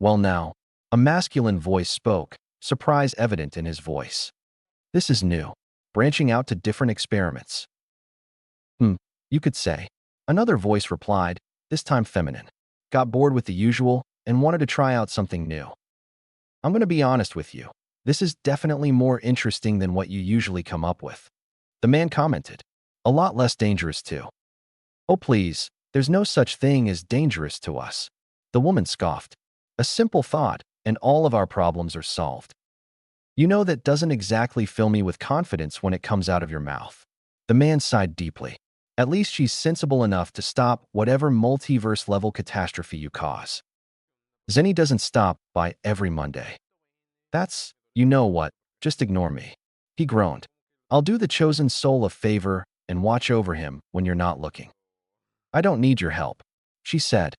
Well now, a masculine voice spoke, surprise evident in his voice. This is new, branching out to different experiments. Hmm, you could say. Another voice replied, this time feminine. Got bored with the usual and wanted to try out something new. I'm going to be honest with you. This is definitely more interesting than what you usually come up with. The man commented. A lot less dangerous too. Oh please, there's no such thing as dangerous to us. The woman scoffed. A simple thought, and all of our problems are solved. You know that doesn't exactly fill me with confidence when it comes out of your mouth. The man sighed deeply. At least she's sensible enough to stop whatever multiverse-level catastrophe you cause. Zenny doesn't stop by every Monday. That's, you know what, just ignore me. He groaned. I'll do the chosen soul a favor and watch over him when you're not looking. I don't need your help, she said.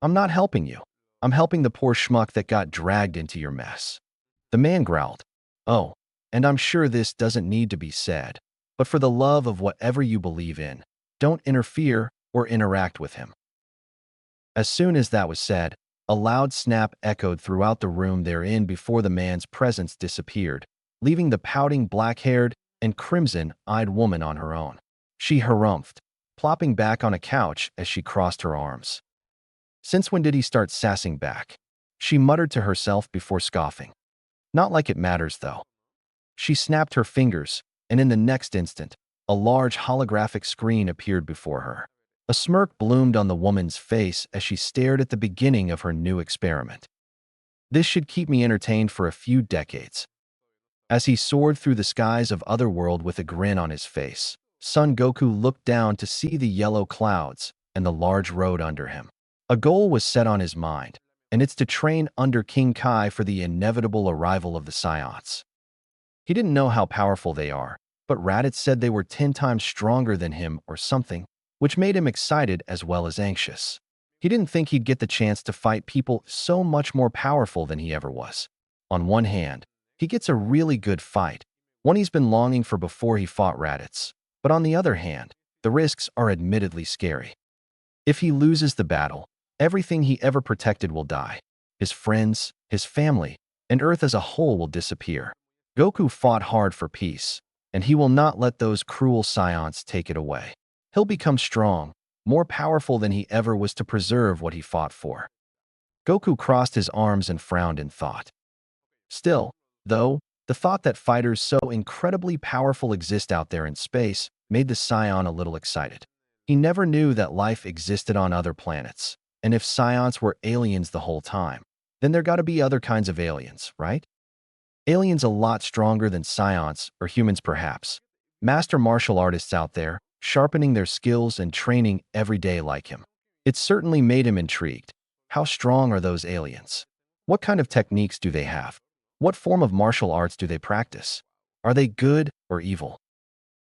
I'm not helping you. I'm helping the poor schmuck that got dragged into your mess. The man growled. Oh, and I'm sure this doesn't need to be said, but for the love of whatever you believe in, don't interfere or interact with him. As soon as that was said, a loud snap echoed throughout the room they're in before the man's presence disappeared, leaving the pouting black-haired and crimson-eyed woman on her own. She harumphed, plopping back on a couch as she crossed her arms. Since when did he start sassing back? She muttered to herself before scoffing. Not like it matters, though. She snapped her fingers, and in the next instant, a large holographic screen appeared before her. A smirk bloomed on the woman's face as she stared at the beginning of her new experiment. This should keep me entertained for a few decades. As he soared through the skies of Otherworld with a grin on his face, Son Goku looked down to see the yellow clouds and the large road under him. A goal was set on his mind, and it's to train under King Kai for the inevitable arrival of the Scions. He didn't know how powerful they are, but Raditz said they were 10 times stronger than him or something, which made him excited as well as anxious. He didn't think he'd get the chance to fight people so much more powerful than he ever was. On one hand, he gets a really good fight, one he's been longing for before he fought Raditz. But on the other hand, the risks are admittedly scary. If he loses the battle, everything he ever protected will die. His friends, his family, and Earth as a whole will disappear. Goku fought hard for peace, and he will not let those cruel Scions take it away. He'll become strong, more powerful than he ever was to preserve what he fought for. Goku crossed his arms and frowned in thought. Still, though, the thought that fighters so incredibly powerful exist out there in space made the Scion a little excited. He never knew that life existed on other planets, and if Scions were aliens the whole time, then there gotta be other kinds of aliens, right? Aliens a lot stronger than Scions, or humans perhaps. Master martial artists out there, sharpening their skills and training every day like him. It certainly made him intrigued. How strong are those aliens? What kind of techniques do they have? What form of martial arts do they practice? Are they good or evil?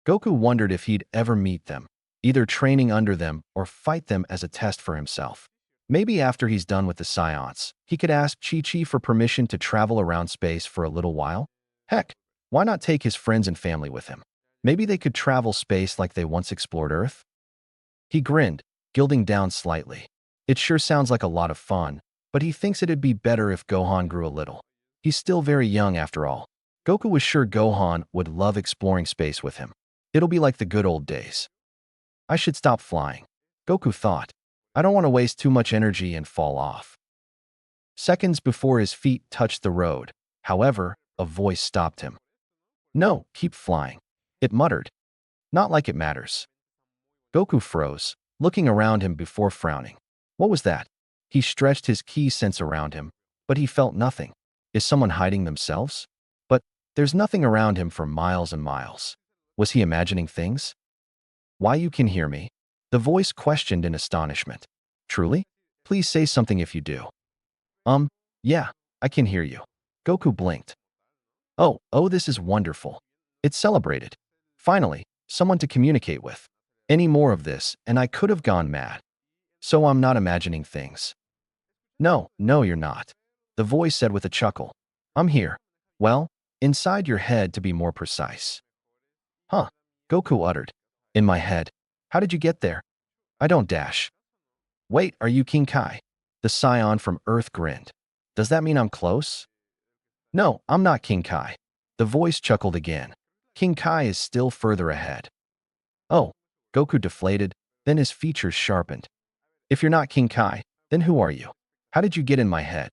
Goku wondered if he'd ever meet them, either training under them or fight them as a test for himself. Maybe after he's done with the Scions, he could ask Chi-Chi for permission to travel around space for a little while. Heck, why not take his friends and family with him? Maybe they could travel space like they once explored Earth? He grinned, gilding down slightly. It sure sounds like a lot of fun, but he thinks it'd be better if Gohan grew a little. He's still very young after all. Goku was sure Gohan would love exploring space with him. It'll be like the good old days. I should stop flying, Goku thought. I don't want to waste too much energy and fall off. Seconds before his feet touched the road, however, a voice stopped him. No, keep flying, it muttered. Not like it matters. Goku froze, looking around him before frowning. What was that? He stretched his ki sense around him, but he felt nothing. Is someone hiding themselves? But there's nothing around him for miles and miles. Was he imagining things? Why, you can hear me? The voice questioned in astonishment. Truly? Please say something if you do. Yeah, I can hear you. Goku blinked. Oh, this is wonderful. It celebrated. Finally, someone to communicate with. Any more of this, and I could have gone mad. So I'm not imagining things. No, you're not. The voice said with a chuckle. I'm here. Well, inside your head to be more precise. Huh, Goku uttered. In my head. How did you get there? I don't dash. Wait, are you King Kai? The Scion from Earth grinned. Does that mean I'm close? No, I'm not King Kai. The voice chuckled again. King Kai is still further ahead. Oh, Goku deflated, then his features sharpened. If you're not King Kai, then who are you? How did you get in my head?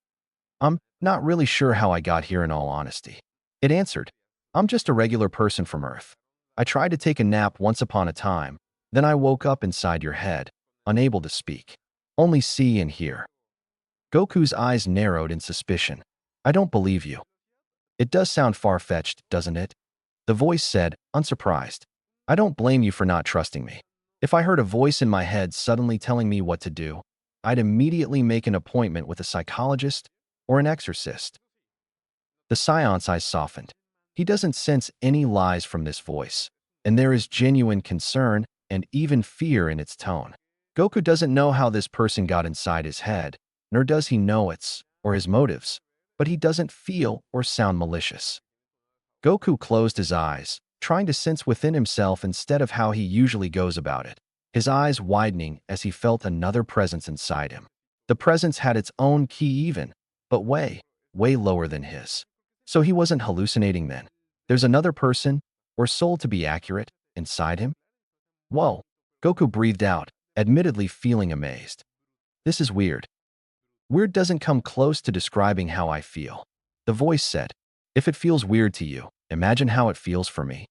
I'm not really sure how I got here in all honesty. It answered, I'm just a regular person from Earth. I tried to take a nap once upon a time, then I woke up inside your head, unable to speak. Only see and hear. Goku's eyes narrowed in suspicion. I don't believe you. It does sound far-fetched, doesn't it? The voice said, unsurprised. I don't blame you for not trusting me. If I heard a voice in my head suddenly telling me what to do, I'd immediately make an appointment with a psychologist or an exorcist. The Scion's eyes softened. He doesn't sense any lies from this voice, and there is genuine concern and even fear in its tone. Goku doesn't know how this person got inside his head, nor does he know its or his motives, but he doesn't feel or sound malicious. Goku closed his eyes, trying to sense within himself instead of how he usually goes about it, his eyes widening as he felt another presence inside him. The presence had its own key even, but way lower than his. So he wasn't hallucinating then. There's another person, or soul to be accurate, inside him? Whoa, Goku breathed out, admittedly feeling amazed. This is weird. Weird doesn't come close to describing how I feel. The voice said, if it feels weird to you, imagine how it feels for me.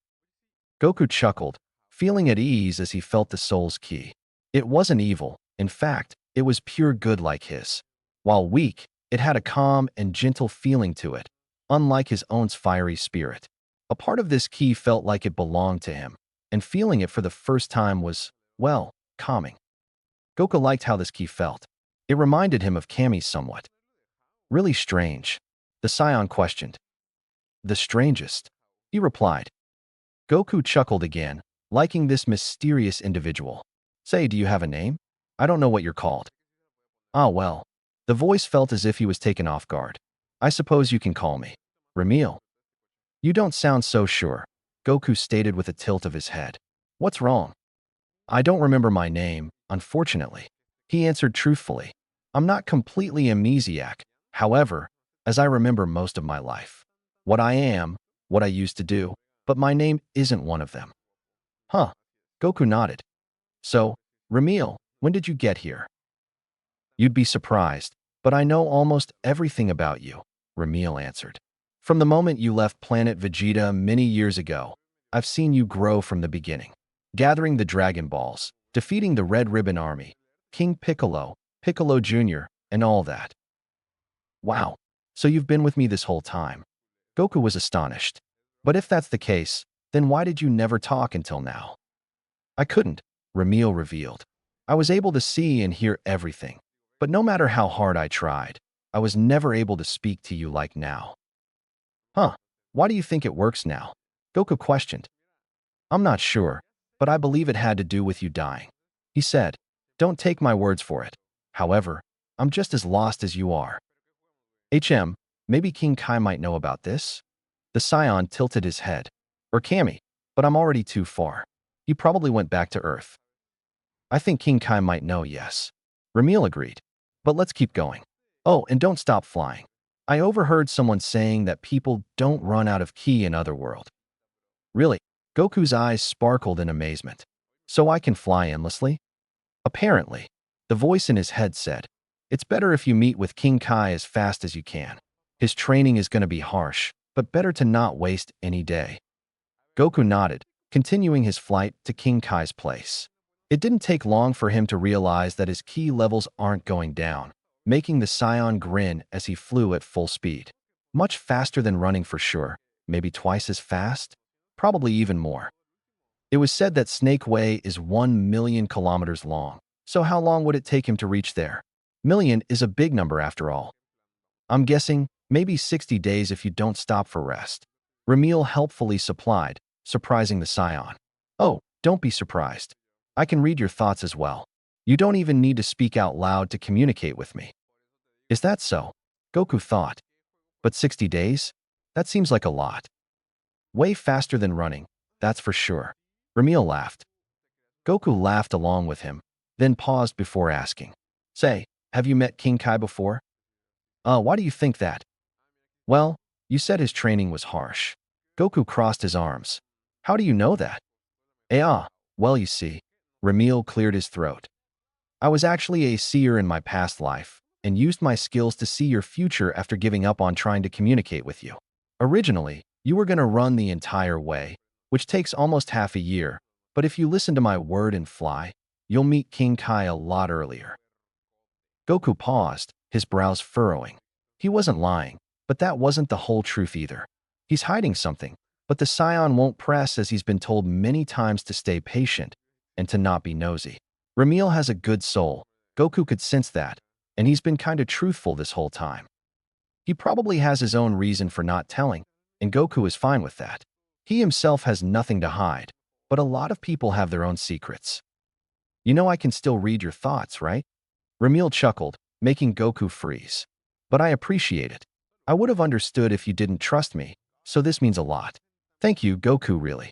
Goku chuckled, feeling at ease as he felt the soul's key. It wasn't evil. In fact, it was pure good like his. While weak, it had a calm and gentle feeling to it, unlike his own fiery spirit. A part of this key felt like it belonged to him, and feeling it for the first time was, well, calming. Goku liked how this key felt. It reminded him of Kami's somewhat. Really strange, the Scion questioned. The strangest, he replied. Goku chuckled again, liking this mysterious individual. Say, do you have a name? I don't know what you're called. Ah, well. The voice felt as if he was taken off guard. I suppose you can call me Ramil. You don't sound so sure, Goku stated with a tilt of his head. What's wrong? I don't remember my name, unfortunately. He answered truthfully. I'm not completely amnesiac, however, as I remember most of my life. What I am, what I used to do, but my name isn't one of them. Huh. Goku nodded. So, Ramil, when did you get here? You'd be surprised, but I know almost everything about you, Ramil answered. From the moment you left planet Vegeta many years ago, I've seen you grow from the beginning. Gathering the Dragon Balls, defeating the Red Ribbon Army, King Piccolo, Piccolo Jr., and all that. Wow, so you've been with me this whole time. Goku was astonished. But if that's the case, then why did you never talk until now? I couldn't, Ramil revealed. I was able to see and hear everything, but no matter how hard I tried, I was never able to speak to you like now. Huh, why do you think it works now? Goku questioned. I'm not sure, but I believe it had to do with you dying. He said, don't take my words for it. However, I'm just as lost as you are. Maybe King Kai might know about this? The Scion tilted his head. Or Kami, but I'm already too far. He probably went back to Earth. I think King Kai might know, yes. Ramil agreed. But let's keep going. Oh, and don't stop flying. I overheard someone saying that people don't run out of ki in Otherworld. Really? Goku's eyes sparkled in amazement. So I can fly endlessly? Apparently. The voice in his head said, it's better if you meet with King Kai as fast as you can. His training is going to be harsh, but better to not waste any day. Goku nodded, continuing his flight to King Kai's place. It didn't take long for him to realize that his ki levels aren't going down, making the Scion grin as he flew at full speed. Much faster than running for sure, maybe twice as fast, probably even more. It was said that Snake Way is 1 million kilometers long, so how long would it take him to reach there? Million is a big number after all. I'm guessing maybe 60 days if you don't stop for rest. Ramil helpfully supplied, surprising the Scion. Oh, don't be surprised. I can read your thoughts as well. You don't even need to speak out loud to communicate with me. Is that so? Goku thought. But 60 days? That seems like a lot. Way faster than running, that's for sure. Ramil laughed. Goku laughed along with him, then paused before asking. Say, have you met King Kai before? Why do you think that? Well, you said his training was harsh. Goku crossed his arms. How do you know that? Well, you see, Ramil cleared his throat. I was actually a seer in my past life and used my skills to see your future after giving up on trying to communicate with you. Originally, you were going to run the entire way, which takes almost half a year, but if you listen to my word and fly, you'll meet King Kai a lot earlier. Goku paused, his brows furrowing. He wasn't lying, but that wasn't the whole truth either. He's hiding something, but the Scion won't press as he's been told many times to stay patient and to not be nosy. Ramil has a good soul. Goku could sense that, and he's been kind of truthful this whole time. He probably has his own reason for not telling, and Goku is fine with that. He himself has nothing to hide, but a lot of people have their own secrets. You know I can still read your thoughts, right? Ramil chuckled, making Goku freeze. But I appreciate it. I would have understood if you didn't trust me, so this means a lot. Thank you, Goku, really.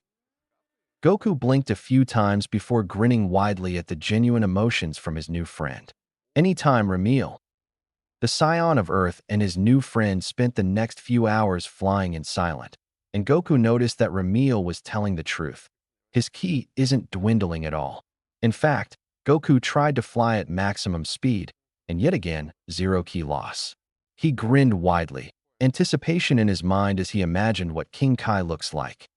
Goku blinked a few times before grinning widely at the genuine emotions from his new friend. Anytime, Ramil. The Scion of Earth and his new friend spent the next few hours flying in silence, and Goku noticed that Ramil was telling the truth. His ki isn't dwindling at all. In fact, Goku tried to fly at maximum speed, and yet again, zero ki loss. He grinned widely, anticipation in his mind as he imagined what King Kai looks like.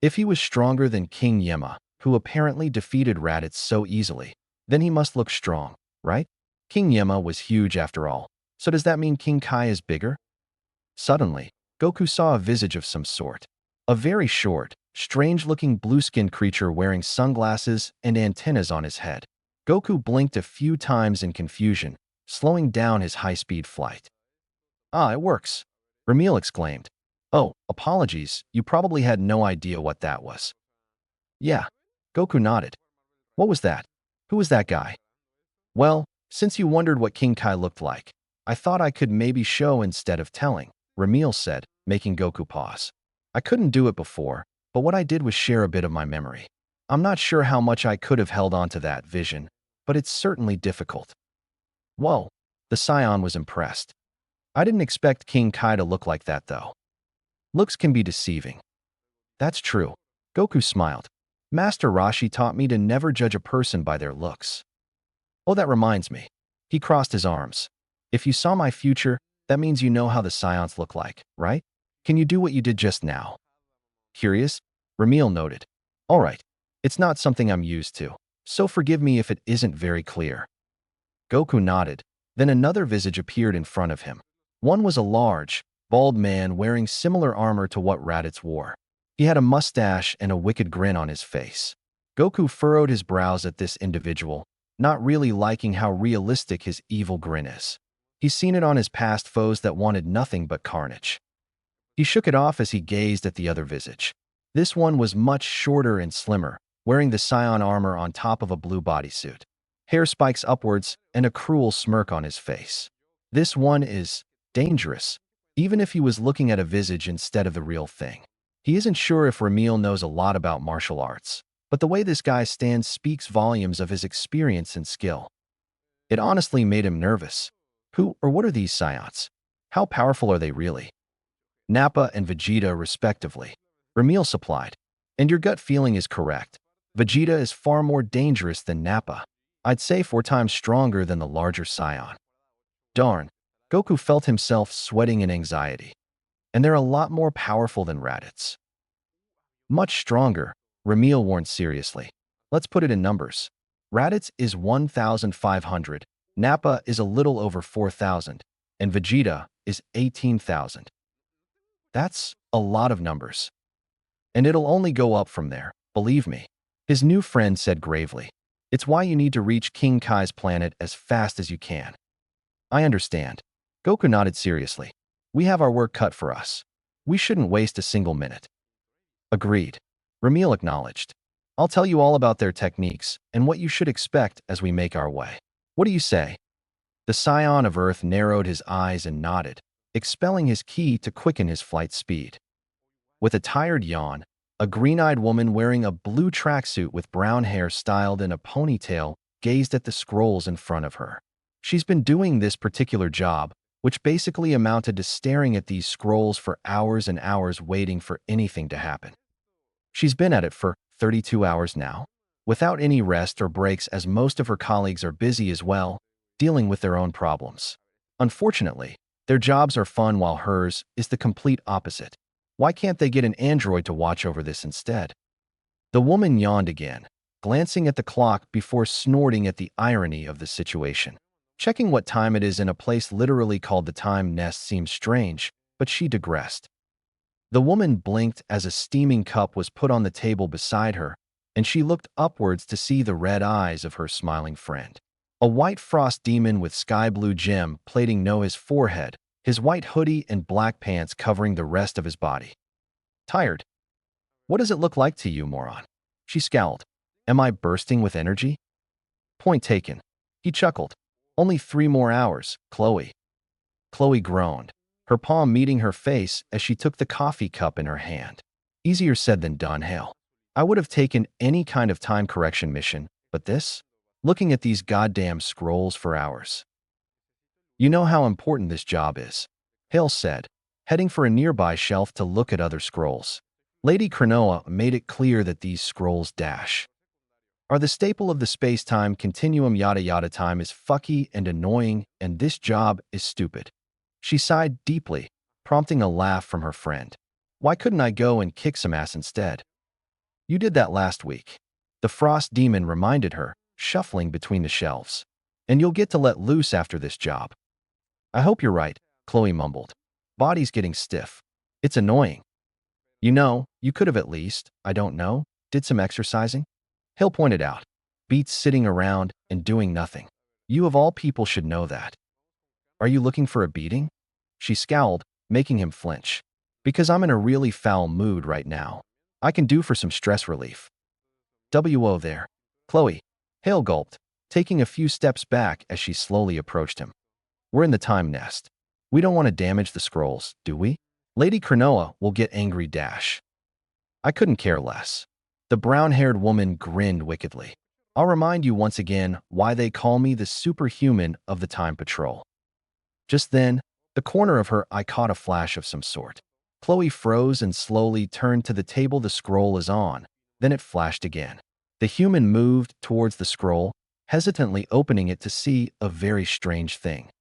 If he was stronger than King Yema, who apparently defeated Raditz so easily, then he must look strong, right? King Yema was huge after all, so does that mean King Kai is bigger? Suddenly, Goku saw a visage of some sort. A very short, strange-looking blue-skinned creature wearing sunglasses and antennas on his head. Goku blinked a few times in confusion, slowing down his high-speed flight. It works, Ramil exclaimed. Oh, apologies, you probably had no idea what that was. Yeah, Goku nodded. What was that? Who was that guy? Well, since you wondered what King Kai looked like, I thought I could maybe show instead of telling, Ramil said, making Goku pause. I couldn't do it before, but what I did was share a bit of my memory. I'm not sure how much I could have held on to that vision, but it's certainly difficult. Whoa, the Scion was impressed. I didn't expect King Kai to look like that, though. Looks can be deceiving. That's true. Goku smiled. Master Roshi taught me to never judge a person by their looks. Oh, that reminds me. He crossed his arms. If you saw my future, that means you know how the Scions look like, right? Can you do what you did just now? Curious? Ramil noted. All right. It's not something I'm used to, so forgive me if it isn't very clear. Goku nodded. Then another visage appeared in front of him. One was a large, bald man wearing similar armor to what Raditz wore. He had a mustache and a wicked grin on his face. Goku furrowed his brows at this individual, not really liking how realistic his evil grin is. He's seen it on his past foes that wanted nothing but carnage. He shook it off as he gazed at the other visage. This one was much shorter and slimmer, wearing the Scion armor on top of a blue bodysuit. Hair spikes upwards and a cruel smirk on his face. This one is dangerous, even if he was looking at a visage instead of the real thing. He isn't sure if Ramil knows a lot about martial arts, but the way this guy stands speaks volumes of his experience and skill. It honestly made him nervous. Who or what are these Scions? How powerful are they really? Nappa and Vegeta, respectively. Ramil supplied. And your gut feeling is correct. Vegeta is far more dangerous than Nappa. I'd say 4 times stronger than the larger Scion. Darn, Goku felt himself sweating in anxiety. And they're a lot more powerful than Raditz. Much stronger, Ramil warned seriously. Let's put it in numbers. Raditz is 1,500, Nappa is a little over 4,000, and Vegeta is 18,000. That's a lot of numbers. And it'll only go up from there, believe me. His new friend said gravely. It's why you need to reach King Kai's planet as fast as you can. I understand. Goku nodded seriously. We have our work cut for us. We shouldn't waste a single minute. Agreed. Ramil acknowledged. I'll tell you all about their techniques and what you should expect as we make our way. What do you say? The Scion of Earth narrowed his eyes and nodded, expelling his ki to quicken his flight speed. With a tired yawn, a green-eyed woman wearing a blue tracksuit with brown hair styled in a ponytail gazed at the scrolls in front of her. She's been doing this particular job, which basically amounted to staring at these scrolls for hours and hours waiting for anything to happen. She's been at it for 32 hours now, without any rest or breaks as most of her colleagues are busy as well, dealing with their own problems. Unfortunately, their jobs are fun while hers is the complete opposite. Why can't they get an android to watch over this instead? The woman yawned again, glancing at the clock before snorting at the irony of the situation. Checking what time it is in a place literally called the Time Nest seems strange, but she digressed. The woman blinked as a steaming cup was put on the table beside her, and she looked upwards to see the red eyes of her smiling friend. A white frost demon with sky blue gem plating his forehead, his white hoodie and black pants covering the rest of his body. Tired? What does it look like to you, moron? She scowled. Am I bursting with energy? Point taken. He chuckled. Only 3 more hours, Chloe. Chloe groaned, her palm meeting her face as she took the coffee cup in her hand. Easier said than done, hell. I would have taken any kind of time correction mission, but this? Looking at these goddamn scrolls for hours. You know how important this job is, Hale said, heading for a nearby shelf to look at other scrolls. Lady Cronoa made it clear that these scrolls are the staple of the space-time continuum. Yada yada time is fucky and annoying, and this job is stupid. She sighed deeply, prompting a laugh from her friend. Why couldn't I go and kick some ass instead? You did that last week. The frost demon reminded her, shuffling between the shelves. And you'll get to let loose after this job. I hope you're right, Chloe mumbled. Body's getting stiff. It's annoying. You know, you could have at least, I don't know, did some exercising? Hill pointed out. Beats sitting around and doing nothing. You of all people should know that. Are you looking for a beating? She scowled, making him flinch. Because I'm in a really foul mood right now. I can do for some stress relief. W.O. there. Chloe. Hale gulped, taking a few steps back as she slowly approached him. We're in the Time Nest. We don't want to damage the scrolls, do we? Lady Cronoa will get angry. I couldn't care less. The brown-haired woman grinned wickedly. I'll remind you once again why they call me the superhuman of the Time Patrol. Just then, the corner of her eye caught a flash of some sort. Chloe froze and slowly turned to the table the scroll is on. Then it flashed again. The human moved towards the scroll, hesitantly opening it to see a very strange thing.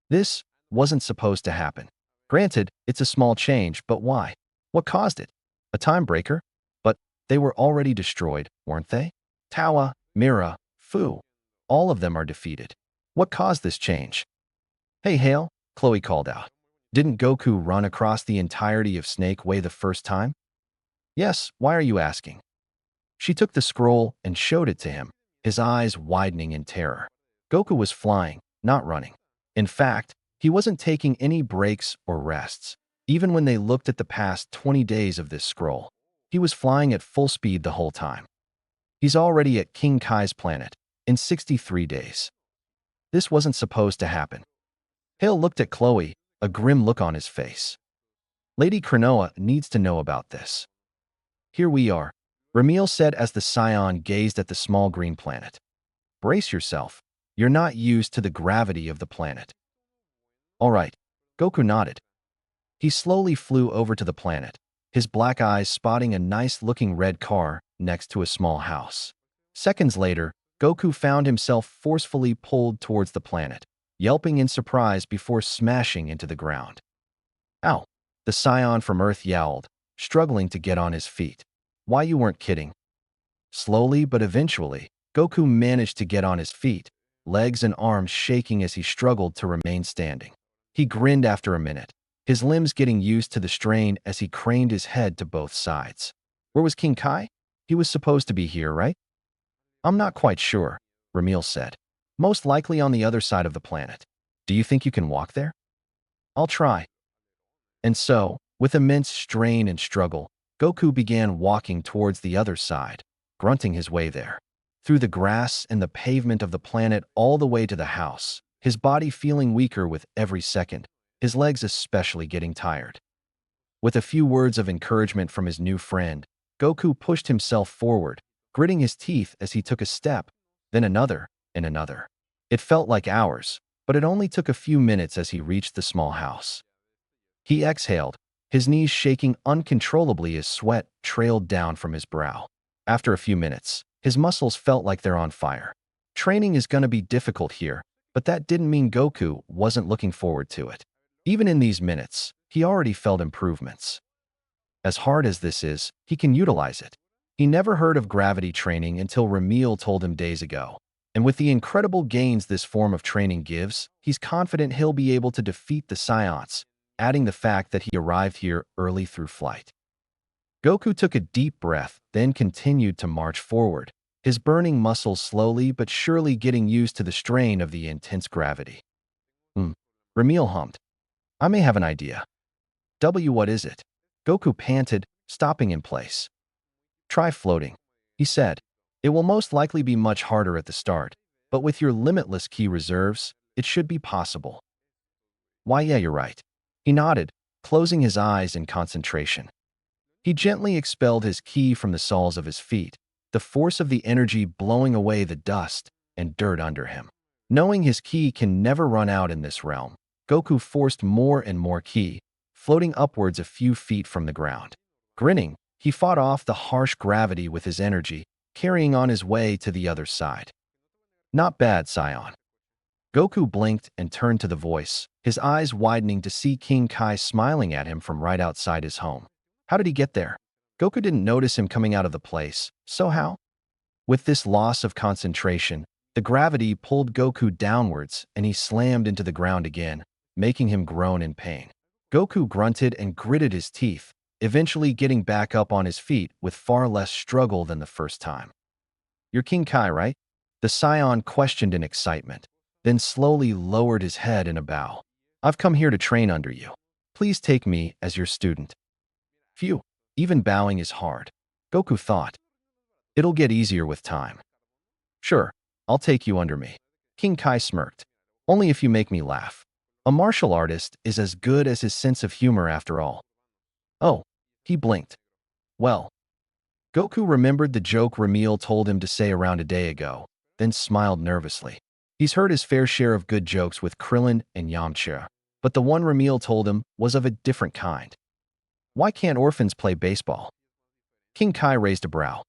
This wasn't supposed to happen. Granted, it's a small change, but why? What caused it? A time breaker? But they were already destroyed, weren't they? Tawa, Mira, Fu. All of them are defeated. What caused this change? Hey, Hale, Chloe called out. Didn't Goku run across the entirety of Snake Way the first time? Yes, why are you asking? She took the scroll and showed it to him, his eyes widening in terror. Goku was flying, not running. In fact, he wasn't taking any breaks or rests. Even when they looked at the past 20 days of this scroll, he was flying at full speed the whole time. He's already at King Kai's planet, in 63 days. This wasn't supposed to happen. Hale looked at Chloe, a grim look on his face. Lady Cronoa needs to know about this. Here we are, Ramil said as the scion gazed at the small green planet. Brace yourself. You're not used to the gravity of the planet. All right, Goku nodded. He slowly flew over to the planet, his black eyes spotting a nice-looking red car next to a small house. Seconds later, Goku found himself forcefully pulled towards the planet, yelping in surprise before smashing into the ground. Ow! The scion from Earth yowled, struggling to get on his feet. Why, you weren't kidding. Slowly but eventually, Goku managed to get on his feet, legs and arms shaking as he struggled to remain standing. He grinned after a minute, his limbs getting used to the strain as he craned his head to both sides. Where was King Kai? He was supposed to be here, right? I'm not quite sure, Ramil said. Most likely on the other side of the planet. Do you think you can walk there? I'll try. And so, with immense strain and struggle, Goku began walking towards the other side, grunting his way there. Through the grass and the pavement of the planet all the way to the house, his body feeling weaker with every second, his legs especially getting tired. With a few words of encouragement from his new friend, Goku pushed himself forward, gritting his teeth as he took a step, then another, and another. It felt like hours, but it only took a few minutes as he reached the small house. He exhaled, his knees shaking uncontrollably as sweat trailed down from his brow. After a few minutes, his muscles felt like they're on fire. Training is gonna be difficult here, but that didn't mean Goku wasn't looking forward to it. Even in these minutes, he already felt improvements. As hard as this is, he can utilize it. He never heard of gravity training until Ramil told him days ago. And with the incredible gains this form of training gives, he's confident he'll be able to defeat the Scions, adding the fact that he arrived here early through flight. Goku took a deep breath, then continued to march forward, his burning muscles slowly but surely getting used to the strain of the intense gravity. Ramil hummed. I may have an idea. What is it? Goku panted, stopping in place. Try floating, he said. It will most likely be much harder at the start, but with your limitless ki reserves, it should be possible. Why, yeah, you're right. He nodded, closing his eyes in concentration. He gently expelled his ki from the soles of his feet, the force of the energy blowing away the dust and dirt under him. Knowing his ki can never run out in this realm, Goku forced more and more ki, floating upwards a few feet from the ground. Grinning, he fought off the harsh gravity with his energy, carrying on his way to the other side. Not bad, Scion. Goku blinked and turned to the voice, his eyes widening to see King Kai smiling at him from right outside his home. How did he get there? Goku didn't notice him coming out of the place, so how? With this loss of concentration, the gravity pulled Goku downwards and he slammed into the ground again, making him groan in pain. Goku grunted and gritted his teeth, eventually getting back up on his feet with far less struggle than the first time. You're King Kai, right? The Scion questioned in excitement, then slowly lowered his head in a bow. I've come here to train under you. Please take me as your student. Phew, even bowing is hard. Goku thought. It'll get easier with time. Sure, I'll take you under me. King Kai smirked. Only if you make me laugh. A martial artist is as good as his sense of humor after all. Oh, he blinked. Well, Goku remembered the joke Ramil told him to say around a day ago, then smiled nervously. He's heard his fair share of good jokes with Krillin and Yamcha, but the one Ramil told him was of a different kind. Why can't orphans play baseball? King Kai raised a brow.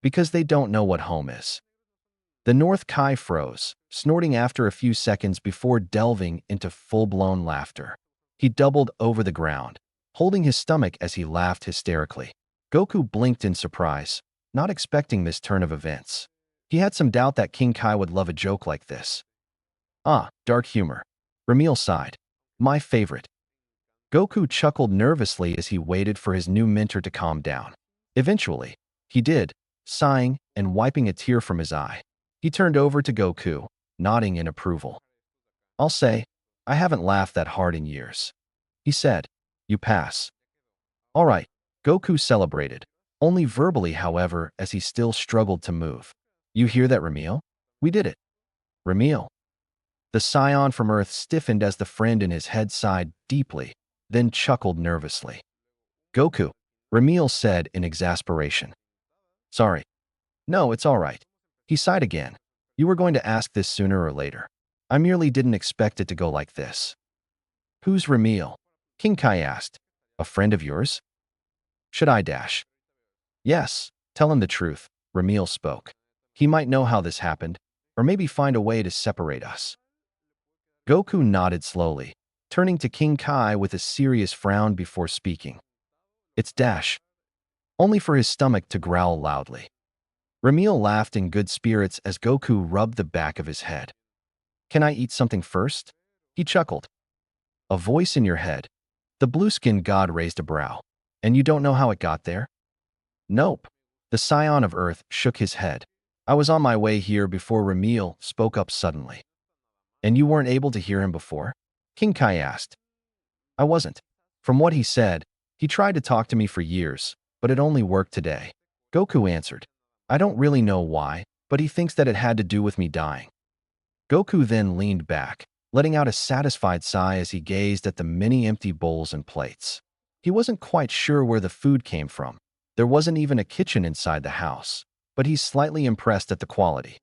Because they don't know what home is. The North Kai froze, snorting after a few seconds before delving into full-blown laughter. He doubled over the ground, holding his stomach as he laughed hysterically. Goku blinked in surprise, not expecting this turn of events. He had some doubt that King Kai would love a joke like this. Ah, dark humor. Ramil sighed. My favorite. Goku chuckled nervously as he waited for his new mentor to calm down. Eventually, he did, sighing and wiping a tear from his eye. He turned over to Goku, nodding in approval. I'll say, I haven't laughed that hard in years. He said, you pass. All right, Goku celebrated, only verbally however as he still struggled to move. You hear that, Ramil? We did it. Ramil. The Scion from Earth stiffened as the friend in his head sighed deeply, then chuckled nervously. Goku, Ramil said in exasperation. Sorry. No, it's all right. He sighed again. You were going to ask this sooner or later. I merely didn't expect it to go like this. Who's Ramil? King Kai asked. A friend of yours? Should I dash? Yes, tell him the truth, Ramil spoke. He might know how this happened, or maybe find a way to separate us. Goku nodded slowly, turning to King Kai with a serious frown before speaking. It's dash. Only for his stomach to growl loudly. Ramil laughed in good spirits as Goku rubbed the back of his head. Can I eat something first? He chuckled. A voice in your head. The blue-skinned god raised a brow. And you don't know how it got there? Nope. The Scion of Earth shook his head. I was on my way here before Ramil spoke up suddenly. And you weren't able to hear him before? King Kai asked. I wasn't. From what he said, he tried to talk to me for years, but it only worked today. Goku answered. I don't really know why, but he thinks that it had to do with me dying. Goku then leaned back, letting out a satisfied sigh as he gazed at the many empty bowls and plates. He wasn't quite sure where the food came from. There wasn't even a kitchen inside the house, but he's slightly impressed at the quality.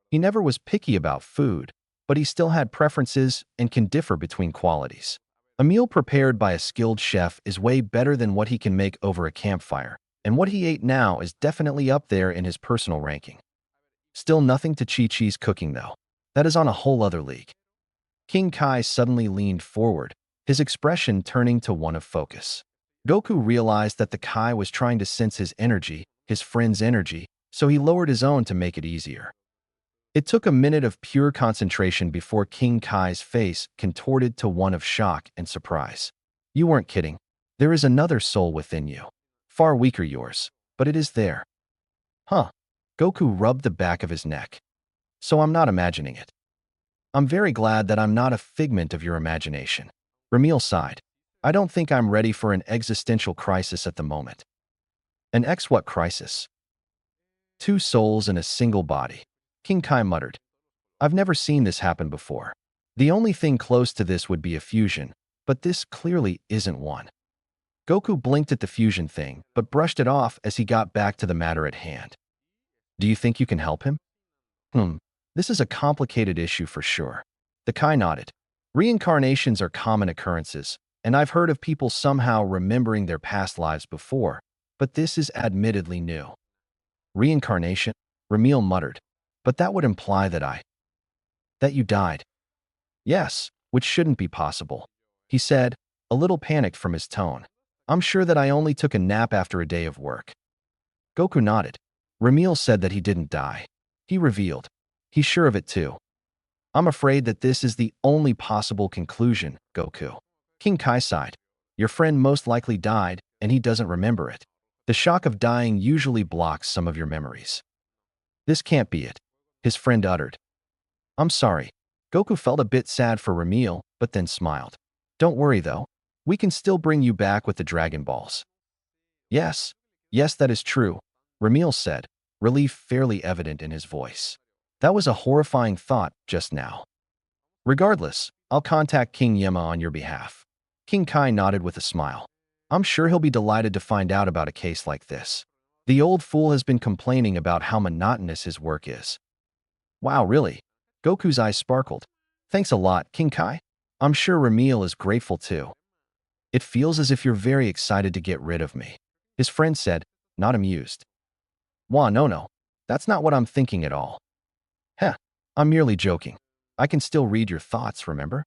He never was picky about food, but he still had preferences and can differ between qualities. A meal prepared by a skilled chef is way better than what he can make over a campfire, and what he ate now is definitely up there in his personal ranking. Still nothing to Chi-Chi's cooking, though. That is on a whole other league. King Kai suddenly leaned forward, his expression turning to one of focus. Goku realized that the Kai was trying to sense his friend's energy, so he lowered his own to make it easier. It took a minute of pure concentration before King Kai's face contorted to one of shock and surprise. You weren't kidding. There is another soul within you. Far weaker yours, but it is there. Huh. Goku rubbed the back of his neck. So I'm not imagining it. I'm very glad that I'm not a figment of your imagination. Ramil sighed. I don't think I'm ready for an existential crisis at the moment. An what crisis? Two souls in a single body. King Kai muttered. I've never seen this happen before. The only thing close to this would be a fusion, but this clearly isn't one. Goku blinked at the fusion thing, but brushed it off as he got back to the matter at hand. Do you think you can help him? This is a complicated issue for sure. The Kai nodded. Reincarnations are common occurrences, and I've heard of people somehow remembering their past lives before, but this is admittedly new. Reincarnation? Ramil muttered. But that would imply that you died. Yes, which shouldn't be possible, he said, a little panicked from his tone. I'm sure that I only took a nap after a day of work. Goku nodded. Ramil said that he didn't die. He revealed. He's sure of it too. I'm afraid that this is the only possible conclusion, Goku. King Kai sighed. Your friend most likely died, and he doesn't remember it. The shock of dying usually blocks some of your memories. This can't be it, his friend uttered. I'm sorry. Goku felt a bit sad for Ramil, but then smiled. Don't worry, though. We can still bring you back with the Dragon Balls. Yes, that is true, Ramil said, relief fairly evident in his voice. That was a horrifying thought just now. Regardless, I'll contact King Yema on your behalf. King Kai nodded with a smile. I'm sure he'll be delighted to find out about a case like this. The old fool has been complaining about how monotonous his work is. Wow, really? Goku's eyes sparkled. Thanks a lot, King Kai. I'm sure Ramil is grateful too. It feels as if you're very excited to get rid of me, his friend said, not amused. Wah, no. That's not what I'm thinking at all. Heh, I'm merely joking. I can still read your thoughts, remember?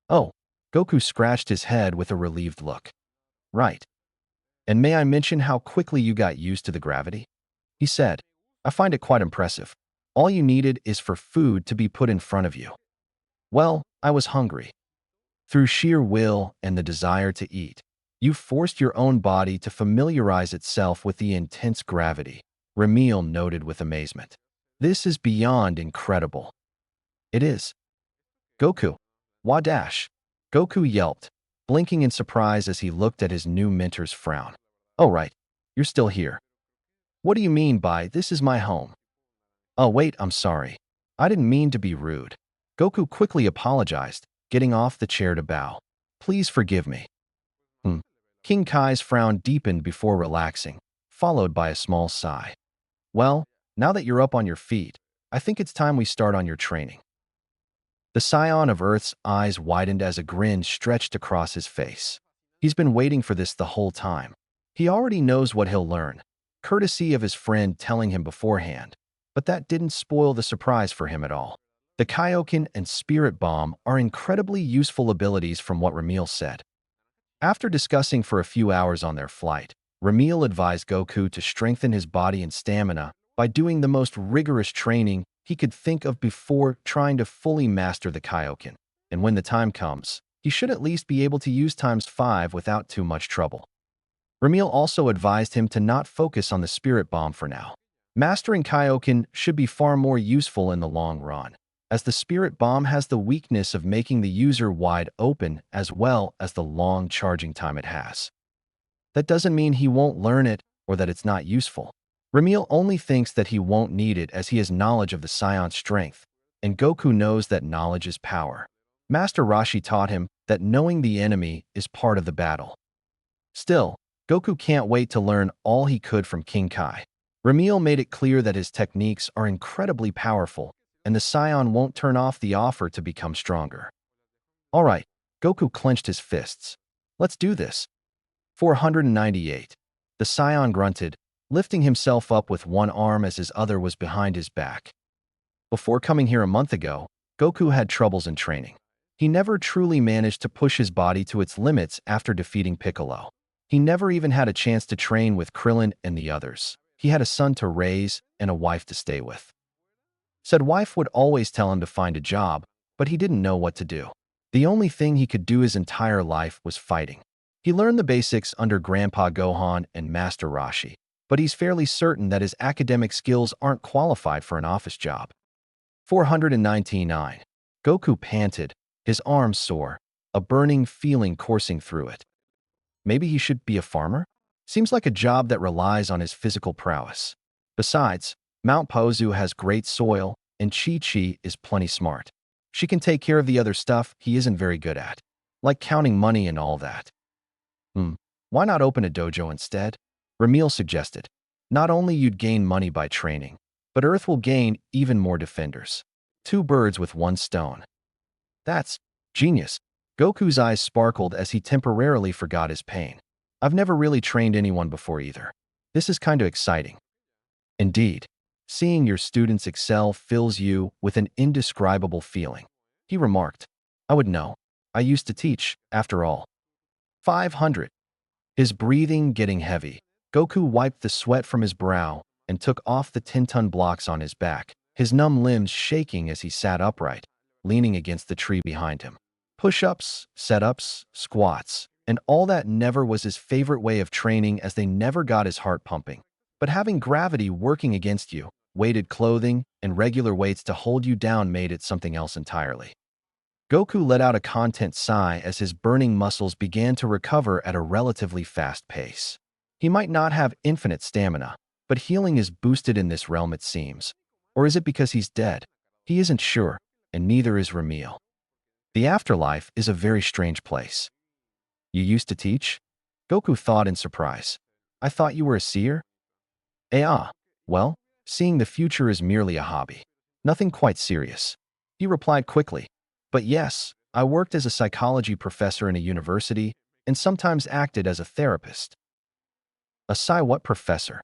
Oh, Goku scratched his head with a relieved look. Right. And may I mention how quickly you got used to the gravity? He said. I find it quite impressive. All you needed is for food to be put in front of you. Well, I was hungry. Through sheer will and the desire to eat, you forced your own body to familiarize itself with the intense gravity, Ramil noted with amazement. This is beyond incredible. It is. Goku. Wadash. Goku yelped, blinking in surprise as he looked at his new mentor's frown. Oh right, you're still here. What do you mean by this is my home? Oh wait, I'm sorry. I didn't mean to be rude. Goku quickly apologized, getting off the chair to bow. Please forgive me. King Kai's frown deepened before relaxing, followed by a small sigh. Well, now that you're up on your feet, I think it's time we start on your training. The scion of Earth's eyes widened as a grin stretched across his face. He's been waiting for this the whole time. He already knows what he'll learn, courtesy of his friend telling him beforehand, but that didn't spoil the surprise for him at all. The Kaioken and Spirit Bomb are incredibly useful abilities from what Ramil said. After discussing for a few hours on their flight, Ramil advised Goku to strengthen his body and stamina by doing the most rigorous training he could think of before trying to fully master the Kaioken, and when the time comes, he should at least be able to use ×5 without too much trouble. Ramil also advised him to not focus on the Spirit Bomb for now. Mastering Kaioken should be far more useful in the long run, as the Spirit Bomb has the weakness of making the user wide open as well as the long charging time it has. That doesn't mean he won't learn it or that it's not useful. Ramil only thinks that he won't need it as he has knowledge of the Scion's strength, and Goku knows that knowledge is power. Master Roshi taught him that knowing the enemy is part of the battle. Still, Goku can't wait to learn all he could from King Kai. Ramil made it clear that his techniques are incredibly powerful, and the Scion won't turn off the offer to become stronger. All right, Goku clenched his fists. Let's do this. 498. The Scion grunted, lifting himself up with one arm as his other was behind his back. Before coming here a month ago, Goku had troubles in training. He never truly managed to push his body to its limits after defeating Piccolo. He never even had a chance to train with Krillin and the others. He had a son to raise and a wife to stay with. Said wife would always tell him to find a job, but he didn't know what to do. The only thing he could do his entire life was fighting. He learned the basics under Grandpa Gohan and Master Roshi, but he's fairly certain that his academic skills aren't qualified for an office job. 499. Goku panted, his arms sore, a burning feeling coursing through it. Maybe he should be a farmer? Seems like a job that relies on his physical prowess. Besides, Mount Pozu has great soil, and Chi-Chi is plenty smart. She can take care of the other stuff he isn't very good at, like counting money and all that. Why not open a dojo instead? Ramil suggested. Not only you'd gain money by training, but Earth will gain even more defenders. 2 birds with 1 stone. That's genius. Goku's eyes sparkled as he temporarily forgot his pain. I've never really trained anyone before either. This is kind of exciting. Indeed, seeing your students excel fills you with an indescribable feeling. He remarked, I would know. I used to teach, after all. 500. His breathing getting heavy, Goku wiped the sweat from his brow and took off the 10-ton blocks on his back, his numb limbs shaking as he sat upright, leaning against the tree behind him. Push-ups, set-ups, squats, and all that never was his favorite way of training as they never got his heart pumping. But having gravity working against you, weighted clothing, and regular weights to hold you down made it something else entirely. Goku let out a content sigh as his burning muscles began to recover at a relatively fast pace. He might not have infinite stamina, but healing is boosted in this realm it seems. Or is it because he's dead? He isn't sure, and neither is Ramil. The afterlife is a very strange place. You used to teach? Goku thought in surprise. I thought you were a seer? Well, seeing the future is merely a hobby. Nothing quite serious. He replied quickly. But yes, I worked as a psychology professor in a university and sometimes acted as a therapist. A what professor?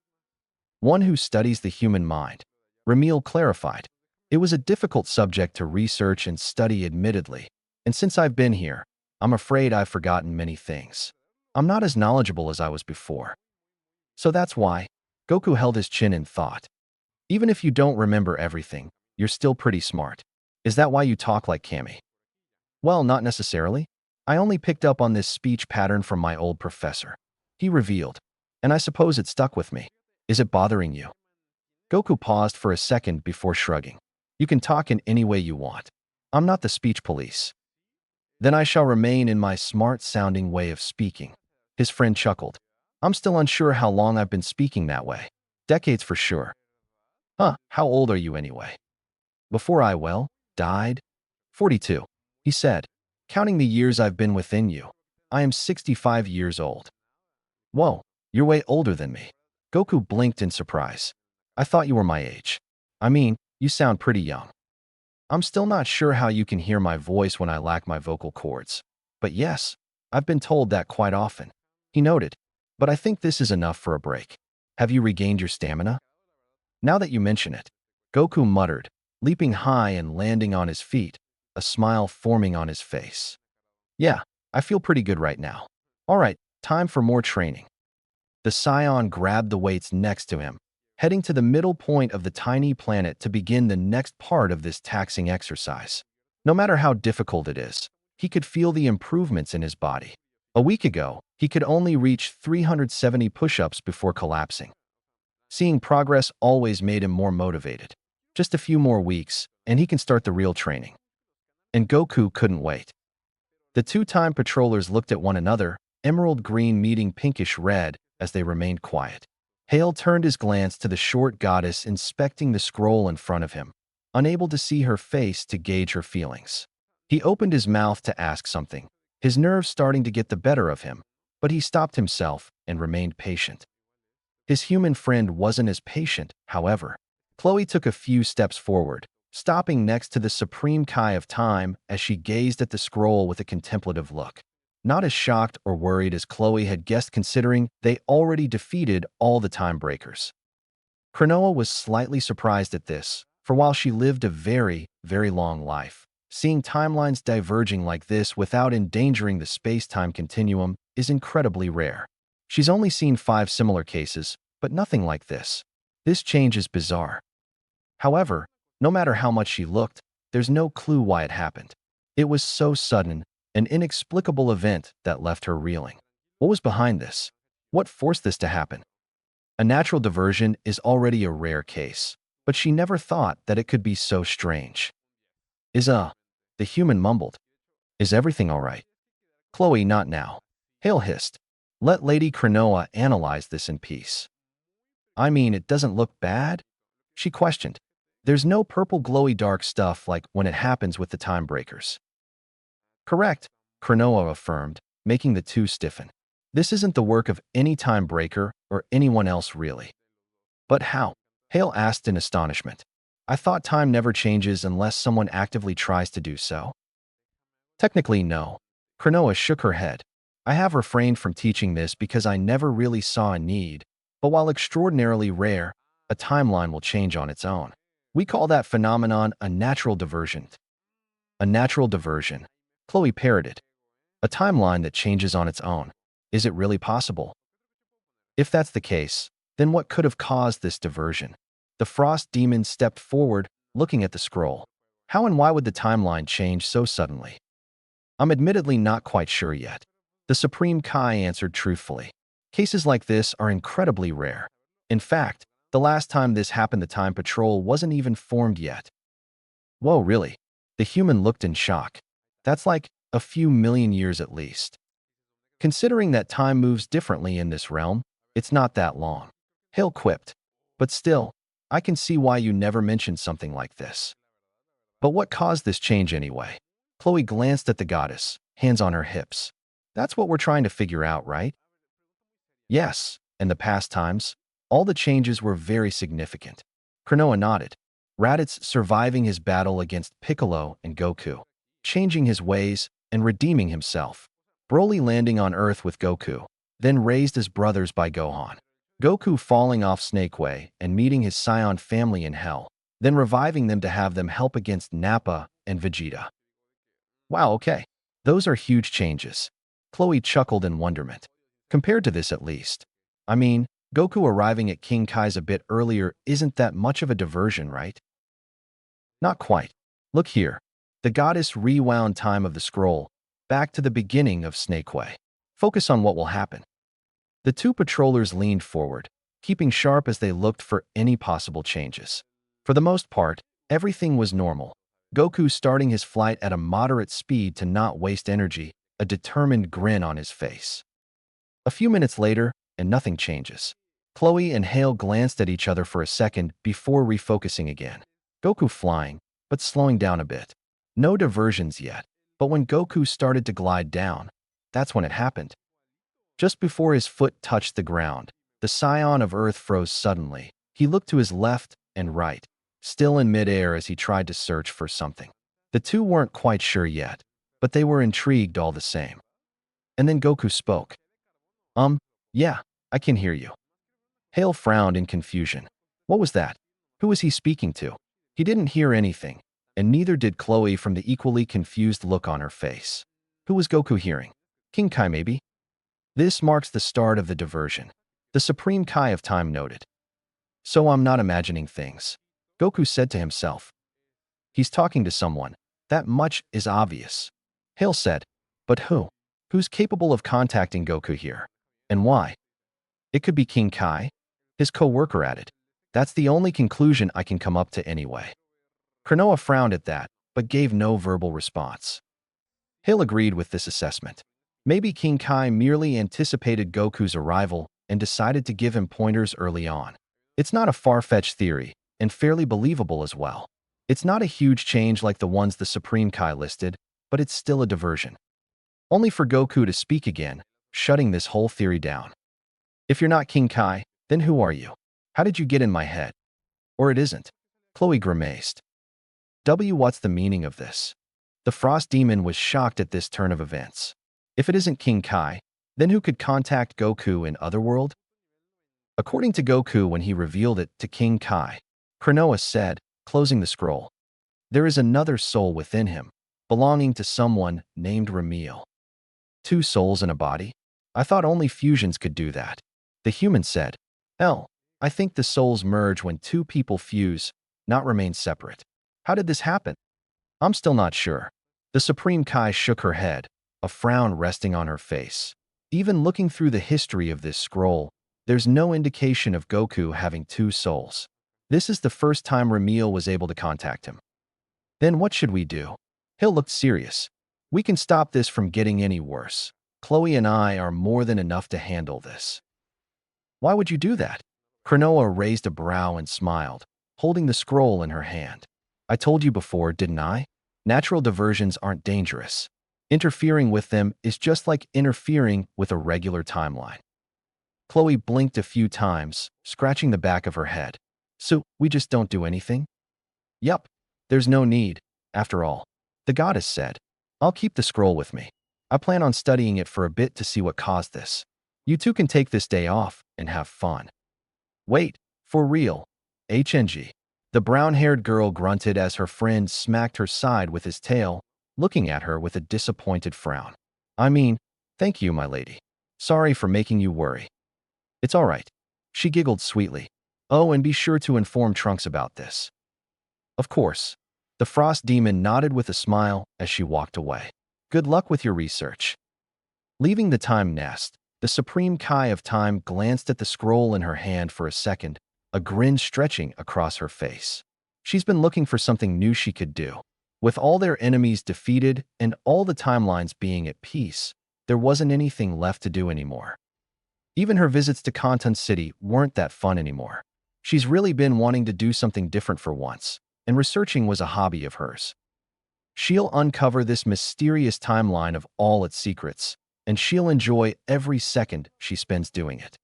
One who studies the human mind. Ramil clarified. It was a difficult subject to research and study admittedly, and since I've been here, I'm afraid I've forgotten many things. I'm not as knowledgeable as I was before. So that's why. Goku held his chin in thought. Even if you don't remember everything, you're still pretty smart. Is that why you talk like Kami? Well, not necessarily. I only picked up on this speech pattern from my old professor. He revealed, and I suppose it stuck with me. Is it bothering you? Goku paused for a second before shrugging. You can talk in any way you want. I'm not the speech police. Then I shall remain in my smart-sounding way of speaking. His friend chuckled. I'm still unsure how long I've been speaking that way. Decades for sure. How old are you anyway? Before I, died? 42, he said, counting the years I've been within you. I am 65 years old. Whoa, you're way older than me. Goku blinked in surprise. I thought you were my age. I mean, you sound pretty young. I'm still not sure how you can hear my voice when I lack my vocal cords. But yes, I've been told that quite often. He noted, but I think this is enough for a break. Have you regained your stamina? Now that you mention it, Goku muttered, leaping high and landing on his feet, a smile forming on his face. Yeah, I feel pretty good right now. All right, time for more training. The Scion grabbed the weights next to him, heading to the middle point of the tiny planet to begin the next part of this taxing exercise. No matter how difficult it is, he could feel the improvements in his body. A week ago, he could only reach 370 push-ups before collapsing. Seeing progress always made him more motivated. Just a few more weeks, and he can start the real training. And Goku couldn't wait. The 2-time patrollers looked at one another, emerald green meeting pinkish red, as they remained quiet. Hale turned his glance to the short goddess inspecting the scroll in front of him, unable to see her face to gauge her feelings. He opened his mouth to ask something, his nerves starting to get the better of him, but he stopped himself and remained patient. His human friend wasn't as patient, however. Chloe took a few steps forward, stopping next to the supreme Kai of time as she gazed at the scroll with a contemplative look. Not as shocked or worried as Chloe had guessed considering they already defeated all the time breakers. Cronoa was slightly surprised at this, for while she lived a very, very long life, seeing timelines diverging like this without endangering the space-time continuum is incredibly rare. She's only seen 5 similar cases, but nothing like this. This change is bizarre. However, no matter how much she looked, there's no clue why it happened. It was so sudden, an inexplicable event that left her reeling. What was behind this? What forced this to happen? A natural diversion is already a rare case, but she never thought that it could be so strange. The human mumbled. Is everything all right? Chloe, not now. Hale hissed. Let Lady Cronoa analyze this in peace. I mean, it doesn't look bad? She questioned. There's no purple glowy dark stuff like when it happens with the time breakers. Correct, Cronoa affirmed, making the two stiffen. This isn't the work of any time breaker or anyone else really. But how? Hale asked in astonishment. I thought time never changes unless someone actively tries to do so. Technically, no. Cronoa shook her head. I have refrained from teaching this because I never really saw a need, but while extraordinarily rare, a timeline will change on its own. We call that phenomenon a natural diversion. A natural diversion, Chloe parroted. A timeline that changes on its own. Is it really possible? If that's the case, then what could have caused this diversion? The frost demon stepped forward, looking at the scroll. How and why would the timeline change so suddenly? I'm admittedly not quite sure yet. The Supreme Kai answered truthfully. Cases like this are incredibly rare. In fact, the last time this happened the Time Patrol wasn't even formed yet. Whoa, really? The human looked in shock. That's like a few million years at least. Considering that time moves differently in this realm, it's not that long. Hale quipped. But still, I can see why you never mentioned something like this. But what caused this change anyway? Chloe glanced at the goddess, hands on her hips. That's what we're trying to figure out, right? Yes, in the past times, all the changes were very significant. Cronoa nodded. Raditz surviving his battle against Piccolo and Goku, changing his ways and redeeming himself. Broly landing on Earth with Goku, then raised as brothers by Gohan. Goku falling off Snake Way and meeting his Scion family in Hell, then reviving them to have them help against Nappa and Vegeta. Wow, okay. Those are huge changes. Chloe chuckled in wonderment. Compared to this at least. I mean, Goku arriving at King Kai's a bit earlier isn't that much of a diversion, right? Not quite. Look here. The goddess rewound time of the scroll, back to the beginning of Snake Way. Focus on what will happen. The two patrollers leaned forward, keeping sharp as they looked for any possible changes. For the most part, everything was normal. Goku starting his flight at a moderate speed to not waste energy, a determined grin on his face. A few minutes later, and nothing changes. Chloe and Hale glanced at each other for a second before refocusing again. Goku flying, but slowing down a bit. No diversions yet, but when Goku started to glide down, that's when it happened. Just before his foot touched the ground, the Scion of Earth froze suddenly. He looked to his left and right, still in midair as he tried to search for something. The two weren't quite sure yet, but they were intrigued all the same. And then Goku spoke. Yeah, I can hear you. Hale frowned in confusion. What was that? Who was he speaking to? He didn't hear anything, and neither did Chloe from the equally confused look on her face. Who was Goku hearing? King Kai, maybe? This marks the start of the diversion. The Supreme Kai of Time noted. So I'm not imagining things. Goku said to himself. He's talking to someone. That much is obvious. Hale said. But who? Who's capable of contacting Goku here? And why? It could be King Kai. His co-worker added. That's the only conclusion I can come up to anyway. Cronoa frowned at that, but gave no verbal response. Hale agreed with this assessment. Maybe King Kai merely anticipated Goku's arrival and decided to give him pointers early on. It's not a far-fetched theory, and fairly believable as well. It's not a huge change like the ones the Supreme Kai listed, but it's still a diversion. Only for Goku to speak again, shutting this whole theory down. If you're not King Kai, then who are you? How did you get in my head? Or it isn't. Chloe grimaced. What's the meaning of this? The Frost Demon was shocked at this turn of events. If it isn't King Kai, then who could contact Goku in Otherworld? According to Goku when he revealed it to King Kai, Krinoa said, closing the scroll, there is another soul within him, belonging to someone named Ramil. 2 souls in a body? I thought only fusions could do that. The human said, I think the souls merge when 2 people fuse, not remain separate. How did this happen? I'm still not sure. The Supreme Kai shook her head, a frown resting on her face. Even looking through the history of this scroll, there's no indication of Goku having 2 souls. This is the first time Ramil was able to contact him. Then what should we do? Hill looked serious. We can stop this from getting any worse. Chloe and I are more than enough to handle this. Why would you do that? Krinoa raised a brow and smiled, holding the scroll in her hand. I told you before, didn't I? Natural diversions aren't dangerous. Interfering with them is just like interfering with a regular timeline. Chloe blinked a few times, scratching the back of her head. So, we just don't do anything? Yup. There's no need. After all, the goddess said, I'll keep the scroll with me. I plan on studying it for a bit to see what caused this. You two can take this day off and have fun. Wait, for real. HNG. The brown-haired girl grunted as her friend smacked her side with his tail, looking at her with a disappointed frown. I mean, thank you, my lady. Sorry for making you worry. It's all right. She giggled sweetly. Oh, and be sure to inform Trunks about this. Of course. The Frost Demon nodded with a smile as she walked away. Good luck with your research. Leaving the time nest, the Supreme Kai of Time glanced at the scroll in her hand for a second, a grin stretching across her face. She's been looking for something new she could do. With all their enemies defeated and all the timelines being at peace, there wasn't anything left to do anymore. Even her visits to Kanton City weren't that fun anymore. She's really been wanting to do something different for once, and researching was a hobby of hers. She'll uncover this mysterious timeline of all its secrets, and she'll enjoy every second she spends doing it.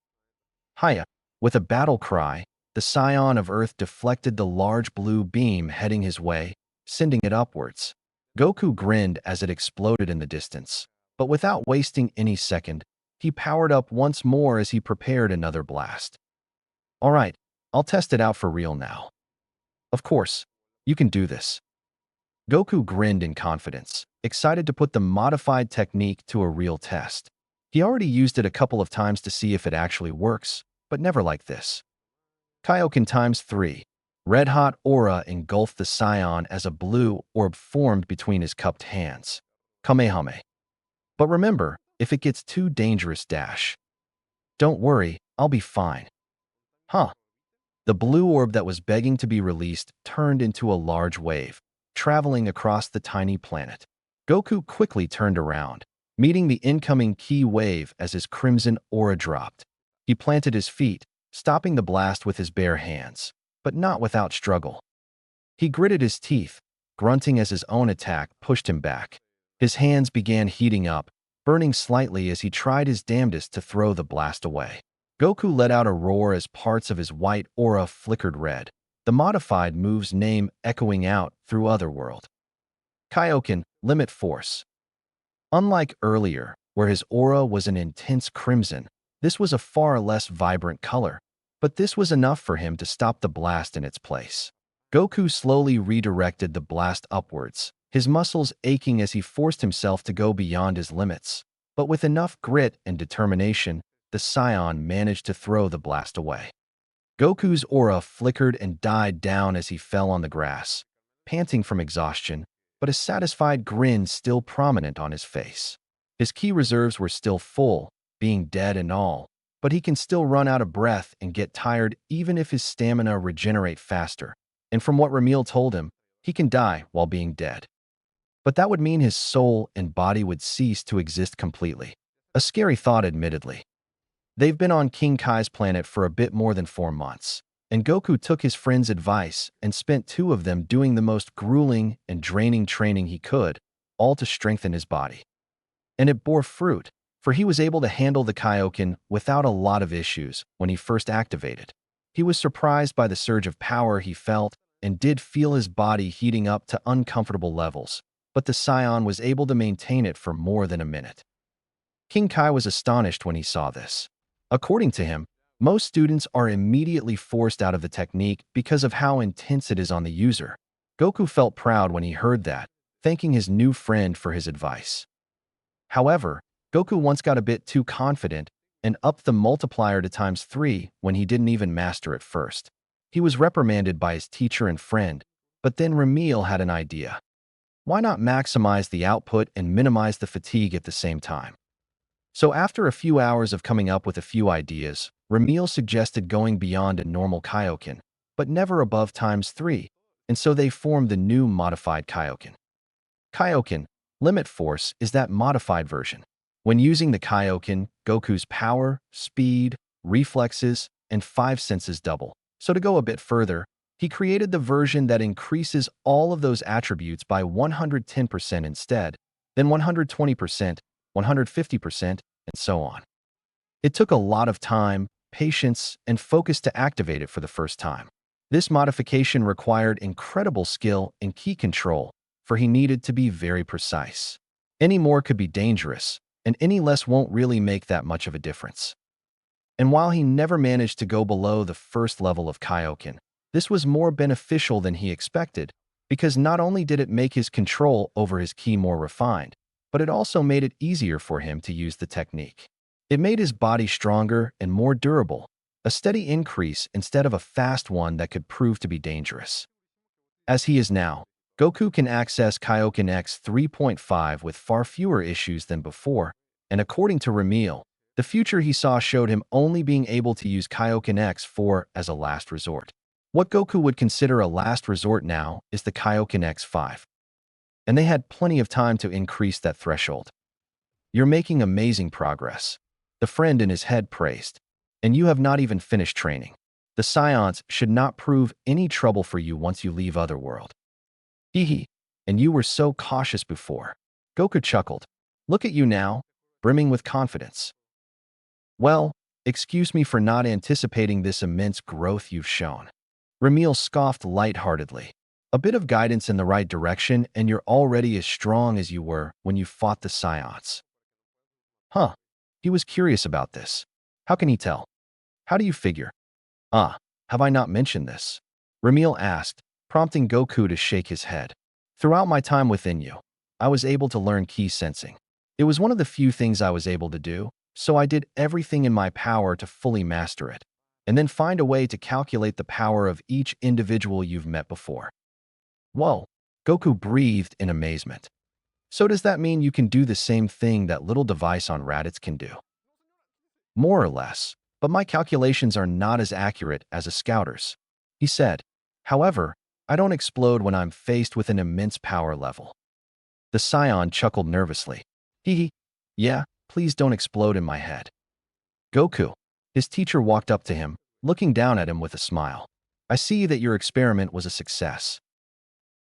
Hiya! With a battle cry, the Scion of Earth deflected the large blue beam heading his way, sending it upwards. Goku grinned as it exploded in the distance, but without wasting any second, he powered up once more as he prepared another blast. All right, I'll test it out for real now. Of course, you can do this. Goku grinned in confidence, excited to put the modified technique to a real test. He already used it a couple of times to see if it actually works, but never like this. Kaioken times 3. Red-hot aura engulfed the Scion as a blue orb formed between his cupped hands. Kamehame. But remember, if it gets too dangerous, dash. Don't worry, I'll be fine. Huh. The blue orb that was begging to be released turned into a large wave, traveling across the tiny planet. Goku quickly turned around, meeting the incoming key wave as his crimson aura dropped. He planted his feet, stopping the blast with his bare hands, but not without struggle. He gritted his teeth, grunting as his own attack pushed him back. His hands began heating up, burning slightly as he tried his damnedest to throw the blast away. Goku let out a roar as parts of his white aura flickered red, the modified move's name echoing out through Otherworld. Kaioken, Limit Force. Unlike earlier, where his aura was an intense crimson, this was a far less vibrant color, but this was enough for him to stop the blast in its place. Goku slowly redirected the blast upwards, his muscles aching as he forced himself to go beyond his limits. But with enough grit and determination, the Scion managed to throw the blast away. Goku's aura flickered and died down as he fell on the grass, panting from exhaustion, but a satisfied grin still prominent on his face. His ki reserves were still full, being dead and all, but he can still run out of breath and get tired even if his stamina regenerate faster. And from what Ramil told him, he can die while being dead. But that would mean his soul and body would cease to exist completely. A scary thought, admittedly. They've been on King Kai's planet for a bit more than 4 months, and Goku took his friend's advice and spent 2 of them doing the most grueling and draining training he could, all to strengthen his body. And it bore fruit, for he was able to handle the Kaioken without a lot of issues when he first activated. He was surprised by the surge of power he felt and did feel his body heating up to uncomfortable levels, but the Scion was able to maintain it for more than a minute. King Kai was astonished when he saw this. According to him, most students are immediately forced out of the technique because of how intense it is on the user. Goku felt proud when he heard that, thanking his new friend for his advice. However, Goku once got a bit too confident and upped the multiplier to ×3 when he didn't even master it first. He was reprimanded by his teacher and friend, but then Ramil had an idea. Why not maximize the output and minimize the fatigue at the same time? So after a few hours of coming up with a few ideas, Ramil suggested going beyond a normal Kaioken, but never above ×3, and so they formed the new modified Kaioken. Kaioken, Limit Force, is that modified version. When using the Kaioken, Goku's power, speed, reflexes, and 5 senses double. So to go a bit further, he created the version that increases all of those attributes by 110% instead, then 120%, 150%, and so on. It took a lot of time, patience, and focus to activate it for the first time. This modification required incredible skill and key control, for he needed to be very precise. Any more could be dangerous, and any less won't really make that much of a difference. And while he never managed to go below the first level of Kaioken, this was more beneficial than he expected, because not only did it make his control over his ki more refined, but it also made it easier for him to use the technique. It made his body stronger and more durable, a steady increase instead of a fast one that could prove to be dangerous. As he is now, Goku can access Kaioken X 3.5 with far fewer issues than before, and according to Ramil, the future he saw showed him only being able to use Kaioken X4 as a last resort. What Goku would consider a last resort now is the Kaioken X5. And they had plenty of time to increase that threshold. You're making amazing progress, the friend in his head praised, and you have not even finished training. The Scions should not prove any trouble for you once you leave Otherworld. Hehe, and you were so cautious before. Goku chuckled. Look at you now, brimming with confidence. Well, excuse me for not anticipating this immense growth you've shown. Ramil scoffed lightheartedly. A bit of guidance in the right direction and you're already as strong as you were when you fought the Scions. Huh. He was curious about this. How can he tell? How do you figure? Have I not mentioned this? Ramil asked, prompting Goku to shake his head. Throughout my time within you, I was able to learn ki sensing. It was one of the few things I was able to do, so I did everything in my power to fully master it, and then find a way to calculate the power of each individual you've met before. Whoa, Goku breathed in amazement. So does that mean you can do the same thing that little device on Raditz can do? More or less, but my calculations are not as accurate as a scouter's, he said. However, I don't explode when I'm faced with an immense power level. The Scion chuckled nervously. Hee. Yeah, please don't explode in my head. Goku. His teacher walked up to him, looking down at him with a smile. I see that your experiment was a success.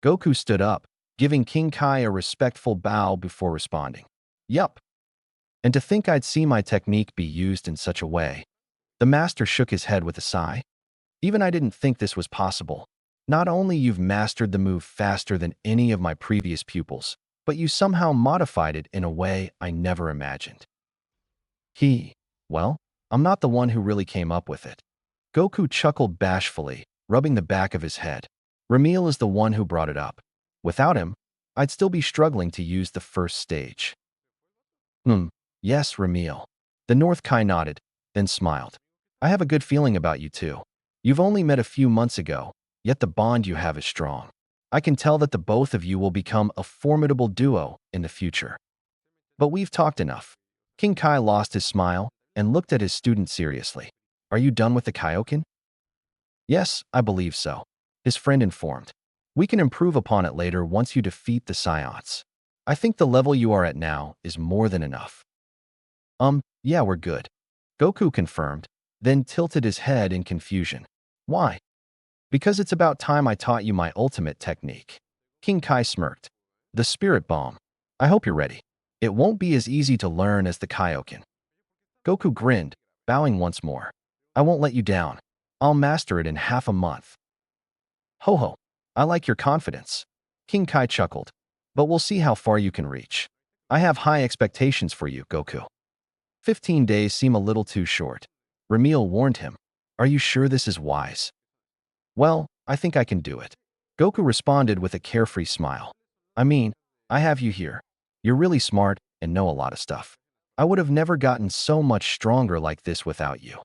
Goku stood up, giving King Kai a respectful bow before responding. Yup. And to think I'd see my technique be used in such a way. The master shook his head with a sigh. Even I didn't think this was possible. Not only you've mastered the move faster than any of my previous pupils, but you somehow modified it in a way I never imagined. Well, I'm not the one who really came up with it. Goku chuckled bashfully, rubbing the back of his head. Ramil is the one who brought it up. Without him, I'd still be struggling to use the first stage. Yes, Ramil. The North Kai nodded, then smiled. I have a good feeling about you too. You've only met a few months ago, yet the bond you have is strong. I can tell that the both of you will become a formidable duo in the future. But we've talked enough. King Kai lost his smile and looked at his student seriously. Are you done with the Kaioken? Yes, I believe so, his friend informed. We can improve upon it later once you defeat the Scions. I think the level you are at now is more than enough. Yeah, we're good. Goku confirmed, then tilted his head in confusion. Why? Because it's about time I taught you my ultimate technique. King Kai smirked. The Spirit Bomb. I hope you're ready. It won't be as easy to learn as the Kaioken. Goku grinned, bowing once more. I won't let you down. I'll master it in half a month. Ho ho, I like your confidence. King Kai chuckled. But we'll see how far you can reach. I have high expectations for you, Goku. 15 days seem a little too short. Ramil warned him. Are you sure this is wise? Well, I think I can do it. Goku responded with a carefree smile. I mean, I have you here. You're really smart and know a lot of stuff. I would have never gotten so much stronger like this without you.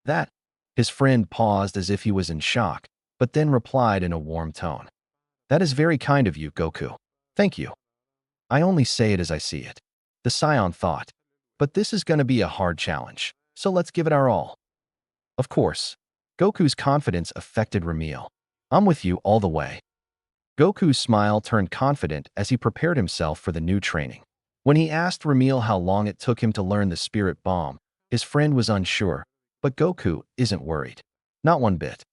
That, his friend paused as if he was in shock, but then replied in a warm tone. That is very kind of you, Goku. Thank you. I only say it as I see it. The Scion thought. But this is going to be a hard challenge, so let's give it our all. Of course. Goku's confidence affected Ramil. I'm with you all the way. Goku's smile turned confident as he prepared himself for the new training. When he asked Ramil how long it took him to learn the spirit bomb, his friend was unsure, but Goku isn't worried. Not one bit.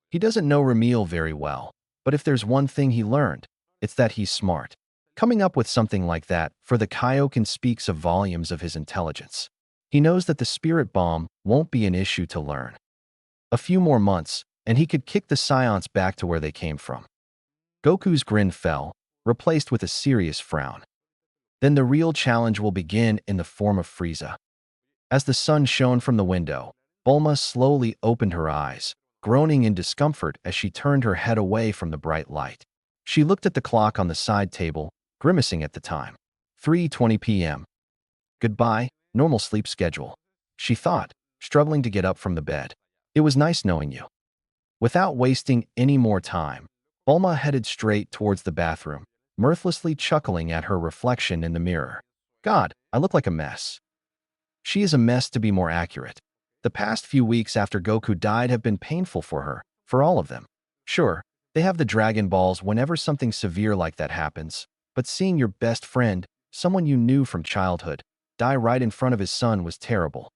He doesn't know Ramil very well, but if there's one thing he learned, it's that he's smart. Coming up with something like that for the Kaioken speaks of volumes of his intelligence. He knows that the spirit bomb won't be an issue to learn. A few more months, and he could kick the Scions back to where they came from. Goku's grin fell, replaced with a serious frown. Then the real challenge will begin in the form of Frieza. As the sun shone from the window, Bulma slowly opened her eyes, groaning in discomfort as she turned her head away from the bright light. She looked at the clock on the side table, grimacing at the time. 3:20 p.m. Goodbye, normal sleep schedule, she thought, struggling to get up from the bed. It was nice knowing you. Without wasting any more time, Bulma headed straight towards the bathroom, mirthlessly chuckling at her reflection in the mirror. God, I look like a mess. She is a mess, to be more accurate. The past few weeks after Goku died have been painful for her, for all of them. Sure, they have the Dragon Balls whenever something severe like that happens, but seeing your best friend, someone you knew from childhood, die right in front of his son was terrible.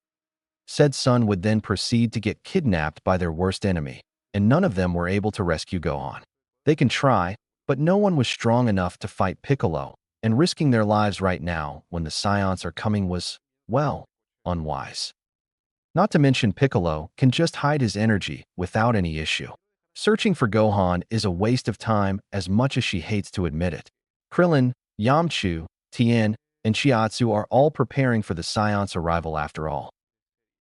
Said son would then proceed to get kidnapped by their worst enemy, and none of them were able to rescue Gohan. They can try, but no one was strong enough to fight Piccolo, and risking their lives right now when the Scions are coming was, well, unwise. Not to mention Piccolo can just hide his energy without any issue. Searching for Gohan is a waste of time as much as she hates to admit it. Krillin, Yamchu, Tien, and Chiatsu are all preparing for the Scion's arrival after all.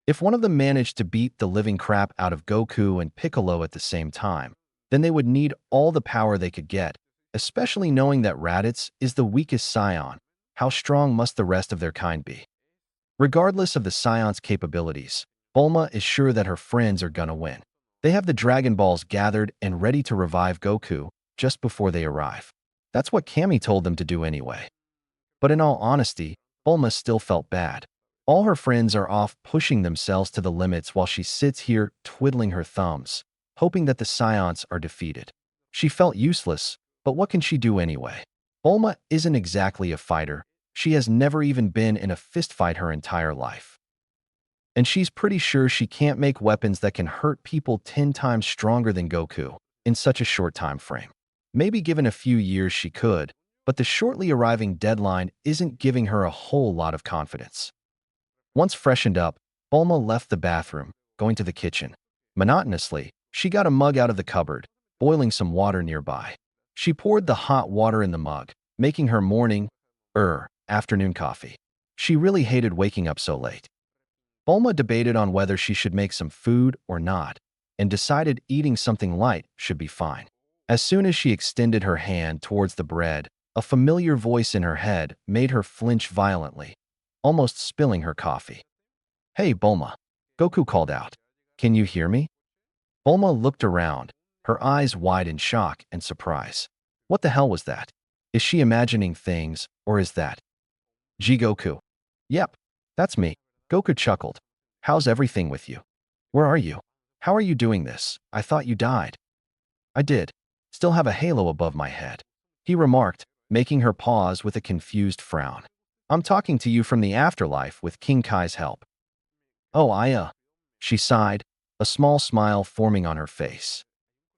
If one of them managed to beat the living crap out of Goku and Piccolo at the same time, then they would need all the power they could get, especially knowing that Raditz is the weakest Scion. How strong must the rest of their kind be? Regardless of the Scion's capabilities, Bulma is sure that her friends are gonna win. They have the Dragon Balls gathered and ready to revive Goku just before they arrive. That's what Kami told them to do anyway. But in all honesty, Bulma still felt bad. All her friends are off pushing themselves to the limits while she sits here twiddling her thumbs, hoping that the Scions are defeated. She felt useless, but what can she do anyway? Bulma isn't exactly a fighter. She has never even been in a fistfight her entire life. And she's pretty sure she can't make weapons that can hurt people 10 times stronger than Goku in such a short time frame. Maybe given a few years she could, but the shortly arriving deadline isn't giving her a whole lot of confidence. Once freshened up, Bulma left the bathroom, going to the kitchen. Monotonously, she got a mug out of the cupboard, boiling some water nearby. She poured the hot water in the mug, making her afternoon coffee. She really hated waking up so late. Bulma debated on whether she should make some food or not, and decided eating something light should be fine. As soon as she extended her hand towards the bread, a familiar voice in her head made her flinch violently, almost spilling her coffee. Hey, Bulma, Goku called out. Can you hear me? Bulma looked around, her eyes wide in shock and surprise. What the hell was that? Is she imagining things, or is that Goku? Yep, that's me. Goku chuckled. How's everything with you? Where are you? How are you doing this? I thought you died. I did. Still have a halo above my head, he remarked, making her pause with a confused frown. I'm talking to you from the afterlife with King Kai's help. Oh, she sighed, a small smile forming on her face.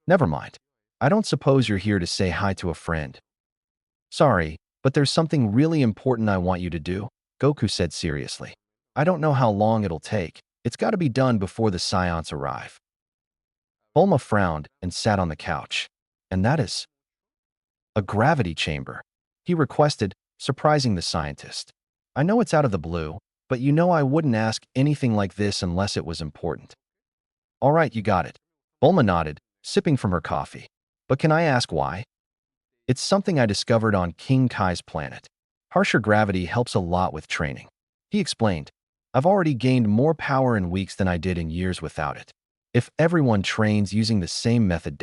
Never mind. I don't suppose you're here to say hi to a friend. Sorry, but there's something really important I want you to do, Goku said seriously. I don't know how long it'll take. It's got to be done before the Scions arrive. Bulma frowned and sat on the couch. and that is a gravity chamber, he requested, surprising the scientist. I know it's out of the blue, but you know I wouldn't ask anything like this unless it was important. All right, you got it. Bulma nodded, sipping from her coffee. But can I ask why? It's something I discovered on King Kai's planet. Harsher gravity helps a lot with training. He explained, I've already gained more power in weeks than I did in years without it. If everyone trains using the same method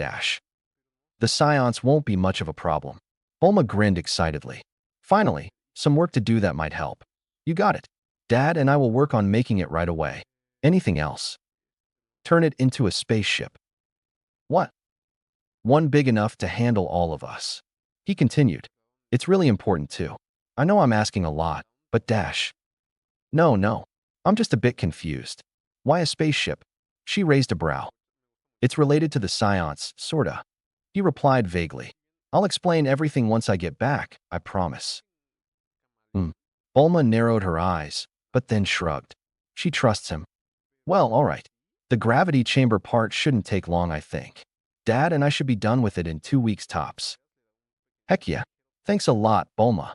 the science won't be much of a problem. Bulma grinned excitedly. Finally, some work to do that might help. You got it. Dad and I will work on making it right away. Anything else? Turn it into a spaceship. What? One big enough to handle all of us. He continued. It's really important too. I know I'm asking a lot, but No. I'm just a bit confused. Why a spaceship? She raised a brow. It's related to the science, sorta. He replied vaguely. I'll explain everything once I get back, I promise. Bulma narrowed her eyes, but then shrugged. She trusts him. Well, all right. The gravity chamber part shouldn't take long, I think. Dad and I should be done with it in 2 weeks tops. Heck yeah. Thanks a lot, Bulma.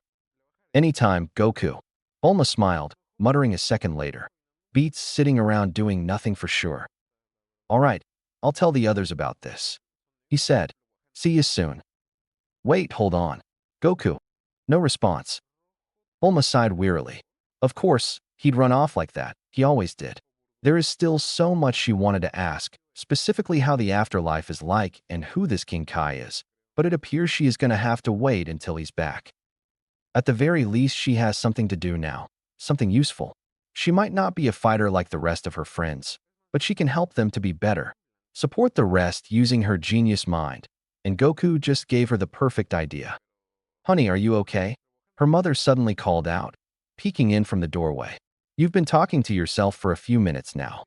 Anytime, Goku. Bulma smiled, muttering a second later. Beats sitting around doing nothing for sure. All right, I'll tell the others about this. He said. See you soon. Wait, hold on. Goku. No response. Bulma sighed wearily. Of course, he'd run off like that. He always did. There is still so much she wanted to ask, specifically how the afterlife is like and who this King Kai is, but it appears she is going to have to wait until he's back. At the very least, she has something to do now, something useful. She might not be a fighter like the rest of her friends, but she can help them to be better, support the rest using her genius mind, and Goku just gave her the perfect idea. Honey, are you okay? Her mother suddenly called out, peeking in from the doorway. You've been talking to yourself for a few minutes now.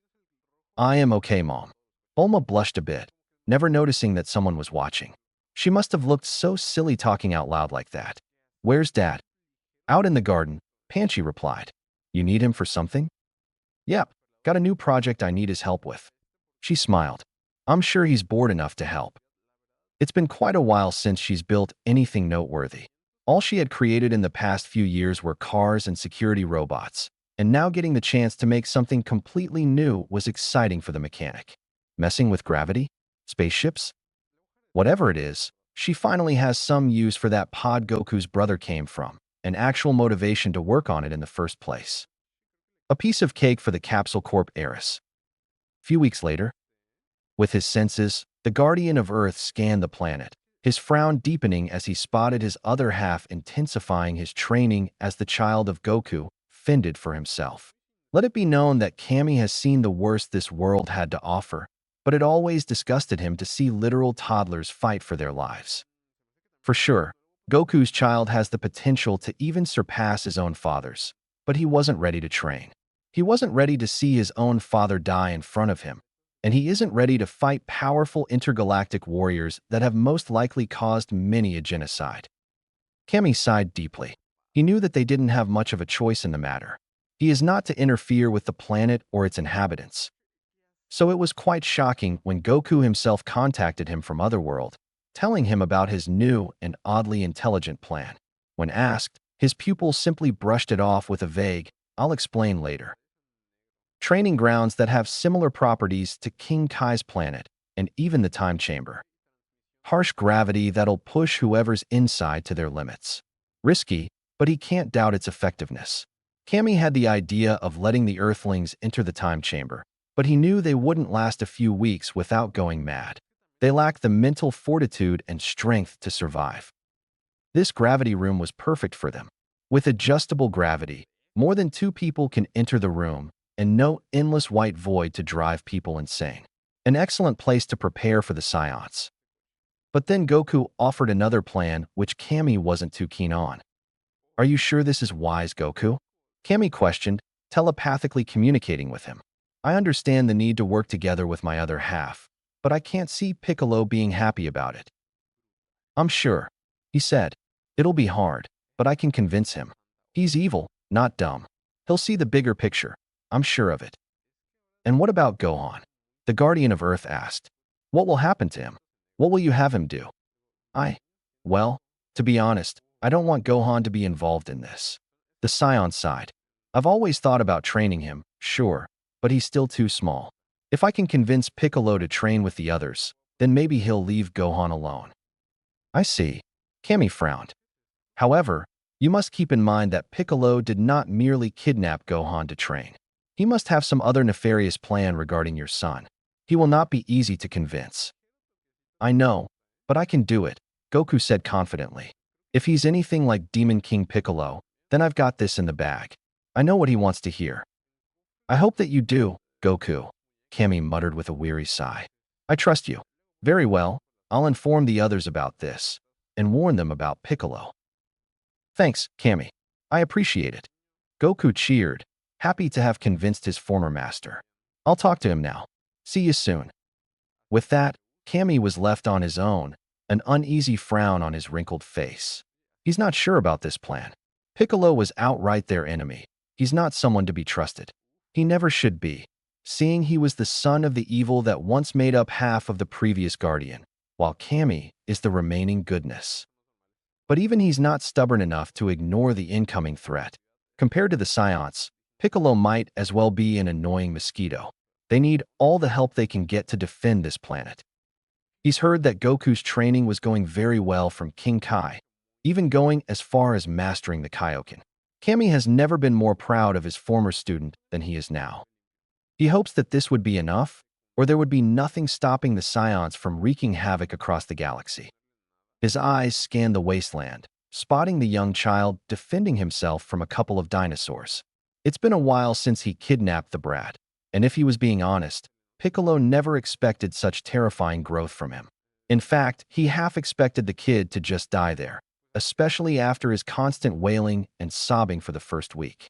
I am okay, Mom. Bulma blushed a bit, never noticing that someone was watching. She must have looked so silly talking out loud like that. Where's Dad? Out in the garden, Panchi replied. You need him for something? Yep, got a new project I need his help with. She smiled. I'm sure he's bored enough to help. It's been quite a while since she's built anything noteworthy. All she had created in the past few years were cars and security robots, and now getting the chance to make something completely new was exciting for the mechanic. Messing with gravity? Spaceships? Whatever it is, she finally has some use for that pod Goku's brother came from, and actual motivation to work on it in the first place. A piece of cake for the Capsule Corp heiress. Few weeks later, with his senses, the Guardian of Earth scanned the planet, his frown deepening as he spotted his other half intensifying his training as the child of Goku fended for himself. Let it be known that Kami has seen the worst this world had to offer, but it always disgusted him to see literal toddlers fight for their lives. For sure, Goku's child has the potential to even surpass his own father's, but he wasn't ready to train. He wasn't ready to see his own father die in front of him, and he isn't ready to fight powerful intergalactic warriors that have most likely caused many a genocide. Kami sighed deeply. He knew that they didn't have much of a choice in the matter. He is not to interfere with the planet or its inhabitants. So it was quite shocking when Goku himself contacted him from Otherworld, telling him about his new and oddly intelligent plan. When asked, his pupil simply brushed it off with a vague, I'll explain later. Training grounds that have similar properties to King Kai's planet and even the time chamber. Harsh gravity that'll push whoever's inside to their limits. Risky, but he can't doubt its effectiveness. Kami had the idea of letting the Earthlings enter the time chamber, but he knew they wouldn't last a few weeks without going mad. They lacked the mental fortitude and strength to survive. This gravity room was perfect for them. With adjustable gravity, more than 2 people can enter the room, and no endless white void to drive people insane. An excellent place to prepare for the seance. But then Goku offered another plan which Kami wasn't too keen on. Are you sure this is wise, Goku? Kami questioned, telepathically communicating with him. I understand the need to work together with my other half, but I can't see Piccolo being happy about it. I'm sure, he said. It'll be hard, but I can convince him. He's evil, not dumb. He'll see the bigger picture. I'm sure of it. And what about Gohan? The Guardian of Earth asked. What will happen to him? What will you have him do? I, well, to be honest, I don't want Gohan to be involved in this. The Scion side. I've always thought about training him, sure, but he's still too small. If I can convince Piccolo to train with the others, then maybe he'll leave Gohan alone. I see. Kami frowned. However, you must keep in mind that Piccolo did not merely kidnap Gohan to train. He must have some other nefarious plan regarding your son. He will not be easy to convince. I know, but I can do it, Goku said confidently. If he's anything like Demon King Piccolo, then I've got this in the bag. I know what he wants to hear. I hope that you do, Goku, Kami muttered with a weary sigh. I trust you. Very well, I'll inform the others about this, and warn them about Piccolo. Thanks, Kami. I appreciate it. Goku cheered, happy to have convinced his former master. I'll talk to him now. See you soon. With that, Kami was left on his own, an uneasy frown on his wrinkled face. He's not sure about this plan. Piccolo was outright their enemy. He's not someone to be trusted. He never should be, seeing he was the son of the evil that once made up half of the previous guardian, while Kami is the remaining goodness. But even he's not stubborn enough to ignore the incoming threat. Compared to the Scions, Piccolo might as well be an annoying mosquito. They need all the help they can get to defend this planet. He's heard that Goku's training was going very well from King Kai, even going as far as mastering the Kaioken. Kami has never been more proud of his former student than he is now. He hopes that this would be enough, or there would be nothing stopping the Scions from wreaking havoc across the galaxy. His eyes scanned the wasteland, spotting the young child defending himself from a couple of dinosaurs. It's been a while since he kidnapped the brat, and if he was being honest, Piccolo never expected such terrifying growth from him. In fact, he half expected the kid to just die there, especially after his constant wailing and sobbing for the first week.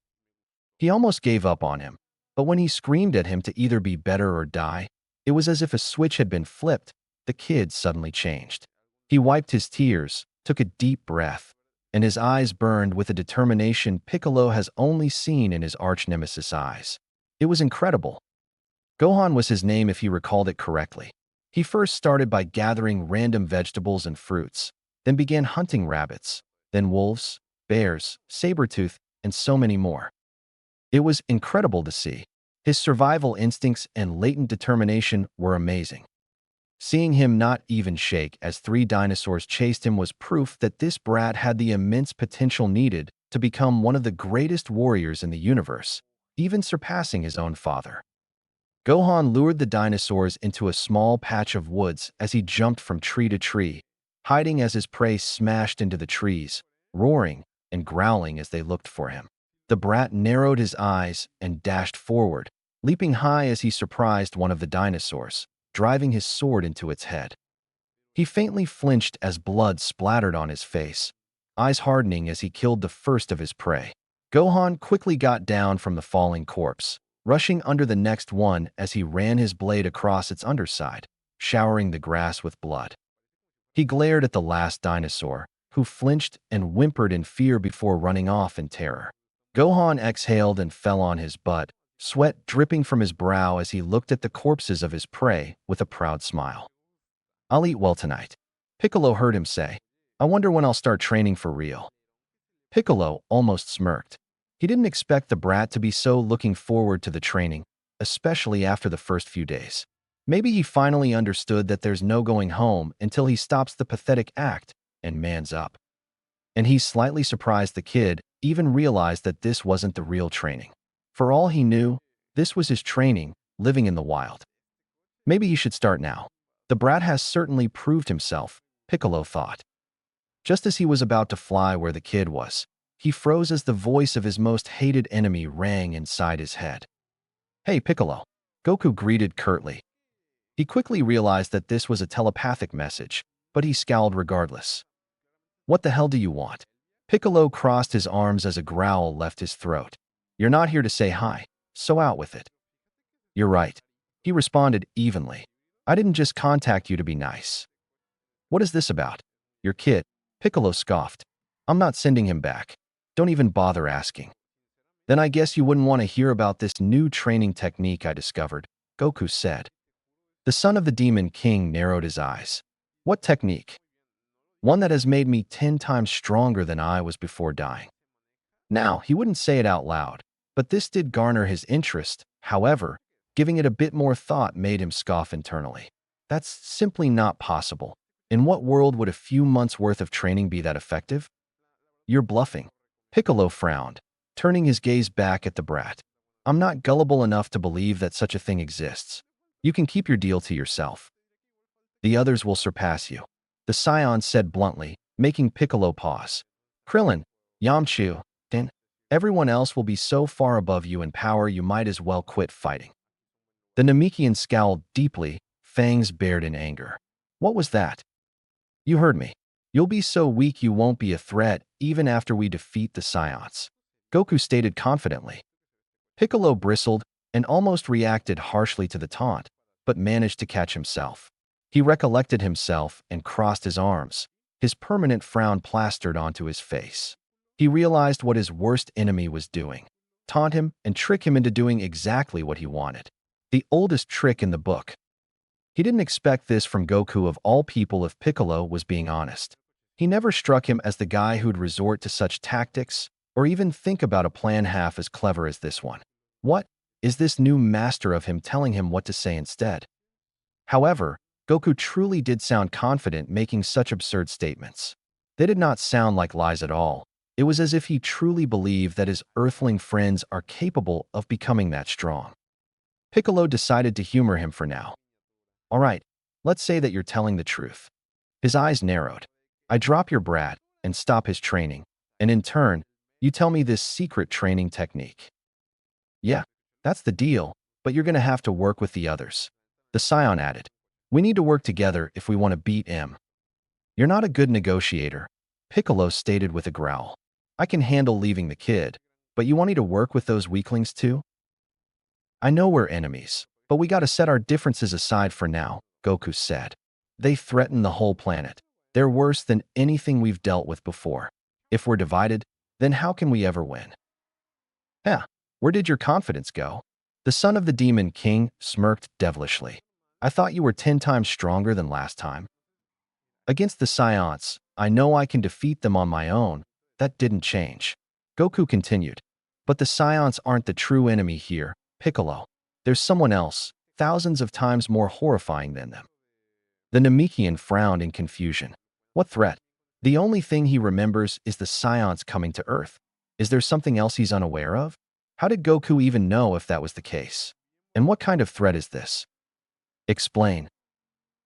He almost gave up on him, but when he screamed at him to either be better or die, it was as if a switch had been flipped. The kid suddenly changed. He wiped his tears, took a deep breath, and his eyes burned with a determination Piccolo has only seen in his arch-nemesis' eyes. It was incredible. Gohan was his name if he recalled it correctly. He first started by gathering random vegetables and fruits, then began hunting rabbits, then wolves, bears, saber-tooth, and so many more. It was incredible to see. His survival instincts and latent determination were amazing. Seeing him not even shake as 3 dinosaurs chased him was proof that this brat had the immense potential needed to become one of the greatest warriors in the universe, even surpassing his own father. Gohan lured the dinosaurs into a small patch of woods as he jumped from tree to tree, hiding as his prey smashed into the trees, roaring and growling as they looked for him. The brat narrowed his eyes and dashed forward, leaping high as he surprised one of the dinosaurs, driving his sword into its head. He faintly flinched as blood splattered on his face, eyes hardening as he killed the first of his prey. Gohan quickly got down from the falling corpse, rushing under the next one as he ran his blade across its underside, showering the grass with blood. He glared at the last dinosaur, who flinched and whimpered in fear before running off in terror. Gohan exhaled and fell on his butt, sweat dripping from his brow as he looked at the corpses of his prey with a proud smile. I'll eat well tonight. Piccolo heard him say. I wonder when I'll start training for real. Piccolo almost smirked. He didn't expect the brat to be so looking forward to the training, especially after the first few days. Maybe he finally understood that there's no going home until he stops the pathetic act and mans up. And he slightly surprised the kid even realized that this wasn't the real training. For all he knew, this was his training, living in the wild. Maybe he should start now. The brat has certainly proved himself, Piccolo thought. Just as he was about to fly where the kid was, he froze as the voice of his most hated enemy rang inside his head. Hey, Piccolo, Goku greeted curtly. He quickly realized that this was a telepathic message, but he scowled regardless. What the hell do you want? Piccolo crossed his arms as a growl left his throat. You're not here to say hi, so out with it. You're right, he responded evenly. I didn't just contact you to be nice. What is this about? Your kid, Piccolo scoffed. I'm not sending him back. Don't even bother asking. Then I guess you wouldn't want to hear about this new training technique I discovered, Goku said. The son of the Demon King narrowed his eyes. What technique? one that has made me 10 times stronger than I was before dying. Now, he wouldn't say it out loud, but this did garner his interest. However, giving it a bit more thought made him scoff internally. That's simply not possible. In what world would a few months' worth of training be that effective? You're bluffing. Piccolo frowned, turning his gaze back at the brat. I'm not gullible enough to believe that such a thing exists. You can keep your deal to yourself. The others will surpass you, the scion said bluntly, making Piccolo pause. Krillin, Yamchu, Din, everyone else will be so far above you in power you might as well quit fighting. The Namekian scowled deeply, fangs bared in anger. What was that? You heard me. You'll be so weak you won't be a threat even after we defeat the Scions, Goku stated confidently. Piccolo bristled and almost reacted harshly to the taunt, but managed to catch himself. He recollected himself and crossed his arms, his permanent frown plastered onto his face. He realized what his worst enemy was doing, taunt him and trick him into doing exactly what he wanted. The oldest trick in the book. He didn't expect this from Goku of all people if Piccolo was being honest. He never struck him as the guy who'd resort to such tactics or even think about a plan half as clever as this one. What is this new master of him telling him what to say instead? However, Goku truly did sound confident making such absurd statements. They did not sound like lies at all. It was as if he truly believed that his earthling friends are capable of becoming that strong. Piccolo decided to humor him for now. All right, let's say that you're telling the truth. His eyes narrowed. I drop your brat and stop his training, and in turn, you tell me this secret training technique. Yeah, that's the deal, but you're gonna have to work with the others. The scion added. We need to work together if we want to beat him. You're not a good negotiator, Piccolo stated with a growl. I can handle leaving the kid, but you want me to work with those weaklings too? I know we're enemies, but we gotta set our differences aside for now, Goku said. They threaten the whole planet. They're worse than anything we've dealt with before. If we're divided, then how can we ever win? Yeah, where did your confidence go? The son of the Demon King smirked devilishly. I thought you were 10 times stronger than last time. Against the Scions, I know I can defeat them on my own. That didn't change. Goku continued. But the Scions aren't the true enemy here, Piccolo. There's someone else, thousands of times more horrifying than them. The Namekian frowned in confusion. What threat? The only thing he remembers is the Scions coming to Earth. Is there something else he's unaware of? How did Goku even know if that was the case? And what kind of threat is this? Explain.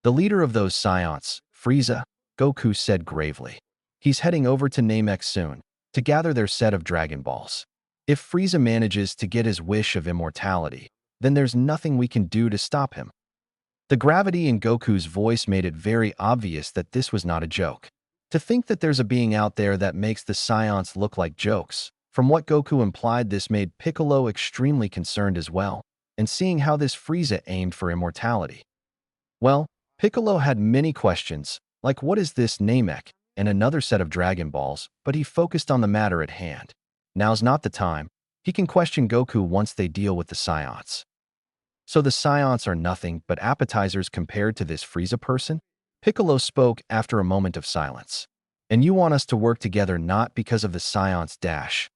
The leader of those Scions, Frieza, Goku said gravely. He's heading over to Namek soon, to gather their set of Dragon Balls. If Frieza manages to get his wish of immortality, then there's nothing we can do to stop him. The gravity in Goku's voice made it very obvious that this was not a joke. To think that there's a being out there that makes the Scions look like jokes, from what Goku implied, this made Piccolo extremely concerned as well, and seeing how this Frieza aimed for immortality. Well, Piccolo had many questions, like what is this Namek, and another set of Dragon Balls, but he focused on the matter at hand. Now's not the time. He can question Goku once they deal with the Scions. So the Scions are nothing but appetizers compared to this Frieza person? Piccolo spoke after a moment of silence. And you want us to work together not because of the Scions dash,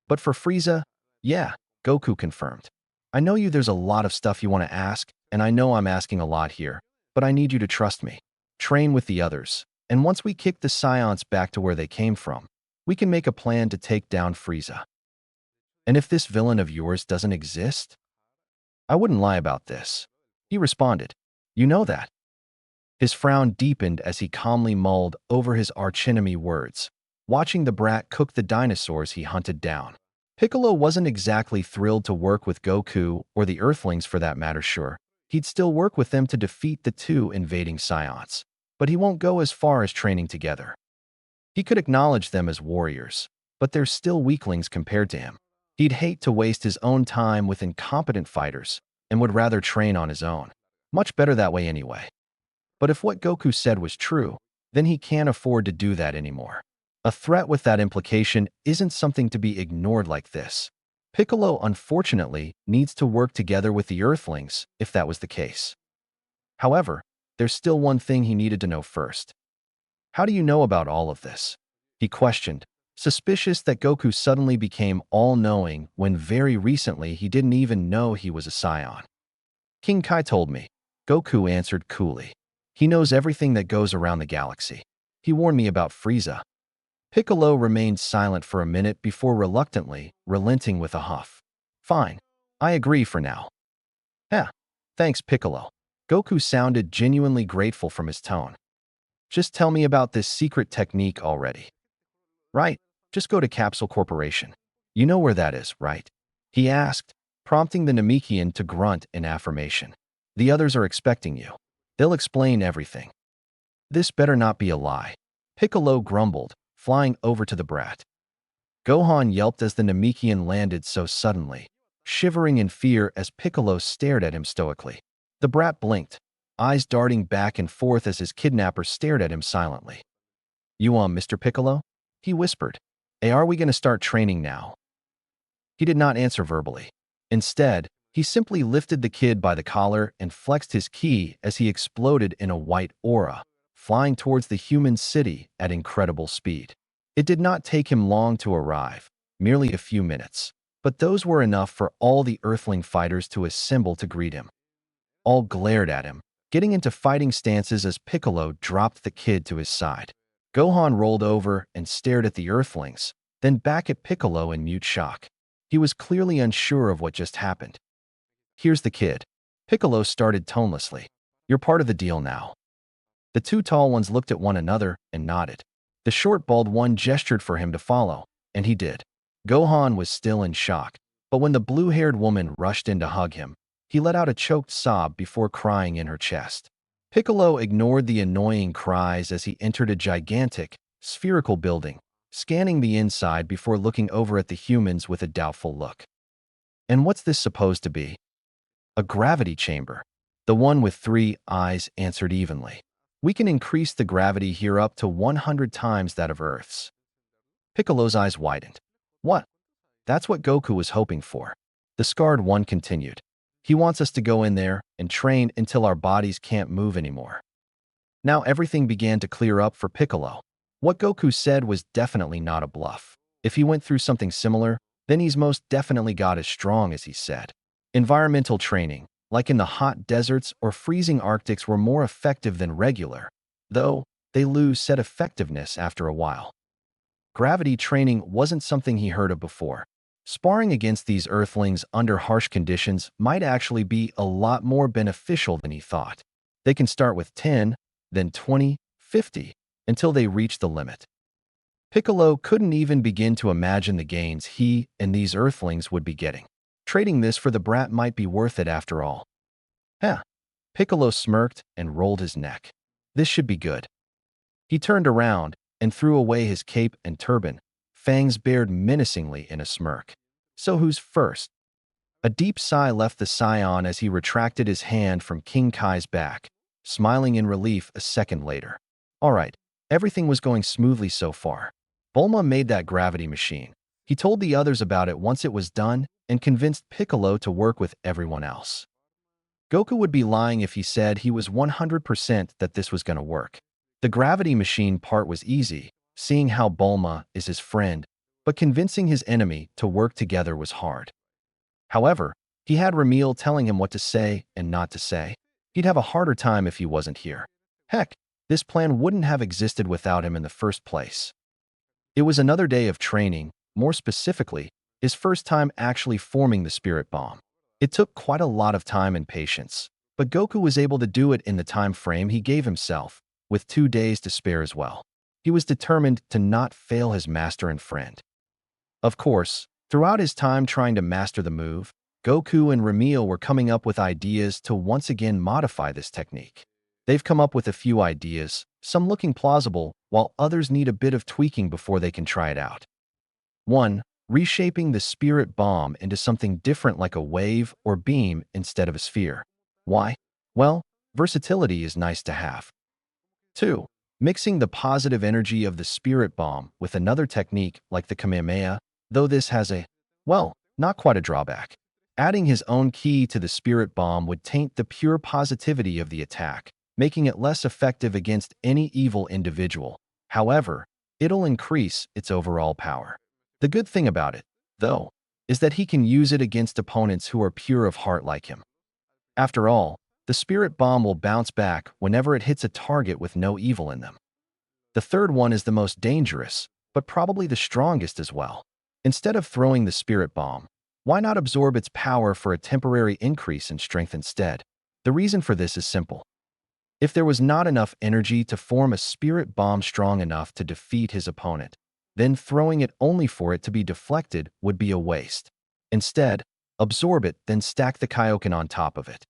but for Frieza? Yeah, Goku confirmed. I know there's a lot of stuff you want to ask, and I know I'm asking a lot here, but I need you to trust me. Train with the others, and once we kick the Scions back to where they came from, we can make a plan to take down Frieza. And if this villain of yours doesn't exist? I wouldn't lie about this. He responded. You know that. His frown deepened as he calmly mulled over his archenemy words, watching the brat cook the dinosaurs he hunted down. Piccolo wasn't exactly thrilled to work with Goku, or the Earthlings for that matter, sure. He'd still work with them to defeat the two invading Scions, but he won't go as far as training together. He could acknowledge them as warriors, but they're still weaklings compared to him. He'd hate to waste his own time with incompetent fighters, and would rather train on his own. Much better that way anyway. But if what Goku said was true, then he can't afford to do that anymore. A threat with that implication isn't something to be ignored like this. Piccolo, unfortunately, needs to work together with the Earthlings if that was the case. However, there's still one thing he needed to know first. How do you know about all of this? He questioned, suspicious that Goku suddenly became all-knowing when very recently he didn't even know he was a scion. King Kai told me, Goku answered coolly. He knows everything that goes around the galaxy. He warned me about Frieza. Piccolo remained silent for a minute before reluctantly relenting with a huff. Fine. I agree for now. Yeah. Thanks, Piccolo. Goku sounded genuinely grateful from his tone. Just tell me about this secret technique already. Right. Just go to Capsule Corporation. You know where that is, right? He asked, prompting the Namekian to grunt in affirmation. The others are expecting you. They'll explain everything. This better not be a lie. Piccolo grumbled, flying over to the brat. Gohan yelped as the Namekian landed so suddenly, shivering in fear as Piccolo stared at him stoically. The brat blinked, eyes darting back and forth as his kidnapper stared at him silently. You Mr. Piccolo? He whispered. Hey, are we going to start training now? He did not answer verbally. Instead, he simply lifted the kid by the collar and flexed his ki as he exploded in a white aura, flying towards the human city at incredible speed. It did not take him long to arrive, merely a few minutes, but those were enough for all the Earthling fighters to assemble to greet him. All glared at him, getting into fighting stances as Piccolo dropped the kid to his side. Gohan rolled over and stared at the Earthlings, then back at Piccolo in mute shock. He was clearly unsure of what just happened. Here's the kid. Piccolo started tonelessly. You're part of the deal now. The two tall ones looked at one another and nodded. The short bald one gestured for him to follow, and he did. Gohan was still in shock, but when the blue-haired woman rushed in to hug him, he let out a choked sob before crying in her chest. Piccolo ignored the annoying cries as he entered a gigantic, spherical building, scanning the inside before looking over at the humans with a doubtful look. And what's this supposed to be? A gravity chamber. The one with 3 eyes answered evenly. We can increase the gravity here up to 100 times that of Earth's. Piccolo's eyes widened. What? That's what Goku was hoping for. The scarred one continued. He wants us to go in there and train until our bodies can't move anymore. Now everything began to clear up for Piccolo. What Goku said was definitely not a bluff. If he went through something similar, then he's most definitely got as strong as he said. Environmental training, like in the hot deserts or freezing Arctics, were more effective than regular, though they lose said effectiveness after a while. Gravity training wasn't something he heard of before. Sparring against these Earthlings under harsh conditions might actually be a lot more beneficial than he thought. They can start with 10, then 20, 50, until they reach the limit. Piccolo couldn't even begin to imagine the gains he and these Earthlings would be getting. Trading this for the brat might be worth it after all. Piccolo smirked and rolled his neck. This should be good. He turned around and threw away his cape and turban, fangs bared menacingly in a smirk. So who's first? A deep sigh left the scion as he retracted his hand from King Kai's back, smiling in relief a second later. All right, everything was going smoothly so far. Bulma made that gravity machine. He told the others about it once it was done and convinced Piccolo to work with everyone else. Goku would be lying if he said he was 100% that this was going to work. The gravity machine part was easy, seeing how Bulma is his friend, but convincing his enemy to work together was hard. However, he had Ramil telling him what to say and not to say. He'd have a harder time if he wasn't here. Heck, this plan wouldn't have existed without him in the first place. It was another day of training, more specifically, his first time actually forming the spirit bomb. It took quite a lot of time and patience, but Goku was able to do it in the time frame he gave himself, with 2 days to spare as well. He was determined to not fail his master and friend. Of course, throughout his time trying to master the move, Goku and Ramil were coming up with ideas to once again modify this technique. They've come up with a few ideas, some looking plausible, while others need a bit of tweaking before they can try it out. 1. Reshaping the spirit bomb into something different like a wave or beam instead of a sphere. Why? Well, versatility is nice to have. 2. Mixing the positive energy of the spirit bomb with another technique like the Kamehameha, though this has not quite a drawback. Adding his own ki to the spirit bomb would taint the pure positivity of the attack, making it less effective against any evil individual, However, it'll increase its overall power. The good thing about it, though, is that he can use it against opponents who are pure of heart like him. After all, the spirit bomb will bounce back whenever it hits a target with no evil in them. The third one is the most dangerous, but probably the strongest as well. Instead of throwing the spirit bomb, why not absorb its power for a temporary increase in strength instead? The reason for this is simple. If there was not enough energy to form a spirit bomb strong enough to defeat his opponent, then throwing it only for it to be deflected would be a waste. Instead, absorb it, then stack the Kaioken on top of it.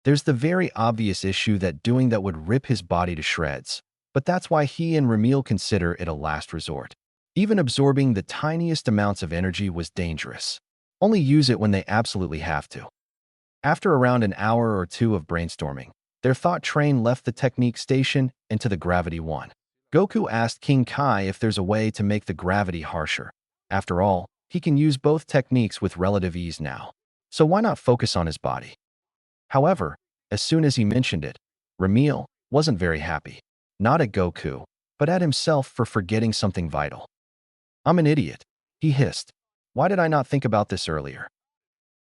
There's the very obvious issue that doing that would rip his body to shreds, but that's why he and Ramil consider it a last resort. Even absorbing the tiniest amounts of energy was dangerous. Only use it when they absolutely have to. After around an hour or two of brainstorming, their thought train left the technique station into the gravity one. Goku asked King Kai if there's a way to make the gravity harsher. After all, he can use both techniques with relative ease now. So why not focus on his body? However, as soon as he mentioned it, Ramil wasn't very happy. Not at Goku, but at himself for forgetting something vital. "I'm an idiot," he hissed. "Why did I not think about this earlier?"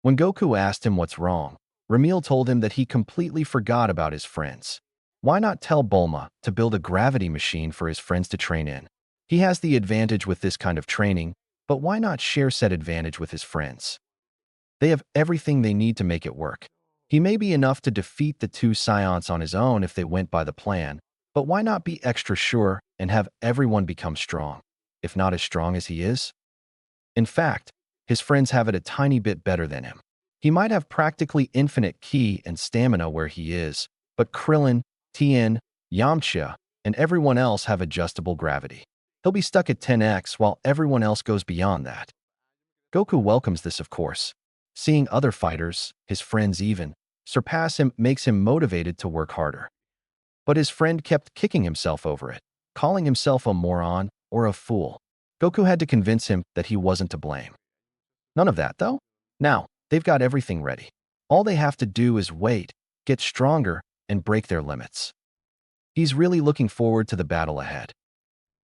When Goku asked him what's wrong, Ramil told him that he completely forgot about his friends. Why not tell Bulma to build a gravity machine for his friends to train in? He has the advantage with this kind of training, but why not share said advantage with his friends? They have everything they need to make it work. He may be enough to defeat the two Scions on his own if they went by the plan, but why not be extra sure and have everyone become strong, if not as strong as he is? In fact, his friends have it a tiny bit better than him. He might have practically infinite ki and stamina where he is, but Krillin, Tien, Yamcha, and everyone else have adjustable gravity. He'll be stuck at 10x while everyone else goes beyond that. Goku welcomes this, of course. Seeing other fighters, his friends even, surpass him makes him motivated to work harder. But his friend kept kicking himself over it, calling himself a moron or a fool. Goku had to convince him that he wasn't to blame. None of that, though. Now, they've got everything ready. All they have to do is wait, get stronger, and break their limits. He's really looking forward to the battle ahead.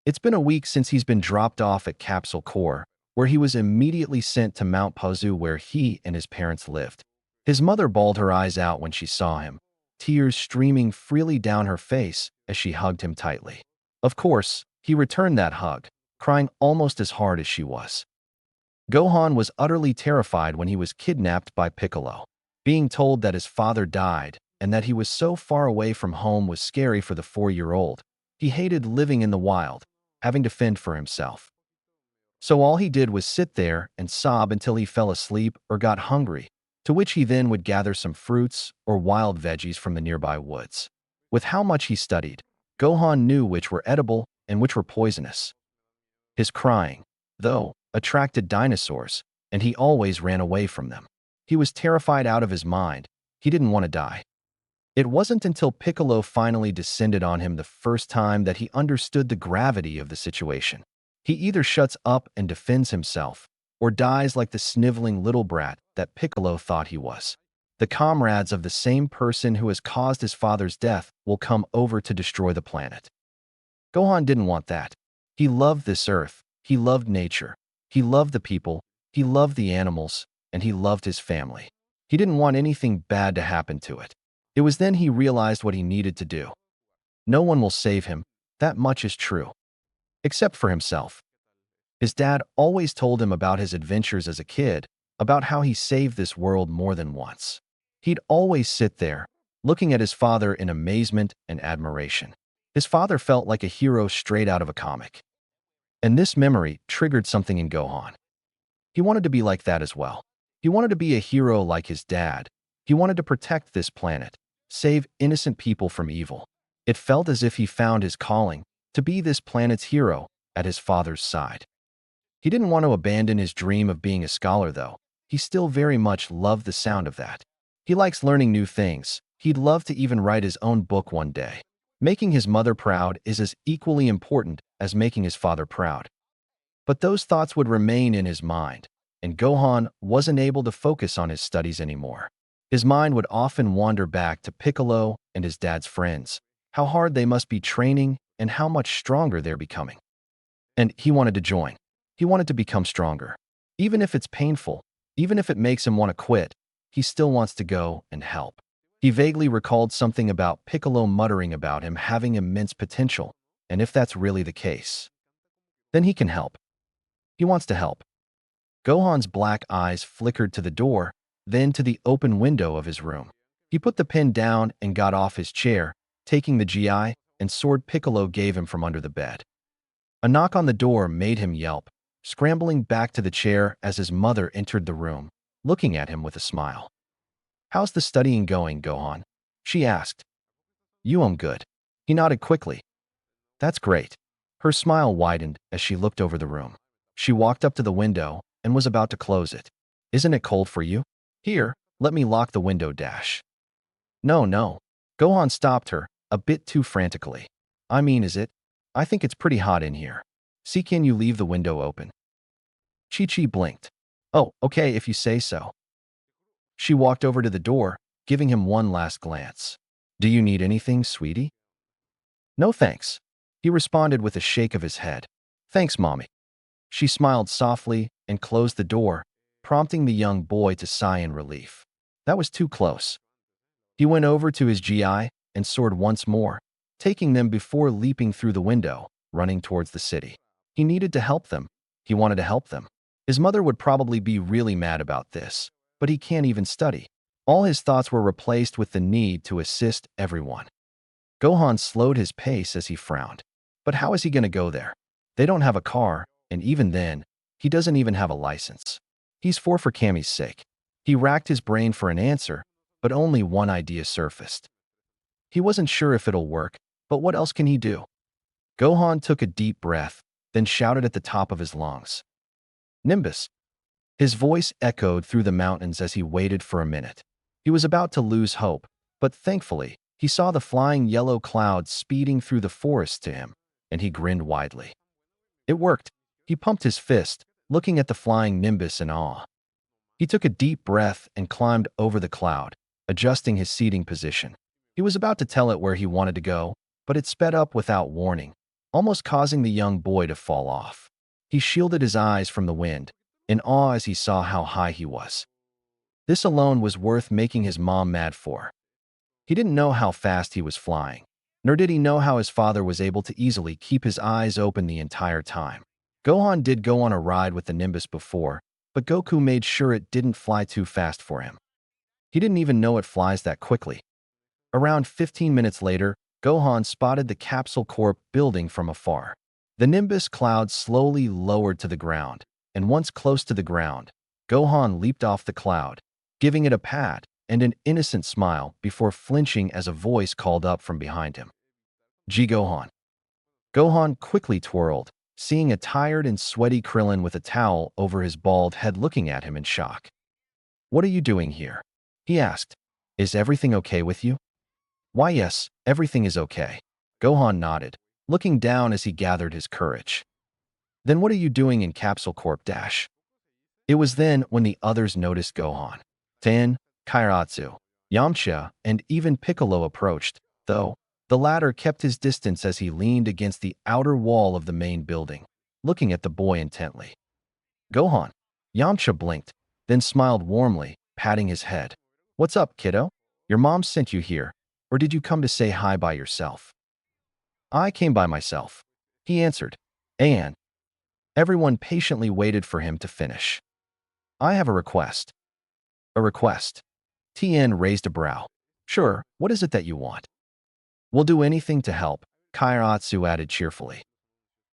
It's been a week since he's been dropped off at Capsule Corps, where he was immediately sent to Mount Pazu where he and his parents lived. His mother bawled her eyes out when she saw him, tears streaming freely down her face as she hugged him tightly. Of course, he returned that hug, crying almost as hard as she was. Gohan was utterly terrified when he was kidnapped by Piccolo. Being told that his father died and that he was so far away from home was scary for the 4-year-old. He hated living in the wild, having to fend for himself. So all he did was sit there and sob until he fell asleep or got hungry, to which he then would gather some fruits or wild veggies from the nearby woods. With how much he studied, Gohan knew which were edible and which were poisonous. His crying, though, attracted dinosaurs, and he always ran away from them. He was terrified out of his mind. He didn't want to die. It wasn't until Piccolo finally descended on him the first time that he understood the gravity of the situation. He either shuts up and defends himself, or dies like the sniveling little brat that Piccolo thought he was. The comrades of the same person who has caused his father's death will come over to destroy the planet. Gohan didn't want that. He loved this earth, he loved nature, he loved the people, he loved the animals, and he loved his family. He didn't want anything bad to happen to it. It was then he realized what he needed to do. No one will save him, that much is true. Except for himself. His dad always told him about his adventures as a kid, about how he saved this world more than once. He'd always sit there, looking at his father in amazement and admiration. His father felt like a hero straight out of a comic. And this memory triggered something in Gohan. He wanted to be like that as well. He wanted to be a hero like his dad. He wanted to protect this planet, save innocent people from evil. It felt as if he found his calling, to be this planet's hero, at his father's side. He didn't want to abandon his dream of being a scholar, though. He still very much loved the sound of that. He likes learning new things. He'd love to even write his own book one day. Making his mother proud is as equally important as making his father proud. But those thoughts would remain in his mind, and Gohan wasn't able to focus on his studies anymore. His mind would often wander back to Piccolo and his dad's friends, how hard they must be training and how much stronger they're becoming. And he wanted to join. He wanted to become stronger. Even if it's painful, even if it makes him want to quit, he still wants to go and help. He vaguely recalled something about Piccolo muttering about him having immense potential, and if that's really the case, then he can help. He wants to help. Gohan's black eyes flickered to the door, then to the open window of his room. He put the pen down and got off his chair, taking the GI and sword Piccolo gave him from under the bed. A knock on the door made him yelp, scrambling back to the chair as his mother entered the room, looking at him with a smile. "How's the studying going, Gohan?" she asked. "I'm good." He nodded quickly. "That's great." Her smile widened as she looked over the room. She walked up to the window and was about to close it. "Isn't it cold for you?" "Here, let me lock the window dash." "No, no." Gohan stopped her, a bit too frantically. "I mean, is it? I think it's pretty hot in here. See, can you leave the window open?" Chi-Chi blinked. "Oh, okay if you say so." She walked over to the door, giving him one last glance. "Do you need anything, sweetie?" "No thanks," he responded with a shake of his head. "Thanks, Mommy." She smiled softly and closed the door, prompting the young boy to sigh in relief. That was too close. He went over to his GI and sword once more, taking them before leaping through the window, running towards the city. He needed to help them. He wanted to help them. His mother would probably be really mad about this, but he can't even study. All his thoughts were replaced with the need to assist everyone. Gohan slowed his pace as he frowned. But how is he going to go there? They don't have a car, and even then, he doesn't even have a license. He's for Kami's sake. He racked his brain for an answer, but only one idea surfaced. He wasn't sure if it'll work, but what else can he do? Gohan took a deep breath, then shouted at the top of his lungs. "Nimbus!" His voice echoed through the mountains as he waited for a minute. He was about to lose hope, but thankfully, he saw the flying yellow clouds speeding through the forest to him, and he grinned widely. It worked. He pumped his fist, looking at the flying Nimbus in awe. He took a deep breath and climbed over the cloud, adjusting his seating position. He was about to tell it where he wanted to go, but it sped up without warning, almost causing the young boy to fall off. He shielded his eyes from the wind, in awe as he saw how high he was. This alone was worth making his mom mad for. He didn't know how fast he was flying, nor did he know how his father was able to easily keep his eyes open the entire time. Gohan did go on a ride with the Nimbus before, but Goku made sure it didn't fly too fast for him. He didn't even know it flies that quickly. Around 15 minutes later, Gohan spotted the Capsule Corp building from afar. The Nimbus cloud slowly lowered to the ground, and once close to the ground, Gohan leaped off the cloud, giving it a pat and an innocent smile before flinching as a voice called up from behind him. "G Gohan." Gohan quickly twirled, seeing a tired and sweaty Krillin with a towel over his bald head looking at him in shock. "What are you doing here?" he asked. "Is everything okay with you?" "Why, yes, everything is okay." Gohan nodded, looking down as he gathered his courage. "Then what are you doing in Capsule Corp Dash?" It was then when the others noticed Gohan. Ten, Kairatsu, Yamcha, and even Piccolo approached, though the latter kept his distance as he leaned against the outer wall of the main building, looking at the boy intently. "Gohan." Yamcha blinked, then smiled warmly, patting his head. "What's up, kiddo? Your mom sent you here, or did you come to say hi by yourself?" "I came by myself," he answered, and everyone patiently waited for him to finish. "I have a request." "A request?" Tien raised a brow. "Sure, what is it that you want?" "We'll do anything to help," Kairatsu added cheerfully.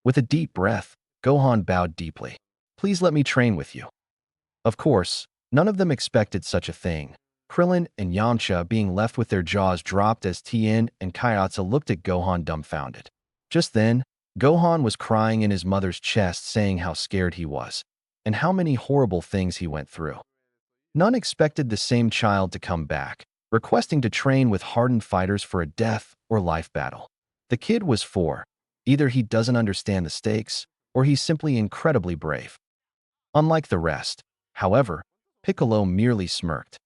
With a deep breath, Gohan bowed deeply. "Please let me train with you." Of course, none of them expected such a thing. Krillin and Yamcha being left with their jaws dropped as Tien and Kairatsu looked at Gohan dumbfounded. Just then, Gohan was crying in his mother's chest saying how scared he was, and how many horrible things he went through. None expected the same child to come back, requesting to train with hardened fighters for a death or life battle. The kid was 4. Either he doesn't understand the stakes, or he's simply incredibly brave. Unlike the rest, however, Piccolo merely smirked.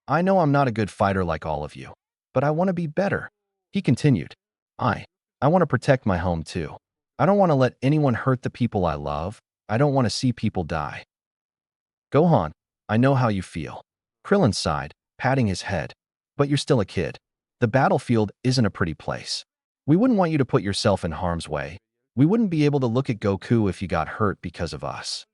"I know I'm not a good fighter like all of you, but I want to be better," he continued. I want to protect my home too. I don't want to let anyone hurt the people I love. I don't want to see people die. Gohan, I know how you feel. Krillin sighed, patting his head. But you're still a kid. The battlefield isn't a pretty place. We wouldn't want you to put yourself in harm's way. We wouldn't be able to look at Goku if you got hurt because of us.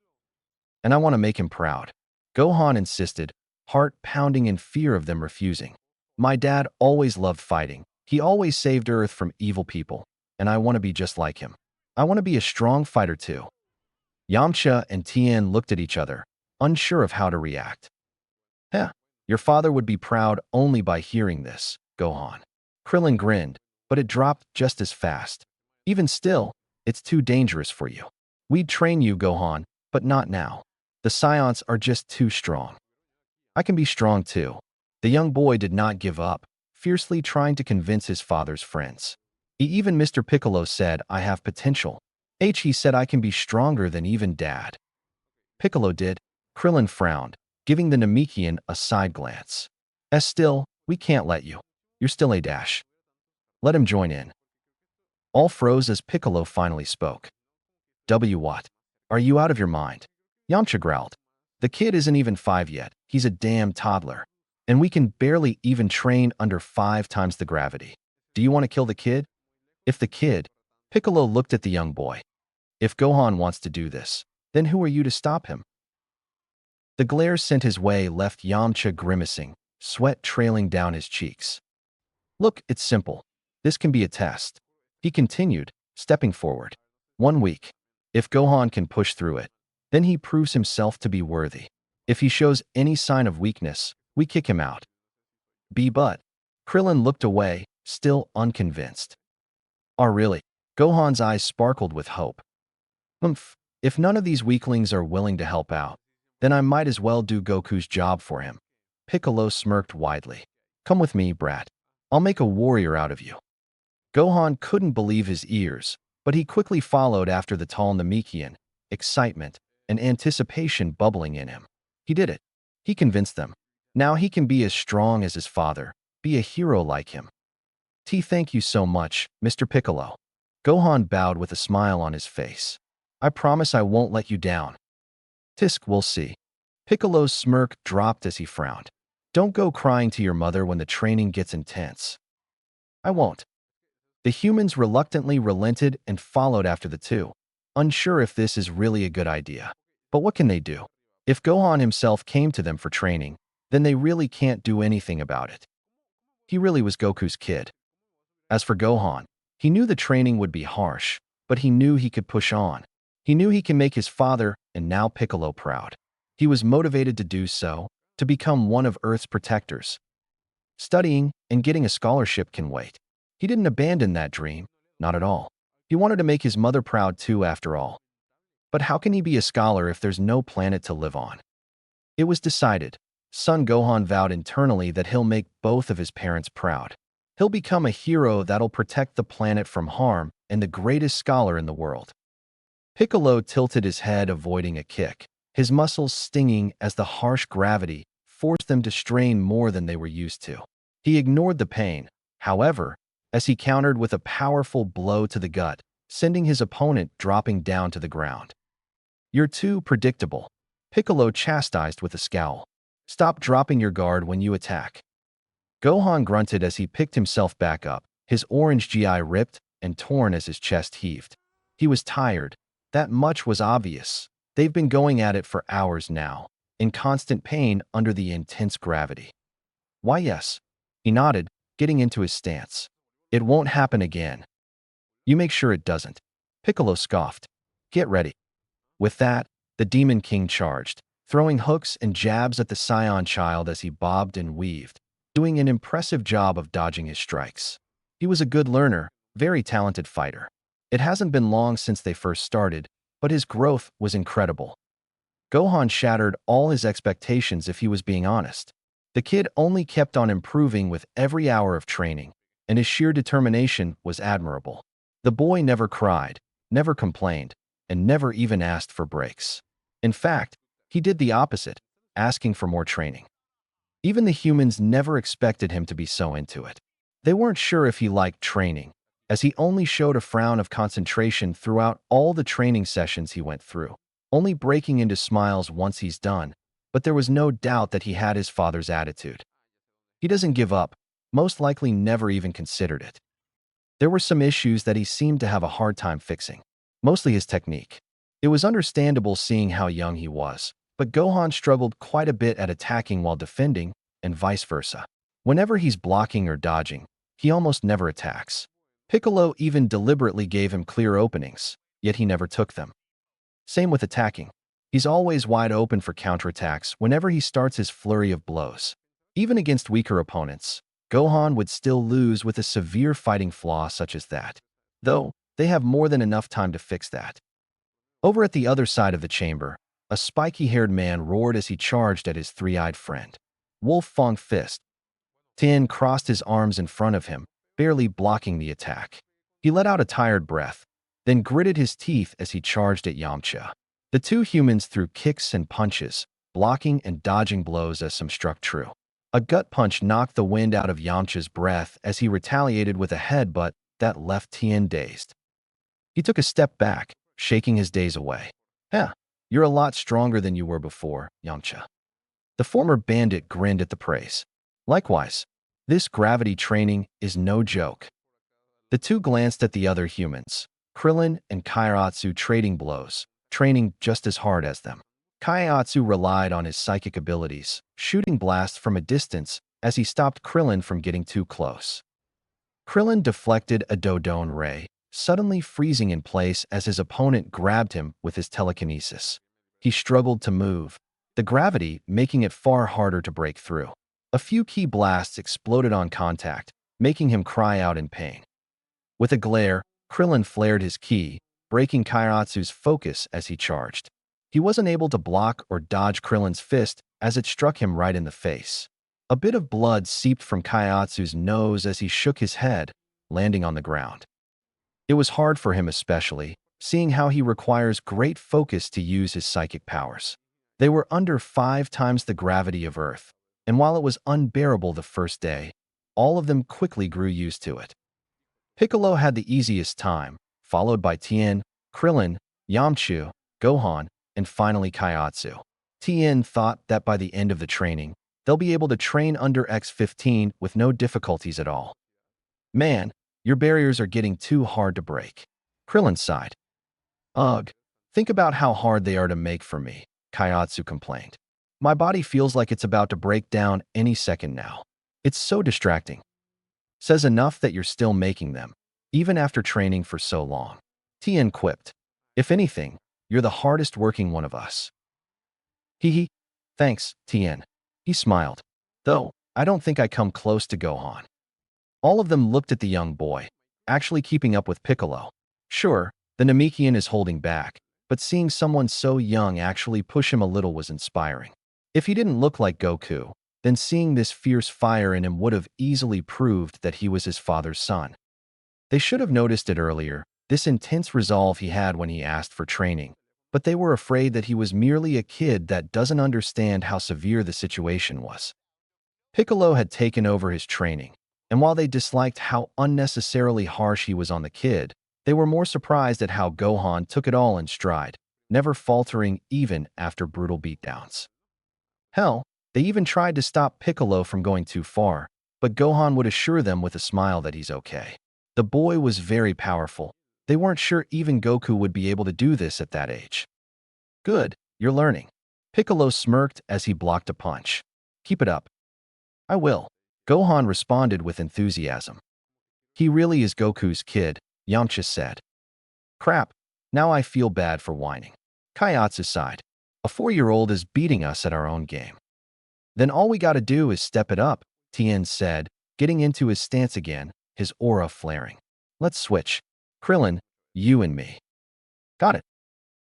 And I want to make him proud. Gohan insisted, heart pounding in fear of them refusing. My dad always loved fighting. He always saved Earth from evil people, and I want to be just like him. I want to be a strong fighter too. Yamcha and Tien looked at each other, unsure of how to react. Heh, your father would be proud only by hearing this, Gohan. Krillin grinned, but it dropped just as fast. Even still, it's too dangerous for you. We'd train you, Gohan, but not now. The Saiyans are just too strong. I can be strong too. The young boy did not give up, fiercely trying to convince his father's friends. Even Mr. Piccolo said, I have potential. He said I can be stronger than even Dad. Piccolo did. Krillin frowned, giving the Namekian a side glance. Still, we can't let you. You're still a dash. Let him join in. All froze as Piccolo finally spoke. What? Are you out of your mind? Yamcha growled. The kid isn't even 5 yet. He's a damn toddler. And we can barely even train under 5 times the gravity. Do you want to kill the kid? If the kid, Piccolo looked at the young boy. If Gohan wants to do this, then who are you to stop him? The glare sent his way left Yamcha grimacing, sweat trailing down his cheeks. Look, it's simple. This can be a test. He continued, stepping forward. 1 week. If Gohan can push through it, then he proves himself to be worthy. If he shows any sign of weakness, we kick him out. But Krillin looked away, still unconvinced. Oh, really? Gohan's eyes sparkled with hope. If none of these weaklings are willing to help out, then I might as well do Goku's job for him. Piccolo smirked widely. Come with me, brat. I'll make a warrior out of you. Gohan couldn't believe his ears, but he quickly followed after the tall Namekian, excitement and anticipation bubbling in him. He did it. He convinced them. Now he can be as strong as his father, be a hero like him. Thank you so much, Mr. Piccolo. Gohan bowed with a smile on his face. I promise I won't let you down. We'll see. Piccolo's smirk dropped as he frowned. Don't go crying to your mother when the training gets intense. I won't. The humans reluctantly relented and followed after the two, unsure if this is really a good idea. But what can they do? If Gohan himself came to them for training, then they really can't do anything about it. He really was Goku's kid. As for Gohan, he knew the training would be harsh, but he knew he could push on. He knew he can make his father and now Piccolo proud. He was motivated to do so, to become one of Earth's protectors. Studying and getting a scholarship can wait. He didn't abandon that dream, not at all. He wanted to make his mother proud too, after all. But how can he be a scholar if there's no planet to live on? It was decided. Son Gohan vowed internally that he'll make both of his parents proud. He'll become a hero that'll protect the planet from harm and the greatest scholar in the world. Piccolo tilted his head, avoiding a kick, his muscles stinging as the harsh gravity forced them to strain more than they were used to. He ignored the pain, however, as he countered with a powerful blow to the gut, sending his opponent dropping down to the ground. You're too predictable, Piccolo chastised with a scowl. Stop dropping your guard when you attack. Gohan grunted as he picked himself back up, his orange GI ripped and torn as his chest heaved. He was tired. That much was obvious. They've been going at it for hours now, in constant pain under the intense gravity. Why, yes. He nodded, getting into his stance. It won't happen again. You make sure it doesn't. Piccolo scoffed. Get ready. With that, the Demon King charged, throwing hooks and jabs at the Saiyan child as he bobbed and weaved, doing an impressive job of dodging his strikes. He was a good learner, very talented fighter. It hasn't been long since they first started, but his growth was incredible. Gohan shattered all his expectations if he was being honest. The kid only kept on improving with every hour of training, and his sheer determination was admirable. The boy never cried, never complained, and never even asked for breaks. In fact, he did the opposite, asking for more training. Even the humans never expected him to be so into it. They weren't sure if he liked training, as he only showed a frown of concentration throughout all the training sessions he went through, only breaking into smiles once he's done, but there was no doubt that he had his father's attitude. He doesn't give up, most likely never even considered it. There were some issues that he seemed to have a hard time fixing, mostly his technique. It was understandable seeing how young he was, but Gohan struggled quite a bit at attacking while defending, and vice versa. Whenever he's blocking or dodging, he almost never attacks. Piccolo even deliberately gave him clear openings, yet he never took them. Same with attacking. He's always wide open for counterattacks whenever he starts his flurry of blows. Even against weaker opponents, Gohan would still lose with a severe fighting flaw such as that. Though, they have more than enough time to fix that. Over at the other side of the chamber, a spiky-haired man roared as he charged at his three-eyed friend. Wolf Fong Fist. Tien crossed his arms in front of him, barely blocking the attack. He let out a tired breath, then gritted his teeth as he charged at Yamcha. The two humans threw kicks and punches, blocking and dodging blows as some struck true. A gut punch knocked the wind out of Yamcha's breath as he retaliated with a headbutt that left Tien dazed. He took a step back, shaking his daze away. You're a lot stronger than you were before, Yamcha. The former bandit grinned at the praise. Likewise, this gravity training is no joke. The two glanced at the other humans, Krillin and Kairatsu trading blows, training just as hard as them. Kairatsu relied on his psychic abilities, shooting blasts from a distance as he stopped Krillin from getting too close. Krillin deflected a Dodone ray, suddenly freezing in place as his opponent grabbed him with his telekinesis. He struggled to move, the gravity making it far harder to break through. A few key blasts exploded on contact, making him cry out in pain. With a glare, Krillin flared his ki, breaking Kairatsu's focus as he charged. He wasn't able to block or dodge Krillin's fist as it struck him right in the face. A bit of blood seeped from Kairatsu's nose as he shook his head, landing on the ground. It was hard for him especially, seeing how he requires great focus to use his psychic powers. They were under 5 times the gravity of Earth, and while it was unbearable the first day, all of them quickly grew used to it. Piccolo had the easiest time, followed by Tien, Krillin, Yamcha, Gohan, and finally Kairatsu. Tien thought that by the end of the training, they'll be able to train under X-15 with no difficulties at all. Man, your barriers are getting too hard to break. Krillin sighed. Ugh, think about how hard they are to make for me, Kairatsu complained. My body feels like it's about to break down any second now. It's so distracting. Says enough that you're still making them, even after training for so long. Tien quipped. If anything, you're the hardest working one of us. Hee. Thanks, Tien. He smiled. Though, I don't think I come close to Gohan. All of them looked at the young boy, actually keeping up with Piccolo. Sure, the Namekian is holding back, but seeing someone so young actually push him a little was inspiring. If he didn't look like Goku, then seeing this fierce fire in him would have easily proved that he was his father's son. They should have noticed it earlier, this intense resolve he had when he asked for training, but they were afraid that he was merely a kid that doesn't understand how severe the situation was. Piccolo had taken over his training, and while they disliked how unnecessarily harsh he was on the kid, they were more surprised at how Gohan took it all in stride, never faltering even after brutal beatdowns. Hell, they even tried to stop Piccolo from going too far, but Gohan would assure them with a smile that he's okay. The boy was very powerful. They weren't sure even Goku would be able to do this at that age. Good, you're learning. Piccolo smirked as he blocked a punch. Keep it up. I will. Gohan responded with enthusiasm. He really is Goku's kid, Yamcha said. Crap, now I feel bad for whining. Kairatsu sighed. A 4-year-old is beating us at our own game. Then all we gotta do is step it up, Tien said, getting into his stance again, his aura flaring. Let's switch. Krillin, you and me. Got it.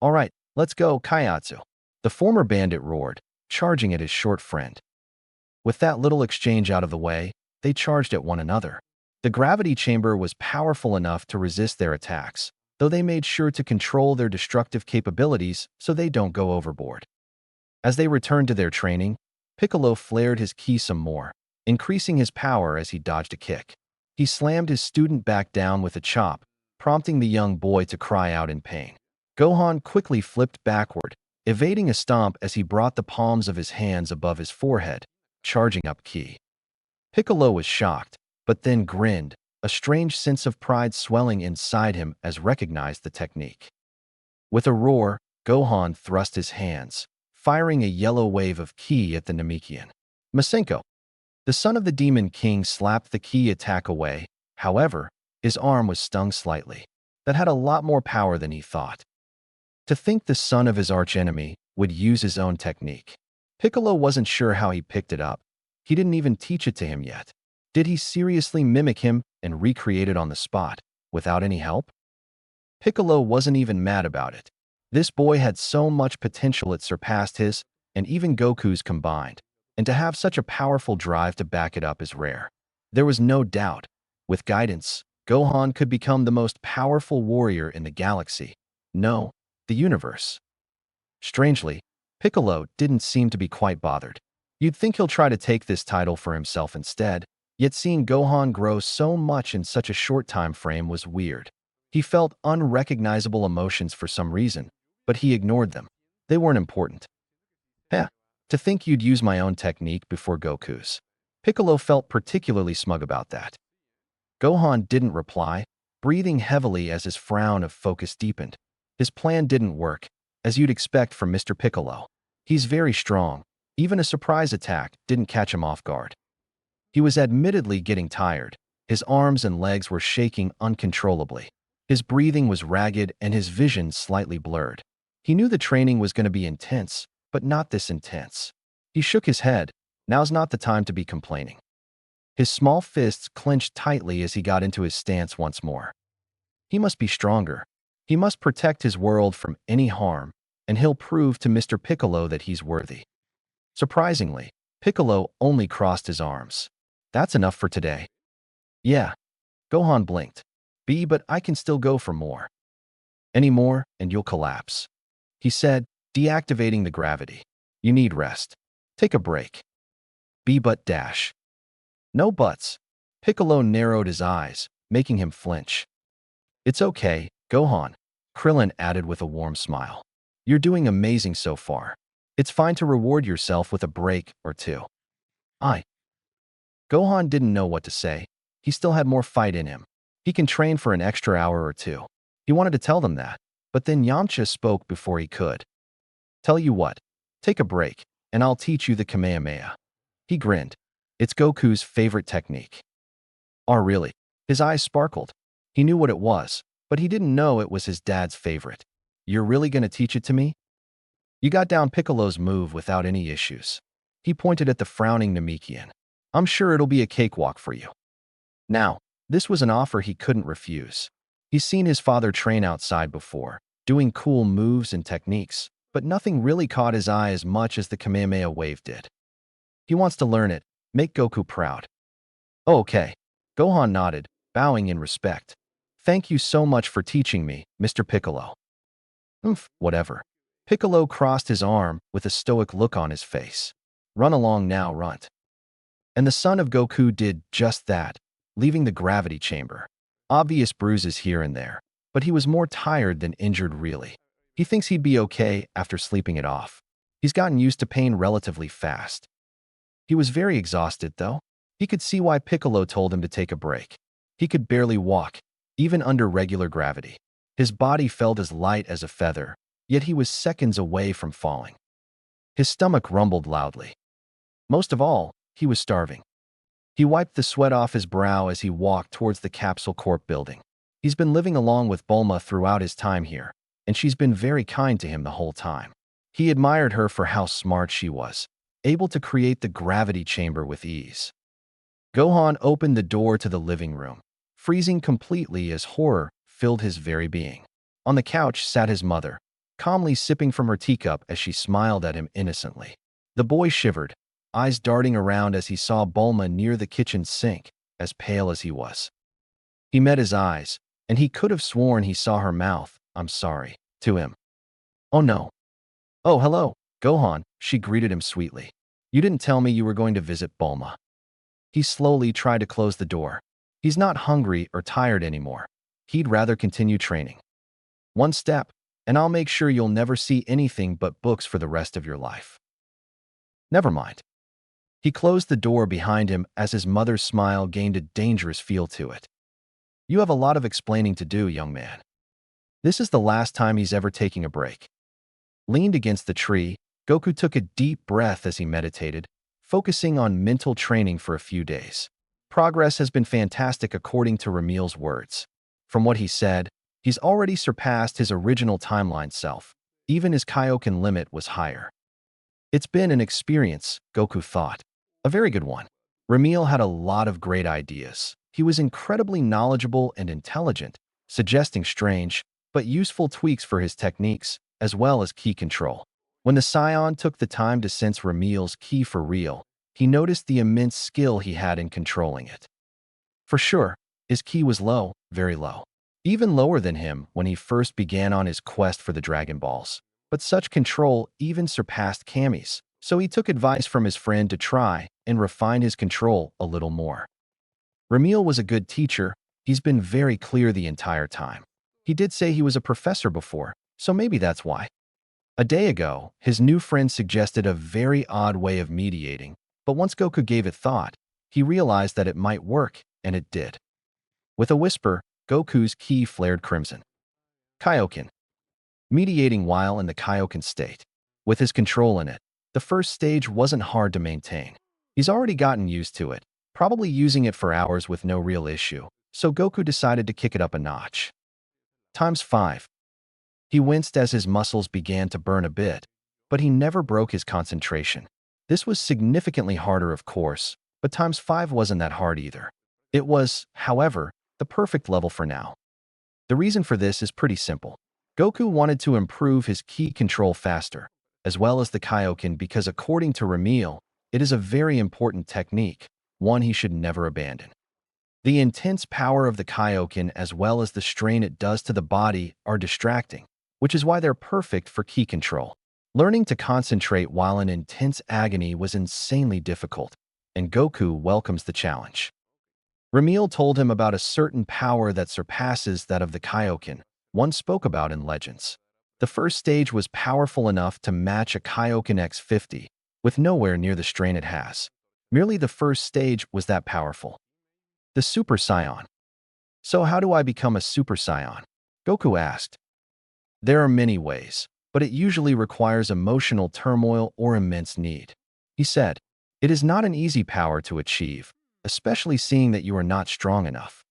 All right, let's go, Kairatsu. The former bandit roared, charging at his short friend. With that little exchange out of the way, they charged at one another. The gravity chamber was powerful enough to resist their attacks, though they made sure to control their destructive capabilities so they don't go overboard. As they returned to their training, Piccolo flared his ki some more, increasing his power as he dodged a kick. He slammed his student back down with a chop, prompting the young boy to cry out in pain. Gohan quickly flipped backward, evading a stomp as he brought the palms of his hands above his forehead, charging up ki. Piccolo was shocked, but then grinned, a strange sense of pride swelling inside him as recognized the technique. With a roar, Gohan thrust his hands, firing a yellow wave of ki at the Namekian. Masenko, the son of the Demon King, slapped the ki attack away. However, his arm was stung slightly. That had a lot more power than he thought. To think the son of his archenemy would use his own technique. Piccolo wasn't sure how he picked it up. He didn't even teach it to him yet. Did he seriously mimic him and recreate it on the spot, without any help? Piccolo wasn't even mad about it. This boy had so much potential it surpassed his, and even Goku's combined, and to have such a powerful drive to back it up is rare. There was no doubt, with guidance, Gohan could become the most powerful warrior in the galaxy. No, the universe. Strangely, Piccolo didn't seem to be quite bothered. You'd think he'll try to take this title for himself instead, yet seeing Gohan grow so much in such a short time frame was weird. He felt unrecognizable emotions for some reason, but he ignored them. They weren't important. Heh, to think you'd use my own technique before Goku's. Piccolo felt particularly smug about that. Gohan didn't reply, breathing heavily as his frown of focus deepened. His plan didn't work, as you'd expect from Mr. Piccolo. He's very strong. Even a surprise attack didn't catch him off guard. He was admittedly getting tired. His arms and legs were shaking uncontrollably. His breathing was ragged and his vision slightly blurred. He knew the training was going to be intense, but not this intense. He shook his head. Now's not the time to be complaining. His small fists clenched tightly as he got into his stance once more. He must be stronger. He must protect his world from any harm, and he'll prove to Mr. Piccolo that he's worthy. Surprisingly, Piccolo only crossed his arms. That's enough for today. Yeah. Gohan blinked. But I can still go for more. Any more, and you'll collapse. He said, deactivating the gravity. You need rest. Take a break. But dash. No buts. Piccolo narrowed his eyes, making him flinch. It's okay, Gohan, Krillin added with a warm smile. You're doing amazing so far. It's fine to reward yourself with a break or two. Gohan didn't know what to say. He still had more fight in him. He can train for an extra hour or two. He wanted to tell them that, but then Yamcha spoke before he could. Tell you what, take a break, and I'll teach you the Kamehameha. He grinned. It's Goku's favorite technique. Oh, really? His eyes sparkled. He knew what it was, but he didn't know it was his dad's favorite. You're really going to teach it to me? You got down Piccolo's move without any issues. He pointed at the frowning Namekian. I'm sure it'll be a cakewalk for you. Now, this was an offer he couldn't refuse. He's seen his father train outside before, doing cool moves and techniques, but nothing really caught his eye as much as the Kamehameha wave did. He wants to learn it, make Goku proud. Oh, okay. Gohan nodded, bowing in respect. Thank you so much for teaching me, Mr. Piccolo. Whatever. Piccolo crossed his arm with a stoic look on his face. Run along now, runt. And the son of Goku did just that, leaving the gravity chamber. Obvious bruises here and there, but he was more tired than injured really. He thinks he'd be okay after sleeping it off. He's gotten used to pain relatively fast. He was very exhausted, though. He could see why Piccolo told him to take a break. He could barely walk, even under regular gravity. His body felt as light as a feather, yet he was seconds away from falling. His stomach rumbled loudly. Most of all, he was starving. He wiped the sweat off his brow as he walked towards the Capsule Corp building. He's been living along with Bulma throughout his time here, and she's been very kind to him the whole time. He admired her for how smart she was, able to create the gravity chamber with ease. Gohan opened the door to the living room, freezing completely as horror filled his very being. On the couch sat his mother, calmly sipping from her teacup as she smiled at him innocently. The boy shivered, eyes darting around as he saw Bulma near the kitchen sink, as pale as he was. He met his eyes, and he could have sworn he saw her mouth, "I'm sorry," to him. Oh no. Oh, hello, Gohan, she greeted him sweetly. You didn't tell me you were going to visit Bulma. He slowly tried to close the door. He's not hungry or tired anymore. He'd rather continue training. One step, and I'll make sure you'll never see anything but books for the rest of your life. Never mind. He closed the door behind him as his mother's smile gained a dangerous feel to it. You have a lot of explaining to do, young man. This is the last time he's ever taking a break. Leaned against the tree, Goku took a deep breath as he meditated, focusing on mental training for a few days. Progress has been fantastic according to Ramil's words. From what he said, he's already surpassed his original timeline self. Even his Kaioken limit was higher. It's been an experience, Goku thought. A very good one. Ramil had a lot of great ideas. He was incredibly knowledgeable and intelligent, suggesting strange, but useful tweaks for his techniques, as well as ki control. When the Scion took the time to sense Ramil's ki for real, he noticed the immense skill he had in controlling it. For sure, his ki was low, very low. Even lower than him when he first began on his quest for the Dragon Balls. But such control even surpassed Kami's, so he took advice from his friend to try and refine his control a little more. Ramil was a good teacher. He's been very clear the entire time. He did say he was a professor before, so maybe that's why. A day ago, his new friend suggested a very odd way of mediating, but once Goku gave it thought, he realized that it might work, and it did. With a whisper, Goku's ki flared crimson. Kaioken. Mediating while in the Kaioken state. With his control in it, the first stage wasn't hard to maintain. He's already gotten used to it, probably using it for hours with no real issue, so Goku decided to kick it up a notch. Times 5. He winced as his muscles began to burn a bit, but he never broke his concentration. This was significantly harder, of course, but times 5 wasn't that hard either. It was, however, the perfect level for now. The reason for this is pretty simple. Goku wanted to improve his ki control faster, as well as the Kaioken because according to Ramil, it is a very important technique, one he should never abandon. The intense power of the Kaioken as well as the strain it does to the body are distracting, which is why they're perfect for ki control. Learning to concentrate while in intense agony was insanely difficult, and Goku welcomes the challenge. Ramil told him about a certain power that surpasses that of the Kaioken, one spoke about in Legends. The first stage was powerful enough to match a Kaioken X50, with nowhere near the strain it has. Merely the first stage was that powerful. The Super Saiyan. So how do I become a Super Saiyan? Goku asked. There are many ways, but it usually requires emotional turmoil or immense need. He said, it is not an easy power to achieve, especially seeing that you are not strong enough.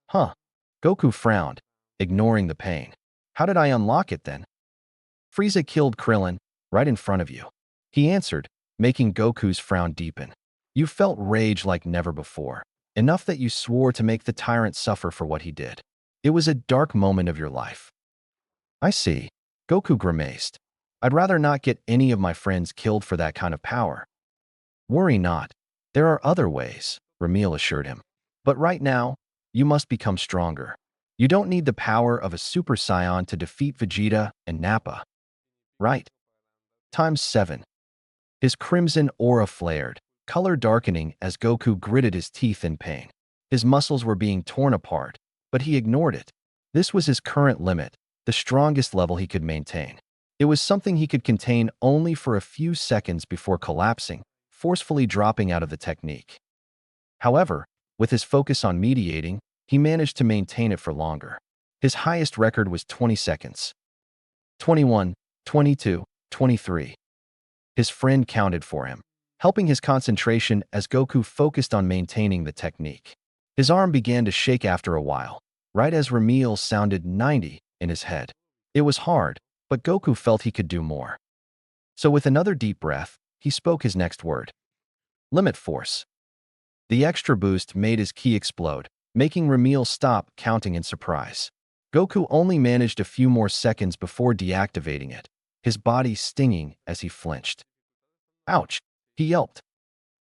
Huh. Goku frowned, ignoring the pain. How did I unlock it then? Frieza killed Krillin, right in front of you. He answered, making Goku's frown deepen. You felt rage like never before, enough that you swore to make the tyrant suffer for what he did. It was a dark moment of your life. I see. Goku grimaced. I'd rather not get any of my friends killed for that kind of power. Worry not. There are other ways, Ramil assured him. But right now, you must become stronger. You don't need the power of a Super Saiyan to defeat Vegeta and Nappa. Right. Times 7. His crimson aura flared, color darkening as Goku gritted his teeth in pain. His muscles were being torn apart, but he ignored it. This was his current limit, the strongest level he could maintain. It was something he could contain only for a few seconds before collapsing, forcefully dropping out of the technique. However, with his focus on mediating, he managed to maintain it for longer. His highest record was 20 seconds. 21, 22, 23. His friend counted for him, helping his concentration as Goku focused on maintaining the technique. His arm began to shake after a while, right as Ramil sounded 90 in his head. It was hard, but Goku felt he could do more. So with another deep breath, he spoke his next word. Limit force. The extra boost made his ki explode, making Ramil stop counting in surprise. Goku only managed a few more seconds before deactivating it, his body stinging as he flinched. Ouch, he yelped.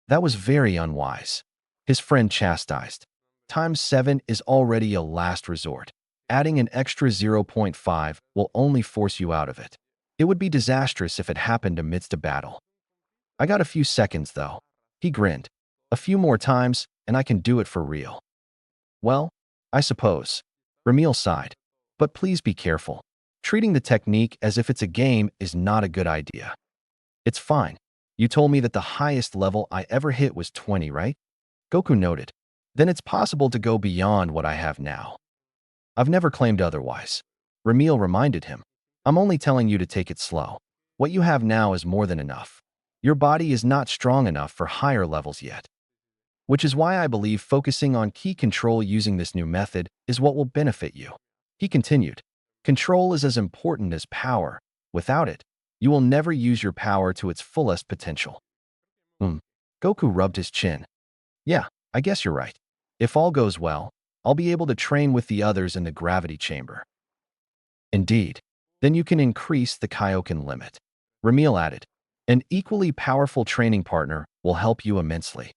That was very unwise. His friend chastised. Times 7 is already a last resort. Adding an extra 0.5 will only force you out of it. It would be disastrous if it happened amidst a battle. I got a few seconds, though. He grinned. A few more times, and I can do it for real. Well, I suppose. Ramil sighed. But please be careful. Treating the technique as if it's a game is not a good idea. It's fine. You told me that the highest level I ever hit was 20, right? Goku noted. Then it's possible to go beyond what I have now. I've never claimed otherwise. Ramil reminded him. I'm only telling you to take it slow. What you have now is more than enough. Your body is not strong enough for higher levels yet. Which is why I believe focusing on key control using this new method is what will benefit you. He continued. Control is as important as power. Without it, you will never use your power to its fullest potential. Goku rubbed his chin. Yeah, I guess you're right. If all goes well, I'll be able to train with the others in the gravity chamber. Indeed. Then you can increase the Kaioken limit. Ramil added. An equally powerful training partner will help you immensely.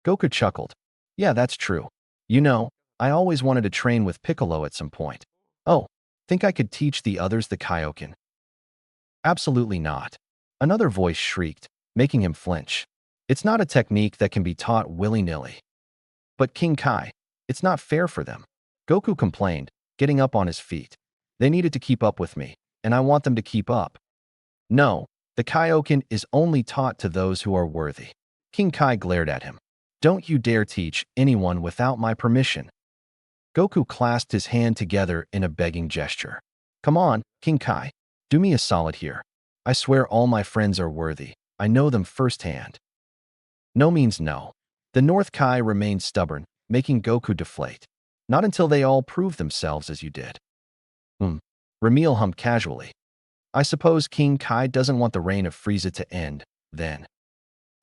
Goku chuckled. Yeah, that's true. You know, I always wanted to train with Piccolo at some point. Oh, think I could teach the others the Kaioken? Absolutely not. Another voice shrieked, making him flinch. It's not a technique that can be taught willy-nilly. But King Kai, it's not fair for them. Goku complained, getting up on his feet. They needed to keep up with me, and I want them to keep up. No, the Kaioken is only taught to those who are worthy. King Kai glared at him. Don't you dare teach anyone without my permission. Goku clasped his hand together in a begging gesture. Come on, King Kai, do me a solid here. I swear all my friends are worthy. I know them firsthand. No means no. The North Kai remained stubborn, making Goku deflate. Not until they all prove themselves as you did. Ramil hummed casually. I suppose King Kai doesn't want the reign of Frieza to end, then.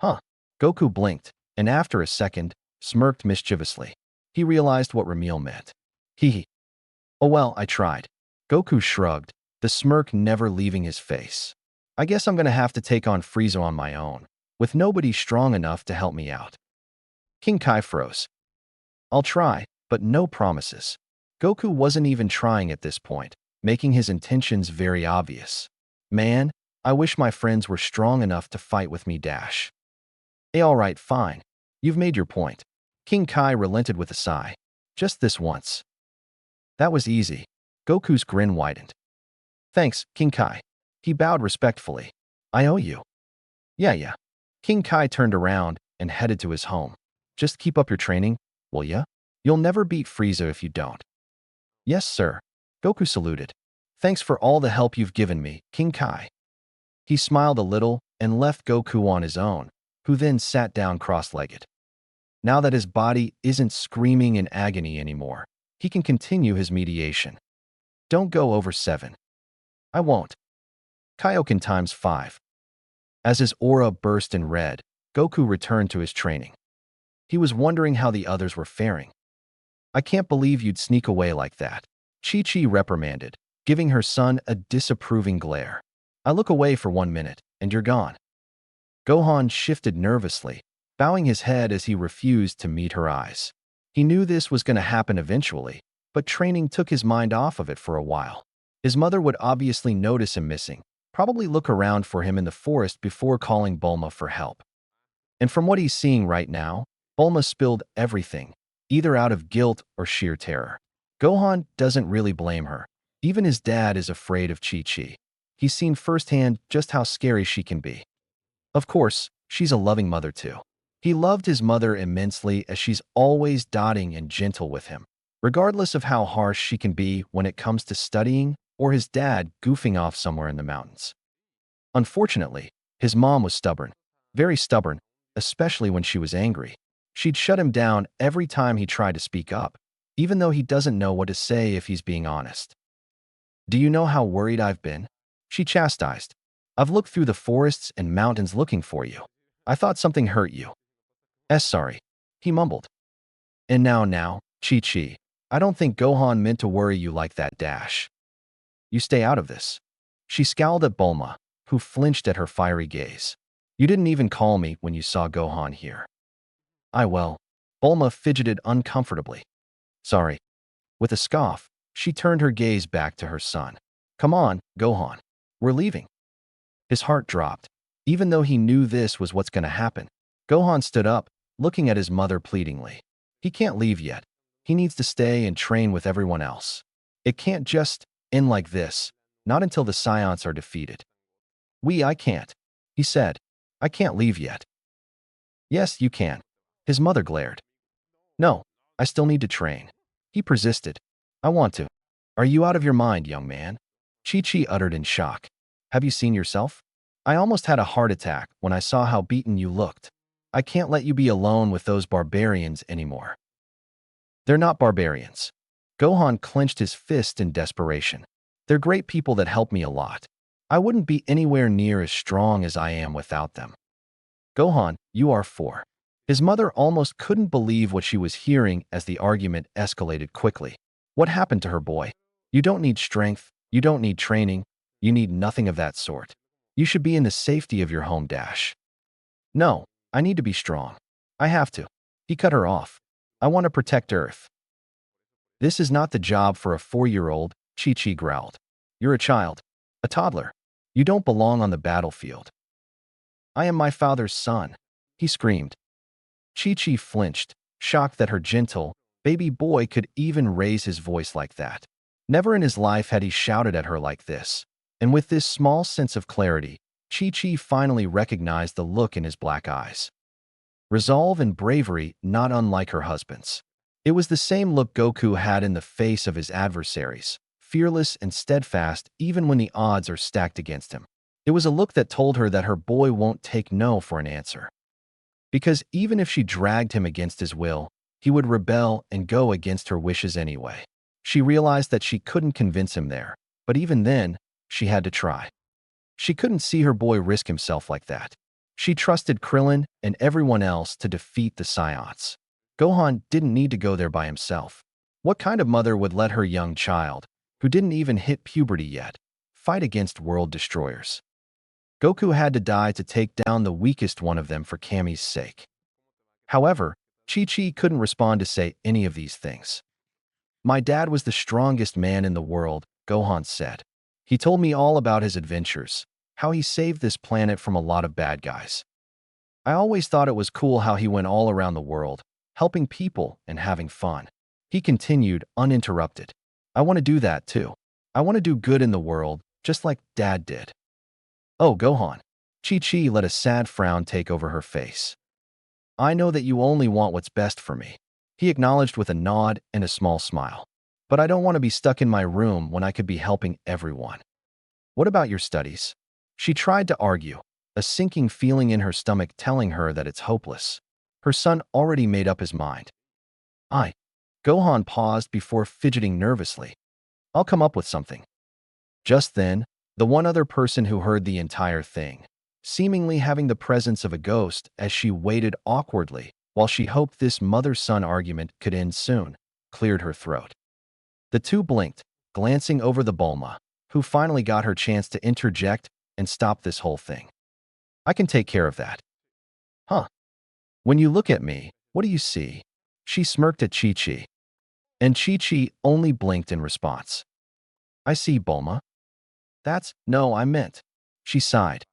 Huh. Goku blinked, and after a second, smirked mischievously. He realized what Ramil meant. Hee. Oh well, I tried. Goku shrugged, the smirk never leaving his face. I guess I'm gonna have to take on Frieza on my own, with nobody strong enough to help me out. King Kai froze. I'll try, but no promises. Goku wasn't even trying at this point, making his intentions very obvious. Man, I wish my friends were strong enough to fight with me dash. Hey, alright, fine. You've made your point. King Kai relented with a sigh. Just this once. That was easy. Goku's grin widened. Thanks, King Kai. He bowed respectfully. I owe you. Yeah. King Kai turned around and headed to his home. Just keep up your training, will ya? You'll never beat Frieza if you don't. Yes, sir. Goku saluted. Thanks for all the help you've given me, King Kai. He smiled a little and left Goku on his own, who then sat down cross-legged. Now that his body isn't screaming in agony anymore, he can continue his mediation. Don't go over 7. I won't. Kaioken times 5. As his aura burst in red, Goku returned to his training. He was wondering how the others were faring. I can't believe you'd sneak away like that, Chi-Chi reprimanded, giving her son a disapproving glare. I look away for 1 minute, and you're gone. Gohan shifted nervously, bowing his head as he refused to meet her eyes. He knew this was going to happen eventually, but training took his mind off of it for a while. His mother would obviously notice him missing, probably look around for him in the forest before calling Bulma for help. And from what he's seeing right now, Bulma spilled everything, either out of guilt or sheer terror. Gohan doesn't really blame her. Even his dad is afraid of Chi-Chi. He's seen firsthand just how scary she can be. Of course, she's a loving mother too. He loved his mother immensely as she's always dotting and gentle with him, regardless of how harsh she can be when it comes to studying or his dad goofing off somewhere in the mountains. Unfortunately, his mom was stubborn, very stubborn, especially when she was angry. She'd shut him down every time he tried to speak up, even though he doesn't know what to say if he's being honest. Do you know how worried I've been? She chastised. I've looked through the forests and mountains looking for you. I thought something hurt you. Sorry, he mumbled. And now, Chi-Chi, I don't think Gohan meant to worry you like that dash. You stay out of this. She scowled at Bulma, who flinched at her fiery gaze. You didn't even call me when you saw Gohan here. Well, Bulma fidgeted uncomfortably. Sorry. With a scoff, she turned her gaze back to her son. Come on, Gohan. We're leaving. His heart dropped. Even though he knew this was what's going to happen, Gohan stood up, looking at his mother pleadingly. He can't leave yet. He needs to stay and train with everyone else. It can't just end like this, not until the Scions are defeated. I can't, he said. I can't leave yet. Yes, you can. His mother glared. No, I still need to train. He persisted. I want to. Are you out of your mind, young man? Chi-Chi uttered in shock. Have you seen yourself? I almost had a heart attack when I saw how beaten you looked. I can't let you be alone with those barbarians anymore. They're not barbarians. Gohan clenched his fist in desperation. They're great people that help me a lot. I wouldn't be anywhere near as strong as I am without them. Gohan, you are four. His mother almost couldn't believe what she was hearing as the argument escalated quickly. What happened to her, boy? You don't need strength. You don't need training. You need nothing of that sort. You should be in the safety of your home dash. No, I need to be strong. I have to. He cut her off. I want to protect Earth. This is not the job for a 4-year-old, Chi-Chi growled. You're a child, a toddler. You don't belong on the battlefield. I am my father's son, he screamed. Chi-Chi flinched, shocked that her gentle, baby boy could even raise his voice like that. Never in his life had he shouted at her like this. And with this small sense of clarity, Chi-Chi finally recognized the look in his black eyes. Resolve and bravery not unlike her husband's. It was the same look Goku had in the face of his adversaries, fearless and steadfast even when the odds are stacked against him. It was a look that told her that her boy won't take no for an answer. Because even if she dragged him against his will, he would rebel and go against her wishes anyway. She realized that she couldn't convince him there, but even then, she had to try. She couldn't see her boy risk himself like that. She trusted Krillin and everyone else to defeat the Scions. Gohan didn't need to go there by himself. What kind of mother would let her young child, who didn't even hit puberty yet, fight against world destroyers? Goku had to die to take down the weakest one of them for Kami's sake. However, Chi-Chi couldn't respond to say any of these things. My dad was the strongest man in the world, Gohan said. He told me all about his adventures, how he saved this planet from a lot of bad guys. I always thought it was cool how he went all around the world, helping people and having fun. He continued, uninterrupted. I want to do that too. I want to do good in the world, just like Dad did. Oh, Gohan. Chi-Chi let a sad frown take over her face. I know that you only want what's best for me. He acknowledged with a nod and a small smile. But I don't want to be stuck in my room when I could be helping everyone. What about your studies? She tried to argue, a sinking feeling in her stomach telling her that it's hopeless. Her son already made up his mind. Gohan paused before fidgeting nervously. I'll come up with something. Just then, the one other person who heard the entire thing, seemingly having the presence of a ghost as she waited awkwardly while she hoped this mother-son argument could end soon, cleared her throat. The two blinked, glancing over the Bulma, who finally got her chance to interject and stop this whole thing. I can take care of that. Huh? When you look at me, what do you see? She smirked at Chi-Chi. And Chi-Chi only blinked in response. I see, Bulma. No, I meant. She sighed.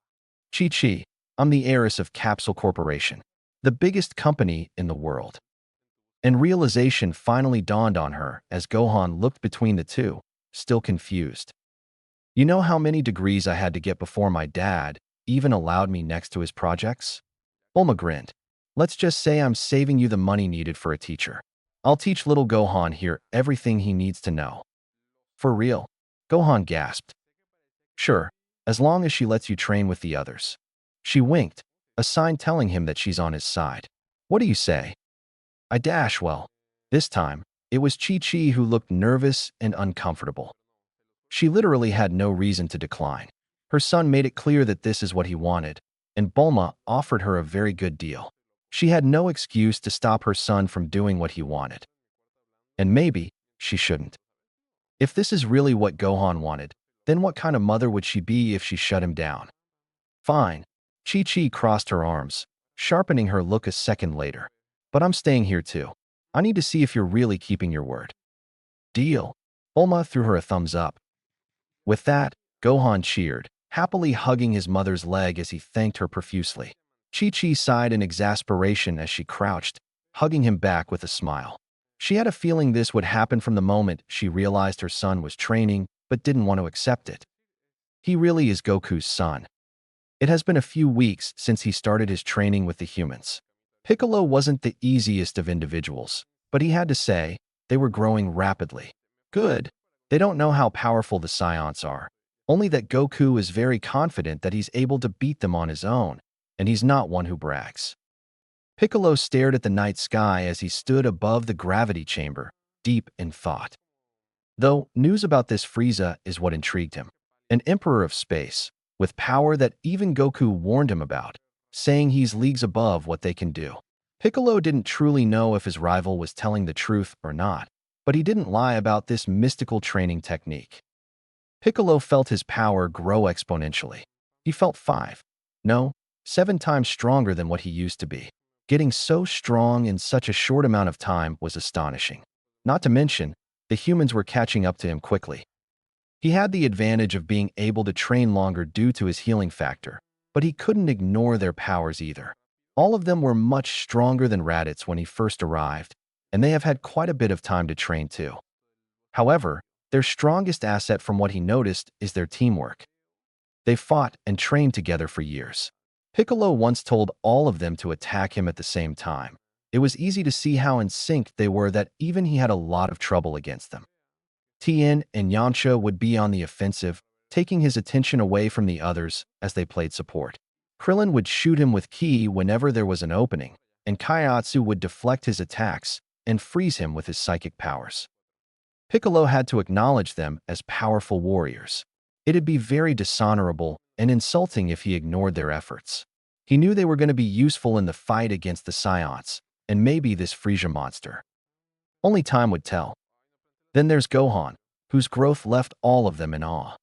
Chi-Chi, I'm the heiress of Capsule Corporation, the biggest company in the world. And realization finally dawned on her as Gohan looked between the two, still confused. You know how many degrees I had to get before my dad even allowed me next to his projects? Bulma grinned. Let's just say I'm saving you the money needed for a teacher. I'll teach little Gohan here everything he needs to know. For real? Gohan gasped. Sure, as long as she lets you train with the others. She winked, a sign telling him that she's on his side. What do you say? Well, this time, it was Chi-Chi who looked nervous and uncomfortable. She literally had no reason to decline. Her son made it clear that this is what he wanted, and Bulma offered her a very good deal. She had no excuse to stop her son from doing what he wanted. And maybe she shouldn't. If this is really what Gohan wanted, then what kind of mother would she be if she shut him down? Fine. Chi-Chi crossed her arms, sharpening her look a second later. But I'm staying here too. I need to see if you're really keeping your word. Deal. Bulma threw her a thumbs up. With that, Gohan cheered, happily hugging his mother's leg as he thanked her profusely. Chi-Chi sighed in exasperation as she crouched, hugging him back with a smile. She had a feeling this would happen from the moment she realized her son was training, but didn't want to accept it. He really is Goku's son. It has been a few weeks since he started his training with the humans. Piccolo wasn't the easiest of individuals, but he had to say, they were growing rapidly. Good. They don't know how powerful the Scions are, only that Goku is very confident that he's able to beat them on his own, and he's not one who brags. Piccolo stared at the night sky as he stood above the gravity chamber, deep in thought. Though news about this Frieza is what intrigued him. An emperor of space, with power that even Goku warned him about, saying he's leagues above what they can do. Piccolo didn't truly know if his rival was telling the truth or not, but he didn't lie about this mystical training technique. Piccolo felt his power grow exponentially. He felt 5, no, 7 times stronger than what he used to be. Getting so strong in such a short amount of time was astonishing. Not to mention, the humans were catching up to him quickly. He had the advantage of being able to train longer due to his healing factor, but he couldn't ignore their powers either. All of them were much stronger than Raditz when he first arrived, and they have had quite a bit of time to train too. However, their strongest asset from what he noticed is their teamwork. They fought and trained together for years. Piccolo once told all of them to attack him at the same time. It was easy to see how in sync they were that even he had a lot of trouble against them. Tien and Yamcha would be on the offensive, taking his attention away from the others as they played support. Krillin would shoot him with ki whenever there was an opening, and Kaiatsu would deflect his attacks and freeze him with his psychic powers. Piccolo had to acknowledge them as powerful warriors. It'd be very dishonorable and insulting if he ignored their efforts. He knew they were going to be useful in the fight against the Scions, and maybe this Frieza monster. Only time would tell. Then there's Gohan, whose growth left all of them in awe.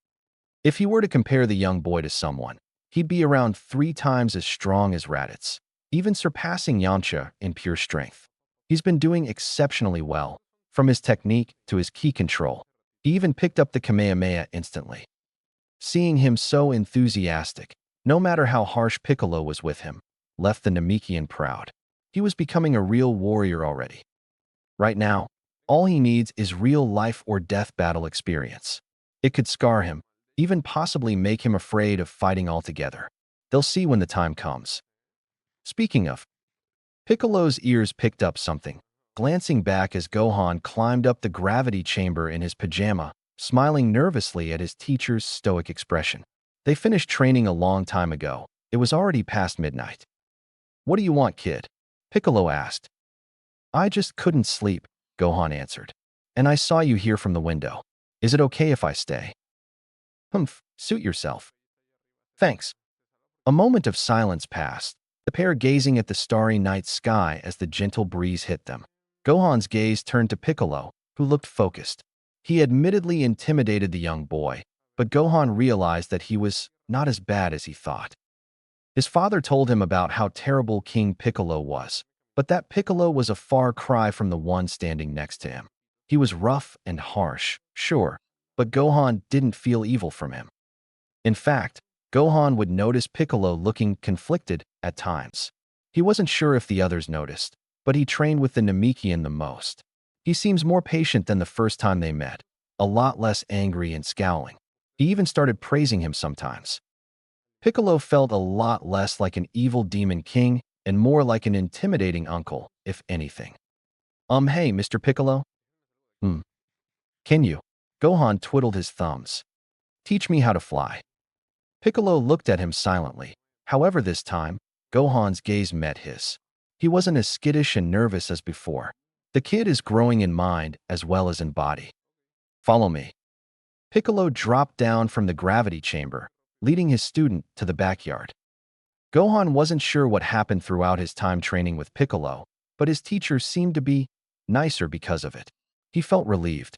If he were to compare the young boy to someone, he'd be around 3 times as strong as Raditz, even surpassing Yamcha in pure strength. He's been doing exceptionally well, from his technique to his ki control. He even picked up the Kamehameha instantly. Seeing him so enthusiastic, no matter how harsh Piccolo was with him, left the Namekian proud. He was becoming a real warrior already. Right now, all he needs is real life or death battle experience. It could scar him, even possibly make him afraid of fighting altogether. They'll see when the time comes. Speaking of, Piccolo's ears picked up something, glancing back as Gohan climbed up the gravity chamber in his pajama, smiling nervously at his teacher's stoic expression. They finished training a long time ago. It was already past midnight. "What do you want, kid?" Piccolo asked. "I just couldn't sleep," Gohan answered. "And I saw you here from the window. Is it okay if I stay?" "Humph, suit yourself." "Thanks." A moment of silence passed, the pair gazing at the starry night sky as the gentle breeze hit them. Gohan's gaze turned to Piccolo, who looked focused. He admittedly intimidated the young boy, but Gohan realized that he was not as bad as he thought. His father told him about how terrible King Piccolo was, but that Piccolo was a far cry from the one standing next to him. He was rough and harsh, sure, but Gohan didn't feel evil from him. In fact, Gohan would notice Piccolo looking conflicted at times. He wasn't sure if the others noticed, but he trained with the Namekian the most. He seems more patient than the first time they met, a lot less angry and scowling. He even started praising him sometimes. Piccolo felt a lot less like an evil demon king and more like an intimidating uncle, if anything. Hey, Mr. Piccolo?" Can you?" Gohan twiddled his thumbs. "Teach me how to fly." Piccolo looked at him silently. However, this time, Gohan's gaze met his. He wasn't as skittish and nervous as before. The kid is growing in mind as well as in body. "Follow me." Piccolo dropped down from the gravity chamber, leading his student to the backyard. Gohan wasn't sure what happened throughout his time training with Piccolo, but his teacher seemed to be nicer because of it. He felt relieved.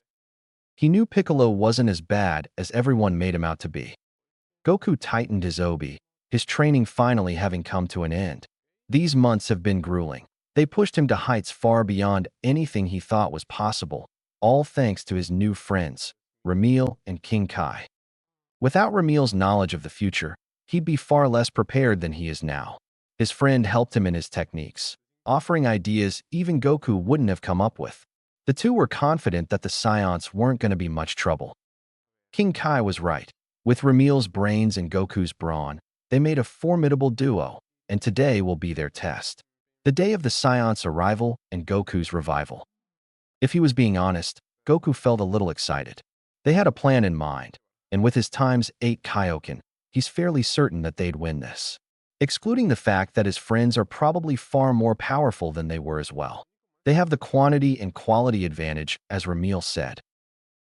He knew Piccolo wasn't as bad as everyone made him out to be. Goku tightened his obi, his training finally having come to an end. These months have been grueling. They pushed him to heights far beyond anything he thought was possible, all thanks to his new friends, Ramil and King Kai. Without Ramil's knowledge of the future, he'd be far less prepared than he is now. His friend helped him in his techniques, offering ideas even Goku wouldn't have come up with. The two were confident that the Scions weren't going to be much trouble. King Kai was right. With Ramil's brains and Goku's brawn, they made a formidable duo, and today will be their test. The day of the Scion's arrival and Goku's revival. If he was being honest, Goku felt a little excited. They had a plan in mind, and with his times 8 Kaioken, he's fairly certain that they'd win this. Excluding the fact that his friends are probably far more powerful than they were as well. They have the quantity and quality advantage, as Ramil said.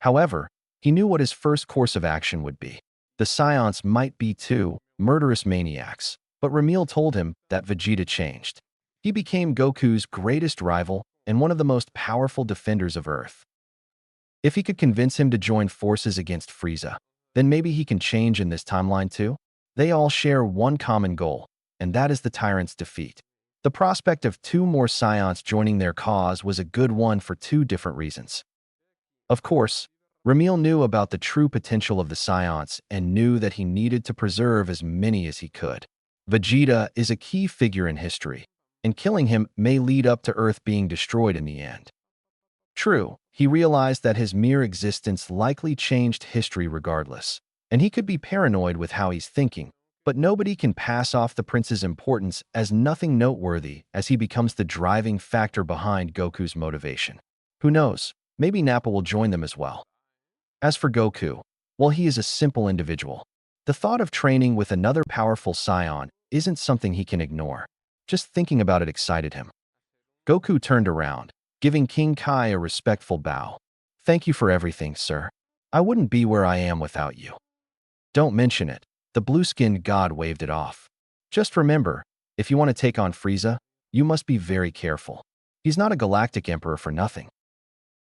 However, he knew what his first course of action would be. The Scions might be two murderous maniacs, but Ramil told him that Vegeta changed. He became Goku's greatest rival and one of the most powerful defenders of Earth. If he could convince him to join forces against Frieza, then maybe he can change in this timeline too. They all share one common goal, and that is the tyrant's defeat. The prospect of two more Scions joining their cause was a good one for two different reasons. Of course, Ramil knew about the true potential of the Scions and knew that he needed to preserve as many as he could. Vegeta is a key figure in history, and killing him may lead up to Earth being destroyed in the end. True, he realized that his mere existence likely changed history regardless, and he could be paranoid with how he's thinking, but nobody can pass off the prince's importance as nothing noteworthy as he becomes the driving factor behind Goku's motivation. Who knows, maybe Nappa will join them as well. As for Goku, well, he is a simple individual. The thought of training with another powerful Scion isn't something he can ignore. Just thinking about it excited him. Goku turned around, giving King Kai a respectful bow. "Thank you for everything, sir. I wouldn't be where I am without you." "Don't mention it." The blue-skinned god waved it off. "Just remember, if you want to take on Frieza, you must be very careful. He's not a galactic emperor for nothing."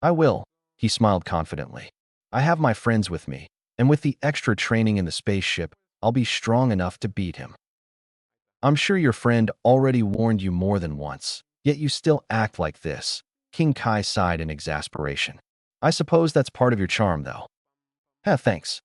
"I will," he smiled confidently. "I have my friends with me, and with the extra training in the spaceship, I'll be strong enough to beat him." "I'm sure your friend already warned you more than once, yet you still act like this." King Kai sighed in exasperation. "I suppose that's part of your charm, though." Thanks."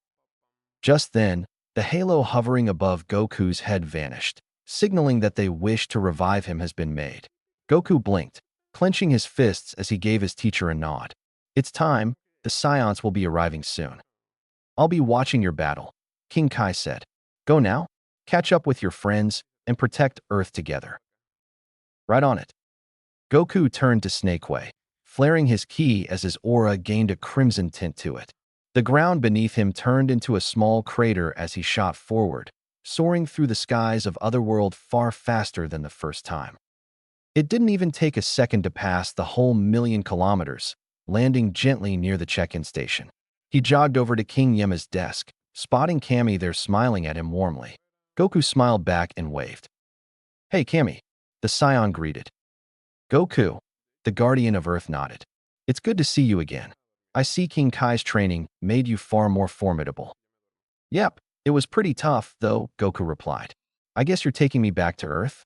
Just then, the halo hovering above Goku's head vanished, signaling that they wish to revive him has been made. Goku blinked, clenching his fists as he gave his teacher a nod. "It's time. The Scions will be arriving soon." "I'll be watching your battle," King Kai said. "Go now, catch up with your friends, and protect Earth together." "Right on it." Goku turned to Snakeway, flaring his ki as his aura gained a crimson tint to it. The ground beneath him turned into a small crater as he shot forward, soaring through the skies of Otherworld far faster than the first time. It didn't even take a second to pass the whole 1,000,000 kilometers, landing gently near the check-in station. He jogged over to King Yema's desk, spotting Kami there smiling at him warmly. Goku smiled back and waved. "Hey, Kami," the Scion greeted. Goku, the Guardian of Earth, nodded. "It's good to see you again. I see King Kai's training made you far more formidable." "Yep, it was pretty tough, though," Goku replied. "I guess you're taking me back to Earth?"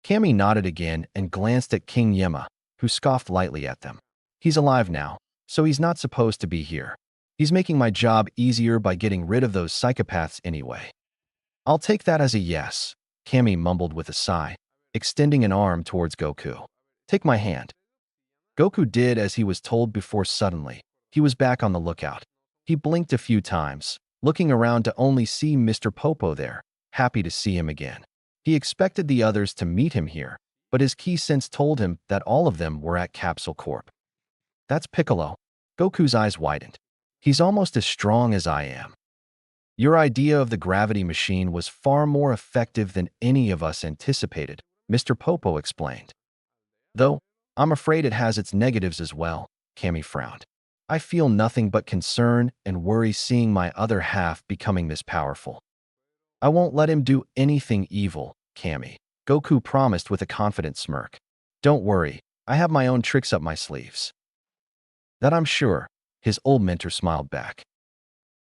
Kami nodded again and glanced at King Yema, who scoffed lightly at them. "He's alive now, so he's not supposed to be here. He's making my job easier by getting rid of those psychopaths anyway." "I'll take that as a yes," Kami mumbled with a sigh, extending an arm towards Goku. "Take my hand." Goku did as he was told before suddenly, he was back on the lookout. He blinked a few times, looking around to only see Mr. Popo there, happy to see him again. He expected the others to meet him here, but his key sense told him that all of them were at Capsule Corp. "That's Piccolo." Goku's eyes widened. "He's almost as strong as I am." "Your idea of the gravity machine was far more effective than any of us anticipated," Mr. Popo explained. "Though, I'm afraid it has its negatives as well," Kami frowned. "I feel nothing but concern and worry seeing my other half becoming this powerful." "I won't let him do anything evil, Kami," Goku promised with a confident smirk. "Don't worry, I have my own tricks up my sleeves." "That I'm sure," his old mentor smiled back.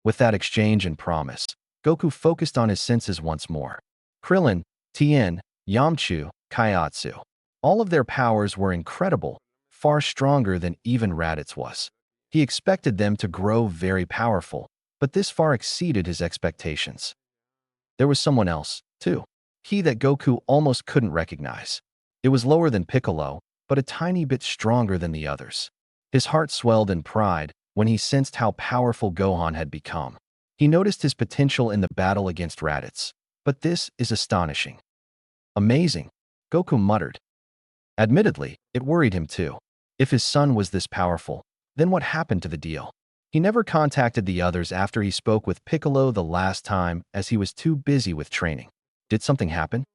With that exchange and promise, Goku focused on his senses once more. Krillin, Tien, Yamchu, Kaiatsu. All of their powers were incredible, far stronger than even Raditz was. He expected them to grow very powerful, but this far exceeded his expectations. There was someone else, too. He that Goku almost couldn't recognize. It was lower than Piccolo, but a tiny bit stronger than the others. His heart swelled in pride when he sensed how powerful Gohan had become. He noticed his potential in the battle against Raditz. But this is astonishing. Amazing, Goku muttered. Admittedly, it worried him too. If his son was this powerful, then what happened to the deal? He never contacted the others after he spoke with Piccolo the last time as he was too busy with training. Did something happen?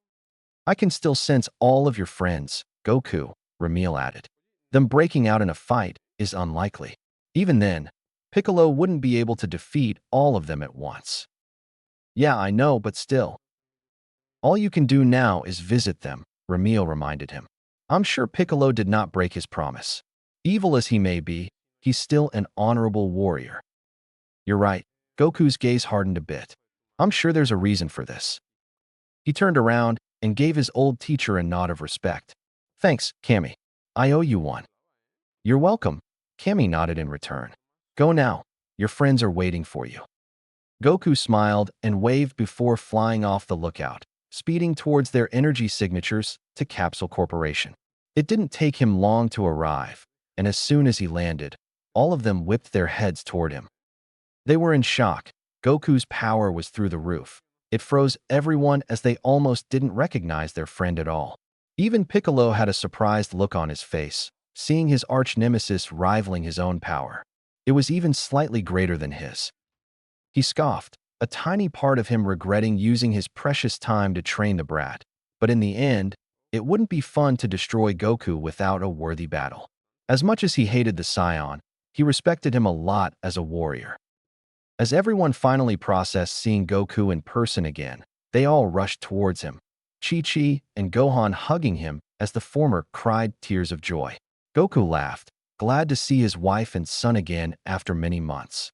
I can still sense all of your friends, Goku, Ramil added. Them breaking out in a fight is unlikely. Even then, Piccolo wouldn't be able to defeat all of them at once. Yeah, I know, but still. All you can do now is visit them, Ramil reminded him. I'm sure Piccolo did not break his promise. Evil as he may be, he's still an honorable warrior. You're right, Goku's gaze hardened a bit. I'm sure there's a reason for this. He turned around and gave his old teacher a nod of respect. Thanks, Kami. I owe you one. You're welcome, Kami nodded in return. Go now, your friends are waiting for you. Goku smiled and waved before flying off the lookout, speeding towards their energy signatures to Capsule Corporation. It didn't take him long to arrive, and as soon as he landed, all of them whipped their heads toward him. They were in shock. Goku's power was through the roof. It froze everyone as they almost didn't recognize their friend at all. Even Piccolo had a surprised look on his face, seeing his arch-nemesis rivaling his own power. It was even slightly greater than his. He scoffed, a tiny part of him regretting using his precious time to train the brat. But in the end, it wouldn't be fun to destroy Goku without a worthy battle. As much as he hated the Scion, he respected him a lot as a warrior. As everyone finally processed seeing Goku in person again, they all rushed towards him, Chi-Chi and Gohan hugging him as the former cried tears of joy. Goku laughed, glad to see his wife and son again after many months.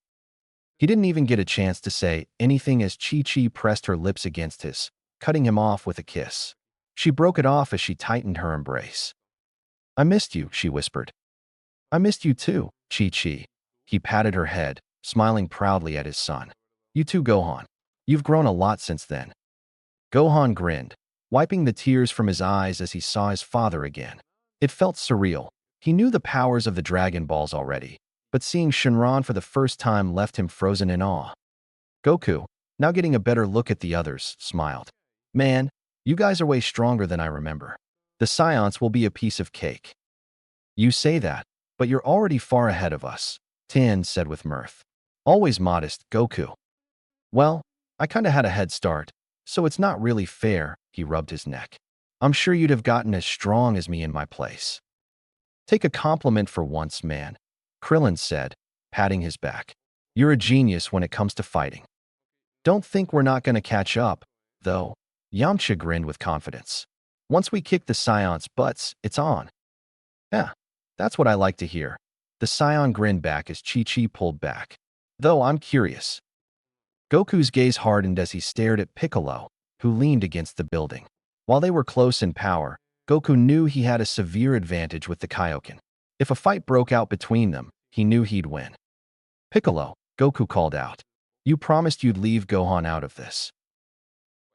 He didn't even get a chance to say anything as Chi-Chi pressed her lips against his, cutting him off with a kiss. She broke it off as she tightened her embrace. I missed you, she whispered. I missed you too, Chi-Chi. He patted her head, smiling proudly at his son. You too, Gohan. You've grown a lot since then. Gohan grinned, wiping the tears from his eyes as he saw his father again. It felt surreal. He knew the powers of the Dragon Balls already, but seeing Shenron for the first time left him frozen in awe. Goku, now getting a better look at the others, smiled. Man, you guys are way stronger than I remember. The Science will be a piece of cake. You say that, but you're already far ahead of us, Tien said with mirth. Always modest, Goku. Well, I kinda had a head start, so it's not really fair, he rubbed his neck. I'm sure you'd have gotten as strong as me in my place. Take a compliment for once, man, Krillin said, patting his back. You're a genius when it comes to fighting. Don't think we're not gonna catch up, though, Yamcha grinned with confidence. Once we kick the Scion's butts, it's on. Yeah, that's what I like to hear. The Scion grinned back as Chi-Chi pulled back. Though I'm curious. Goku's gaze hardened as he stared at Piccolo, who leaned against the building. While they were close in power, Goku knew he had a severe advantage with the Kaioken. If a fight broke out between them, he knew he'd win. Piccolo, Goku called out. You promised you'd leave Gohan out of this.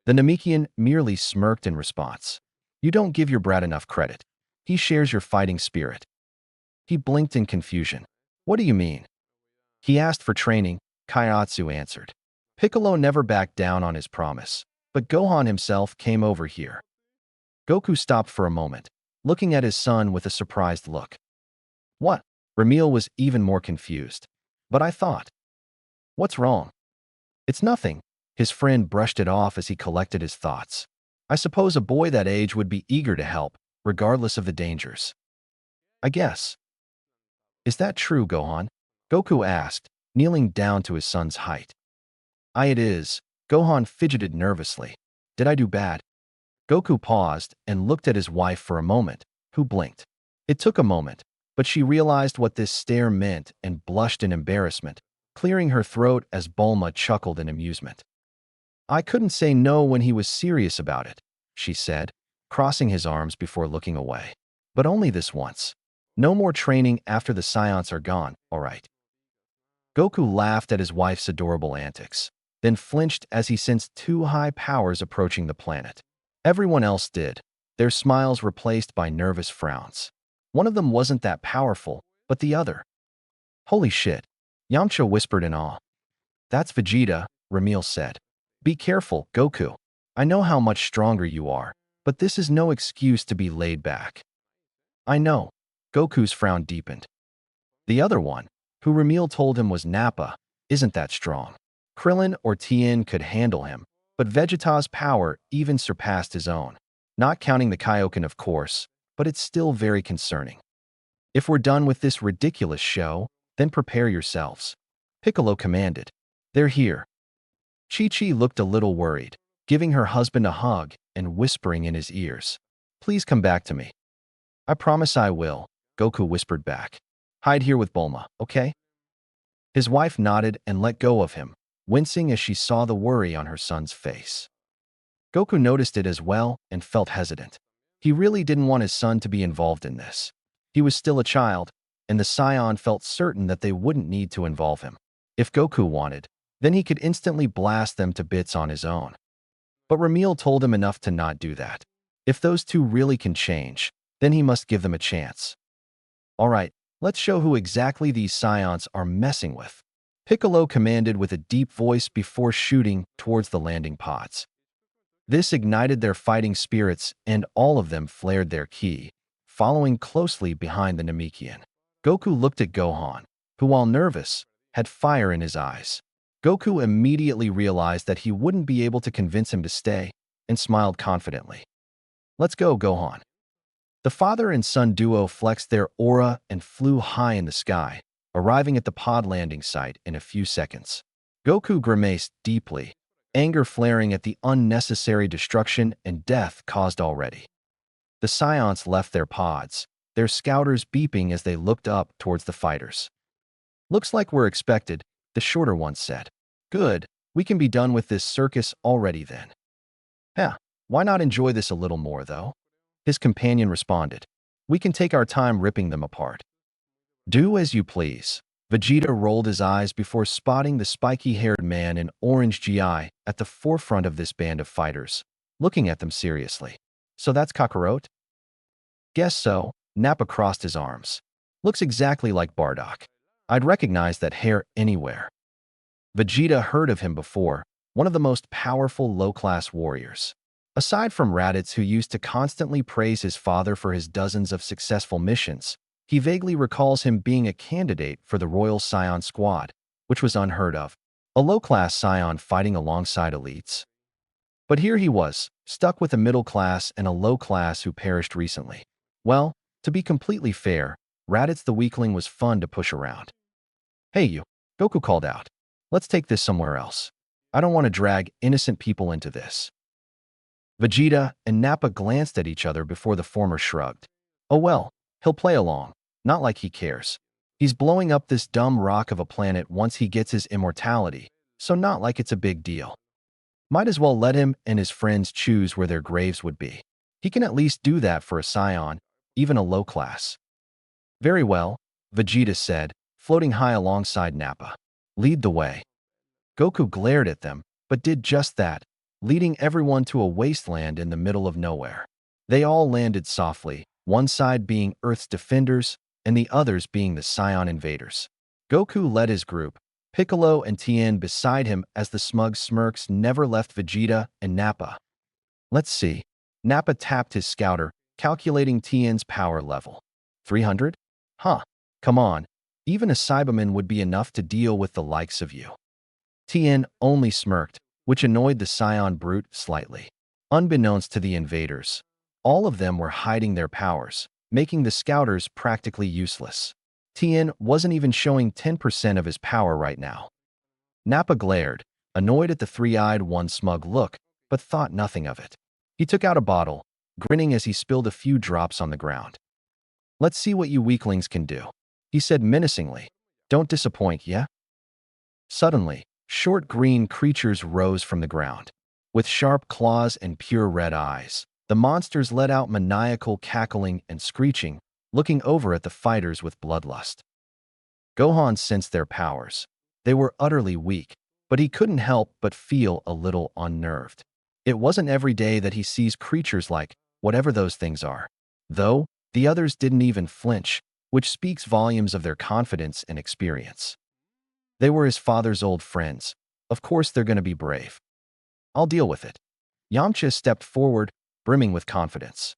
The Namekian merely smirked in response. You don't give your brat enough credit. He shares your fighting spirit. He blinked in confusion. What do you mean? He asked for training, Kaiotsu answered. Piccolo never backed down on his promise, but Gohan himself came over here. Goku stopped for a moment, looking at his son with a surprised look. What? Ramil was even more confused. But I thought. What's wrong? It's nothing. His friend brushed it off as he collected his thoughts. I suppose a boy that age would be eager to help, regardless of the dangers. I guess. Is that true, Gohan? Goku asked, kneeling down to his son's height. It is. Gohan fidgeted nervously. Did I do bad? Goku paused and looked at his wife for a moment, who blinked. It took a moment, but she realized what this stare meant and blushed in embarrassment, clearing her throat as Bulma chuckled in amusement. I couldn't say no when he was serious about it, she said, crossing his arms before looking away. But only this once. No more training after the Scions are gone, all right. Goku laughed at his wife's adorable antics, then flinched as he sensed two high powers approaching the planet. Everyone else did, their smiles replaced by nervous frowns. One of them wasn't that powerful, but the other. Holy shit, Yamcha whispered in awe. That's Vegeta, Ramil said. Be careful, Goku. I know how much stronger you are, but this is no excuse to be laid back. I know. Goku's frown deepened. The other one, who Ramil told him was Nappa, isn't that strong. Krillin or Tien could handle him, but Vegeta's power even surpassed his own. Not counting the Kaioken, of course, but it's still very concerning. If we're done with this ridiculous show, then prepare yourselves. Piccolo commanded. They're here. Chi-Chi looked a little worried, giving her husband a hug and whispering in his ears. Please come back to me. I promise I will, Goku whispered back. Hide here with Bulma, okay? His wife nodded and let go of him, wincing as she saw the worry on her son's face. Goku noticed it as well and felt hesitant. He really didn't want his son to be involved in this. He was still a child, and the Scion felt certain that they wouldn't need to involve him. If Goku wanted, then he could instantly blast them to bits on his own. But Ramil told him enough to not do that. If those two really can change, then he must give them a chance. All right, let's show who exactly these Scions are messing with. Piccolo commanded with a deep voice before shooting towards the landing pods. This ignited their fighting spirits and all of them flared their ki, following closely behind the Namekian. Goku looked at Gohan, who while nervous, had fire in his eyes. Goku immediately realized that he wouldn't be able to convince him to stay and smiled confidently. Let's go, Gohan. The father and son duo flexed their aura and flew high in the sky, arriving at the pod landing site in a few seconds. Goku grimaced deeply, anger flaring at the unnecessary destruction and death caused already. The Scions left their pods, their scouters beeping as they looked up towards the fighters. Looks like we're expected, the shorter one said. Good, we can be done with this circus already then. Why not enjoy this a little more, though? His companion responded. We can take our time ripping them apart. Do as you please. Vegeta rolled his eyes before spotting the spiky-haired man in orange GI at the forefront of this band of fighters, looking at them seriously. So that's Kakarot? Guess so. Nappa crossed his arms. Looks exactly like Bardock. I'd recognize that hair anywhere. Vegeta heard of him before, one of the most powerful low-class warriors. Aside from Raditz, who used to constantly praise his father for his dozens of successful missions, he vaguely recalls him being a candidate for the Royal Scion Squad, which was unheard of, a low-class Scion fighting alongside elites. But here he was, stuck with a middle class and a low class who perished recently. Well, to be completely fair, Raditz the weakling was fun to push around. Hey you, Goku called out. Let's take this somewhere else. I don't want to drag innocent people into this. Vegeta and Nappa glanced at each other before the former shrugged. Oh well, he'll play along, not like he cares. He's blowing up this dumb rock of a planet once he gets his immortality, so not like it's a big deal. Might as well let him and his friends choose where their graves would be. He can at least do that for a Scion, even a low class. Very well, Vegeta said, floating high alongside Nappa. Lead the way. Goku glared at them, but did just that, leading everyone to a wasteland in the middle of nowhere. They all landed softly, one side being Earth's defenders and the others being the Scion invaders. Goku led his group, Piccolo and Tien beside him as the smug smirks never left Vegeta and Nappa. Let's see. Nappa tapped his scouter, calculating Tien's power level. 300? Huh. Come on. Even a Cyberman would be enough to deal with the likes of you. Tien only smirked, which annoyed the Scion brute slightly. Unbeknownst to the invaders, all of them were hiding their powers, making the scouters practically useless. Tien wasn't even showing 10% of his power right now. Nappa glared, annoyed at the three-eyed one's smug look, but thought nothing of it. He took out a bottle, grinning as he spilled a few drops on the ground. Let's see what you weaklings can do, he said menacingly. Don't disappoint, yeah? Suddenly, short green creatures rose from the ground. With sharp claws and pure red eyes, the monsters let out maniacal cackling and screeching, looking over at the fighters with bloodlust. Gohan sensed their powers. They were utterly weak, but he couldn't help but feel a little unnerved. It wasn't every day that he sees creatures like whatever those things are. Though, The others didn't even flinch, which speaks volumes of their confidence and experience. They were his father's old friends. Of course they're going to be brave. I'll deal with it. Yamcha stepped forward, brimming with confidence.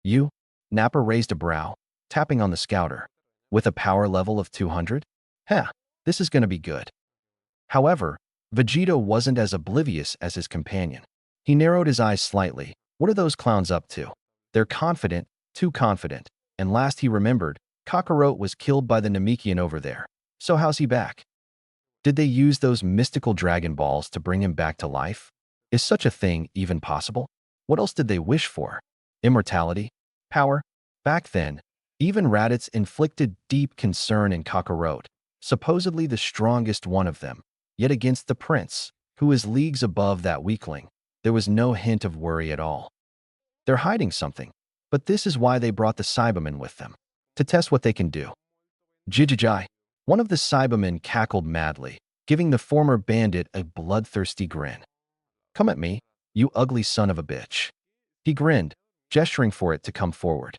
You? Nappa raised a brow, tapping on the scouter. With a power level of 200? Heh, this is going to be good. However, Vegeta wasn't as oblivious as his companion. He narrowed his eyes slightly. What are those clowns up to? They're confident, too confident. And last he remembered, Kakarot was killed by the Namekian over there. So how's he back? Did they use those mystical Dragon Balls to bring him back to life? Is such a thing even possible? What else did they wish for? Immortality? Power? Back then, even Raditz inflicted deep concern in Kakarot, supposedly the strongest one of them. Yet against the prince, who is leagues above that weakling, there was no hint of worry at all. They're hiding something, but this is why they brought the Cybermen with them, to test what they can do. Jijijai, one of the Cybermen cackled madly, giving the former bandit a bloodthirsty grin. Come at me, you ugly son of a bitch. He grinned, gesturing for it to come forward.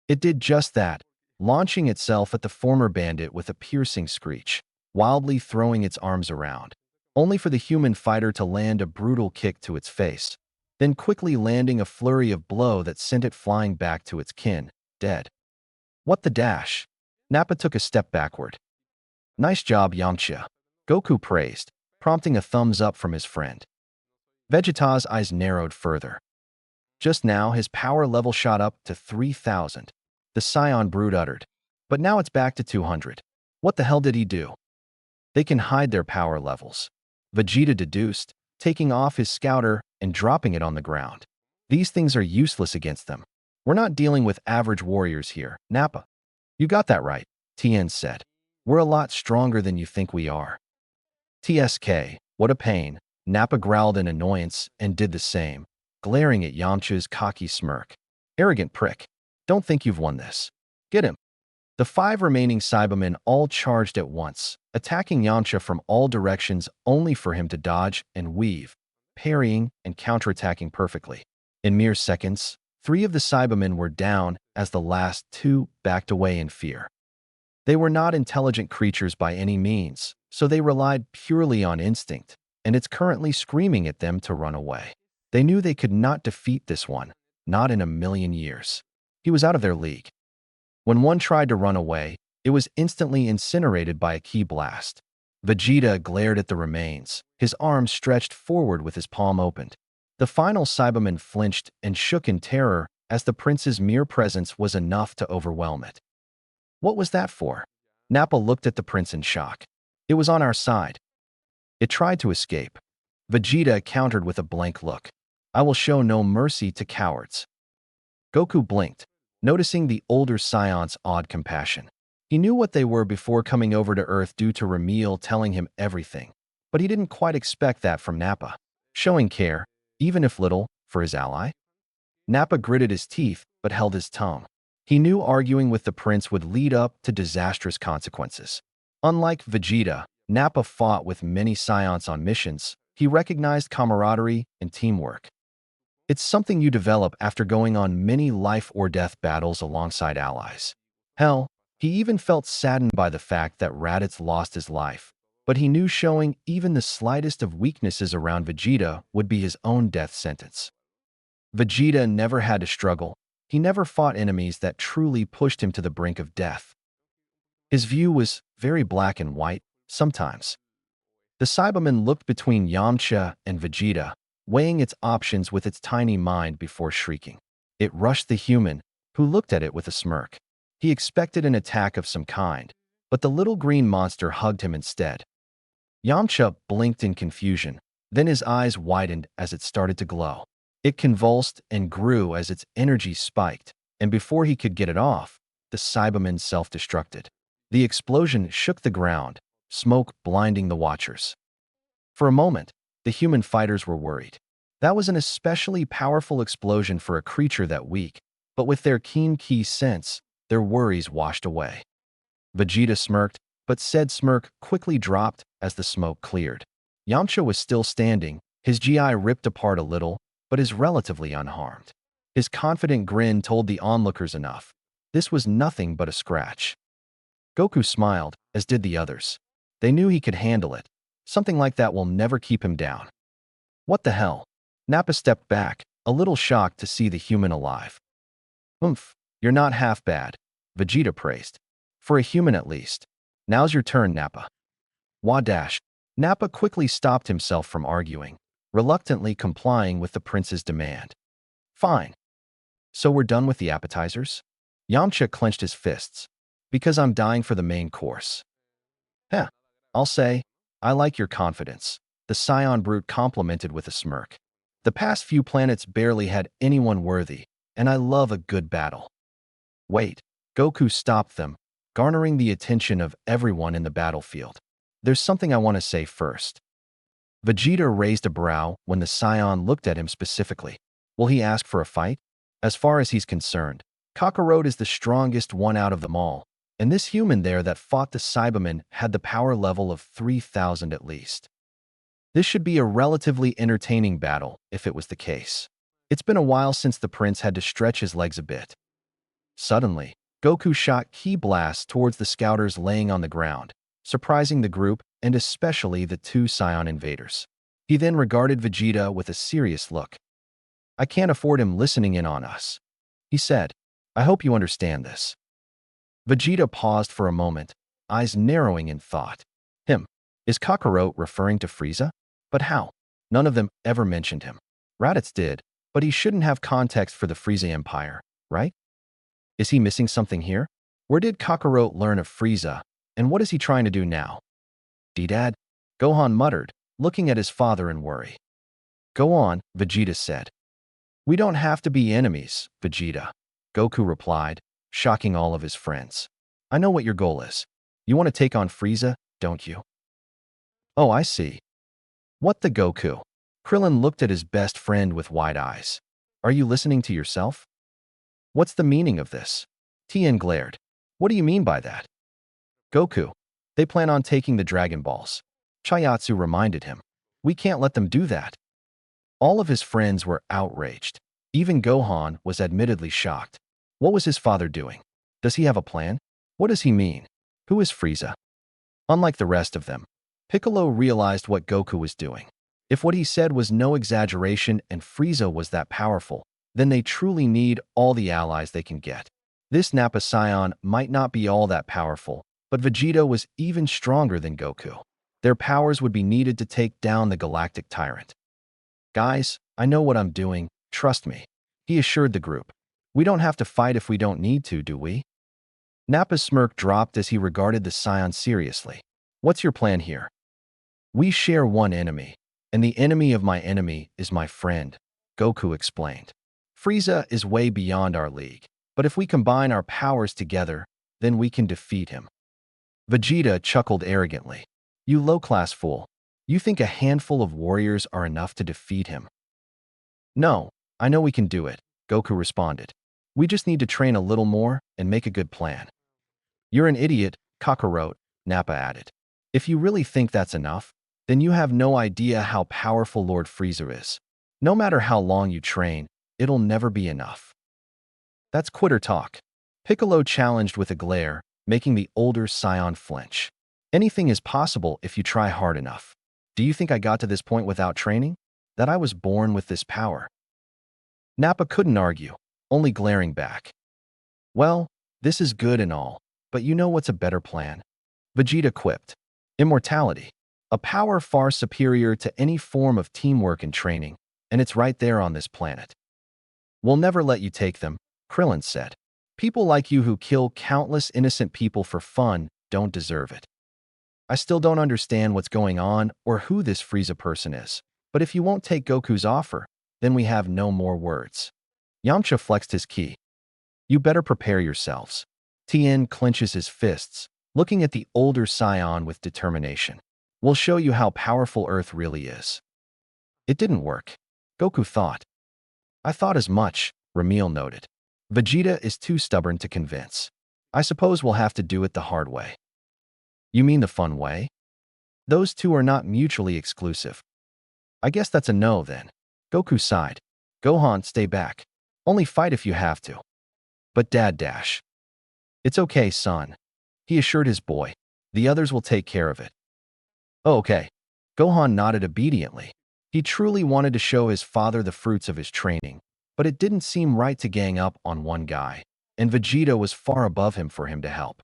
It did just that, launching itself at the former bandit with a piercing screech, wildly throwing its arms around, only for the human fighter to land a brutal kick to its face, then quickly landing a flurry of blow that sent it flying back to its kin, dead. What the dash? Nappa took a step backward. Nice job, Yamcha. Goku praised, prompting a thumbs up from his friend. Vegeta's eyes narrowed further. Just now, his power level shot up to 3,000. The Scion brood uttered. But now it's back to 200. What the hell did he do? They can hide their power levels. Vegeta deduced, taking off his scouter and dropping it on the ground. These things are useless against them. We're not dealing with average warriors here, Nappa. You got that right, Tien said. We're a lot stronger than you think we are. TSK, what a pain. Nappa growled in annoyance and did the same, glaring at Yamcha's cocky smirk. Arrogant prick. Don't think you've won this. Get him. The 5 remaining Cybermen all charged at once, attacking Yamcha from all directions only for him to dodge and weave, parrying and counterattacking perfectly. In mere seconds, 3 of the Cybermen were down as the last 2 backed away in fear. They were not intelligent creatures by any means, so they relied purely on instinct, and it's currently screaming at them to run away. They knew they could not defeat this one, not in a million years. He was out of their league. When one tried to run away, it was instantly incinerated by a ki blast. Vegeta glared at the remains, his arms stretched forward with his palm opened. The final Cyberman flinched and shook in terror as the prince's mere presence was enough to overwhelm it. What was that for? Nappa looked at the prince in shock. It was on our side. It tried to escape. Vegeta countered with a blank look. I will show no mercy to cowards. Goku blinked, noticing the older Scion's odd compassion. He knew what they were before coming over to Earth due to Ramil telling him everything, but he didn't quite expect that from Nappa, showing care, even if little, for his ally. Nappa gritted his teeth but held his tongue. He knew arguing with the prince would lead up to disastrous consequences. Unlike Vegeta, Nappa fought with many Scions on missions. He recognized camaraderie and teamwork. It's something you develop after going on many life-or-death battles alongside allies. Hell, he even felt saddened by the fact that Raditz lost his life, but he knew showing even the slightest of weaknesses around Vegeta would be his own death sentence. Vegeta never had to struggle. He never fought enemies that truly pushed him to the brink of death. His view was very black and white, sometimes. The Cyberman looked between Yamcha and Vegeta, weighing its options with its tiny mind before shrieking. It rushed the human, who looked at it with a smirk. He expected an attack of some kind, but the little green monster hugged him instead. Yamcha blinked in confusion, then his eyes widened as it started to glow. It convulsed and grew as its energy spiked, and before he could get it off, the Cyberman self-destructed. The explosion shook the ground, smoke blinding the watchers. For a moment, the human fighters were worried. That was an especially powerful explosion for a creature that weak, but with their keen ki sense, their worries washed away. Vegeta smirked, but said smirk quickly dropped as the smoke cleared. Yamcha was still standing, his GI ripped apart a little, but is relatively unharmed. His confident grin told the onlookers enough. This was nothing but a scratch. Goku smiled, as did the others. They knew he could handle it. Something like that will never keep him down. What the hell? Nappa stepped back, a little shocked to see the human alive. Oomph, you're not half bad, Vegeta praised. For a human at least. Now's your turn, Nappa. Wadash. Nappa quickly stopped himself from arguing, reluctantly complying with the prince's demand. Fine. So we're done with the appetizers? Yamcha clenched his fists. Because I'm dying for the main course. Heh. I'll say, I like your confidence, the Scion brute complimented with a smirk. The past few planets barely had anyone worthy, and I love a good battle. Wait, Goku stopped them, garnering the attention of everyone in the battlefield. There's something I want to say first. Vegeta raised a brow when the Scion looked at him specifically. Will he ask for a fight? As far as he's concerned, Kakarot is the strongest one out of them all, and this human there that fought the Cybermen had the power level of 3,000 at least. This should be a relatively entertaining battle, if it was the case. It's been a while since the prince had to stretch his legs a bit. Suddenly, Goku shot ki blasts towards the scouters laying on the ground, surprising the group and especially the two Scion invaders. He then regarded Vegeta with a serious look. I can't afford him listening in on us, he said. I hope you understand this. Vegeta paused for a moment, eyes narrowing in thought. Him. Is Kakarot referring to Frieza? But how? None of them ever mentioned him. Raditz did, but he shouldn't have context for the Frieza Empire, right? Is he missing something here? Where did Kakarot learn of Frieza, and what is he trying to do now? D-Dad? Gohan muttered, looking at his father in worry. Go on, Vegeta said. We don't have to be enemies, Vegeta, Goku replied, shocking all of his friends. I know what your goal is. You want to take on Frieza, don't you? Oh, I see. What the Goku? Krillin looked at his best friend with wide eyes. Are you listening to yourself? What's the meaning of this? Tien glared. What do you mean by that? Goku. They plan on taking the Dragon Balls. Chayatsu reminded him. We can't let them do that. All of his friends were outraged. Even Gohan was admittedly shocked. What was his father doing? Does he have a plan? What does he mean? Who is Frieza? Unlike the rest of them, Piccolo realized what Goku was doing. If what he said was no exaggeration and Frieza was that powerful, then they truly need all the allies they can get. This Nappa Scion might not be all that powerful, but Vegeta was even stronger than Goku. Their powers would be needed to take down the galactic tyrant. Guys, I know what I'm doing, trust me, he assured the group. We don't have to fight if we don't need to, do we? Nappa's smirk dropped as he regarded the Scion seriously. What's your plan here? We share one enemy, and the enemy of my enemy is my friend, Goku explained. Frieza is way beyond our league, but if we combine our powers together, then we can defeat him. Vegeta chuckled arrogantly. You low-class fool. You think a handful of warriors are enough to defeat him? No, I know we can do it, Goku responded. We just need to train a little more and make a good plan. You're an idiot, Kakarot, Nappa added. If you really think that's enough, then you have no idea how powerful Lord Frieza is. No matter how long you train, it'll never be enough. That's quitter talk. Piccolo challenged with a glare, making the older Scion flinch. Anything is possible if you try hard enough. Do you think I got to this point without training? That I was born with this power? Nappa couldn't argue, only glaring back. Well, this is good and all, but you know what's a better plan? Vegeta quipped. Immortality. A power far superior to any form of teamwork and training, and it's right there on this planet. We'll never let you take them, Krillin said. People like you who kill countless innocent people for fun don't deserve it. I still don't understand what's going on or who this Frieza person is, but if you won't take Goku's offer, then we have no more words. Yamcha flexed his ki. You better prepare yourselves. Tien clenches his fists, looking at the older Scion with determination. We'll show you how powerful Earth really is. It didn't work, Goku thought. I thought as much, Ramil noted. Vegeta is too stubborn to convince. I suppose we'll have to do it the hard way. You mean the fun way? Those two are not mutually exclusive. I guess that's a no then. Goku sighed. Gohan, stay back. Only fight if you have to. But Dad dash. It's okay, son. He assured his boy. The others will take care of it. Oh, okay. Gohan nodded obediently. He truly wanted to show his father the fruits of his training, but it didn't seem right to gang up on one guy, and Vegeta was far above him for him to help.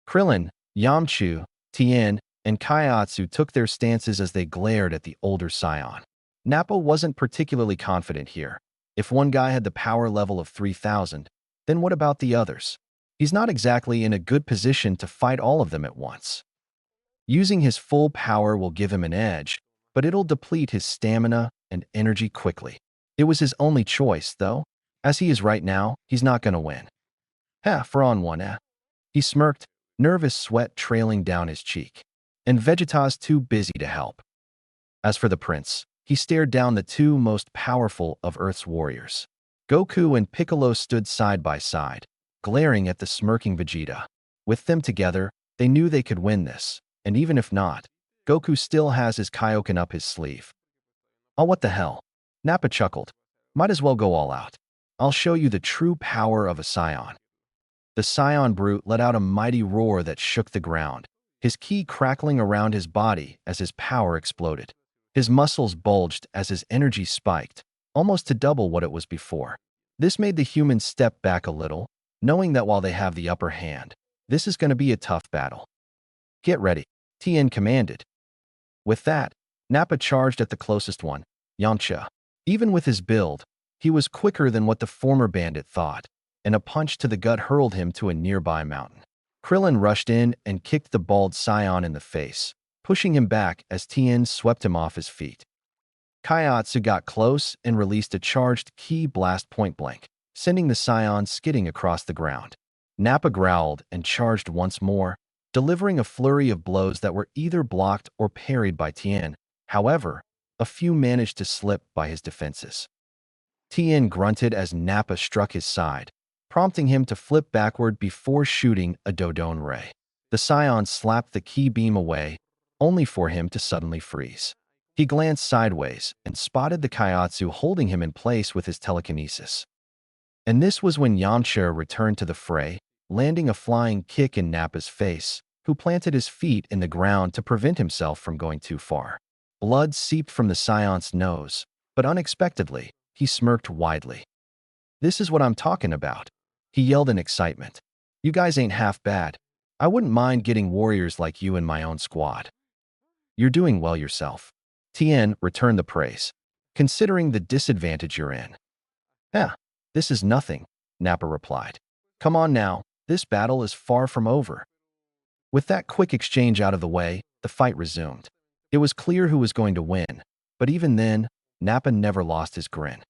Krillin, Yamchu, Tien, and Kaiatsu took their stances as they glared at the older scion. Nappa wasn't particularly confident here. If one guy had the power level of 3,000, then what about the others? He's not exactly in a good position to fight all of them at once. Using his full power will give him an edge, but it'll deplete his stamina and energy quickly. It was his only choice, though. As he is right now, he's not going to win. For on one, He smirked, nervous sweat trailing down his cheek. And Vegeta's too busy to help. As for the prince, he stared down the two most powerful of Earth's warriors. Goku and Piccolo stood side by side, glaring at the smirking Vegeta. With them together, they knew they could win this, and even if not, Goku still has his Kaioken up his sleeve. Oh, what the hell? Nappa chuckled. Might as well go all out. I'll show you the true power of a scion. The scion brute let out a mighty roar that shook the ground, his ki crackling around his body as his power exploded. His muscles bulged as his energy spiked, almost to double what it was before. This made the humans step back a little, knowing that while they have the upper hand, this is going to be a tough battle. Get ready, Tien commanded. With that, Nappa charged at the closest one, Yamcha. Even with his build, he was quicker than what the former bandit thought, and a punch to the gut hurled him to a nearby mountain. Krillin rushed in and kicked the bald scion in the face, pushing him back as Tien swept him off his feet. Kaiatsu got close and released a charged ki blast point-blank, sending the scion skidding across the ground. Nappa growled and charged once more, delivering a flurry of blows that were either blocked or parried by Tien. However, a few managed to slip by his defenses. Tien grunted as Nappa struck his side, prompting him to flip backward before shooting a Dodon ray. The scion slapped the ki beam away, only for him to suddenly freeze. He glanced sideways and spotted the Kaiatsu holding him in place with his telekinesis. And this was when Yamcha returned to the fray, landing a flying kick in Nappa's face, who planted his feet in the ground to prevent himself from going too far. Blood seeped from the scion's nose, but unexpectedly, he smirked widely. This is what I'm talking about, he yelled in excitement. You guys ain't half bad. I wouldn't mind getting warriors like you in my own squad. You're doing well yourself. Tien returned the praise, considering the disadvantage you're in. This is nothing, Nappa replied. Come on now, this battle is far from over. With that quick exchange out of the way, the fight resumed. It was clear who was going to win, but even then, Nappa never lost his grin.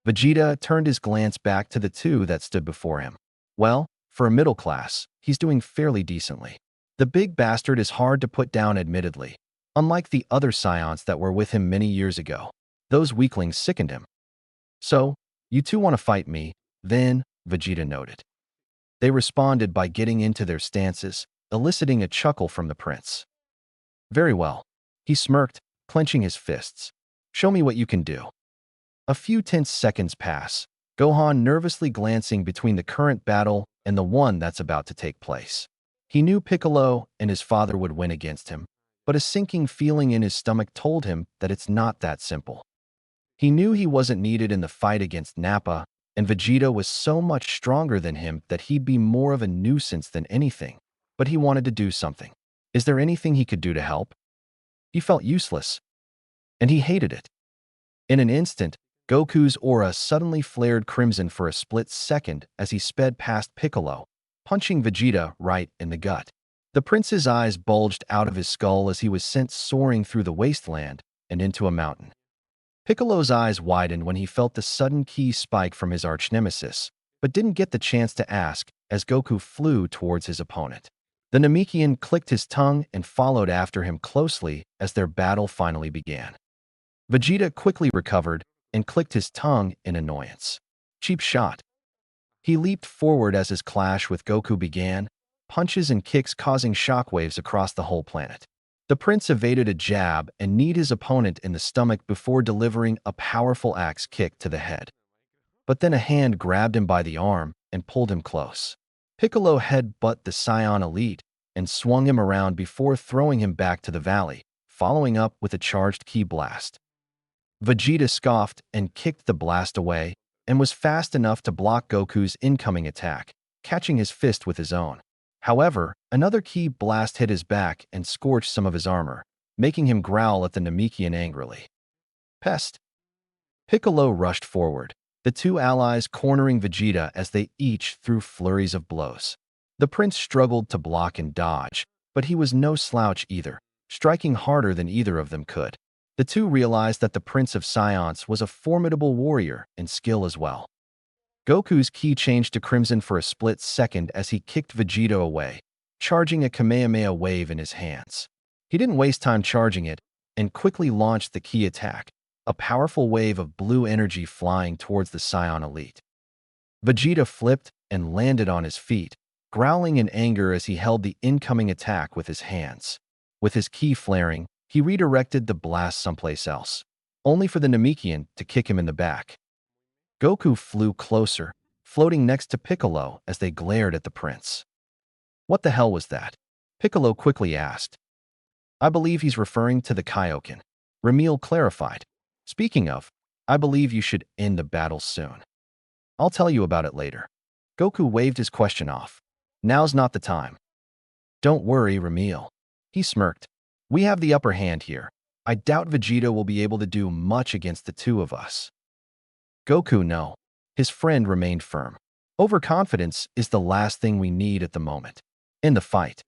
Vegeta turned his glance back to the two that stood before him. Well, for a middle class, he's doing fairly decently. The big bastard is hard to put down admittedly, unlike the other scions that were with him many years ago. Those weaklings sickened him. So, you two want to fight me, then, Vegeta noted. They responded by getting into their stances, eliciting a chuckle from the prince. Very well. He smirked, clenching his fists. Show me what you can do. A few tense seconds pass, Gohan nervously glancing between the current battle and the one that's about to take place. He knew Piccolo and his father would win against him, but a sinking feeling in his stomach told him that it's not that simple. He knew he wasn't needed in the fight against Nappa, and Vegeta was so much stronger than him that he'd be more of a nuisance than anything, but he wanted to do something. Is there anything he could do to help? He felt useless, and he hated it. In an instant, Goku's aura suddenly flared crimson for a split second as he sped past Piccolo, punching Vegeta right in the gut. The prince's eyes bulged out of his skull as he was sent soaring through the wasteland and into a mountain. Piccolo's eyes widened when he felt the sudden ki spike from his arch-nemesis, but didn't get the chance to ask as Goku flew towards his opponent. The Namekian clicked his tongue and followed after him closely as their battle finally began. Vegeta quickly recovered and clicked his tongue in annoyance. Cheap shot. He leaped forward as his clash with Goku began, punches and kicks causing shockwaves across the whole planet. The prince evaded a jab and kneed his opponent in the stomach before delivering a powerful axe kick to the head. but then a hand grabbed him by the arm and pulled him close. Piccolo headbutted the Scion Elite and swung him around before throwing him back to the valley, following up with a charged ki blast. Vegeta scoffed and kicked the blast away and was fast enough to block Goku's incoming attack, catching his fist with his own. However, another ki blast hit his back and scorched some of his armor, making him growl at the Namekian angrily. Pest! Piccolo rushed forward, the two allies cornering Vegeta as they each threw flurries of blows. The prince struggled to block and dodge, but he was no slouch either, striking harder than either of them could. The two realized that the Prince of Science was a formidable warrior in skill as well. Goku's ki changed to crimson for a split second as he kicked Vegeta away, charging a Kamehameha wave in his hands. He didn't waste time charging it and quickly launched the ki attack, a powerful wave of blue energy flying towards the Scion Elite. Vegeta flipped and landed on his feet, growling in anger as he held the incoming attack with his hands. With his ki flaring, he redirected the blast someplace else, only for the Namekian to kick him in the back. Goku flew closer, floating next to Piccolo as they glared at the prince. What the hell was that? Piccolo quickly asked. I believe he's referring to the Kaioken. Ramil clarified. Speaking of, I believe you should end the battle soon. I'll tell you about it later. Goku waved his question off. Now's not the time. Don't worry, Ramil. He smirked. We have the upper hand here. I doubt Vegeta will be able to do much against the two of us. Goku, no. His friend remained firm. Overconfidence is the last thing we need at the moment. In the fight.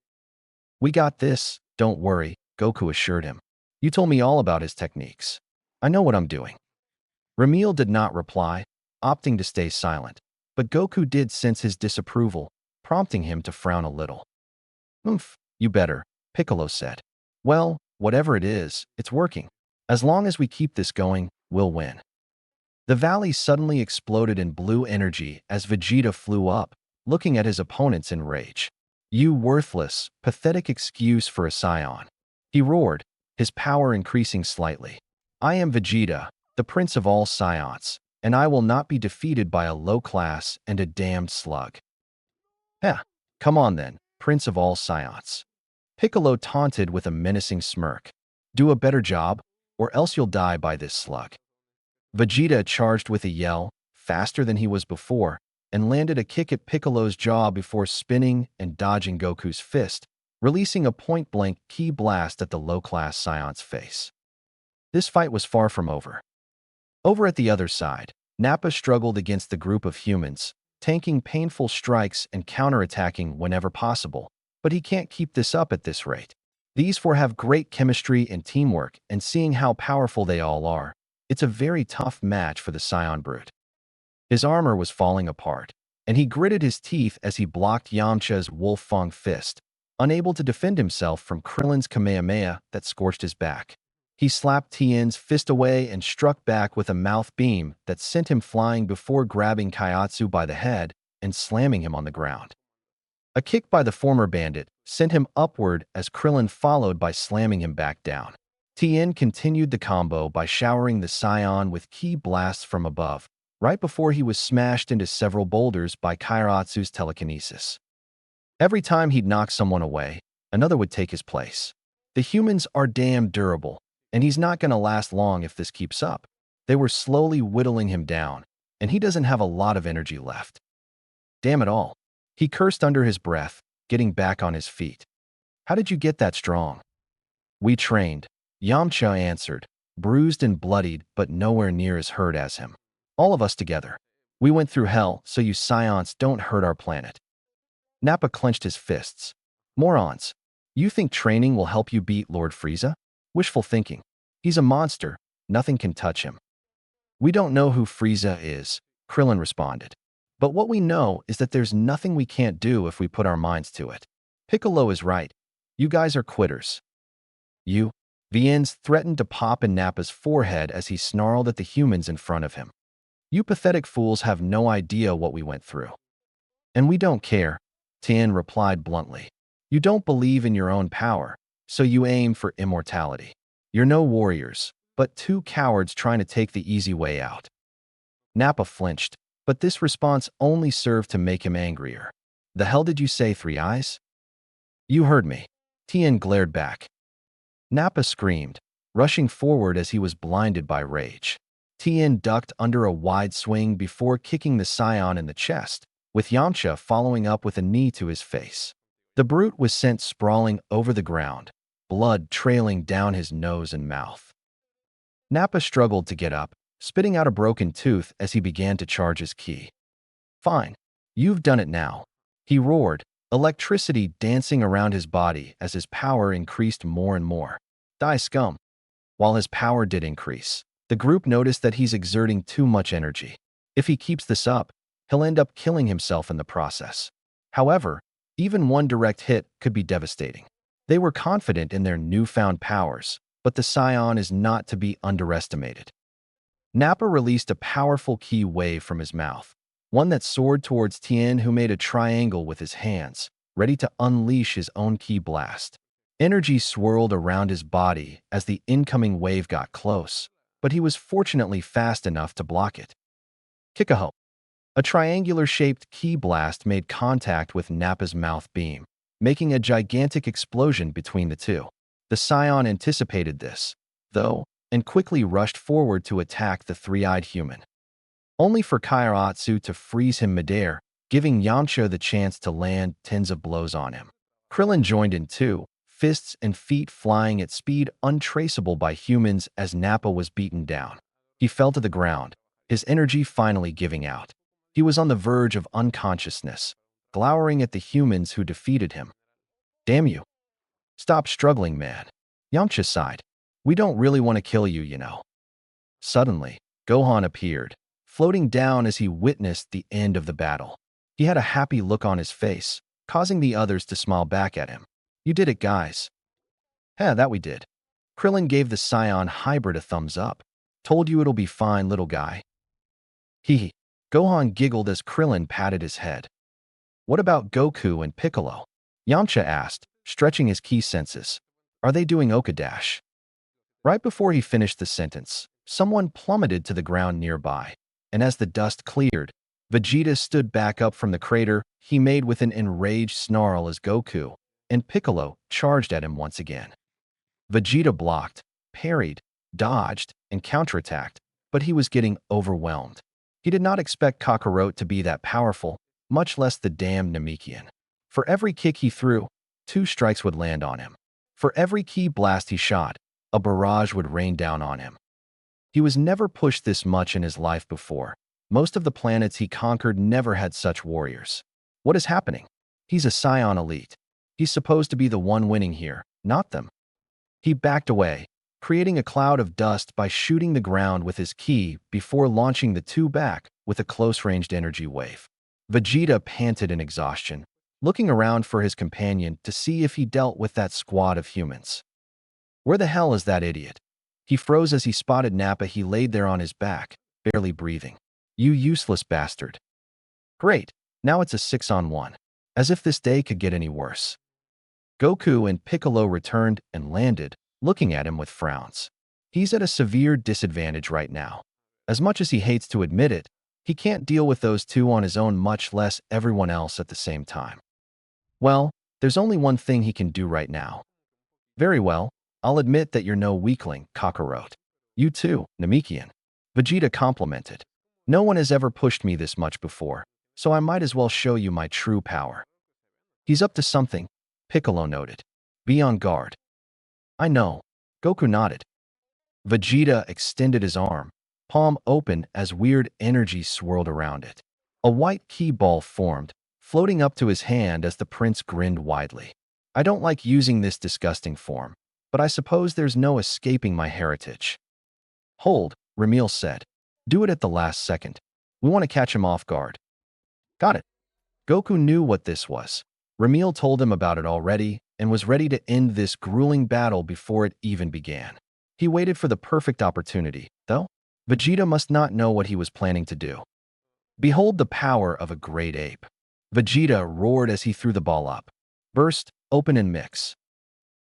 We got this, don't worry, Goku assured him. You told me all about his techniques. I know what I'm doing. Ramil did not reply, opting to stay silent, but Goku did sense his disapproval, prompting him to frown a little. You better, Piccolo said. Well, whatever it is, it's working. As long as we keep this going, we'll win. The valley suddenly exploded in blue energy as Vegeta flew up, looking at his opponents in rage. You worthless, pathetic excuse for a Scion. He roared, his power increasing slightly. I am Vegeta, the prince of all Scions, and I will not be defeated by a low class and a damned slug. Come on then, prince of all Scions. Piccolo taunted with a menacing smirk. Do a better job, or else you'll die by this slug. Vegeta charged with a yell, faster than he was before, and landed a kick at Piccolo's jaw before spinning and dodging Goku's fist, releasing a point-blank ki blast at the low-class Scion's face. This fight was far from over. Over at the other side, Nappa struggled against the group of humans, tanking painful strikes and counterattacking whenever possible. But he can't keep this up at this rate. These four have great chemistry and teamwork, and seeing how powerful they all are, it's a very tough match for the Scion Brute. His armor was falling apart, and he gritted his teeth as he blocked Yamcha's Wolf Fang fist, unable to defend himself from Krillin's Kamehameha that scorched his back. He slapped Tien's fist away and struck back with a mouth beam that sent him flying before grabbing Kaiotsu by the head and slamming him on the ground. A kick by the former bandit sent him upward as Krillin followed by slamming him back down. Tien continued the combo by showering the Scion with ki blasts from above, right before he was smashed into several boulders by Kaiotsu's telekinesis. Every time he'd knock someone away, another would take his place. The humans are damn durable, and he's not going to last long if this keeps up. They were slowly whittling him down, and he doesn't have a lot of energy left. Damn it all. He cursed under his breath, getting back on his feet. How did you get that strong? We trained, Yamcha answered, bruised and bloodied but nowhere near as hurt as him. All of us together. We went through hell so you Scions don't hurt our planet. Nappa clenched his fists. Morons. You think training will help you beat Lord Frieza? Wishful thinking. He's a monster. Nothing can touch him. We don't know who Frieza is, Krillin responded. But what we know is that there's nothing we can't do if we put our minds to it. Piccolo is right. You guys are quitters. You, Viens threatened to pop in Nappa's forehead as he snarled at the humans in front of him. You pathetic fools have no idea what we went through. And we don't care, Tien replied bluntly. You don't believe in your own power, so you aim for immortality. You're no warriors, but two cowards trying to take the easy way out. Nappa flinched. But this response only served to make him angrier. The hell did you say, Three Eyes? You heard me. Tien glared back. Nappa screamed, rushing forward as he was blinded by rage. Tien ducked under a wide swing before kicking the scion in the chest, with Yamcha following up with a knee to his face. The brute was sent sprawling over the ground, blood trailing down his nose and mouth. Nappa struggled to get up, spitting out a broken tooth as he began to charge his ki. Fine. You've done it now. He roared, electricity dancing around his body as his power increased more and more. Die, scum. While his power did increase, the group noticed that he's exerting too much energy. If he keeps this up, he'll end up killing himself in the process. However, even one direct hit could be devastating. They were confident in their newfound powers, but the scion is not to be underestimated. Nappa released a powerful ki wave from his mouth, one that soared towards Tien, who made a triangle with his hands, ready to unleash his own ki blast. Energy swirled around his body as the incoming wave got close, but he was fortunately fast enough to block it. Kikaho. A triangular-shaped ki blast made contact with Nappa's mouth beam, making a gigantic explosion between the two. The scion anticipated this, though, and quickly rushed forward to attack the three-eyed human. Only for Kairatsu to freeze him midair, giving Yamcha the chance to land tens of blows on him. Krillin joined in too, fists and feet flying at speed untraceable by humans as Nappa was beaten down. He fell to the ground, his energy finally giving out. He was on the verge of unconsciousness, glowering at the humans who defeated him. Damn you. Stop struggling, man. Yamcha sighed. We don't really want to kill you, you know. Suddenly, Gohan appeared, floating down as he witnessed the end of the battle. He had a happy look on his face, causing the others to smile back at him. You did it, guys. Yeah, that we did. Krillin gave the Scion hybrid a thumbs up. Told you it'll be fine, little guy. Hee. Gohan giggled as Krillin patted his head. What about Goku and Piccolo? Yamcha asked, stretching his ki senses. Are they doing Okadash? Right before he finished the sentence, someone plummeted to the ground nearby, and as the dust cleared, Vegeta stood back up from the crater he made with an enraged snarl as Goku and Piccolo charged at him once again. Vegeta blocked, parried, dodged, and counterattacked, but he was getting overwhelmed. He did not expect Kakarot to be that powerful, much less the damned Namekian. For every kick he threw, 2 strikes would land on him. For every ki blast he shot, a barrage would rain down on him. He was never pushed this much in his life before. Most of the planets he conquered never had such warriors. What is happening? He's a Scion elite. He's supposed to be the one winning here, not them. He backed away, creating a cloud of dust by shooting the ground with his ki before launching the 2 back with a close-ranged energy wave. Vegeta panted in exhaustion, looking around for his companion to see if he dealt with that squad of humans. Where the hell is that idiot? He froze as he spotted Nappa. He laid there on his back, barely breathing. You useless bastard. Great, now it's a 6-on-1. As if this day could get any worse. Goku and Piccolo returned and landed, looking at him with frowns. He's at a severe disadvantage right now. As much as he hates to admit it, he can't deal with those 2 on his own, much less everyone else at the same time. Well, there's only one thing he can do right now. Very well, I'll admit that you're no weakling, Kakarot. You too, Namekian. Vegeta complimented. No one has ever pushed me this much before, so I might as well show you my true power. He's up to something, Piccolo noted. Be on guard. I know. Goku nodded. Vegeta extended his arm, palm open as weird energy swirled around it. A white ki ball formed, floating up to his hand as the prince grinned widely. I don't like using this disgusting form, but I suppose there's no escaping my heritage. Hold, Ramil said. Do it at the last second. We want to catch him off guard. Got it. Goku knew what this was. Ramil told him about it already and was ready to end this grueling battle before it even began. He waited for the perfect opportunity, though. Vegeta must not know what he was planning to do. Behold the power of a great ape. Vegeta roared as he threw the ball up. Burst, open and mix.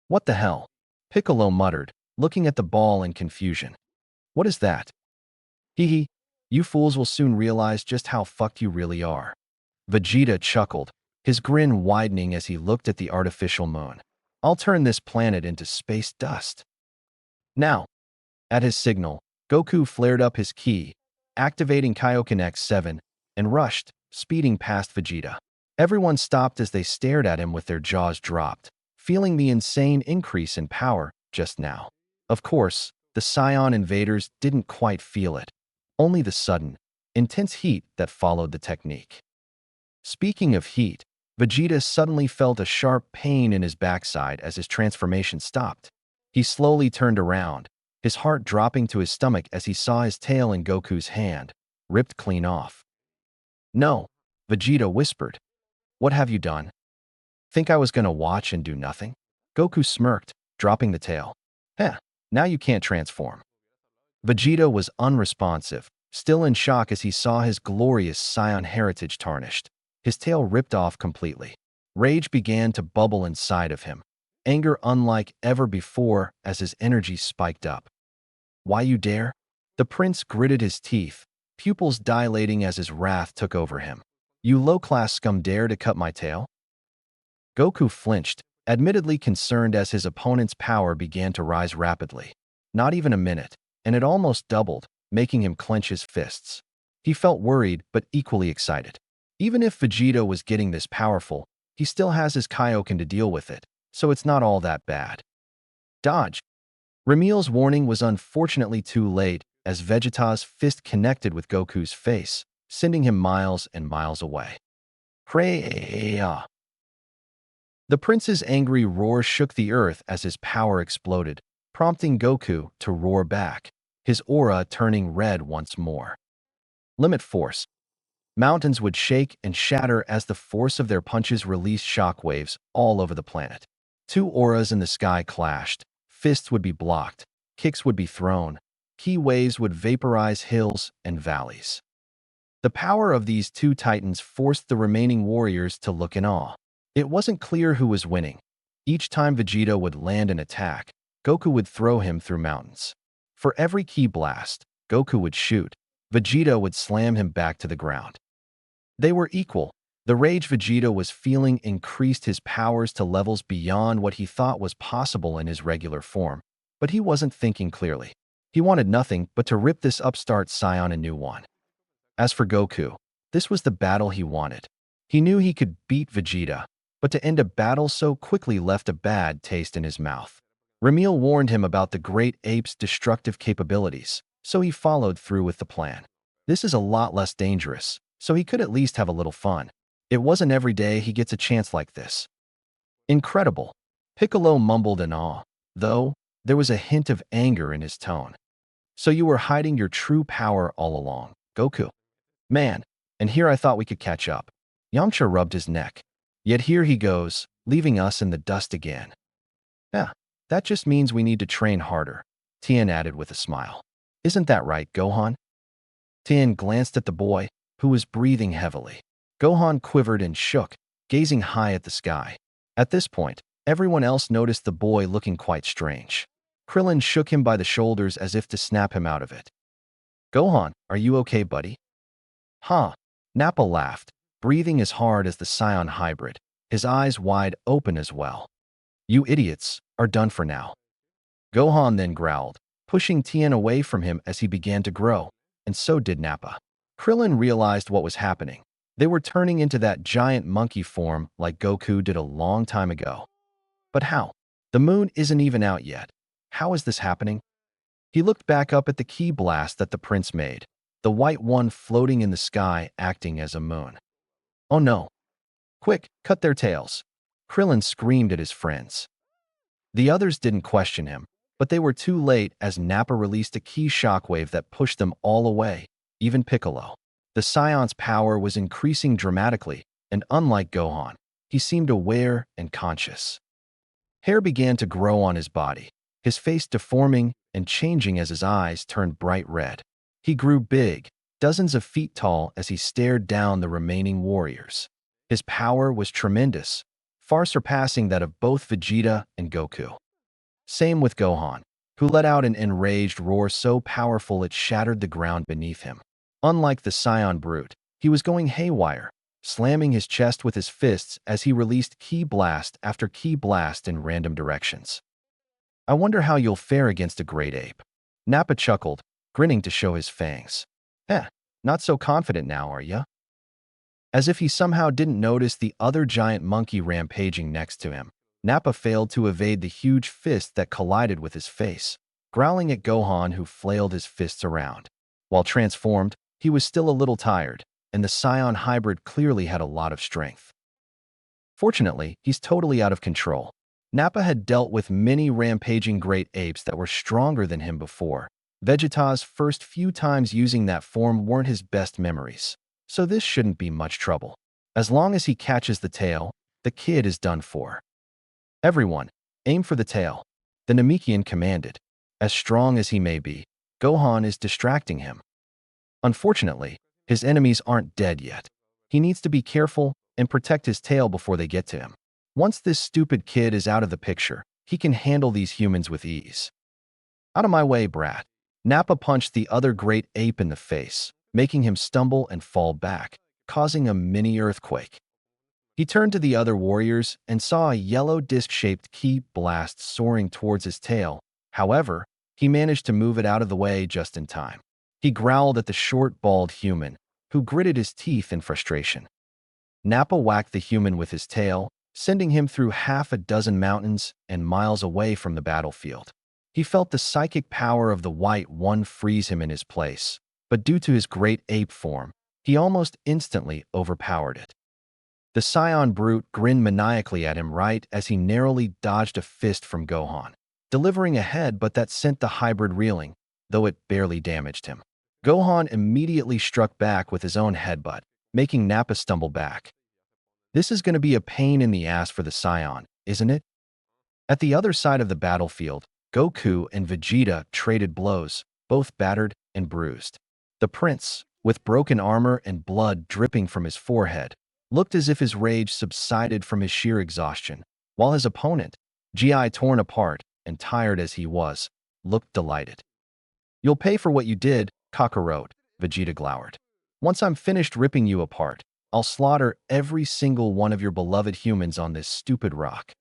What the hell? Piccolo muttered, looking at the ball in confusion. What is that? Hee hee. You fools will soon realize just how fucked you really are. Vegeta chuckled, his grin widening as he looked at the artificial moon. I'll turn this planet into space dust. Now, at his signal, Goku flared up his ki, activating Kaioken X7, and rushed, speeding past Vegeta. Everyone stopped as they stared at him with their jaws dropped, feeling the insane increase in power just now. Of course, the Scion invaders didn't quite feel it, only the sudden, intense heat that followed the technique. Speaking of heat, Vegeta suddenly felt a sharp pain in his backside as his transformation stopped. He slowly turned around, his heart dropping to his stomach as he saw his tail in Goku's hand, ripped clean off. No, Vegeta whispered. What have you done? Think I was gonna watch and do nothing? Goku smirked, dropping the tail. Heh, now you can't transform. Vegeta was unresponsive, still in shock as he saw his glorious Scion heritage tarnished, his tail ripped off completely. Rage began to bubble inside of him, anger unlike ever before as his energy spiked up. Why you dare? The prince gritted his teeth, pupils dilating as his wrath took over him. You low-class scum dare to cut my tail? Goku flinched, admittedly concerned as his opponent's power began to rise rapidly. Not even a minute, and it almost doubled, making him clench his fists. He felt worried but equally excited. Even if Vegeta was getting this powerful, he still has his Kaioken to deal with it, so it's not all that bad. Dodge! Ramil's warning was unfortunately too late as Vegeta's fist connected with Goku's face, sending him miles and miles away. Freya! The prince's angry roar shook the earth as his power exploded, prompting Goku to roar back, his aura turning red once more. Limit force. Mountains would shake and shatter as the force of their punches released shockwaves all over the planet. Two auras in the sky clashed, fists would be blocked, kicks would be thrown, ki waves would vaporize hills and valleys. The power of these two titans forced the remaining warriors to look in awe. It wasn't clear who was winning. Each time Vegeta would land an attack, Goku would throw him through mountains. For every ki blast Goku would shoot, Vegeta would slam him back to the ground. They were equal. The rage Vegeta was feeling increased his powers to levels beyond what he thought was possible in his regular form, but he wasn't thinking clearly. He wanted nothing but to rip this upstart Scion a new one. As for Goku, this was the battle he wanted. He knew he could beat Vegeta, but to end a battle so quickly left a bad taste in his mouth. Ramil warned him about the great ape's destructive capabilities, so he followed through with the plan. This is a lot less dangerous, so he could at least have a little fun. It wasn't every day he gets a chance like this. Incredible, Piccolo mumbled in awe, though there was a hint of anger in his tone. So you were hiding your true power all along, Goku. Man, and here I thought we could catch up. Yamcha rubbed his neck. Yet here he goes, leaving us in the dust again. Yeah, that just means we need to train harder, Tien added with a smile. Isn't that right, Gohan? Tien glanced at the boy, who was breathing heavily. Gohan quivered and shook, gazing high at the sky. At this point, everyone else noticed the boy looking quite strange. Krillin shook him by the shoulders as if to snap him out of it. Gohan, are you okay, buddy? Huh? Nappa laughed, breathing as hard as the Scion hybrid, his eyes wide open as well. You idiots are done for now. Gohan then growled, pushing Tien away from him as he began to grow, and so did Nappa. Krillin realized what was happening. They were turning into that giant monkey form like Goku did a long time ago. But how? The moon isn't even out yet. How is this happening? He looked back up at the ki blast that the prince made, the white one floating in the sky acting as a moon. Oh no. Quick, cut their tails. Krillin screamed at his friends. The others didn't question him, but they were too late as Nappa released a ki shockwave that pushed them all away, even Piccolo. The Scion's power was increasing dramatically, and unlike Gohan, he seemed aware and conscious. Hair began to grow on his body, his face deforming and changing as his eyes turned bright red. He grew big, dozens of feet tall as he stared down the remaining warriors. His power was tremendous, far surpassing that of both Vegeta and Goku. Same with Gohan, who let out an enraged roar so powerful it shattered the ground beneath him. Unlike the Scion Brute, he was going haywire, slamming his chest with his fists as he released ki blast after ki blast in random directions. I wonder how you'll fare against a great ape. Nappa chuckled, grinning to show his fangs. Not so confident now, are ya? As if he somehow didn't notice the other giant monkey rampaging next to him, Nappa failed to evade the huge fist that collided with his face, growling at Gohan, who flailed his fists around. While transformed, he was still a little tired, and the Scion hybrid clearly had a lot of strength. Fortunately, he's totally out of control. Nappa had dealt with many rampaging great apes that were stronger than him before. Vegeta's first few times using that form weren't his best memories, so this shouldn't be much trouble. As long as he catches the tail, the kid is done for. Everyone, aim for the tail, the Namekian commanded. As strong as he may be, Gohan is distracting him. Unfortunately, his enemies aren't dead yet. He needs to be careful and protect his tail before they get to him. Once this stupid kid is out of the picture, he can handle these humans with ease. Out of my way, brat. Nappa punched the other great ape in the face, making him stumble and fall back, causing a mini earthquake. He turned to the other warriors and saw a yellow disc-shaped ki blast soaring towards his tail. However, he managed to move it out of the way just in time. He growled at the short, bald human, who gritted his teeth in frustration. Nappa whacked the human with his tail, sending him through half a dozen mountains and miles away from the battlefield. He felt the psychic power of the White One freeze him in his place, but due to his great ape form, he almost instantly overpowered it. The Scion Brute grinned maniacally at him right as he narrowly dodged a fist from Gohan, delivering a head but that sent the hybrid reeling, though it barely damaged him. Gohan immediately struck back with his own headbutt, making Nappa stumble back. This is going to be a pain in the ass for the Scion, isn't it? At the other side of the battlefield, Goku and Vegeta traded blows, both battered and bruised. The prince, with broken armor and blood dripping from his forehead, looked as if his rage subsided from his sheer exhaustion, while his opponent, GI torn apart and tired as he was, looked delighted. "You'll pay for what you did, Kakarot," Vegeta glowered. "Once I'm finished ripping you apart, I'll slaughter every single one of your beloved humans on this stupid rock."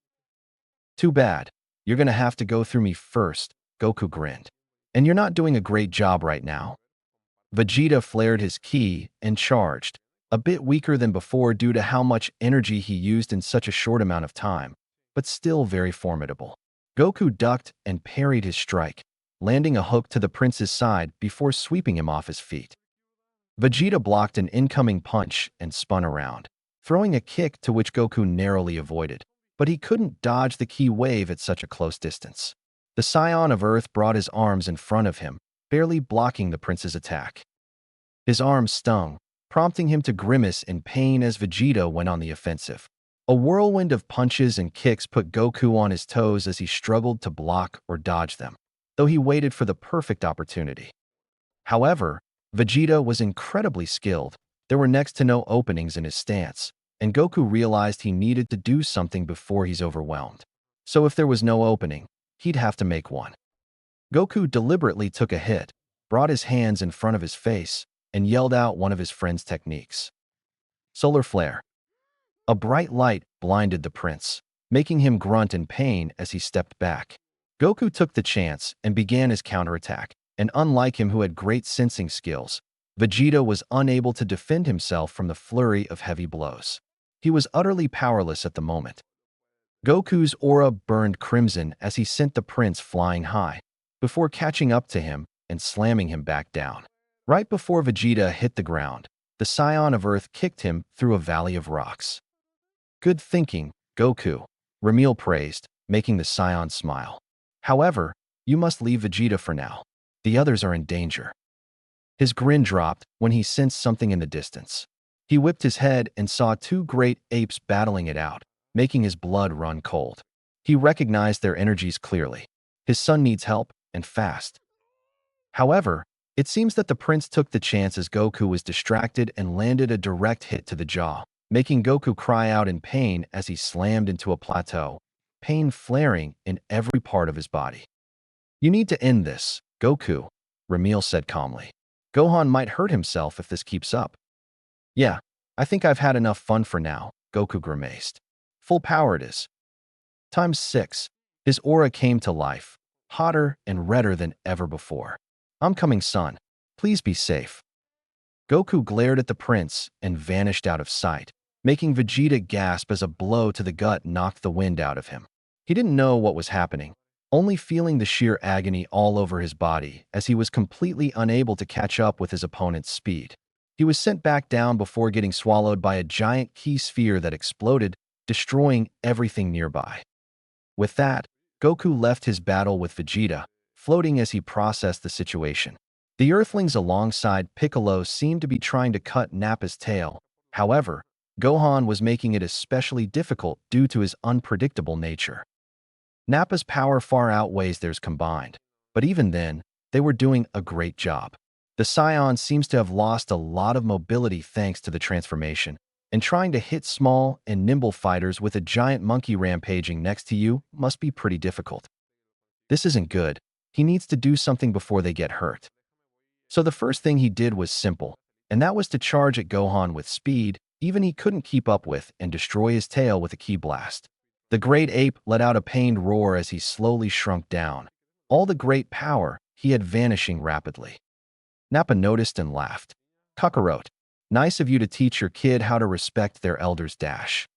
"Too bad. You're gonna have to go through me first," Goku grinned. "And you're not doing a great job right now." Vegeta flared his ki and charged, a bit weaker than before due to how much energy he used in such a short amount of time, but still very formidable. Goku ducked and parried his strike, landing a hook to the prince's side before sweeping him off his feet. Vegeta blocked an incoming punch and spun around, throwing a kick to which Goku narrowly avoided, but he couldn't dodge the ki wave at such a close distance. The Scion of Earth brought his arms in front of him, barely blocking the prince's attack. His arms stung, prompting him to grimace in pain as Vegeta went on the offensive. A whirlwind of punches and kicks put Goku on his toes as he struggled to block or dodge them, though he waited for the perfect opportunity. However, Vegeta was incredibly skilled. There were next to no openings in his stance, and Goku realized he needed to do something before he's overwhelmed. So if there was no opening, he'd have to make one. Goku deliberately took a hit, brought his hands in front of his face, and yelled out one of his friend's techniques. Solar Flare. A bright light blinded the prince, making him grunt in pain as he stepped back. Goku took the chance and began his counterattack, and unlike him who had great sensing skills, Vegeta was unable to defend himself from the flurry of heavy blows. He was utterly powerless at the moment. Goku's aura burned crimson as he sent the prince flying high, before catching up to him and slamming him back down. Right before Vegeta hit the ground, the Scion of Earth kicked him through a valley of rocks. "Good thinking, Goku," Ramil praised, making the Scion smile. "However, you must leave Vegeta for now. The others are in danger." His grin dropped when he sensed something in the distance. He whipped his head and saw two great apes battling it out, making his blood run cold. He recognized their energies clearly. His son needs help, and fast. However, it seems that the prince took the chance as Goku was distracted and landed a direct hit to the jaw, making Goku cry out in pain as he slammed into a plateau, pain flaring in every part of his body. "You need to end this, Goku," Ramil said calmly. Gohan might hurt himself if this keeps up. Yeah, I think I've had enough fun for now, Goku grimaced. Full power it is. Times 6. His aura came to life, hotter and redder than ever before. I'm coming, son. Please be safe. Goku glared at the prince and vanished out of sight, making Vegeta gasp as a blow to the gut knocked the wind out of him. He didn't know what was happening, only feeling the sheer agony all over his body as he was completely unable to catch up with his opponent's speed. He was sent back down before getting swallowed by a giant key sphere that exploded, destroying everything nearby. With that, Goku left his battle with Vegeta, floating as he processed the situation. The Earthlings alongside Piccolo seemed to be trying to cut Nappa's tail. However, Gohan was making it especially difficult due to his unpredictable nature. Nappa's power far outweighs theirs combined, but even then, they were doing a great job. The Scion seems to have lost a lot of mobility thanks to the transformation, and trying to hit small and nimble fighters with a giant monkey rampaging next to you must be pretty difficult. This isn't good. He needs to do something before they get hurt. So the first thing he did was simple, and that was to charge at Gohan with speed even he couldn't keep up with and destroy his tail with a ki blast. The great ape let out a pained roar as he slowly shrunk down, all the great power he had vanishing rapidly. Nappa noticed and laughed. Kakarot, nice of you to teach your kid how to respect their elders dash.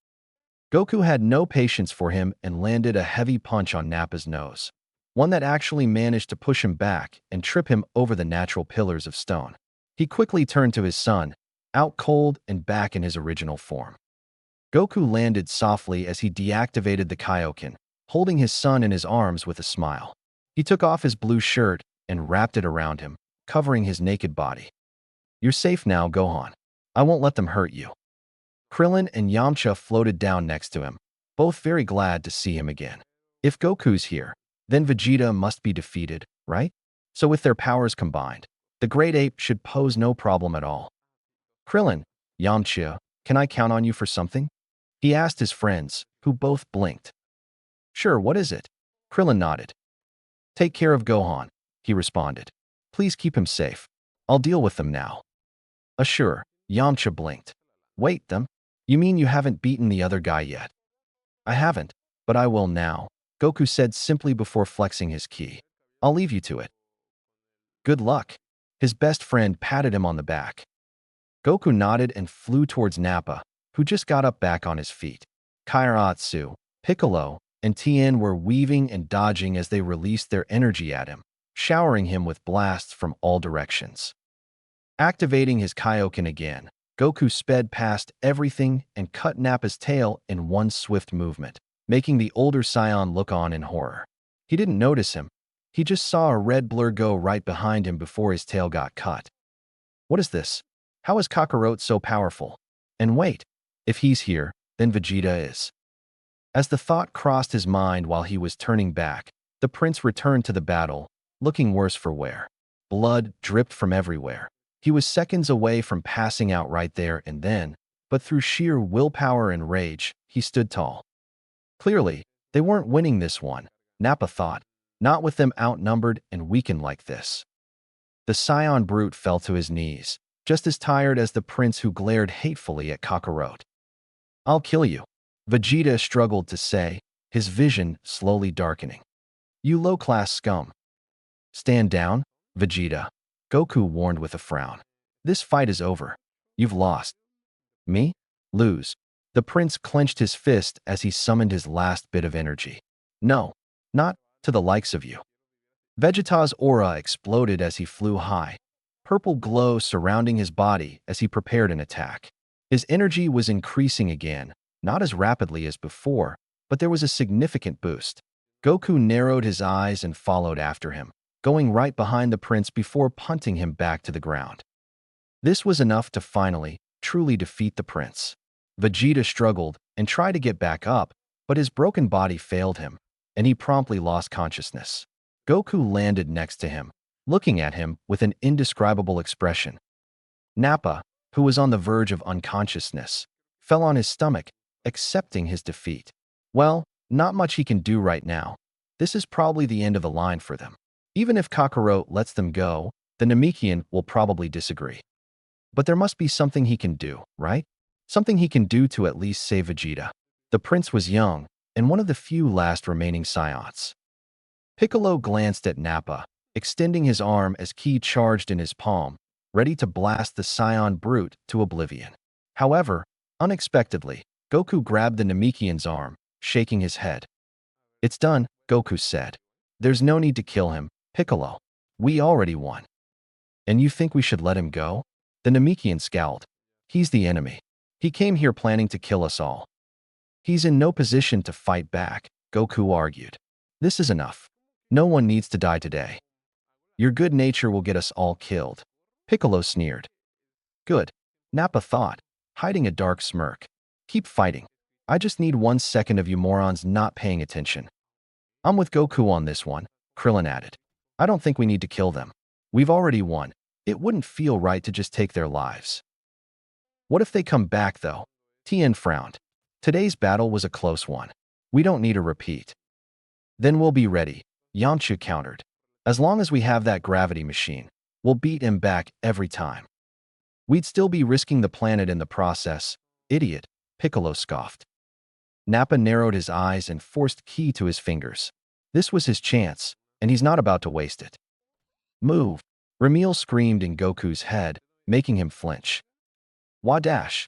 Goku had no patience for him and landed a heavy punch on Nappa's nose, one that actually managed to push him back and trip him over the natural pillars of stone. He quickly turned to his son, out cold and back in his original form. Goku landed softly as he deactivated the Kaioken, holding his son in his arms with a smile. He took off his blue shirt and wrapped it around him, covering his naked body. You're safe now, Gohan. I won't let them hurt you. Krillin and Yamcha floated down next to him, both very glad to see him again. If Goku's here, then Vegeta must be defeated, right? So with their powers combined, the Great Ape should pose no problem at all. Krillin, Yamcha, can I count on you for something? He asked his friends, who both blinked. Sure, what is it? Krillin nodded. Take care of Gohan, he responded. Please keep him safe. I'll deal with them now. Sure, Yamcha blinked. Wait, them? You mean you haven't beaten the other guy yet? I haven't, but I will now, Goku said simply before flexing his ki. I'll leave you to it. Good luck. His best friend patted him on the back. Goku nodded and flew towards Nappa, who just got up back on his feet. Kairatsu, Piccolo, and Tien were weaving and dodging as they released their energy at him, showering him with blasts from all directions. Activating his Kaioken again, Goku sped past everything and cut Nappa's tail in one swift movement, making the older Scion look on in horror. He didn't notice him. He just saw a red blur go right behind him before his tail got cut. What is this? How is Kakarot so powerful? And wait, if he's here, then Vegeta is. As the thought crossed his mind while he was turning back, the prince returned to the battle, looking worse for wear. Blood dripped from everywhere. He was seconds away from passing out right there and then, but through sheer willpower and rage, he stood tall. Clearly, they weren't winning this one, Nappa thought, not with them outnumbered and weakened like this. The Scion brute fell to his knees, just as tired as the prince who glared hatefully at Kakarot. I'll kill you, Vegeta struggled to say, his vision slowly darkening. You low-class scum. Stand down, Vegeta, Goku warned with a frown. This fight is over. You've lost. Me? Lose. The prince clenched his fist as he summoned his last bit of energy. No, not to the likes of you. Vegeta's aura exploded as he flew high, purple glow surrounding his body as he prepared an attack. His energy was increasing again, not as rapidly as before, but there was a significant boost. Goku narrowed his eyes and followed after him, going right behind the prince before punting him back to the ground. This was enough to finally, truly defeat the prince. Vegeta struggled and tried to get back up, but his broken body failed him, and he promptly lost consciousness. Goku landed next to him, looking at him with an indescribable expression. Nappa, who was on the verge of unconsciousness, fell on his stomach, accepting his defeat. Well, not much he can do right now. This is probably the end of the line for them. Even if Kakarot lets them go, The Namekian will probably disagree. But there must be something he can do, right? Something he can do to at least save Vegeta. The prince was young, and one of the few last remaining scions. Piccolo glanced at Nappa, extending his arm as Ki charged in his palm, ready to blast the scion brute to oblivion. However, unexpectedly, Goku grabbed the Namekian's arm, shaking his head. "It's done," Goku said. "There's no need to kill him, Piccolo. We already won." "And you think we should let him go?" The Namekian scowled. "He's the enemy. He came here planning to kill us all. He's in no position to fight back," Goku argued. "This is enough. No one needs to die today. Your good nature will get us all killed." Piccolo sneered. "Good," Nappa thought, hiding a dark smirk. "Keep fighting. I just need 1 second of you morons not paying attention." "I'm with Goku on this one," Krillin added. "I don't think we need to kill them. We've already won. It wouldn't feel right to just take their lives." "What if they come back, though?" Tien frowned. "Today's battle was a close one. We don't need a repeat." "Then we'll be ready," Yamcha countered. "As long as we have that gravity machine, we'll beat him back every time." "We'd still be risking the planet in the process, idiot," Piccolo scoffed. Nappa narrowed his eyes and forced Ki to his fingers. This was his chance, and he's not about to waste it. "Move!" Ramil screamed in Goku's head, making him flinch. "Wadash!"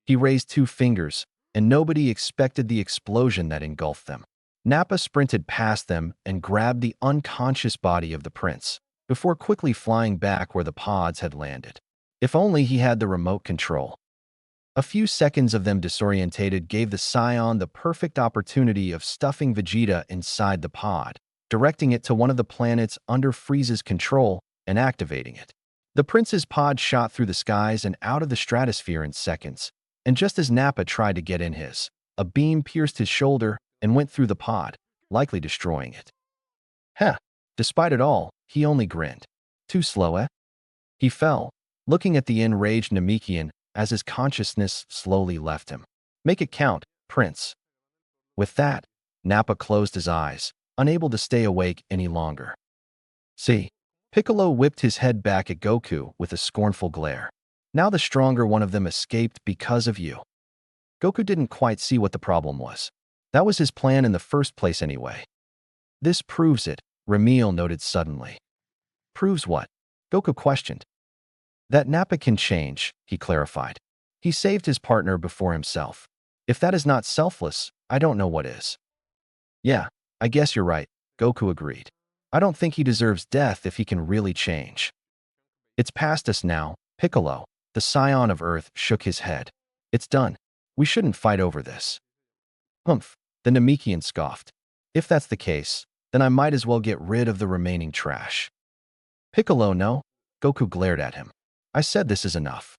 He raised 2 fingers, and nobody expected the explosion that engulfed them. Nappa sprinted past them and grabbed the unconscious body of the prince, before quickly flying back where the pods had landed. If only he had the remote control. A few seconds of them disorientated gave the scion the perfect opportunity of stuffing Vegeta inside the pod, directing it to one of the planets under Frieza's control and activating it. The prince's pod shot through the skies and out of the stratosphere in seconds, and just as Nappa tried to get in his, a beam pierced his shoulder and went through the pod, likely destroying it. Heh! Despite it all, he only grinned. "Too slow, eh?" He fell, looking at the enraged Namekian as his consciousness slowly left him. "Make it count, Prince." With that, Nappa closed his eyes, unable to stay awake any longer. "See?" Piccolo whipped his head back at Goku with a scornful glare. "Now the stronger one of them escaped because of you." Goku didn't quite see what the problem was. That was his plan in the first place anyway. "This proves it," Ramil noted suddenly. "Proves what?" Goku questioned. "That Nappa can change," he clarified. "He saved his partner before himself. If that is not selfless, I don't know what is." "Yeah, I guess you're right," Goku agreed. "I don't think he deserves death if he can really change." "It's past us now, Piccolo." The scion of Earth shook his head. "It's done. We shouldn't fight over this." "Humph," the Namekian scoffed. "If that's the case, then I might as well get rid of the remaining trash." "Piccolo, no?" Goku glared at him. "I said this is enough."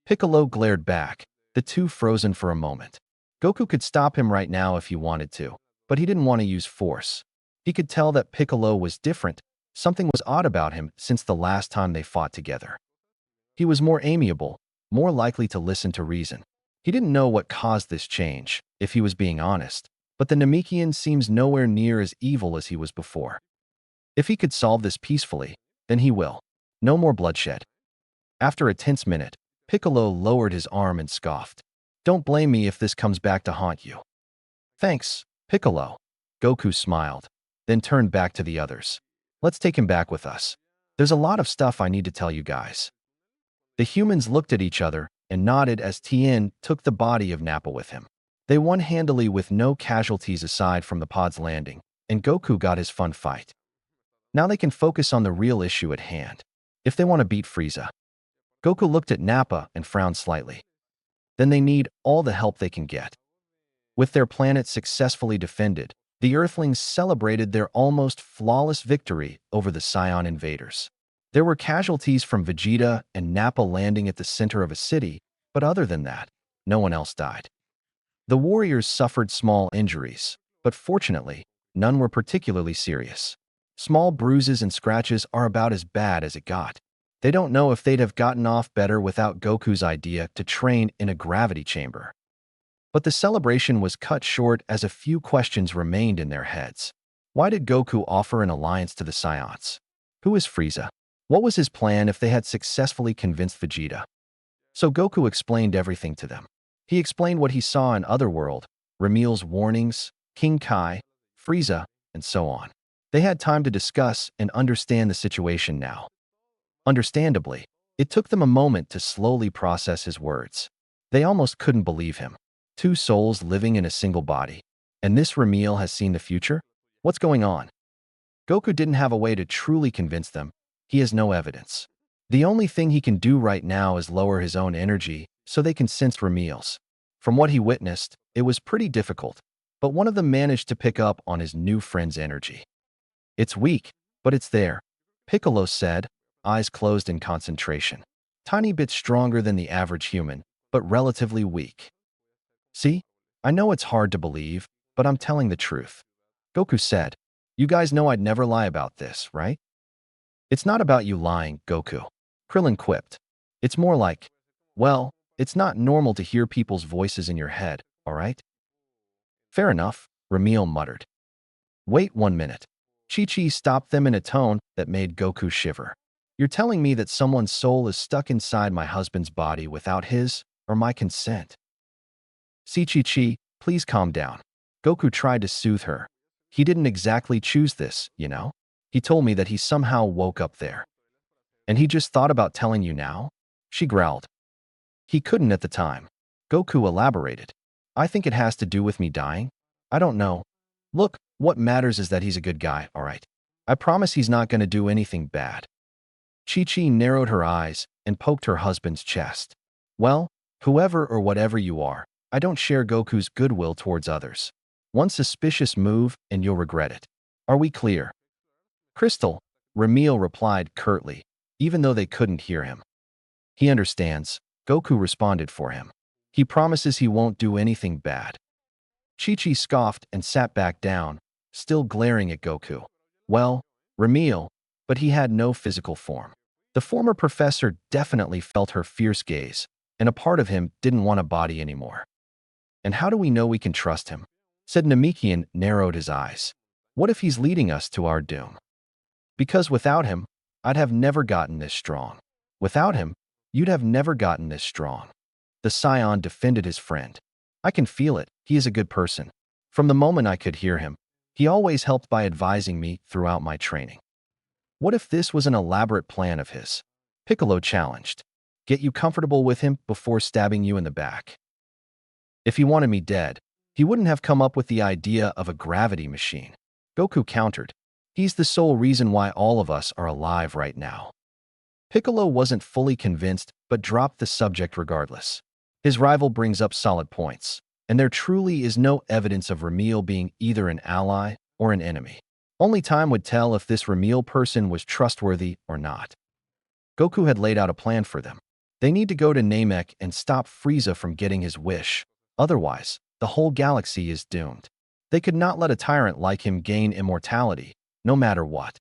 Piccolo glared back, the two frozen for a moment. Goku could stop him right now if he wanted to, but he didn't want to use force. He could tell that Piccolo was different. Something was odd about him since the last time they fought together. He was more amiable, more likely to listen to reason. He didn't know what caused this change, if he was being honest, but the Namekian seems nowhere near as evil as he was before. If he could solve this peacefully, then he will. No more bloodshed. After a tense minute, Piccolo lowered his arm and scoffed. "Don't blame me if this comes back to haunt you." "Thanks, Piccolo." Goku smiled, then turned back to the others. "Let's take him back with us. There's a lot of stuff I need to tell you guys." The humans looked at each other and nodded as Tien took the body of Nappa with him. They won handily with no casualties aside from the pod's landing, and Goku got his fun fight. Now they can focus on the real issue at hand, if they want to beat Frieza. Goku looked at Nappa and frowned slightly. Then they need all the help they can get. With their planet successfully defended, the Earthlings celebrated their almost flawless victory over the Scion invaders. There were casualties from Vegeta and Nappa landing at the center of a city, but other than that, no one else died. The warriors suffered small injuries, but fortunately, none were particularly serious. Small bruises and scratches are about as bad as it got. They don't know if they'd have gotten off better without Goku's idea to train in a gravity chamber. But the celebration was cut short as a few questions remained in their heads. Why did Goku offer an alliance to the Scions? Who is Frieza? What was his plan if they had successfully convinced Vegeta? So Goku explained everything to them. He explained what he saw in Otherworld, Ramil's warnings, King Kai, Frieza, and so on. They had time to discuss and understand the situation now. Understandably, it took them a moment to slowly process his words. They almost couldn't believe him. Two souls living in a single body. And this Ramil has seen the future? What's going on? Goku didn't have a way to truly convince them. He has no evidence. The only thing he can do right now is lower his own energy so they can sense Ramil's. From what he witnessed, it was pretty difficult, but one of them managed to pick up on his new friend's energy. It's weak, but it's there, Piccolo said, eyes closed in concentration. Tiny bit stronger than the average human, but relatively weak. See? I know it's hard to believe, but I'm telling the truth. Goku said, you guys know I'd never lie about this, right? It's not about you lying, Goku. Krillin quipped. It's more like, well, it's not normal to hear people's voices in your head, all right? Fair enough, Ramil muttered. Wait 1 minute. Chi-Chi stopped them in a tone that made Goku shiver. You're telling me that someone's soul is stuck inside my husband's body without his or my consent? See, Chi-Chi, please calm down. Goku tried to soothe her. He didn't exactly choose this, you know? He told me that he somehow woke up there. And he just thought about telling you now? She growled. He couldn't at the time. Goku elaborated. I think it has to do with me dying. I don't know. Look, what matters is that he's a good guy, all right? I promise he's not going to do anything bad. Chi-Chi narrowed her eyes and poked her husband's chest. Well, whoever or whatever you are, I don't share Goku's goodwill towards others. One suspicious move and you'll regret it. Are we clear? Crystal, Ramil replied curtly, even though they couldn't hear him. He understands, Goku responded for him. He promises he won't do anything bad. Chi-Chi scoffed and sat back down, still glaring at Goku. Well, Ramil, but he had no physical form. The former professor definitely felt her fierce gaze, and a part of him didn't want a body anymore. And how do we know we can trust him? Said Namekian narrowed his eyes. What if he's leading us to our doom? Because without him, I'd have never gotten this strong. Without him, you'd have never gotten this strong. The Scion defended his friend. I can feel it, he is a good person. From the moment I could hear him, he always helped by advising me throughout my training. What if this was an elaborate plan of his? Piccolo challenged. Get you comfortable with him before stabbing you in the back. If he wanted me dead, he wouldn't have come up with the idea of a gravity machine. Goku countered. He's the sole reason why all of us are alive right now. Piccolo wasn't fully convinced, but dropped the subject regardless. His rival brings up solid points, and there truly is no evidence of Ramil being either an ally or an enemy. Only time would tell if this Ramil person was trustworthy or not. Goku had laid out a plan for them. They need to go to Namek and stop Frieza from getting his wish. Otherwise, the whole galaxy is doomed. They could not let a tyrant like him gain immortality, no matter what.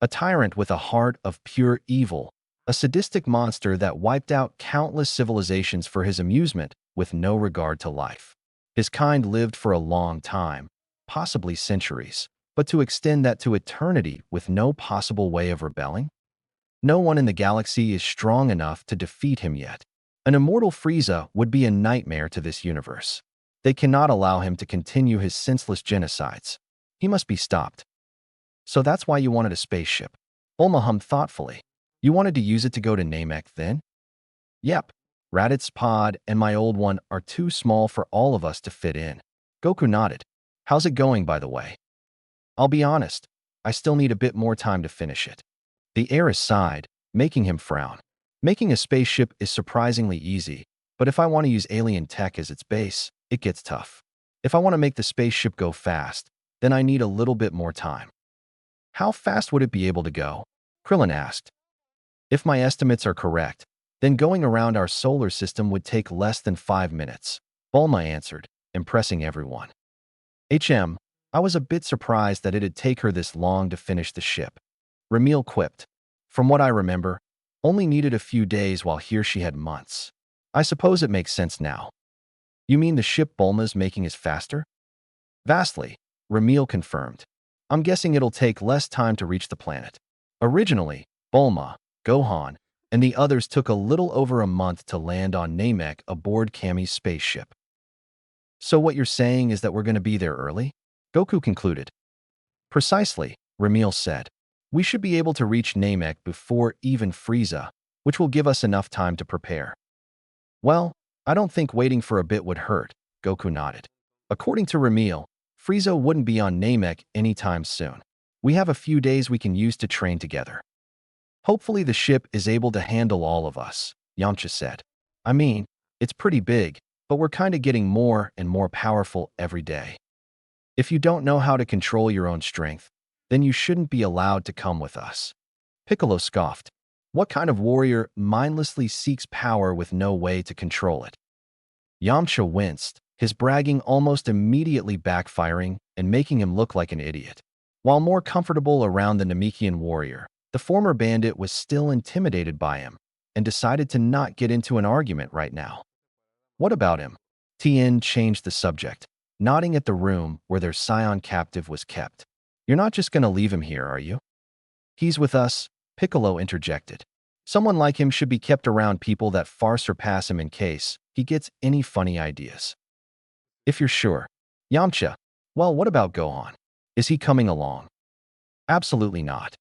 A tyrant with a heart of pure evil, a sadistic monster that wiped out countless civilizations for his amusement with no regard to life. His kind lived for a long time, possibly centuries, but to extend that to eternity with no possible way of rebelling? No one in the galaxy is strong enough to defeat him yet. An immortal Frieza would be a nightmare to this universe. They cannot allow him to continue his senseless genocides. He must be stopped. So that's why you wanted a spaceship. Bulma hummed thoughtfully. You wanted to use it to go to Namek then? Yep. Raditz pod and my old one are too small for all of us to fit in. Goku nodded. How's it going, by the way? I'll be honest. I still need a bit more time to finish it. The heiress sighed, making him frown. Making a spaceship is surprisingly easy, but if I want to use alien tech as its base, it gets tough. If I want to make the spaceship go fast, then I need a little bit more time. How fast would it be able to go? Krillin asked. If my estimates are correct, then going around our solar system would take less than 5 minutes, Bulma answered, impressing everyone. I was a bit surprised that it'd take her this long to finish the ship. Ramil quipped. From what I remember, only needed a few days while here she had months. I suppose it makes sense now. You mean the ship Bulma's making is faster? Vastly, Ramil confirmed. I'm guessing it'll take less time to reach the planet. Originally, Bulma, Gohan, and the others took a little over a month to land on Namek aboard Kami's spaceship. So what you're saying is that we're going to be there early? Goku concluded. Precisely, Ramil said. We should be able to reach Namek before even Frieza, which will give us enough time to prepare. Well, I don't think waiting for a bit would hurt, Goku nodded. According to Ramil, Frieza wouldn't be on Namek anytime soon. We have a few days we can use to train together. Hopefully the ship is able to handle all of us, Yamcha said. I mean, it's pretty big, but we're kind of getting more and more powerful every day. If you don't know how to control your own strength, then you shouldn't be allowed to come with us. Piccolo scoffed. What kind of warrior mindlessly seeks power with no way to control it? Yamcha winced, his bragging almost immediately backfiring and making him look like an idiot. While more comfortable around the Namekian warrior, the former bandit was still intimidated by him and decided to not get into an argument right now. What about him? Tien changed the subject, nodding at the room where their scion captive was kept. You're not just going to leave him here, are you? He's with us, Piccolo interjected. Someone like him should be kept around people that far surpass him in case he gets any funny ideas. If you're sure. Yamcha, well, what about Gohan? Is he coming along? Absolutely not.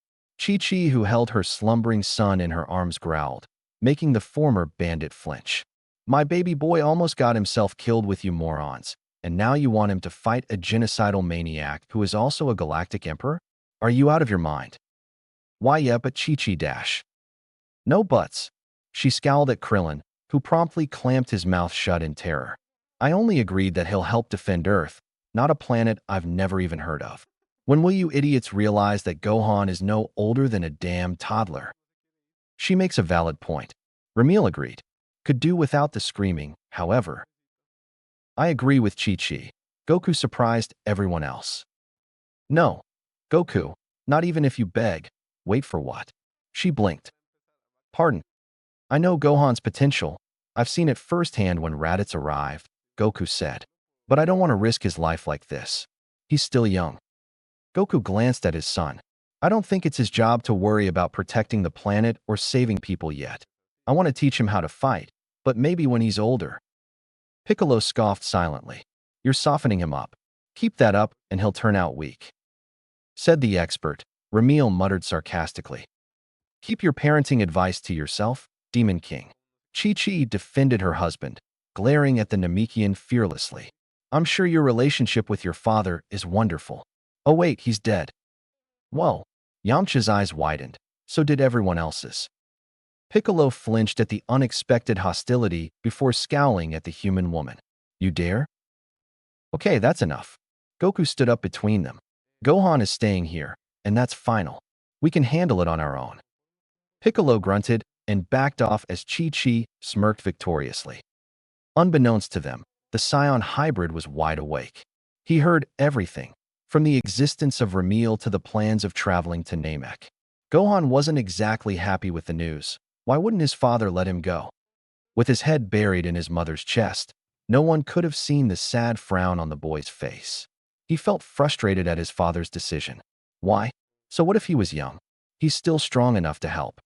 Chi-Chi, who held her slumbering son in her arms, growled, making the former bandit flinch. My baby boy almost got himself killed with you morons, and now you want him to fight a genocidal maniac who is also a galactic emperor? Are you out of your mind? Why, yeah, but Chi-Chi dash. No buts. She scowled at Krillin, who promptly clamped his mouth shut in terror. I only agreed that he'll help defend Earth, not a planet I've never even heard of. When will you idiots realize that Gohan is no older than a damn toddler? She makes a valid point. Ramil agreed. Could do without the screaming, however. I agree with Chi-Chi. Goku surprised everyone else. No. Goku, not even if you beg. Wait for what? She blinked. Pardon. I know Gohan's potential. I've seen it firsthand when Raditz arrived, Goku said. But I don't want to risk his life like this. He's still young. Goku glanced at his son. I don't think it's his job to worry about protecting the planet or saving people yet. I want to teach him how to fight, but maybe when he's older. Piccolo scoffed silently. You're softening him up. Keep that up and he'll turn out weak. Said the expert. Ramil muttered sarcastically. Keep your parenting advice to yourself, Demon King. Chi-Chi defended her husband, glaring at the Namekian fearlessly. I'm sure your relationship with your father is wonderful. Oh wait, he's dead. Whoa. Yamcha's eyes widened. So did everyone else's. Piccolo flinched at the unexpected hostility before scowling at the human woman. You dare? Okay, that's enough. Goku stood up between them. Gohan is staying here, and that's final. We can handle it on our own. Piccolo grunted and backed off as Chi-Chi smirked victoriously. Unbeknownst to them, the Scion hybrid was wide awake. He heard everything, from the existence of Ramil to the plans of traveling to Namek. Gohan wasn't exactly happy with the news. Why wouldn't his father let him go? With his head buried in his mother's chest, no one could have seen the sad frown on the boy's face. He felt frustrated at his father's decision. Why? So what if he was young? He's still strong enough to help.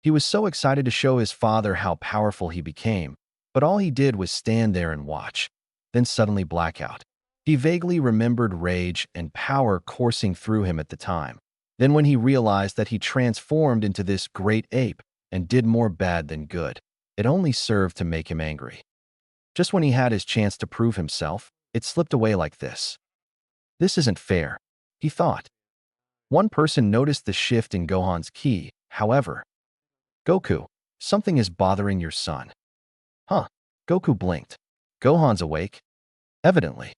He was so excited to show his father how powerful he became, but all he did was stand there and watch, then suddenly black out. He vaguely remembered rage and power coursing through him at the time. Then when he realized that he transformed into this great ape and did more bad than good, it only served to make him angry. Just when he had his chance to prove himself, it slipped away like this. This isn't fair, he thought. One person noticed the shift in Gohan's ki, however. Goku, something is bothering your son. Huh? Goku blinked. Gohan's awake? Evidently.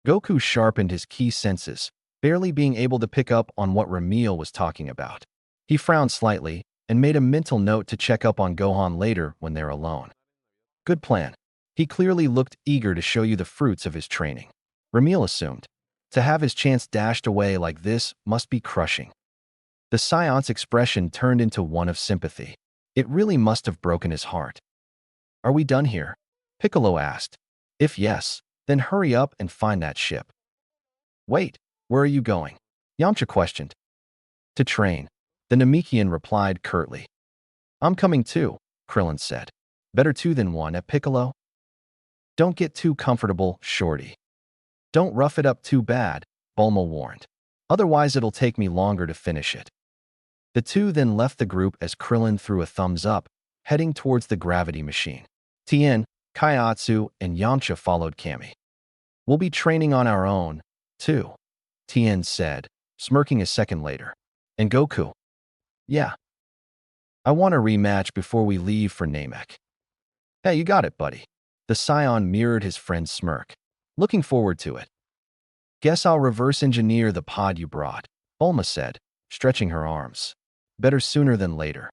Goku sharpened his ki senses, barely being able to pick up on what Ramil was talking about. He frowned slightly and made a mental note to check up on Gohan later when they're alone. Good plan. He clearly looked eager to show you the fruits of his training. Ramil assumed. To have his chance dashed away like this must be crushing. The Scion's expression turned into one of sympathy. It really must have broken his heart. Are we done here? Piccolo asked. If yes, then hurry up and find that ship. Wait, where are you going? Yamcha questioned. To train. The Namekian replied curtly. I'm coming too, Krillin said. Better two than one at Piccolo? Don't get too comfortable, Shorty. Don't rough it up too bad, Bulma warned. Otherwise it'll take me longer to finish it. The two then left the group as Krillin threw a thumbs up, heading towards the gravity machine. Tien, Kaiatsu, and Yamcha followed Kami. We'll be training on our own, too, Tien said, smirking a second later. And Goku? Yeah. I want a rematch before we leave for Namek. Hey, you got it, buddy. The Scion mirrored his friend's smirk. Looking forward to it. Guess I'll reverse engineer the pod you brought, Bulma said, stretching her arms. Better sooner than later.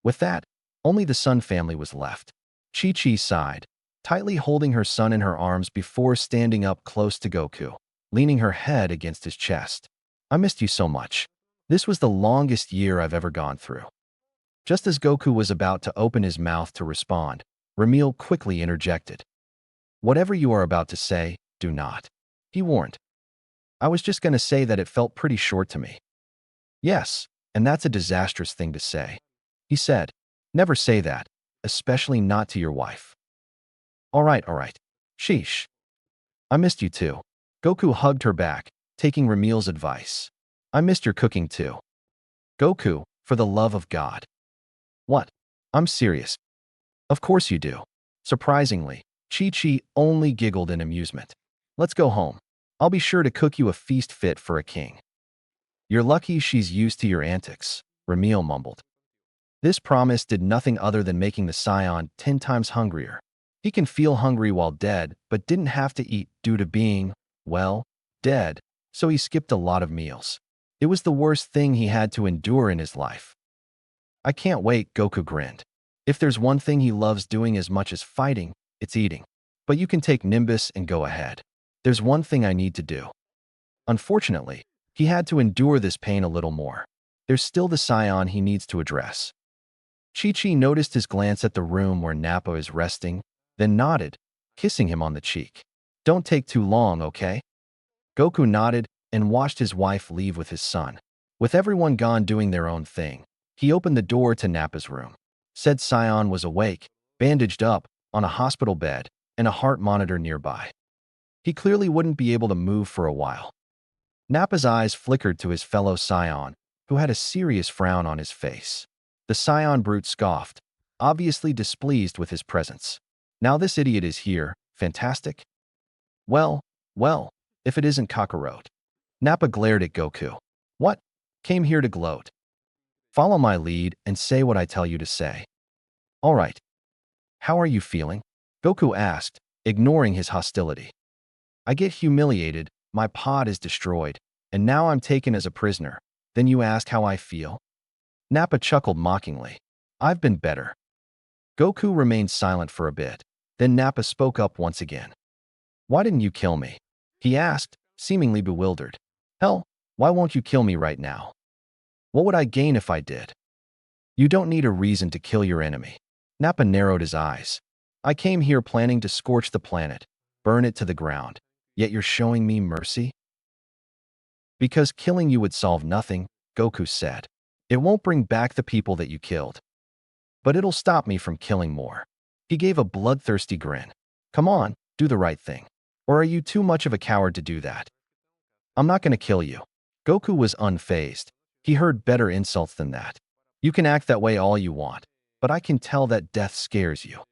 With that, only the Sun family was left. Chi-Chi sighed, tightly holding her son in her arms before standing up close to Goku, leaning her head against his chest. I missed you so much. This was the longest year I've ever gone through. Just as Goku was about to open his mouth to respond, Ramil quickly interjected. Whatever you are about to say, do not. He warned. I was just going to say that it felt pretty short to me. Yes, and that's a disastrous thing to say. He said, never say that, especially not to your wife. All right. Sheesh. I missed you too. Goku hugged her back, taking Ramil's advice. I missed your cooking too. Goku, for the love of God. What? I'm serious. Of course you do. Surprisingly, Chi-Chi only giggled in amusement. Let's go home. I'll be sure to cook you a feast fit for a king. You're lucky she's used to your antics, Ramil mumbled. This promise did nothing other than making the Scion 10 times hungrier. He can feel hungry while dead, but didn't have to eat due to being, well, dead, so he skipped a lot of meals. It was the worst thing he had to endure in his life. I can't wait, Goku grinned. If there's one thing he loves doing as much as fighting, it's eating. But you can take Nimbus and go ahead. There's one thing I need to do. Unfortunately, he had to endure this pain a little more. There's still the Scion he needs to address. Chi-Chi noticed his glance at the room where Nappa is resting, then nodded, kissing him on the cheek. Don't take too long, okay? Goku nodded and watched his wife leave with his son. With everyone gone doing their own thing, he opened the door to Nappa's room. Said Scion was awake, bandaged up, on a hospital bed, and a heart monitor nearby. He clearly wouldn't be able to move for a while. Nappa's eyes flickered to his fellow Scion, who had a serious frown on his face. The Scion brute scoffed, obviously displeased with his presence. Now this idiot is here, fantastic? Well, if it isn't Kakarot. Nappa glared at Goku. What? Came here to gloat. Follow my lead and say what I tell you to say. All right. How are you feeling? Goku asked, ignoring his hostility. I get humiliated, my pod is destroyed, and now I'm taken as a prisoner. Then you ask how I feel? Nappa chuckled mockingly. I've been better. Goku remained silent for a bit. Then Nappa spoke up once again. Why didn't you kill me? He asked, seemingly bewildered. Hell, why won't you kill me right now? What would I gain if I did? You don't need a reason to kill your enemy. Nappa narrowed his eyes. I came here planning to scorch the planet, burn it to the ground. Yet you're showing me mercy? Because killing you would solve nothing, Goku said. It won't bring back the people that you killed. But it'll stop me from killing more. He gave a bloodthirsty grin. Come on, do the right thing. Or are you too much of a coward to do that? I'm not going to kill you. Goku was unfazed. He heard better insults than that. You can act that way all you want, but I can tell that death scares you.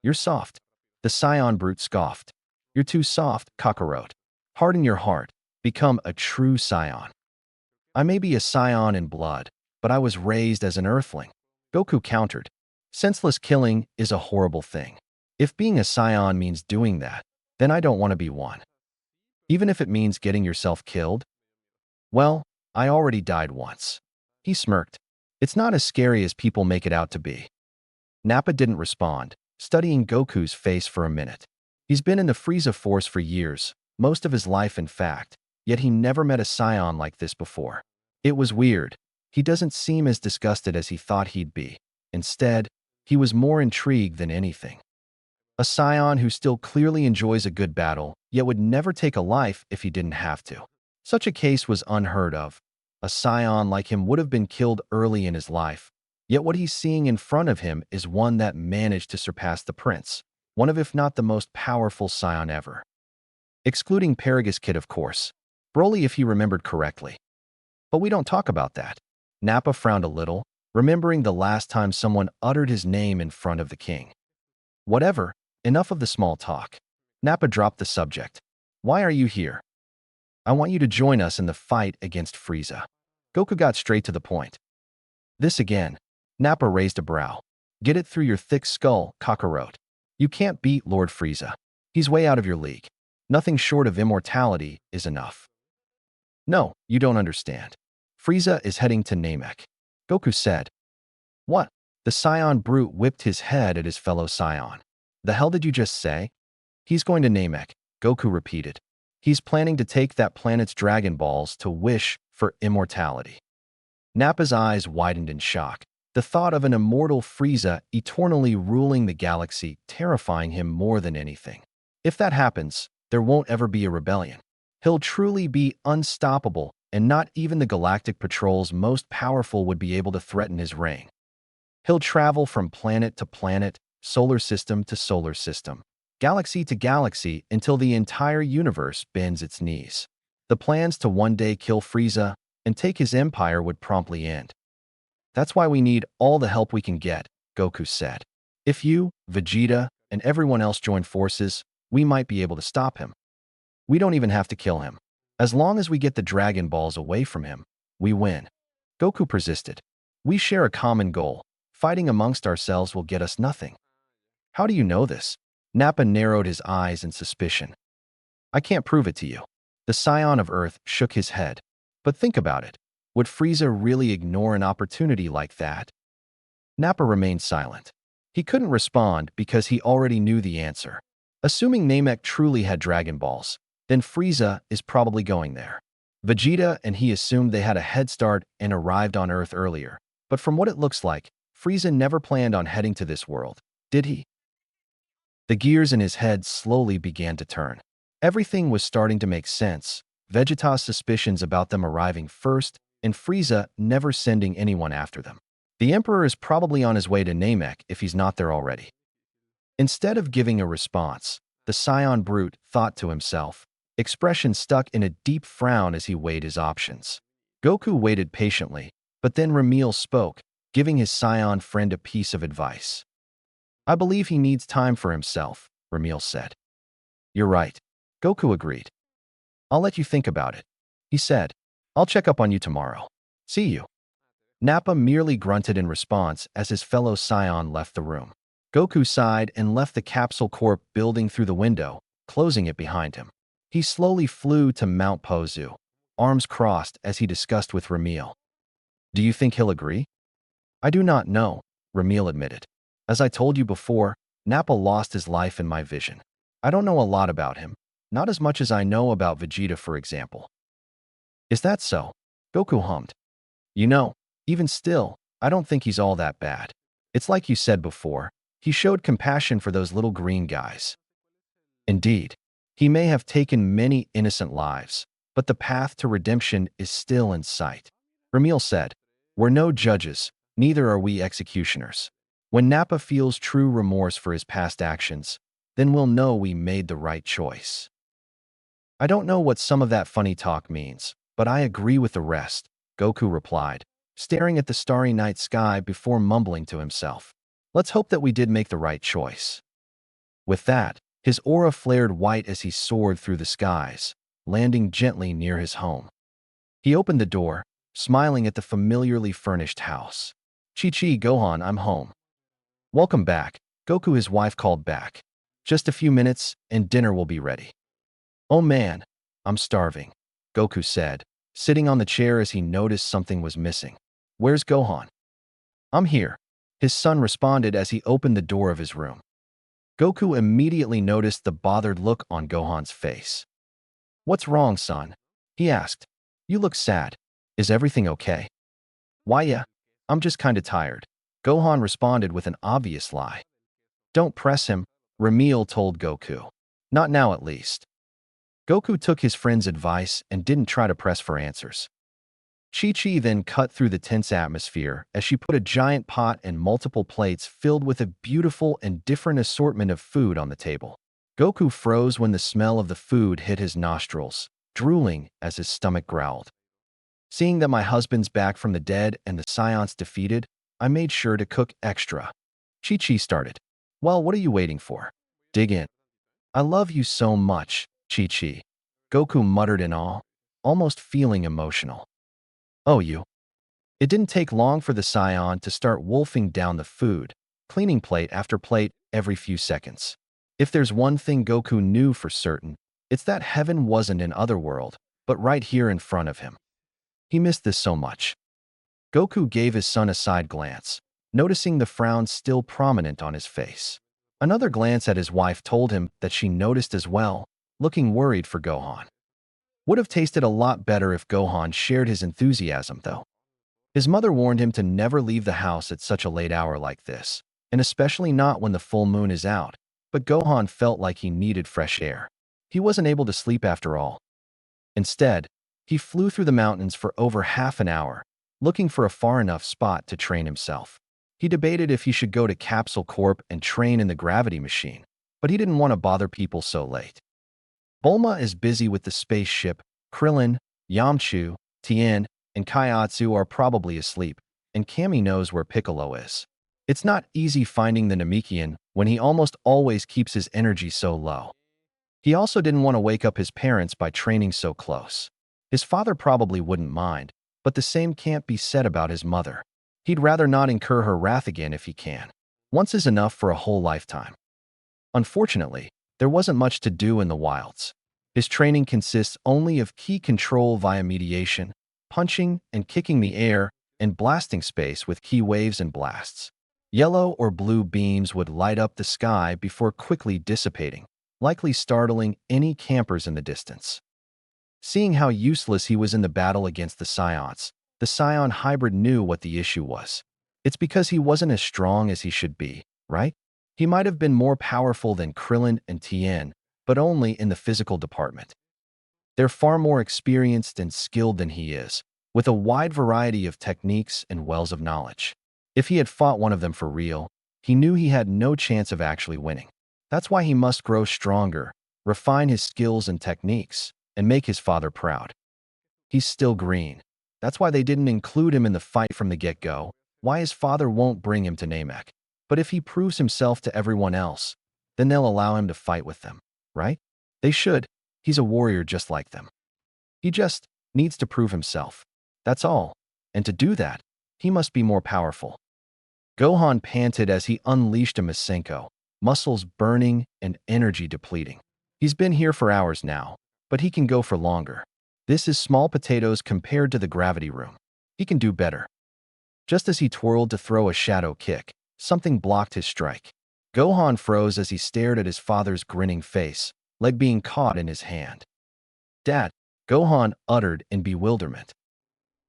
You're soft. The Scion brute scoffed. You're too soft, Kakarot. Harden your heart. Become a true Scion. I may be a Scion in blood, but I was raised as an Earthling. Goku countered. Senseless killing is a horrible thing. If being a Scion means doing that, then I don't want to be one. Even if it means getting yourself killed? Well, I already died once. He smirked. It's not as scary as people make it out to be. Nappa didn't respond, studying Goku's face for a minute. He's been in the Frieza Force for years, most of his life in fact, yet he never met a Scion like this before. It was weird. He doesn't seem as disgusted as he thought he'd be. Instead, he was more intrigued than anything. A Scion who still clearly enjoys a good battle, yet would never take a life if he didn't have to. Such a case was unheard of. A scion like him would have been killed early in his life, yet what he's seeing in front of him is one that managed to surpass the prince, one of if not the most powerful scion ever. Excluding Paragus Kid, of course. Broly if he remembered correctly. But we don't talk about that. Nappa frowned a little, remembering the last time someone uttered his name in front of the king. Whatever, enough of the small talk. Nappa dropped the subject. Why are you here? I want you to join us in the fight against Frieza. Goku got straight to the point. This again. Nappa raised a brow. Get it through your thick skull, Kakarot. You can't beat Lord Frieza. He's way out of your league. Nothing short of immortality is enough. No, you don't understand. Frieza is heading to Namek. Goku said. What? The Scion brute whipped his head at his fellow Scion. The hell did you just say? He's going to Namek, Goku repeated. He's planning to take that planet's Dragon Balls to wish for immortality. Nappa's eyes widened in shock. The thought of an immortal Frieza eternally ruling the galaxy terrifying him more than anything. If that happens, there won't ever be a rebellion. He'll truly be unstoppable, and not even the galactic patrol's most powerful would be able to threaten his reign. He'll travel from planet to planet, solar system to solar system, galaxy to galaxy until the entire universe bends its knees. The plans to one day kill Frieza and take his empire would promptly end. That's why we need all the help we can get, Goku said. If you, Vegeta, and everyone else join forces, we might be able to stop him. We don't even have to kill him. As long as we get the Dragon Balls away from him, we win. Goku persisted. We share a common goal. Fighting amongst ourselves will get us nothing. How do you know this? Nappa narrowed his eyes in suspicion. I can't prove it to you. The Scion of Earth shook his head. But think about it. Would Frieza really ignore an opportunity like that? Nappa remained silent. He couldn't respond because he already knew the answer. Assuming Namek truly had Dragon Balls, then Frieza is probably going there. Vegeta and he assumed they had a head start and arrived on Earth earlier. But from what it looks like, Frieza never planned on heading to this world, did he? The gears in his head slowly began to turn. Everything was starting to make sense. Vegeta's suspicions about them arriving first, and Frieza never sending anyone after them. The Emperor is probably on his way to Namek if he's not there already. Instead of giving a response, the Scion brute thought to himself, expression stuck in a deep frown as he weighed his options. Goku waited patiently, but then Ramil spoke, giving his Scion friend a piece of advice. I believe he needs time for himself, Ramil said. You're right. Goku agreed. I'll let you think about it. He said, I'll check up on you tomorrow. See you. Nappa merely grunted in response as his fellow Scion left the room. Goku sighed and left the capsule corp building through the window, closing it behind him. He slowly flew to Mount Pozu, arms crossed as he discussed with Ramil. Do you think he'll agree? I do not know, Ramil admitted. As I told you before, Nappa lost his life in my vision. I don't know a lot about him, not as much as I know about Vegeta, for example. Is that so? Goku hummed. You know, even still, I don't think he's all that bad. It's like you said before, he showed compassion for those little green guys. Indeed, he may have taken many innocent lives, but the path to redemption is still in sight. Ramil said, We're no judges, neither are we executioners. When Nappa feels true remorse for his past actions, then we'll know we made the right choice. I don't know what some of that funny talk means, but I agree with the rest, Goku replied, staring at the starry night sky before mumbling to himself. Let's hope that we did make the right choice. With that, his aura flared white as he soared through the skies, landing gently near his home. He opened the door, smiling at the familiarly furnished house. Chi-Chi, Gohan, I'm home. Welcome back, Goku, his wife called back. Just a few minutes, and dinner will be ready. Oh man, I'm starving, Goku said, sitting on the chair as he noticed something was missing. Where's Gohan? I'm here, his son responded as he opened the door of his room. Goku immediately noticed the bothered look on Gohan's face. What's wrong, son? He asked. You look sad. Is everything okay? Why, yeah, I'm just kinda tired, Gohan responded with an obvious lie. Don't press him, Ramil told Goku. Not now, at least. Goku took his friend's advice and didn't try to press for answers. Chi-Chi then cut through the tense atmosphere as she put a giant pot and multiple plates filled with a beautiful and different assortment of food on the table. Goku froze when the smell of the food hit his nostrils, drooling as his stomach growled. Seeing that my husband's back from the dead and the Scions defeated, I made sure to cook extra. Chi-Chi started. Well, what are you waiting for? Dig in. I love you so much, Chi-Chi. Goku muttered in awe, almost feeling emotional. Oh, you. It didn't take long for the Scion to start wolfing down the food, cleaning plate after plate every few seconds. If there's one thing Goku knew for certain, it's that heaven wasn't in Otherworld, but right here in front of him. He missed this so much. Goku gave his son a side glance, noticing the frown still prominent on his face. Another glance at his wife told him that she noticed as well, looking worried for Gohan. Would have tasted a lot better if Gohan shared his enthusiasm, though. His mother warned him to never leave the house at such a late hour like this, and especially not when the full moon is out, but Gohan felt like he needed fresh air. He wasn't able to sleep after all. Instead, he flew through the mountains for over half an hour, looking for a far enough spot to train himself. He debated if he should go to Capsule Corp and train in the gravity machine, but he didn't want to bother people so late. Bulma is busy with the spaceship. Krillin, Yamchu, Tien, and Kaiatsu are probably asleep, and Kami knows where Piccolo is. It's not easy finding the Namekian when he almost always keeps his energy so low. He also didn't want to wake up his parents by training so close. His father probably wouldn't mind, but the same can't be said about his mother. He'd rather not incur her wrath again if he can. Once is enough for a whole lifetime. Unfortunately, there wasn't much to do in the wilds. His training consists only of ki control via mediation, punching and kicking the air, and blasting space with ki waves and blasts. Yellow or blue beams would light up the sky before quickly dissipating, likely startling any campers in the distance. Seeing how useless he was in the battle against the Scions, the Scion hybrid knew what the issue was. It's because he wasn't as strong as he should be, right? He might have been more powerful than Krillin and Tien, but only in the physical department. They're far more experienced and skilled than he is, with a wide variety of techniques and wells of knowledge. If he had fought one of them for real, he knew he had no chance of actually winning. That's why he must grow stronger, refine his skills and techniques, and make his father proud. He's still green. That's why they didn't include him in the fight from the get-go, why his father won't bring him to Namek. But if he proves himself to everyone else, then they'll allow him to fight with them, right? They should. He's a warrior just like them. He just needs to prove himself. That's all. And to do that, he must be more powerful. Gohan panted as he unleashed a Masenko, muscles burning and energy depleting. He's been here for hours now, but he can go for longer. This is small potatoes compared to the gravity room. He can do better. Just as he twirled to throw a shadow kick, something blocked his strike. Gohan froze as he stared at his father's grinning face, leg being caught in his hand. "Dad," Gohan uttered in bewilderment.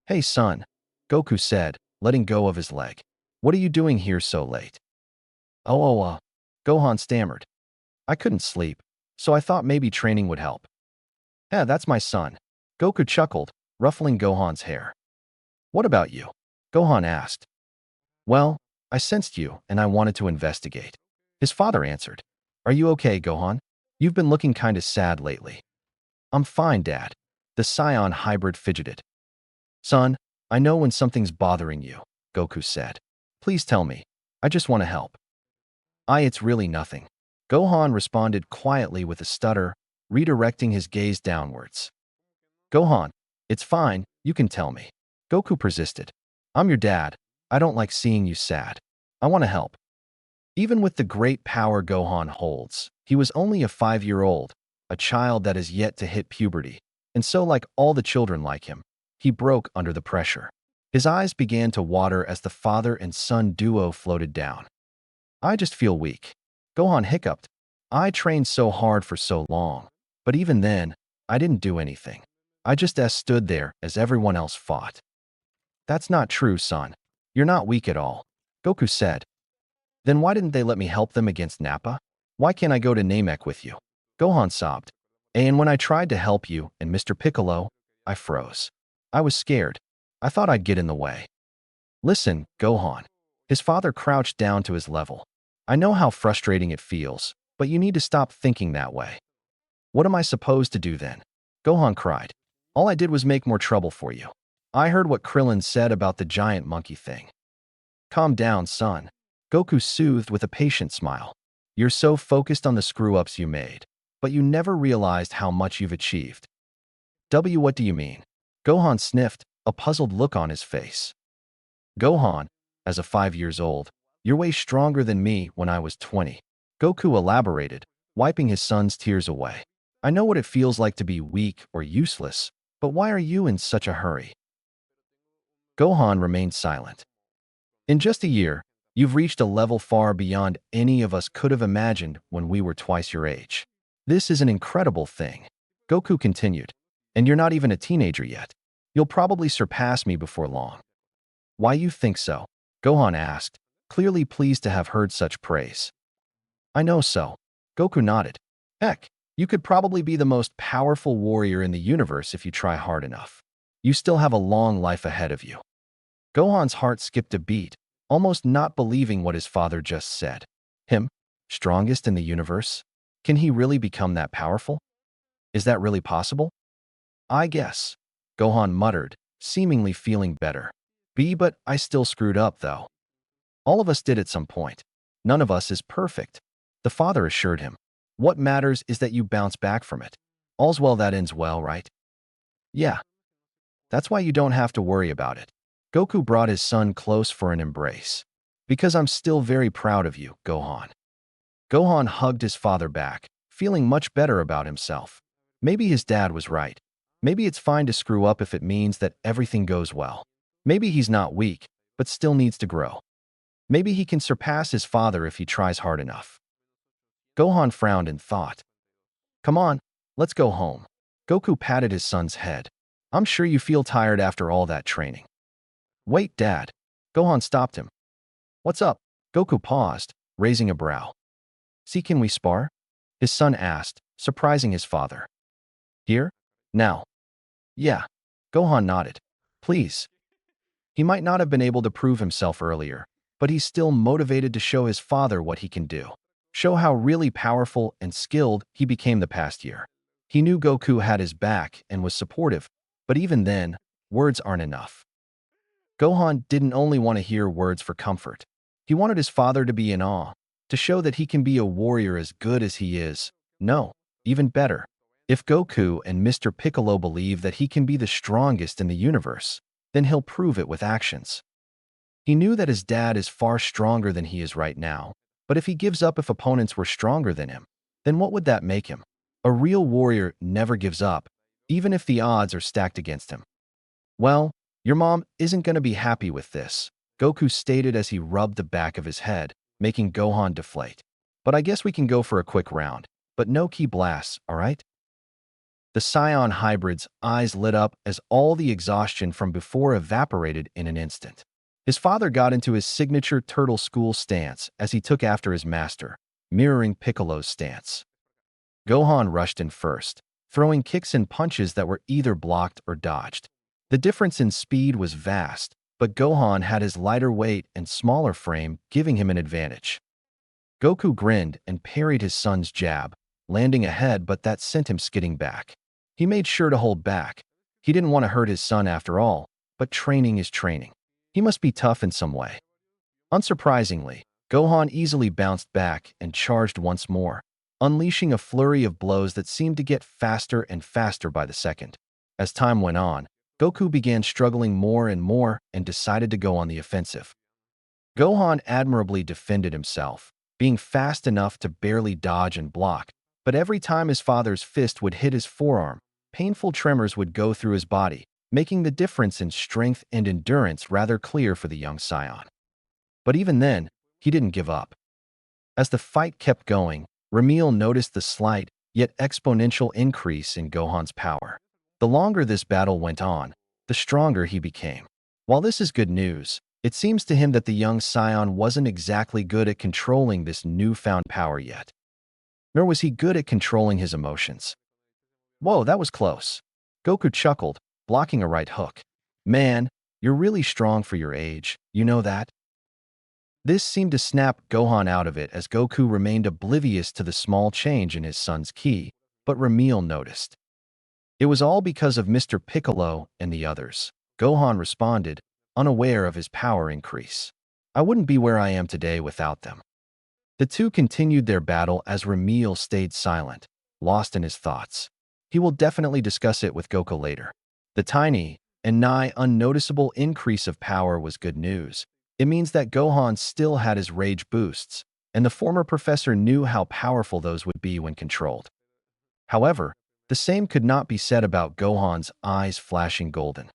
"Hey, son," Goku said, letting go of his leg. "What are you doing here so late?" Gohan stammered. "I couldn't sleep, so I thought maybe training would help." "Yeah, that's my son," Goku chuckled, ruffling Gohan's hair. "What about you?" Gohan asked. "Well, I sensed you, and I wanted to investigate," his father answered. "Are you okay, Gohan? You've been looking kinda sad lately." "I'm fine, Dad." The Scion hybrid fidgeted. "Son, I know when something's bothering you," Goku said. "Please tell me. I just want to help." It's really nothing." Gohan responded quietly with a stutter, redirecting his gaze downwards. "Gohan, it's fine, you can tell me." Goku persisted. "I'm your dad. I don't like seeing you sad. I want to help." Even with the great power Gohan holds, he was only a 5-year-old, a child that is yet to hit puberty, and so like all the children like him, he broke under the pressure. His eyes began to water as the father and son duo floated down. "I just feel weak." Gohan hiccuped. "I trained so hard for so long, but even then, I didn't do anything. I just stood there as everyone else fought." "That's not true, son. You're not weak at all," Goku said. "Then why didn't they let me help them against Nappa? Why can't I go to Namek with you?" Gohan sobbed. "And when I tried to help you and Mr. Piccolo, I froze. I was scared. I thought I'd get in the way. Listen, Gohan. His father crouched down to his level. I know how frustrating it feels, but you need to stop thinking that way. What am I supposed to do then? Gohan cried. All I did was make more trouble for you. I heard what Krillin said about the giant monkey thing. Calm down, son. Goku soothed with a patient smile. You're so focused on the screw-ups you made, but you never realized how much you've achieved. What do you mean? Gohan sniffed, a puzzled look on his face. Gohan, as a 5 years old, you're way stronger than me when I was 20. Goku elaborated, wiping his son's tears away. I know what it feels like to be weak or useless, but why are you in such a hurry? Gohan remained silent. In just a year, you've reached a level far beyond any of us could have imagined when we were twice your age. This is an incredible thing. Goku continued, and you're not even a teenager yet. You'll probably surpass me before long. Why you think so? Gohan asked, clearly pleased to have heard such praise. I know so. Goku nodded. Heck, you could probably be the most powerful warrior in the universe if you try hard enough. You still have a long life ahead of you. Gohan's heart skipped a beat, almost not believing what his father just said. Him? Strongest in the universe? Can he really become that powerful? Is that really possible? I guess. Gohan muttered, seemingly feeling better. But I still screwed up, though. All of us did at some point. None of us is perfect. The father assured him. What matters is that you bounce back from it. All's well that ends well, right? Yeah. That's why you don't have to worry about it. Goku brought his son close for an embrace. Because I'm still very proud of you, Gohan. Gohan hugged his father back, feeling much better about himself. Maybe his dad was right. Maybe it's fine to screw up if it means that everything goes well. Maybe he's not weak, but still needs to grow. Maybe he can surpass his father if he tries hard enough. Gohan frowned and thought. Come on, let's go home. Goku patted his son's head. I'm sure you feel tired after all that training. Wait, Dad. Gohan stopped him. What's up? Goku paused, raising a brow. See, can we spar? His son asked, surprising his father. Here? Now? Yeah. Gohan nodded. Please. He might not have been able to prove himself earlier, but he's still motivated to show his father what he can do. Show how really powerful and skilled he became the past year. He knew Goku had his back and was supportive, but even then, words aren't enough. Gohan didn't only want to hear words for comfort. He wanted his father to be in awe, to show that he can be a warrior as good as he is. No, even better. If Goku and Mr. Piccolo believe that he can be the strongest in the universe, then he'll prove it with actions. He knew that his dad is far stronger than he is right now, but if he gives up if opponents were stronger than him, then what would that make him? A real warrior never gives up, even if the odds are stacked against him. Well, your mom isn't going to be happy with this, Goku stated as he rubbed the back of his head, making Gohan deflate. But I guess we can go for a quick round, but no ki blasts, alright? The Saiyan hybrid's eyes lit up as all the exhaustion from before evaporated in an instant. His father got into his signature turtle school stance as he took after his master, mirroring Piccolo's stance. Gohan rushed in first, throwing kicks and punches that were either blocked or dodged. The difference in speed was vast, but Gohan had his lighter weight and smaller frame giving him an advantage. Goku grinned and parried his son's jab, landing ahead, but that sent him skidding back. He made sure to hold back. He didn't want to hurt his son after all, but training is training. He must be tough in some way. Unsurprisingly, Gohan easily bounced back and charged once more, unleashing a flurry of blows that seemed to get faster and faster by the second. As time went on, Goku began struggling more and more and decided to go on the offensive. Gohan admirably defended himself, being fast enough to barely dodge and block, but every time his father's fist would hit his forearm, painful tremors would go through his body, making the difference in strength and endurance rather clear for the young Saiyan. But even then, he didn't give up. As the fight kept going, Ramil noticed the slight, yet exponential increase in Gohan's power. The longer this battle went on, the stronger he became. While this is good news, it seems to him that the young Saiyan wasn't exactly good at controlling this newfound power yet. Nor was he good at controlling his emotions. Whoa, that was close. Goku chuckled, blocking a right hook. Man, You're really strong for your age, you know that? This seemed to snap Gohan out of it as Goku remained oblivious to the small change in his son's ki, but Ramil noticed. It was all because of Mr. Piccolo and the others. Gohan responded, unaware of his power increase. I wouldn't be where I am today without them. The two continued their battle as Ramil stayed silent, lost in his thoughts. He will definitely discuss it with Goku later. The tiny and nigh unnoticeable increase of power was good news. It means that Gohan still had his rage boosts, and the former professor knew how powerful those would be when controlled. However, the same could not be said about Gohan's eyes flashing golden.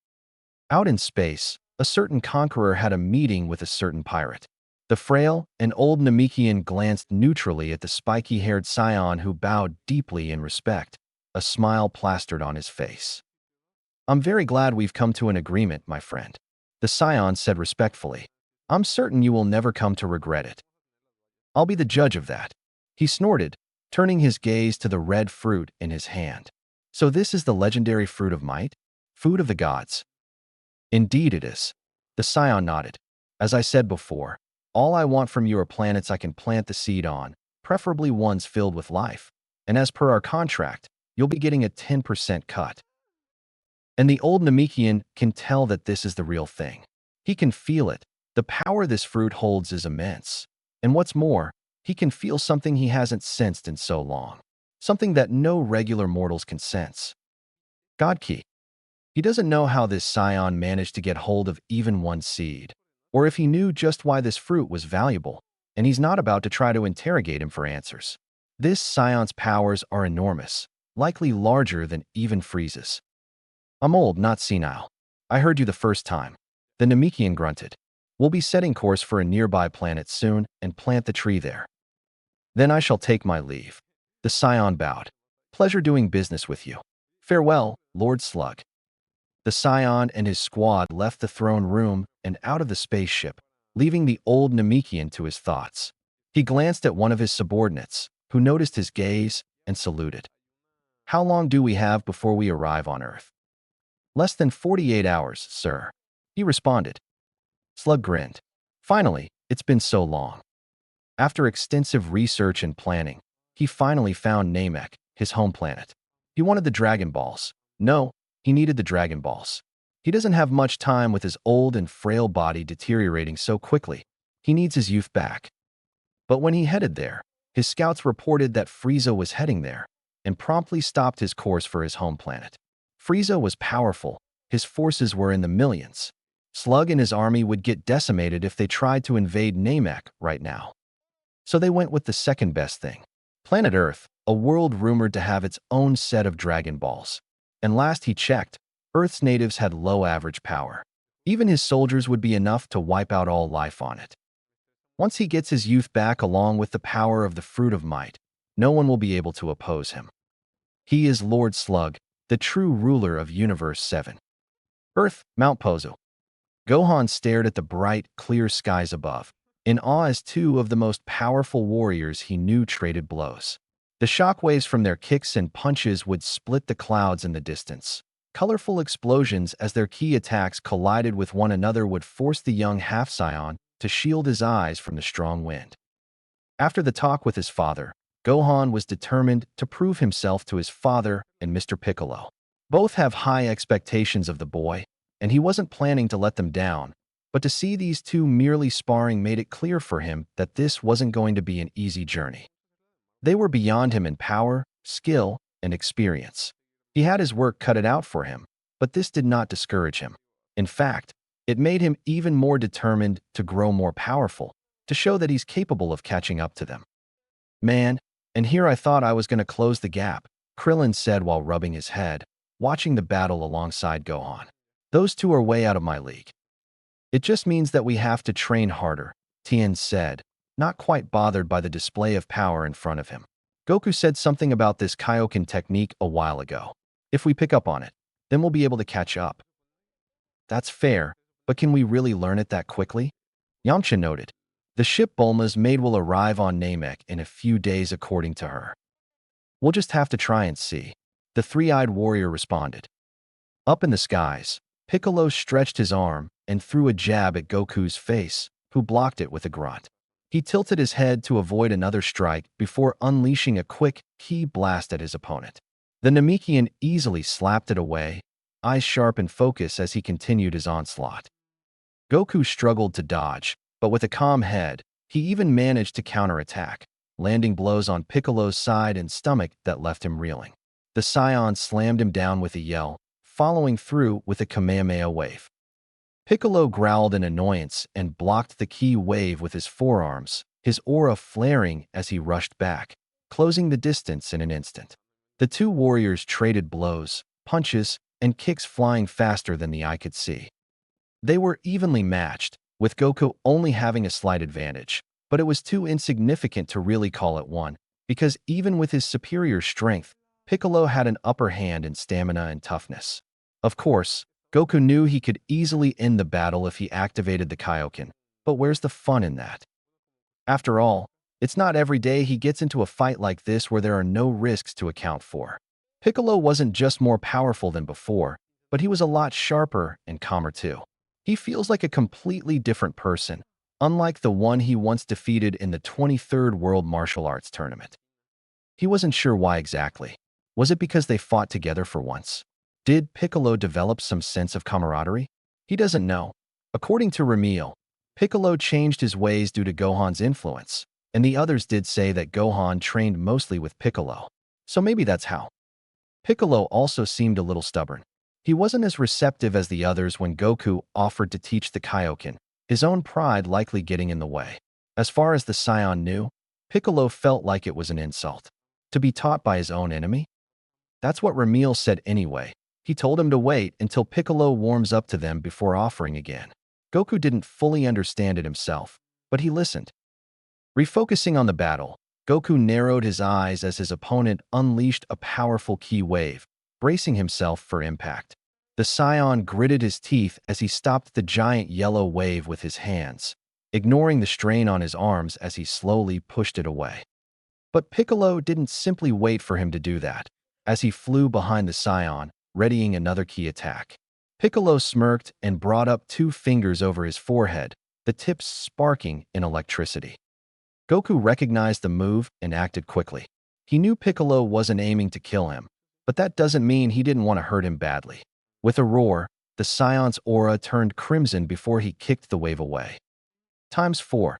Out in space, a certain conqueror had a meeting with a certain pirate. The frail and old Namekian glanced neutrally at the spiky-haired scion who bowed deeply in respect, a smile plastered on his face. I'm very glad we've come to an agreement, my friend, the scion said respectfully. I'm certain you will never come to regret it. I'll be the judge of that. He snorted, turning his gaze to the red fruit in his hand. So this is the legendary fruit of might? Food of the gods. Indeed it is. The scion nodded. As I said before, all I want from you are planets I can plant the seed on, preferably ones filled with life. And as per our contract, you'll be getting a 10% cut. And the old Namekian can tell that this is the real thing. He can feel it. The power this fruit holds is immense. And what's more, he can feel something he hasn't sensed in so long. Something that no regular mortals can sense. God Ki. He doesn't know how this scion managed to get hold of even one seed, or if he knew just why this fruit was valuable, and he's not about to try to interrogate him for answers. This scion's powers are enormous, likely larger than even Frieza's. I'm old, not senile. I heard you the first time. The Namekian grunted. We'll be setting course for a nearby planet soon and plant the tree there. Then I shall take my leave. The scion bowed. Pleasure doing business with you. Farewell, Lord Slug. The scion and his squad left the throne room and out of the spaceship, leaving the old Namekian to his thoughts. He glanced at one of his subordinates, who noticed his gaze and saluted. How long do we have before we arrive on Earth? Less than 48 hours, sir. He responded. Slug grinned. Finally, it's been so long. After extensive research and planning, he finally found Namek, his home planet. He wanted the Dragon Balls. No, he needed the Dragon Balls. He doesn't have much time with his old and frail body deteriorating so quickly. He needs his youth back. But when he headed there, his scouts reported that Frieza was heading there and promptly stopped his course for his home planet. Frieza was powerful. His forces were in the millions. Slug and his army would get decimated if they tried to invade Namek right now. So they went with the second best thing. Planet Earth, a world rumored to have its own set of Dragon Balls. And last he checked, Earth's natives had low average power. Even his soldiers would be enough to wipe out all life on it. Once he gets his youth back along with the power of the Fruit of Might, no one will be able to oppose him. He is Lord Slug, the true ruler of Universe 7. Earth, Mount Pozo. Gohan stared at the bright, clear skies above, in awe as two of the most powerful warriors he knew traded blows. The shockwaves from their kicks and punches would split the clouds in the distance. Colorful explosions as their ki attacks collided with one another would force the young half-scion to shield his eyes from the strong wind. After the talk with his father, Gohan was determined to prove himself to his father and Mr. Piccolo. Both have high expectations of the boy, and he wasn't planning to let them down, but to see these two merely sparring made it clear for him that this wasn't going to be an easy journey. They were beyond him in power, skill, and experience. He had his work cut out for him, but this did not discourage him. In fact, it made him even more determined to grow more powerful, to show that he's capable of catching up to them. Man, and here I thought I was going to close the gap, Krillin said while rubbing his head, watching the battle alongside Gohan. Those two are way out of my league. It just means that we have to train harder, Tien said, not quite bothered by the display of power in front of him. Goku said something about this Kaioken technique a while ago. If we pick up on it, then we'll be able to catch up. That's fair, but can we really learn it that quickly? Yamcha noted. The ship Bulma's maid will arrive on Namek in a few days according to her. We'll just have to try and see. The three-eyed warrior responded. Up in the skies, Piccolo stretched his arm and threw a jab at Goku's face, who blocked it with a grunt. He tilted his head to avoid another strike before unleashing a quick ki blast at his opponent. The Namekian easily slapped it away, eyes sharp in focus as he continued his onslaught. Goku struggled to dodge, but with a calm head, he even managed to counterattack, landing blows on Piccolo's side and stomach that left him reeling. The Scion slammed him down with a yell, following through with a Kamehameha wave. Piccolo growled in annoyance and blocked the ki wave with his forearms, his aura flaring as he rushed back, closing the distance in an instant. The two warriors traded blows, punches, and kicks flying faster than the eye could see. They were evenly matched, with Goku only having a slight advantage, but it was too insignificant to really call it one, because even with his superior strength, Piccolo had an upper hand in stamina and toughness. Of course, Goku knew he could easily end the battle if he activated the Kaioken, but where's the fun in that? After all, it's not every day he gets into a fight like this where there are no risks to account for. Piccolo wasn't just more powerful than before, but he was a lot sharper and calmer too. He feels like a completely different person, unlike the one he once defeated in the 23rd World Martial Arts Tournament. He wasn't sure why exactly. Was it because they fought together for once? Did Piccolo develop some sense of camaraderie? He doesn't know. According to Ramil, Piccolo changed his ways due to Gohan's influence, and the others did say that Gohan trained mostly with Piccolo. So maybe that's how. Piccolo also seemed a little stubborn. He wasn't as receptive as the others when Goku offered to teach the Kaioken, his own pride likely getting in the way. As far as the Scion knew, Piccolo felt like it was an insult. To be taught by his own enemy? That's what Ramil said anyway. He told him to wait until Piccolo warms up to them before offering again. Goku didn't fully understand it himself, but he listened. Refocusing on the battle, Goku narrowed his eyes as his opponent unleashed a powerful ki wave, bracing himself for impact. The Scion gritted his teeth as he stopped the giant yellow wave with his hands, ignoring the strain on his arms as he slowly pushed it away. But Piccolo didn't simply wait for him to do that. As he flew behind the Scion, readying another ki attack, Piccolo smirked and brought up two fingers over his forehead, the tips sparking in electricity. Goku recognized the move and acted quickly. He knew Piccolo wasn't aiming to kill him, but that doesn't mean he didn't want to hurt him badly. With a roar, the Scion's aura turned crimson before he kicked the wave away. ×4.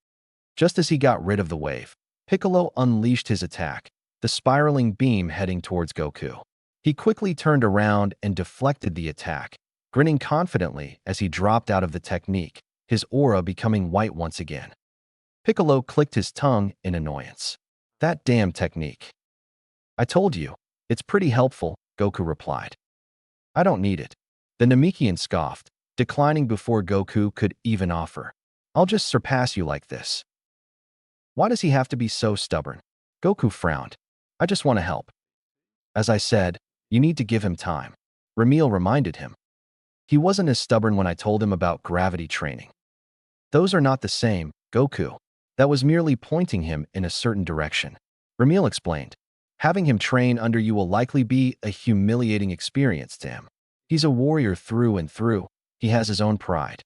Just as he got rid of the wave, Piccolo unleashed his attack, the spiraling beam heading towards Goku. He quickly turned around and deflected the attack, grinning confidently as he dropped out of the technique, his aura becoming white once again. Piccolo clicked his tongue in annoyance. That damn technique. I told you, it's pretty helpful, Goku replied. I don't need it. The Namekian scoffed, declining before Goku could even offer. I'll just surpass you like this. Why does he have to be so stubborn? Goku frowned. I just want to help. As I said, you need to give him time. Ramil reminded him. He wasn't as stubborn when I told him about gravity training. Those are not the same, Goku. That was merely pointing him in a certain direction. Ramil explained. Having him train under you will likely be a humiliating experience to him. He's a warrior through and through. He has his own pride.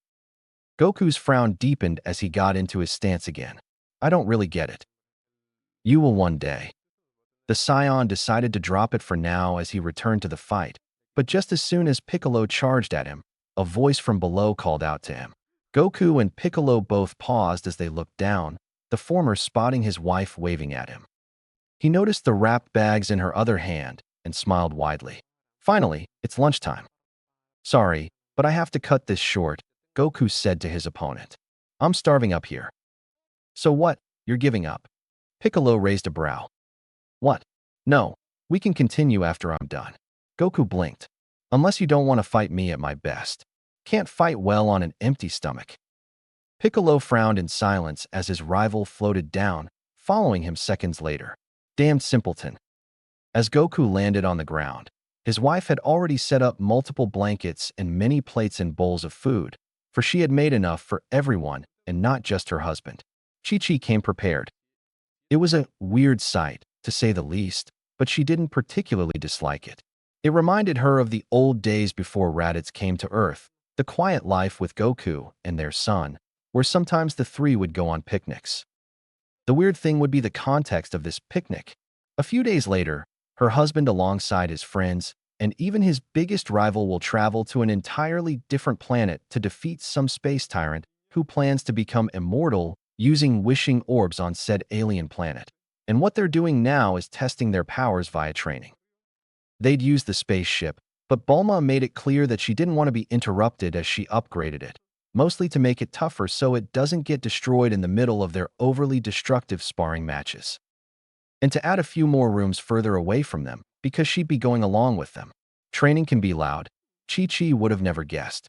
Goku's frown deepened as he got into his stance again. I don't really get it. You will one day. The Scion decided to drop it for now as he returned to the fight, but just as soon as Piccolo charged at him, a voice from below called out to him. Goku and Piccolo both paused as they looked down, the former spotting his wife waving at him. He noticed the wrapped bags in her other hand and smiled widely. Finally, it's lunchtime. Sorry, but I have to cut this short, Goku said to his opponent. I'm starving up here. So what, you're giving up? Piccolo raised a brow. What? No, we can continue after I'm done. Goku blinked. Unless you don't want to fight me at my best. Can't fight well on an empty stomach. Piccolo frowned in silence as his rival floated down, following him seconds later. Damned simpleton. As Goku landed on the ground, his wife had already set up multiple blankets and many plates and bowls of food, for she had made enough for everyone and not just her husband. Chi-Chi came prepared. It was a weird sight, to say the least, but she didn't particularly dislike it. It reminded her of the old days before Raditz came to Earth, the quiet life with Goku and their son, where sometimes the three would go on picnics. The weird thing would be the context of this picnic. A few days later, her husband alongside his friends, and even his biggest rival will travel to an entirely different planet to defeat some space tyrant who plans to become immortal using wishing orbs on said alien planet. And what they're doing now is testing their powers via training. They'd use the spaceship, but Bulma made it clear that she didn't want to be interrupted as she upgraded it, mostly to make it tougher so it doesn't get destroyed in the middle of their overly destructive sparring matches. And to add a few more rooms further away from them, because she'd be going along with them. Training can be loud. Chi-Chi would have never guessed.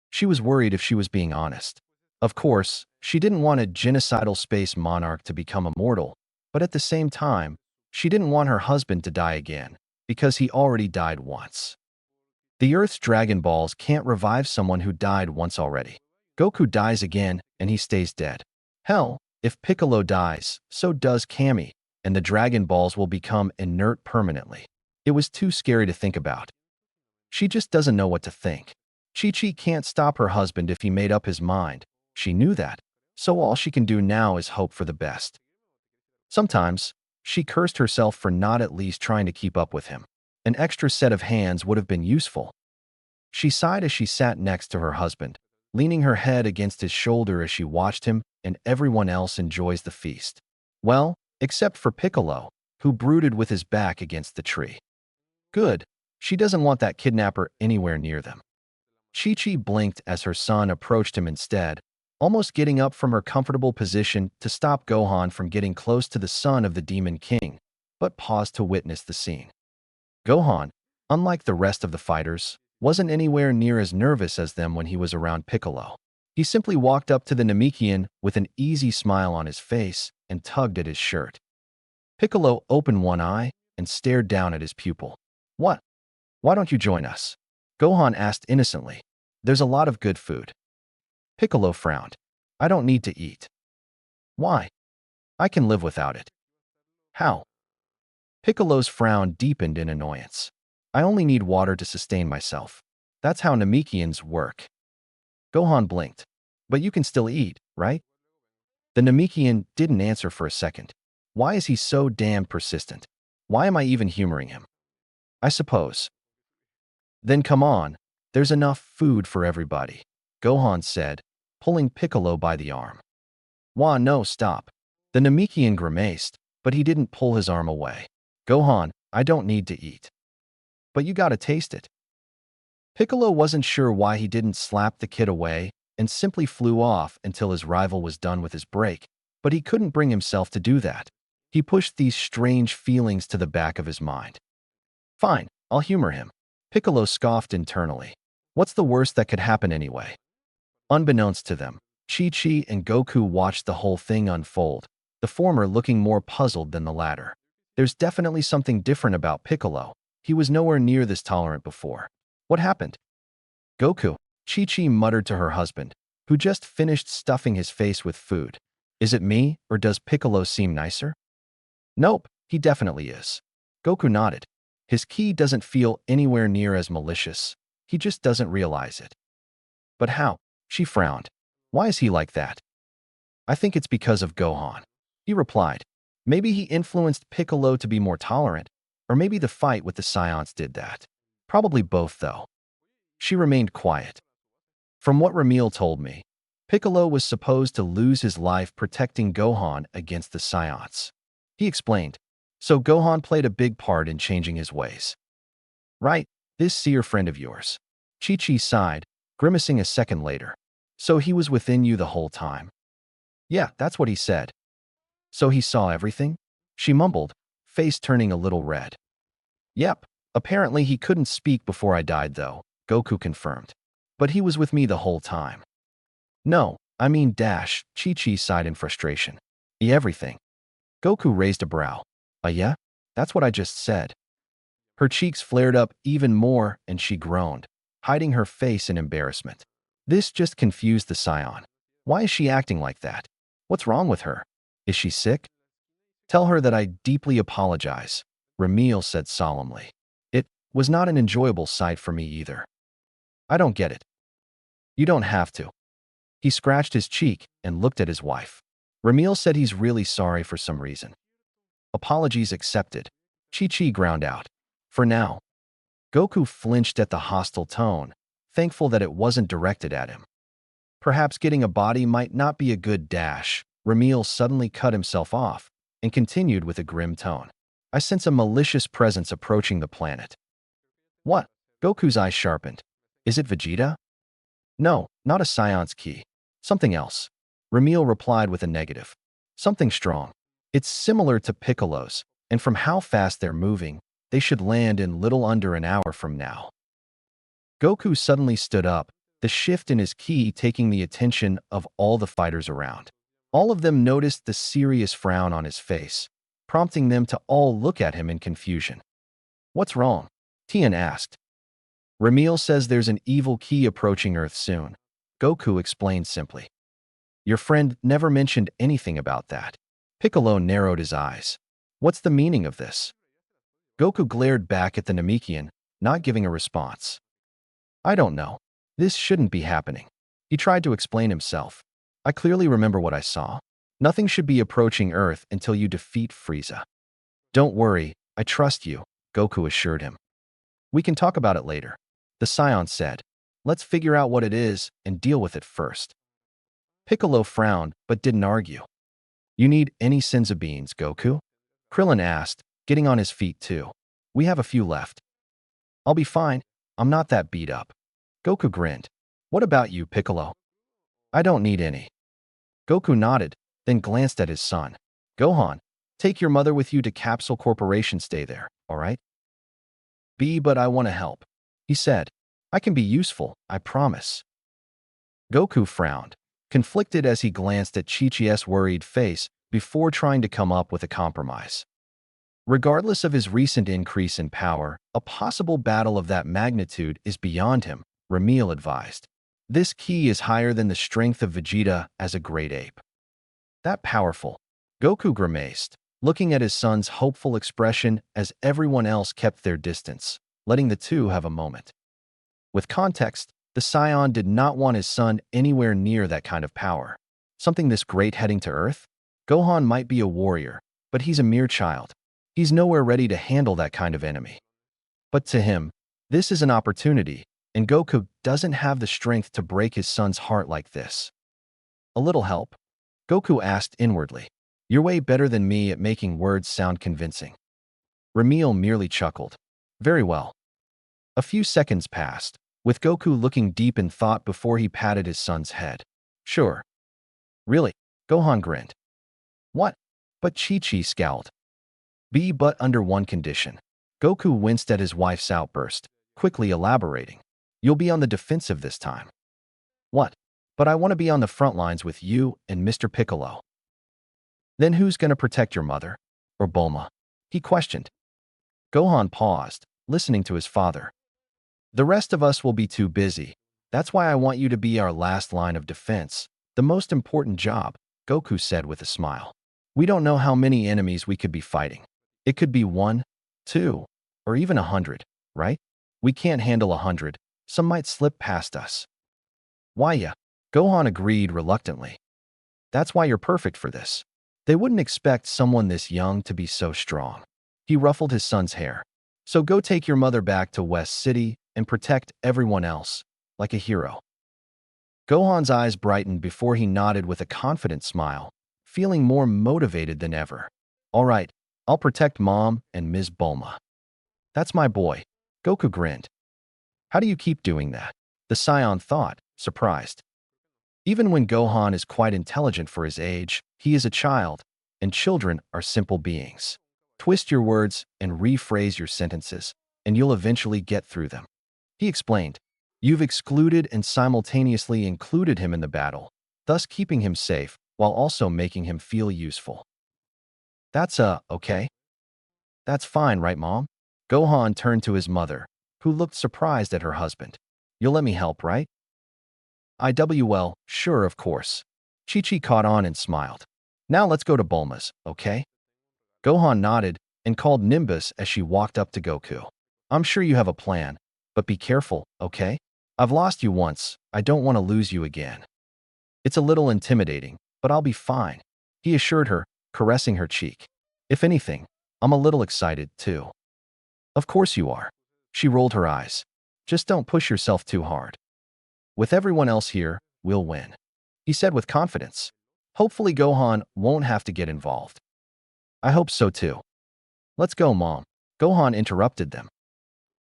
She was worried if she was being honest. Of course, she didn't want a genocidal space monarch to become immortal, but at the same time, she didn't want her husband to die again, because he already died once. The Earth's Dragon Balls can't revive someone who died once already. Goku dies again, and he stays dead. Hell, if Piccolo dies, so does Kami, and the Dragon Balls will become inert permanently. It was too scary to think about. She just doesn't know what to think. Chi-Chi can't stop her husband if he made up his mind. She knew that, so all she can do now is hope for the best. Sometimes, she cursed herself for not at least trying to keep up with him. An extra set of hands would have been useful. She sighed as she sat next to her husband, leaning her head against his shoulder as she watched him and everyone else enjoys the feast. Well, except for Piccolo, who brooded with his back against the tree. Good. She doesn't want that kidnapper anywhere near them. Chi-Chi blinked as her son approached him instead, almost getting up from her comfortable position to stop Gohan from getting close to the son of the Demon King, but paused to witness the scene. Gohan, unlike the rest of the fighters, wasn't anywhere near as nervous as them when he was around Piccolo. He simply walked up to the Namekian with an easy smile on his face and tugged at his shirt. Piccolo opened one eye and stared down at his pupil. What? Why don't you join us? Gohan asked innocently. There's a lot of good food. Piccolo frowned. I don't need to eat. Why? I can live without it. How? Piccolo's frown deepened in annoyance. I only need water to sustain myself. That's how Namekians work. Gohan blinked. But you can still eat, right? The Namekian didn't answer for a second. Why is he so damn persistent? Why am I even humoring him? I suppose. Then come on, there's enough food for everybody, Gohan said, pulling Piccolo by the arm. Wah, no, stop. The Namekian grimaced, but he didn't pull his arm away. Gohan, I don't need to eat. But you gotta taste it. Piccolo wasn't sure why he didn't slap the kid away and simply flew off until his rival was done with his break, but he couldn't bring himself to do that. He pushed these strange feelings to the back of his mind. Fine, I'll humor him. Piccolo scoffed internally. What's the worst that could happen anyway? Unbeknownst to them, Chi-Chi and Goku watched the whole thing unfold, the former looking more puzzled than the latter. There's definitely something different about Piccolo. He was nowhere near this tolerant before. What happened? Goku, Chi-Chi muttered to her husband, who just finished stuffing his face with food. Is it me, or does Piccolo seem nicer? Nope, he definitely is. Goku nodded. His ki doesn't feel anywhere near as malicious. He just doesn't realize it. But how? She frowned. Why is he like that? I think it's because of Gohan. He replied. Maybe he influenced Piccolo to be more tolerant, or maybe the fight with the Saiyans did that. Probably both, though. She remained quiet. From what Ramil told me, Piccolo was supposed to lose his life protecting Gohan against the Saiyans. He explained. So Gohan played a big part in changing his ways. Right, this seer friend of yours. Chi-Chi sighed, grimacing a second later. So he was within you the whole time? Yeah, that's what he said. So he saw everything? She mumbled, face turning a little red. Yep, apparently he couldn't speak before I died though, Goku confirmed. But he was with me the whole time. No, I mean dash, Chi-Chi sighed in frustration. Everything. Goku raised a brow. Yeah? That's what I just said. Her cheeks flared up even more and she groaned, hiding her face in embarrassment. This just confused the Saiyan. Why is she acting like that? What's wrong with her? Is she sick? Tell her that I deeply apologize, Ramil said solemnly. was not an enjoyable sight for me either. I don't get it. You don't have to. He scratched his cheek and looked at his wife. Ramil said he's really sorry for some reason. Apologies accepted. Chi-Chi ground out. For now. Goku flinched at the hostile tone, thankful that it wasn't directed at him. Perhaps getting a body might not be a good dash. Ramil suddenly cut himself off and continued with a grim tone. I sense a malicious presence approaching the planet. What? Goku's eyes sharpened. Is it Vegeta? No, not a Science key. Something else. Ramil replied with a negative. Something strong. It's similar to Piccolo's, and from how fast they're moving, they should land in little under an hour from now. Goku suddenly stood up, the shift in his ki taking the attention of all the fighters around. All of them noticed the serious frown on his face, prompting them to all look at him in confusion. What's wrong? Tien asked. Ramil says there's an evil ki approaching Earth soon. Goku explained simply. Your friend never mentioned anything about that. Piccolo narrowed his eyes. What's the meaning of this? Goku glared back at the Namekian, not giving a response. I don't know. This shouldn't be happening. He tried to explain himself. I clearly remember what I saw. Nothing should be approaching Earth until you defeat Frieza. Don't worry, I trust you, Goku assured him. We can talk about it later. The Scion said. Let's figure out what it is and deal with it first. Piccolo frowned, but didn't argue. You need any senzu beans, Goku? Krillin asked, getting on his feet too. We have a few left. I'll be fine. I'm not that beat up. Goku grinned. What about you, Piccolo? I don't need any. Goku nodded, then glanced at his son. Gohan, take your mother with you to Capsule Corporation. Stay there, all right? But I want to help, he said. I can be useful, I promise. Goku frowned, conflicted as he glanced at Chi-Chi's worried face before trying to come up with a compromise. Regardless of his recent increase in power, a possible battle of that magnitude is beyond him, Ramil advised. This ki is higher than the strength of Vegeta as a great ape. That powerful? Goku grimaced, looking at his son's hopeful expression as everyone else kept their distance, letting the two have a moment. With context, the Scion did not want his son anywhere near that kind of power. Something this great heading to Earth? Gohan might be a warrior, but he's a mere child. He's nowhere ready to handle that kind of enemy. But to him, this is an opportunity, and Goku doesn't have the strength to break his son's heart like this. A little help? Goku asked inwardly. You're way better than me at making words sound convincing. Ramil merely chuckled. Very well. A few seconds passed, with Goku looking deep in thought before he patted his son's head. Sure. Really? Gohan grinned. What? But Chi-Chi scowled. But under one condition. Goku winced at his wife's outburst, quickly elaborating. You'll be on the defensive this time. What? But I want to be on the front lines with you and Mr. Piccolo. Then who's going to protect your mother? Or Bulma? He questioned. Gohan paused, listening to his father. The rest of us will be too busy. That's why I want you to be our last line of defense. The most important job, Goku said with a smile. We don't know how many enemies we could be fighting. It could be 1, 2, or even 100, right? We can't handle 100. Some might slip past us. Why yeah? Gohan agreed reluctantly. That's why you're perfect for this. They wouldn't expect someone this young to be so strong. He ruffled his son's hair. So go take your mother back to West City and protect everyone else, like a hero. Gohan's eyes brightened before he nodded with a confident smile, feeling more motivated than ever. All right, I'll protect Mom and Ms. Bulma. That's my boy. Goku grinned. How do you keep doing that? The Scion thought, surprised. Even when Gohan is quite intelligent for his age, he is a child, and children are simple beings. Twist your words and rephrase your sentences, and you'll eventually get through them. He explained. You've excluded and simultaneously included him in the battle, thus keeping him safe while also making him feel useful. That's okay? That's fine, right, Mom? Gohan turned to his mother, who looked surprised at her husband. You'll let me help, right? Well, sure, of course. Chi-Chi caught on and smiled. Now let's go to Bulma's, okay? Gohan nodded and called Nimbus as she walked up to Goku. I'm sure you have a plan, but be careful, okay? I've lost you once. I don't want to lose you again. It's a little intimidating, but I'll be fine, he assured her, caressing her cheek. If anything, I'm a little excited, too. Of course you are. She rolled her eyes. Just don't push yourself too hard. With everyone else here, we'll win, he said with confidence. Hopefully Gohan won't have to get involved. I hope so too. Let's go, Mom. Gohan interrupted them.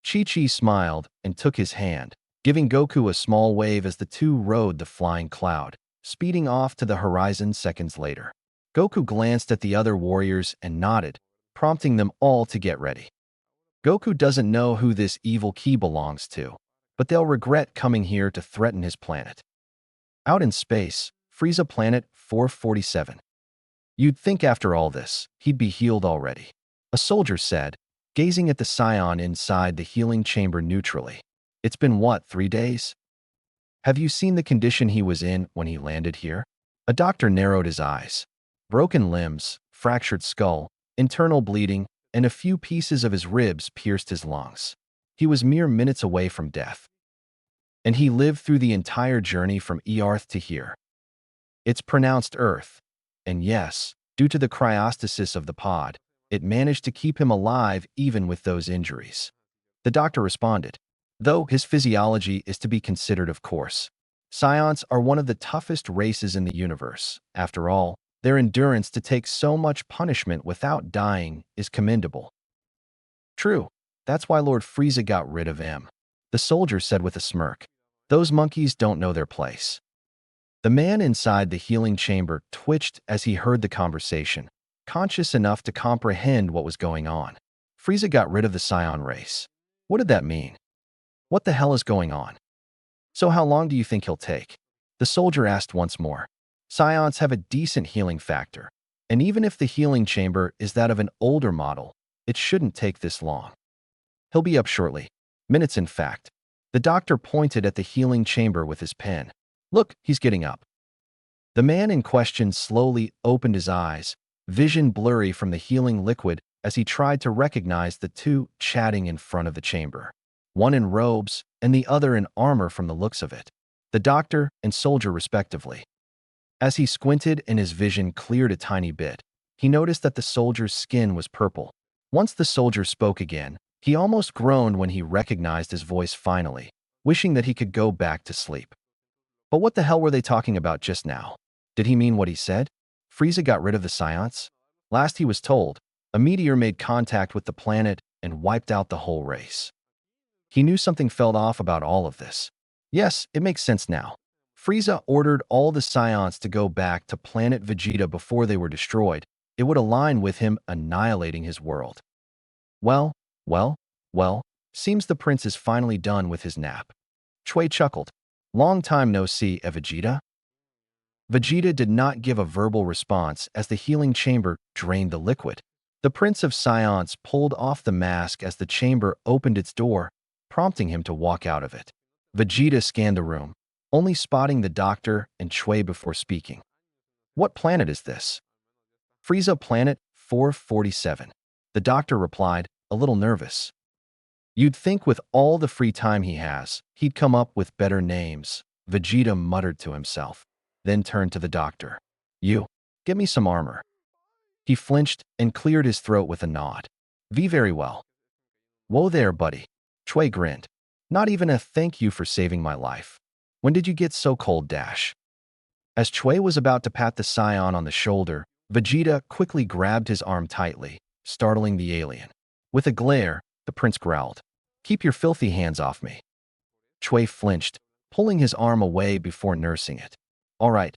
Chi-Chi smiled and took his hand, giving Goku a small wave as the two rode the flying cloud, speeding off to the horizon seconds later. Goku glanced at the other warriors and nodded, prompting them all to get ready. Goku doesn't know who this evil key belongs to, but they'll regret coming here to threaten his planet. Out in space, Frieza Planet 447. You'd think after all this, he'd be healed already, a soldier said, gazing at the scion inside the healing chamber neutrally. It's been what, 3 days? Have you seen the condition he was in when he landed here? A doctor narrowed his eyes. Broken limbs, fractured skull, internal bleeding, and a few pieces of his ribs pierced his lungs. He was mere minutes away from death. And he lived through the entire journey from Earth to here. It's pronounced Earth. And yes, due to the cryostasis of the pod, it managed to keep him alive even with those injuries. The doctor responded. Though his physiology is to be considered, of course. Scions are one of the toughest races in the universe. After all, their endurance to take so much punishment without dying is commendable. True. That's why Lord Frieza got rid of him, the soldier said with a smirk. Those monkeys don't know their place. The man inside the healing chamber twitched as he heard the conversation, conscious enough to comprehend what was going on. Frieza got rid of the Scion race. What did that mean? What the hell is going on? So how long do you think he'll take? The soldier asked once more. Scions have a decent healing factor, and even if the healing chamber is that of an older model, it shouldn't take this long. He'll be up shortly. Minutes, in fact. The doctor pointed at the healing chamber with his pen. Look, he's getting up. The man in question slowly opened his eyes, vision blurry from the healing liquid as he tried to recognize the two chatting in front of the chamber. One in robes and the other in armor from the looks of it. The doctor and soldier respectively. As he squinted and his vision cleared a tiny bit, he noticed that the soldier's skin was purple. Once the soldier spoke again, he almost groaned when he recognized his voice finally, wishing that he could go back to sleep. But what the hell were they talking about just now? Did he mean what he said? Frieza got rid of the Scions? Last he was told, a meteor made contact with the planet and wiped out the whole race. He knew something felt off about all of this. Yes, it makes sense now. Frieza ordered all the Scions to go back to planet Vegeta before they were destroyed. It would align with him annihilating his world. Well, seems the prince is finally done with his nap. Chui chuckled. Long time no see, Vegeta? Vegeta did not give a verbal response as the healing chamber drained the liquid. The Prince of Scions pulled off the mask as the chamber opened its door, prompting him to walk out of it. Vegeta scanned the room, only spotting the doctor and Chui before speaking. What planet is this? Frieza Planet 447. The doctor replied, a little nervous. You'd think with all the free time he has, he'd come up with better names, Vegeta muttered to himself, then turned to the doctor. You, get me some armor. He flinched and cleared his throat with a nod. Very well. Whoa there, buddy. Chui grinned. Not even a thank you for saving my life. When did you get so cold, Dash? As Chui was about to pat the Scion on the shoulder, Vegeta quickly grabbed his arm tightly, startling the alien. With a glare, the prince growled. Keep your filthy hands off me. Chui flinched, pulling his arm away before nursing it. All right,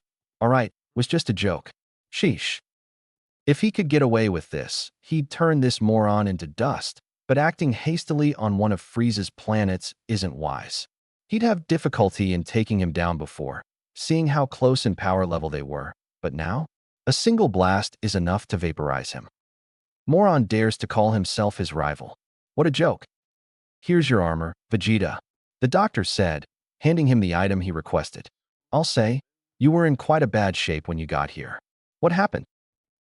was just a joke. Sheesh. If he could get away with this, he'd turn this moron into dust, but acting hastily on one of Frieza's planets isn't wise. He'd have difficulty in taking him down before, seeing how close in power level they were, but now, a single blast is enough to vaporize him. Moron dares to call himself his rival. What a joke. Here's your armor, Vegeta, the doctor said, handing him the item he requested. I'll say, you were in quite a bad shape when you got here. What happened?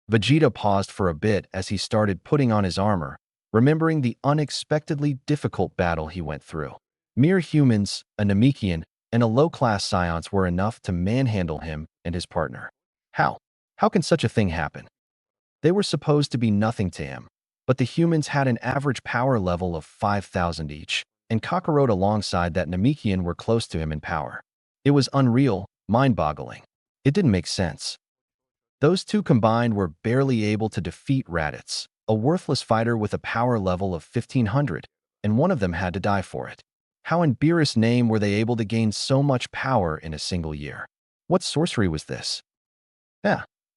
Vegeta paused for a bit as he started putting on his armor, remembering the unexpectedly difficult battle he went through. Mere humans, a Namekian, and a low-class science were enough to manhandle him and his partner. How? How can such a thing happen? They were supposed to be nothing to him, but the humans had an average power level of 5,000 each, and Kakarot alongside that Namekian were close to him in power. It was unreal, mind-boggling. It didn't make sense. Those two combined were barely able to defeat Raditz, a worthless fighter with a power level of 1,500, and one of them had to die for it. How in Beerus' name were they able to gain so much power in a single year? What sorcery was this?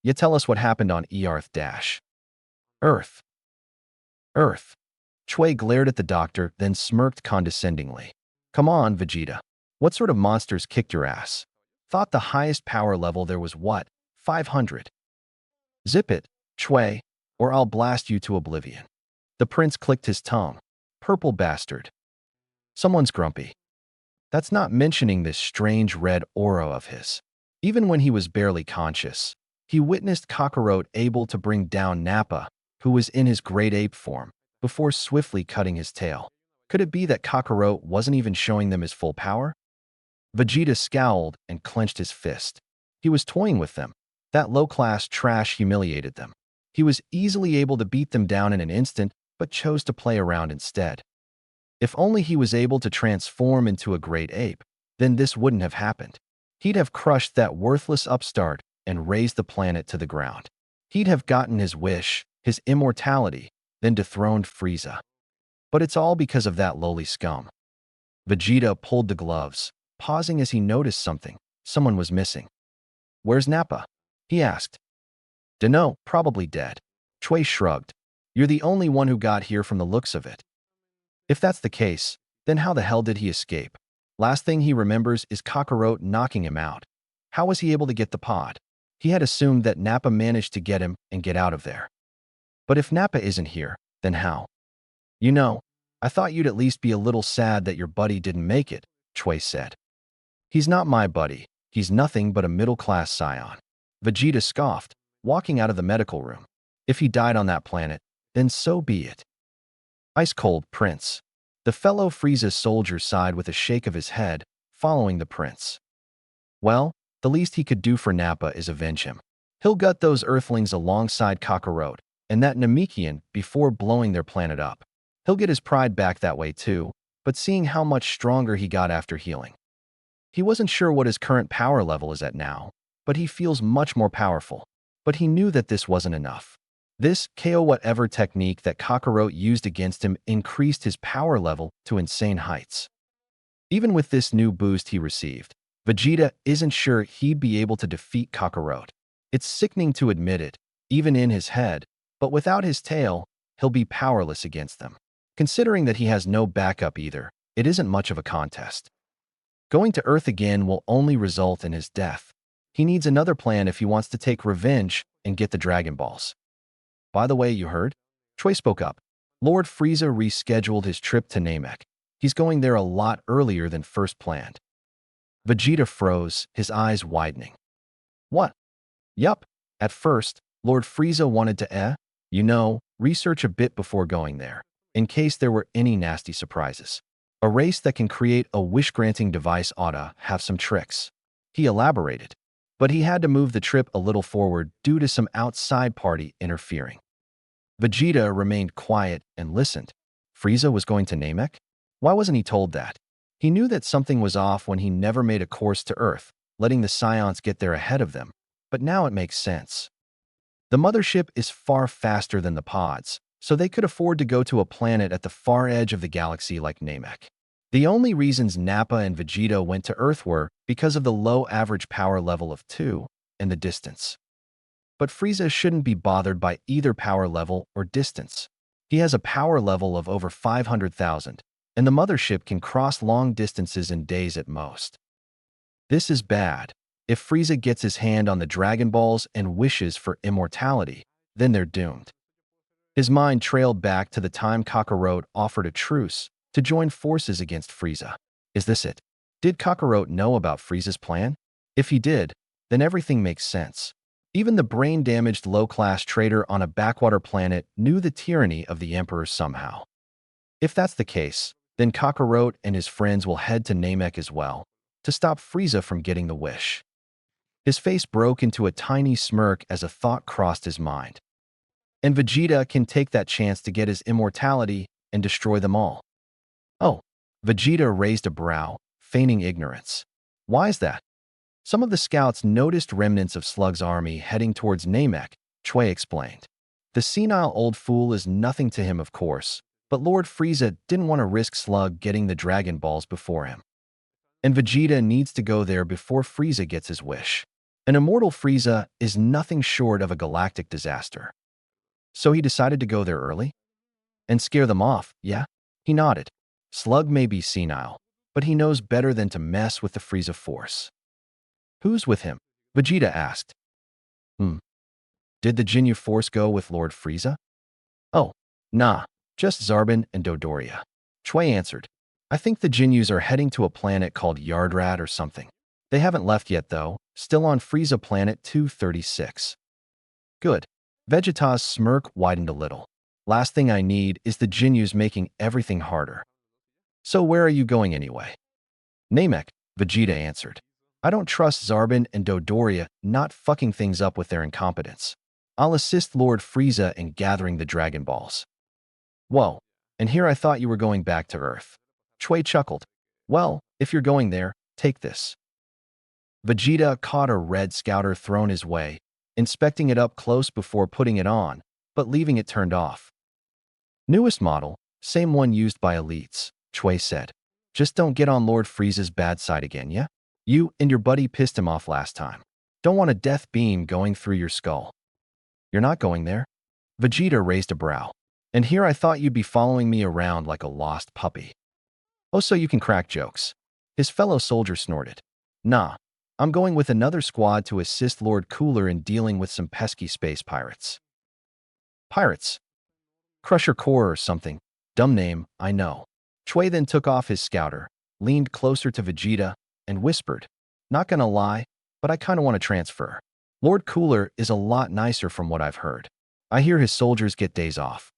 You tell us what happened on Earth dash. Earth. Earth. Chui glared at the doctor, then smirked condescendingly. Come on, Vegeta. What sort of monsters kicked your ass? Thought the highest power level there was what? 500. Zip it, Chui, or I'll blast you to oblivion. The prince clicked his tongue. Purple bastard. Someone's grumpy. That's not mentioning this strange red aura of his. Even when he was barely conscious, he witnessed Kakarot able to bring down Nappa, who was in his great ape form, before swiftly cutting his tail. Could it be that Kakarot wasn't even showing them his full power? Vegeta scowled and clenched his fist. He was toying with them. That low-class trash humiliated them. He was easily able to beat them down in an instant, but chose to play around instead. If only he was able to transform into a great ape, then this wouldn't have happened. He'd have crushed that worthless upstart and razed the planet to the ground. He'd have gotten his wish, his immortality, then dethroned Frieza. But it's all because of that lowly scum. Vegeta pulled the gloves, pausing as he noticed something. Someone was missing. Where's Nappa? He asked. Dunno, probably dead. Chui shrugged. You're the only one who got here from the looks of it. If that's the case, then how the hell did he escape? Last thing he remembers is Kakarot knocking him out. How was he able to get the pod? He had assumed that Nappa managed to get him and get out of there. But if Nappa isn't here, then how? You know, I thought you'd at least be a little sad that your buddy didn't make it, Chui said. He's not my buddy. He's nothing but a middle-class scion. Vegeta scoffed, walking out of the medical room. If he died on that planet, then so be it. Ice-cold, Prince. The fellow Frieza soldier sighed with a shake of his head, following the prince. Well, the least he could do for Nappa is avenge him. He'll gut those Earthlings alongside Kakarot and that Namekian before blowing their planet up. He'll get his pride back that way too, but seeing how much stronger he got after healing. He wasn't sure what his current power level is at now, but he feels much more powerful. But he knew that this wasn't enough. This KO whatever technique that Kakarot used against him increased his power level to insane heights. Even with this new boost he received, Vegeta isn't sure he'd be able to defeat Kakarot. It's sickening to admit it, even in his head, but without his tail, he'll be powerless against them. Considering that he has no backup either, it isn't much of a contest. Going to Earth again will only result in his death. He needs another plan if he wants to take revenge and get the Dragon Balls. By the way, you heard? Chui spoke up. Lord Frieza rescheduled his trip to Namek. He's going there a lot earlier than first planned. Vegeta froze, his eyes widening. What? Yup. At first, Lord Frieza wanted to, research a bit before going there, in case there were any nasty surprises. A race that can create a wish-granting device oughta have some tricks. He elaborated, but he had to move the trip a little forward due to some outside party interfering. Vegeta remained quiet and listened. Frieza was going to Namek? Why wasn't he told that? He knew that something was off when he never made a course to Earth, letting the Scions get there ahead of them, but now it makes sense. The mothership is far faster than the pods, so they could afford to go to a planet at the far edge of the galaxy like Namek. The only reasons Nappa and Vegeta went to Earth were because of the low average power level of 2 and the distance. But Frieza shouldn't be bothered by either power level or distance. He has a power level of over 500,000, and the mothership can cross long distances in days at most. This is bad. If Frieza gets his hand on the Dragon Balls and wishes for immortality, then they're doomed. His mind trailed back to the time Kakarot offered a truce to join forces against Frieza. Is this it? Did Kakarot know about Frieza's plan? If he did, then everything makes sense. Even the brain-damaged low-class trader on a backwater planet knew the tyranny of the Emperor somehow. If that's the case, then Kakarot and his friends will head to Namek as well, to stop Frieza from getting the wish. His face broke into a tiny smirk as a thought crossed his mind. And Vegeta can take that chance to get his immortality and destroy them all. Oh, Vegeta raised a brow, feigning ignorance. Why is that? Some of the scouts noticed remnants of Slug's army heading towards Namek, Chui explained. The senile old fool is nothing to him, of course, but Lord Frieza didn't want to risk Slug getting the Dragon Balls before him. And Vegeta needs to go there before Frieza gets his wish. An immortal Frieza is nothing short of a galactic disaster. So he decided to go there early? And scare them off, yeah? He nodded. Slug may be senile, but he knows better than to mess with the Frieza force. Who's with him? Vegeta asked. Did the Ginyu Force go with Lord Frieza? Oh, nah, just Zarbon and Dodoria. Chui answered. I think the Jinyus are heading to a planet called Yardrat or something. They haven't left yet though, still on Frieza Planet 236. Good. Vegeta's smirk widened a little. Last thing I need is the Jinyus making everything harder. So where are you going anyway? Namek, Vegeta answered. I don't trust Zarbon and Dodoria not fucking things up with their incompetence. I'll assist Lord Frieza in gathering the Dragon Balls. Whoa, and here I thought you were going back to Earth. Chui chuckled. Well, if you're going there, take this. Vegeta caught a red scouter thrown his way, inspecting it up close before putting it on, but leaving it turned off. Newest model, same one used by elites, Chui said. Just don't get on Lord Frieza's bad side again, yeah? You and your buddy pissed him off last time. Don't want a death beam going through your skull. You're not going there? Vegeta raised a brow. And here I thought you'd be following me around like a lost puppy. Oh, so you can crack jokes. His fellow soldier snorted. Nah, I'm going with another squad to assist Lord Cooler in dealing with some pesky space pirates. Pirates? Crusher Corps or something. Dumb name, I know. Chui then took off his scouter, leaned closer to Vegeta, and whispered, Not gonna lie, but I kinda want to transfer. Lord Cooler is a lot nicer from what I've heard. I hear his soldiers get days off.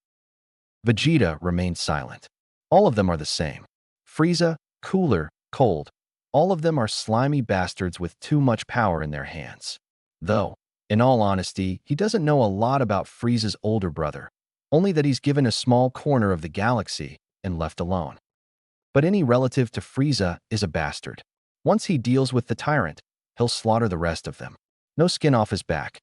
Vegeta remained silent. All of them are the same. Frieza, Cooler, Cold. All of them are slimy bastards with too much power in their hands. Though, in all honesty, he doesn't know a lot about Frieza's older brother, only that he's given a small corner of the galaxy and left alone. But any relative to Frieza is a bastard. Once he deals with the tyrant, he'll slaughter the rest of them. No skin off his back.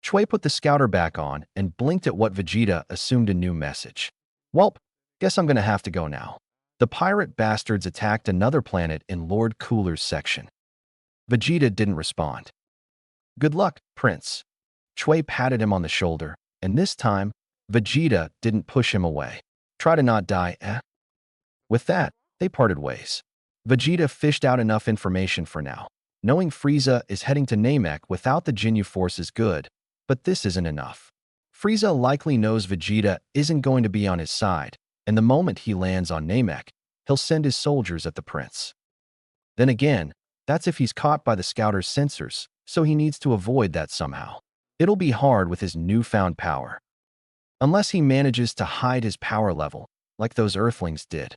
Chui put the scouter back on and blinked at what Vegeta assumed a new message. Welp, guess I'm gonna have to go now. The pirate bastards attacked another planet in Lord Cooler's section. Vegeta didn't respond. Good luck, Prince. Chui patted him on the shoulder, and this time, Vegeta didn't push him away. Try to not die, eh? With that, they parted ways. Vegeta fished out enough information for now. Knowing Frieza is heading to Namek without the Ginyu Force is good, but this isn't enough. Frieza likely knows Vegeta isn't going to be on his side, and the moment he lands on Namek, he'll send his soldiers at the prince. Then again, that's if he's caught by the scouter's sensors, so he needs to avoid that somehow. It'll be hard with his newfound power. Unless he manages to hide his power level, like those Earthlings did.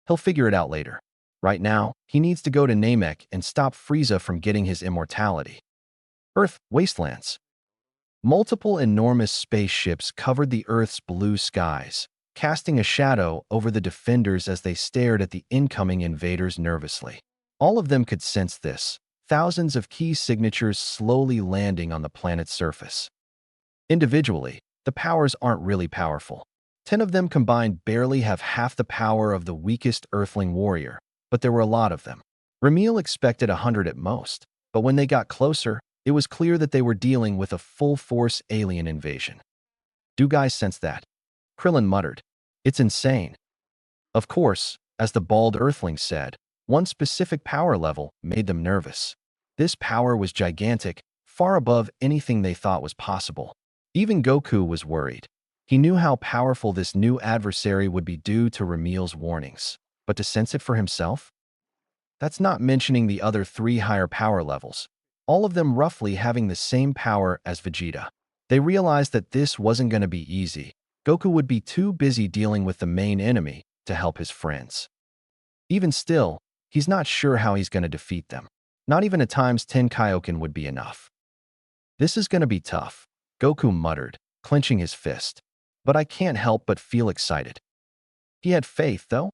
He'll figure it out later. Right now, he needs to go to Namek and stop Frieza from getting his immortality. Earth wastelands. Multiple enormous spaceships covered the Earth's blue skies, casting a shadow over the defenders as they stared at the incoming invaders nervously. All of them could sense this, thousands of key signatures slowly landing on the planet's surface. Individually, the powers aren't really powerful. 10 of them combined barely have half the power of the weakest Earthling warrior, but there were a lot of them. Ramil expected 100 at most, but when they got closer, it was clear that they were dealing with a full-force alien invasion. Do guys sense that? Krillin muttered. It's insane. Of course, as the bald Earthling said, one specific power level made them nervous. This power was gigantic, far above anything they thought was possible. Even Goku was worried. He knew how powerful this new adversary would be due to Ramil's warnings. But to sense it for himself? That's not mentioning the other 3 higher power levels. all of them roughly having the same power as Vegeta. They realized that this wasn't going to be easy. Goku would be too busy dealing with the main enemy to help his friends. Even still, he's not sure how he's going to defeat them. Not even a times 10 Kaioken would be enough. This is going to be tough, Goku muttered, clenching his fist. But I can't help but feel excited. He had faith, though,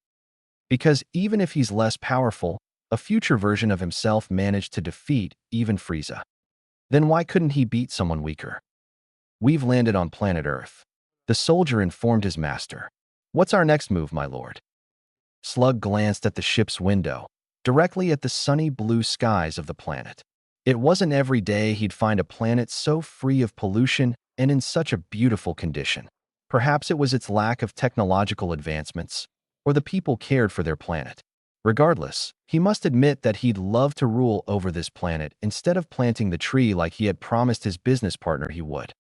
because even if he's less powerful, a future version of himself managed to defeat even Frieza. Then why couldn't he beat someone weaker? We've landed on planet Earth. The soldier informed his master. What's our next move, my lord? Slug glanced at the ship's window, directly at the sunny blue skies of the planet. It wasn't every day he'd find a planet so free of pollution and in such a beautiful condition. Perhaps it was its lack of technological advancements, or the people cared for their planet. Regardless, he must admit that he'd love to rule over this planet instead of planting the tree like he had promised his business partner he would.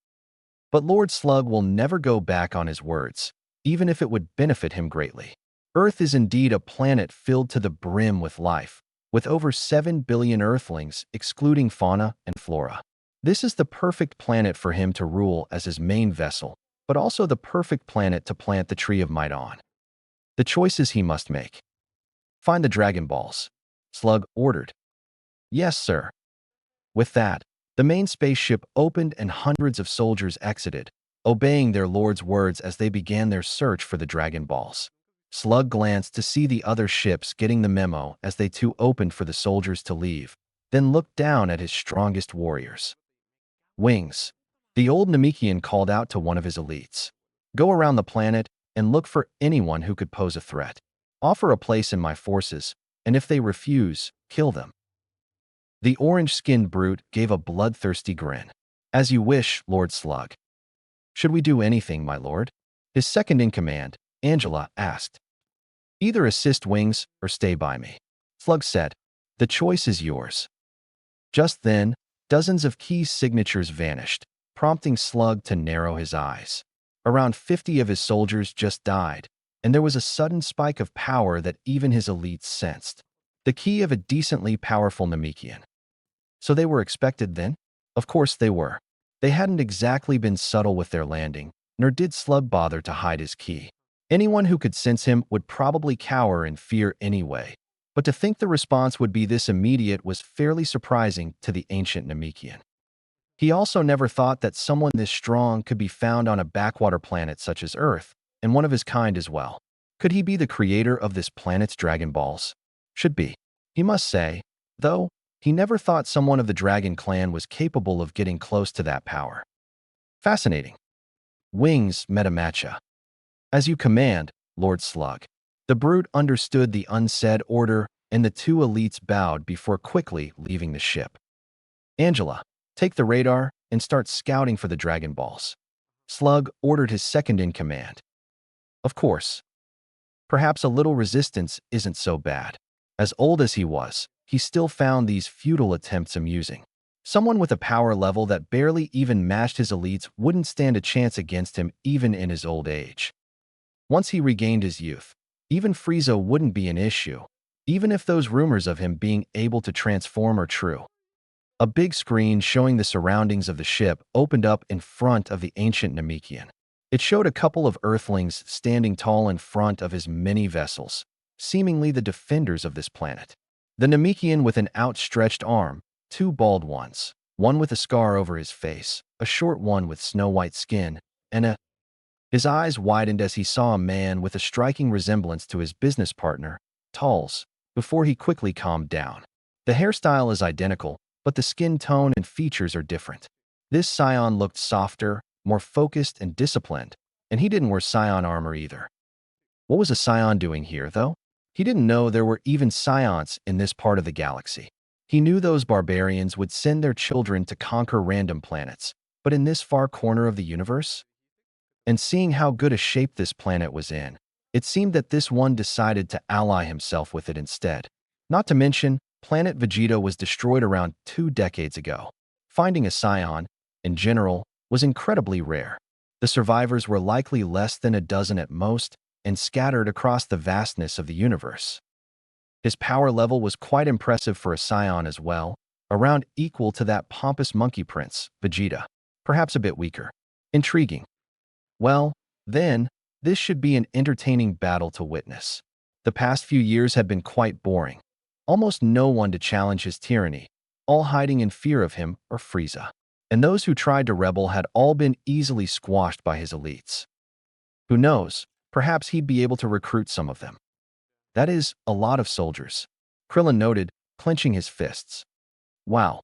But Lord Slug will never go back on his words, even if it would benefit him greatly. Earth is indeed a planet filled to the brim with life, with over 7 billion Earthlings, excluding fauna and flora. This is the perfect planet for him to rule as his main vessel, but also the perfect planet to plant the Tree of Might on. The choices he must make. Find the Dragon Balls, Slug ordered. Yes, sir. With that, the main spaceship opened and hundreds of soldiers exited, obeying their lord's words as they began their search for the Dragon Balls. Slug glanced to see the other ships getting the memo as they too opened for the soldiers to leave, then looked down at his strongest warriors. Wings. The old Namekian called out to one of his elites. Go around the planet and look for anyone who could pose a threat. Offer a place in my forces, and if they refuse, kill them. The orange-skinned brute gave a bloodthirsty grin. As you wish, Lord Slug. Should we do anything, my lord? His second-in-command, Angela, asked. Either assist Wings or stay by me. Slug said, the choice is yours. Just then, dozens of key signatures vanished, prompting Slug to narrow his eyes. Around 50 of his soldiers just died, and there was a sudden spike of power that even his elites sensed. The key of a decently powerful Namekian. So they were expected then? Of course they were. They hadn't exactly been subtle with their landing, nor did Slug bother to hide his key. Anyone who could sense him would probably cower in fear anyway, but to think the response would be this immediate was fairly surprising to the ancient Namekian. He also never thought that someone this strong could be found on a backwater planet such as Earth, and one of his kind as well. Could he be the creator of this planet's Dragon Balls? Should be. He must say, though, he never thought someone of the Dragon Clan was capable of getting close to that power. Fascinating. Wings met a matcha. As you command, Lord Slug. The brute understood the unsaid order, and the two elites bowed before quickly leaving the ship. Angela, take the radar and start scouting for the Dragon Balls. Slug ordered his second-in-command. Of course. Perhaps a little resistance isn't so bad. As old as he was, he still found these futile attempts amusing. Someone with a power level that barely even matched his elites wouldn't stand a chance against him even in his old age. Once he regained his youth, even Frieza wouldn't be an issue, even if those rumors of him being able to transform are true. A big screen showing the surroundings of the ship opened up in front of the ancient Namekian. It showed a couple of Earthlings standing tall in front of his many vessels, seemingly the defenders of this planet. The Namekian with an outstretched arm, two bald ones, one with a scar over his face, a short one with snow-white skin, and His eyes widened as he saw a man with a striking resemblance to his business partner, Tal's, before he quickly calmed down. The hairstyle is identical, but the skin tone and features are different. This Scion looked softer, more focused and disciplined, and he didn't wear Scion armor either. What was a Scion doing here, though? He didn't know there were even Scions in this part of the galaxy. He knew those barbarians would send their children to conquer random planets, but in this far corner of the universe? And seeing how good a shape this planet was in, it seemed that this one decided to ally himself with it instead. Not to mention, planet Vegeta was destroyed around 2 decades ago. Finding a Scion, in general, was incredibly rare. The survivors were likely less than a dozen at most, and scattered across the vastness of the universe. His power level was quite impressive for a Scion as well, around equal to that pompous monkey prince, Vegeta, perhaps a bit weaker. Intriguing. Well, then, this should be an entertaining battle to witness. The past few years had been quite boring. Almost no one to challenge his tyranny, all hiding in fear of him or Frieza. And those who tried to rebel had all been easily squashed by his elites. Who knows, perhaps he'd be able to recruit some of them. That is, a lot of soldiers. Krillin noted, clenching his fists. Wow.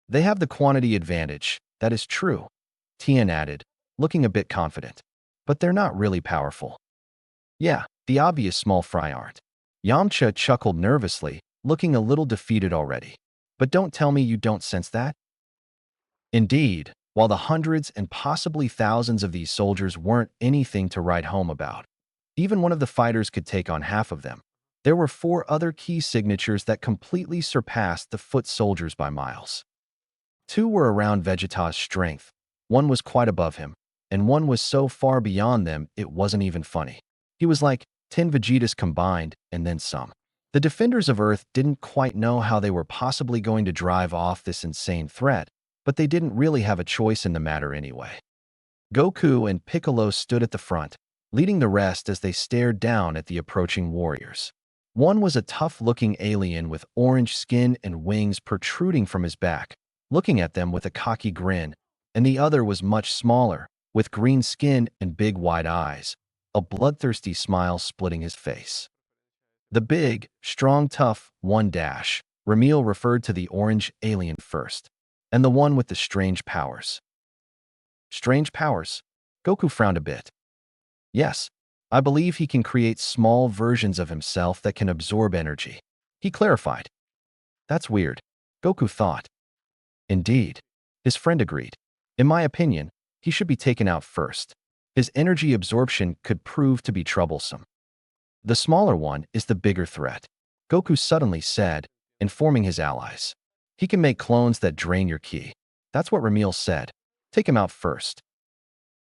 They have the quantity advantage, that is true. Tien added, looking a bit confident. But they're not really powerful. Yeah, the obvious small fry aren't. Yamcha chuckled nervously, looking a little defeated already. But don't tell me you don't sense that? Indeed, while the hundreds and possibly thousands of these soldiers weren't anything to write home about, even one of the fighters could take on half of them. There were 4 other key signatures that completely surpassed the foot soldiers by miles. 2 were around Vegeta's strength, 1 was quite above him, and 1 was so far beyond them it wasn't even funny. He was like 10 Vegetas combined, and then some. The defenders of Earth didn't quite know how they were possibly going to drive off this insane threat, but they didn't really have a choice in the matter anyway. Goku and Piccolo stood at the front, leading the rest as they stared down at the approaching warriors. One was a tough-looking alien with orange skin and wings protruding from his back, looking at them with a cocky grin, and the other was much smaller, with green skin and big wide eyes, a bloodthirsty smile splitting his face. The big, strong, tough one dash, Ramil referred to the orange alien first, and the one with the strange powers. Strange powers? Goku frowned a bit. Yes, I believe he can create small versions of himself that can absorb energy. He clarified. That's weird, Goku thought. Indeed, his friend agreed. In my opinion, he should be taken out first. His energy absorption could prove to be troublesome. The smaller one is the bigger threat, Goku suddenly said, informing his allies. He can make clones that drain your ki. That's what Ramil said. Take him out first.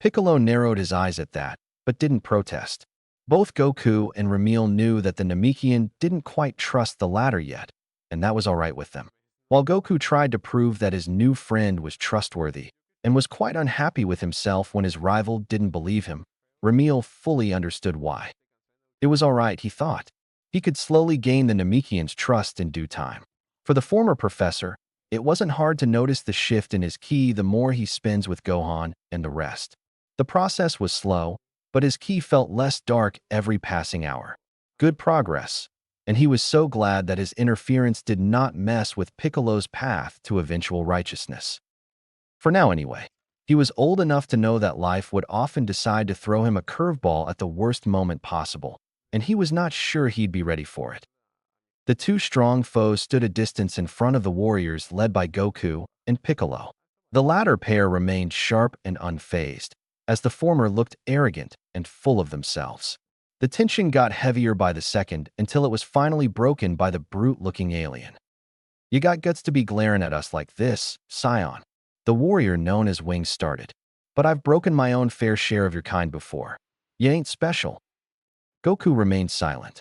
Piccolo narrowed his eyes at that, but didn't protest. Both Goku and Ramil knew that the Namekian didn't quite trust the latter yet, and that was all right with them. While Goku tried to prove that his new friend was trustworthy and was quite unhappy with himself when his rival didn't believe him, Ramil fully understood why. It was all right, he thought. He could slowly gain the Namekian's trust in due time. For the former professor, it wasn't hard to notice the shift in his ki the more he spends with Gohan and the rest. The process was slow, but his ki felt less dark every passing hour. Good progress, and he was so glad that his interference did not mess with Piccolo's path to eventual righteousness. For now anyway, he was old enough to know that life would often decide to throw him a curveball at the worst moment possible, and he was not sure he'd be ready for it. The 2 strong foes stood a distance in front of the warriors led by Goku and Piccolo. The latter pair remained sharp and unfazed, as the former looked arrogant and full of themselves. The tension got heavier by the second until it was finally broken by the brute-looking alien. You got guts to be glaring at us like this, Scion. The warrior known as Wings started. But I've broken my own fair share of your kind before. You ain't special. Goku remained silent.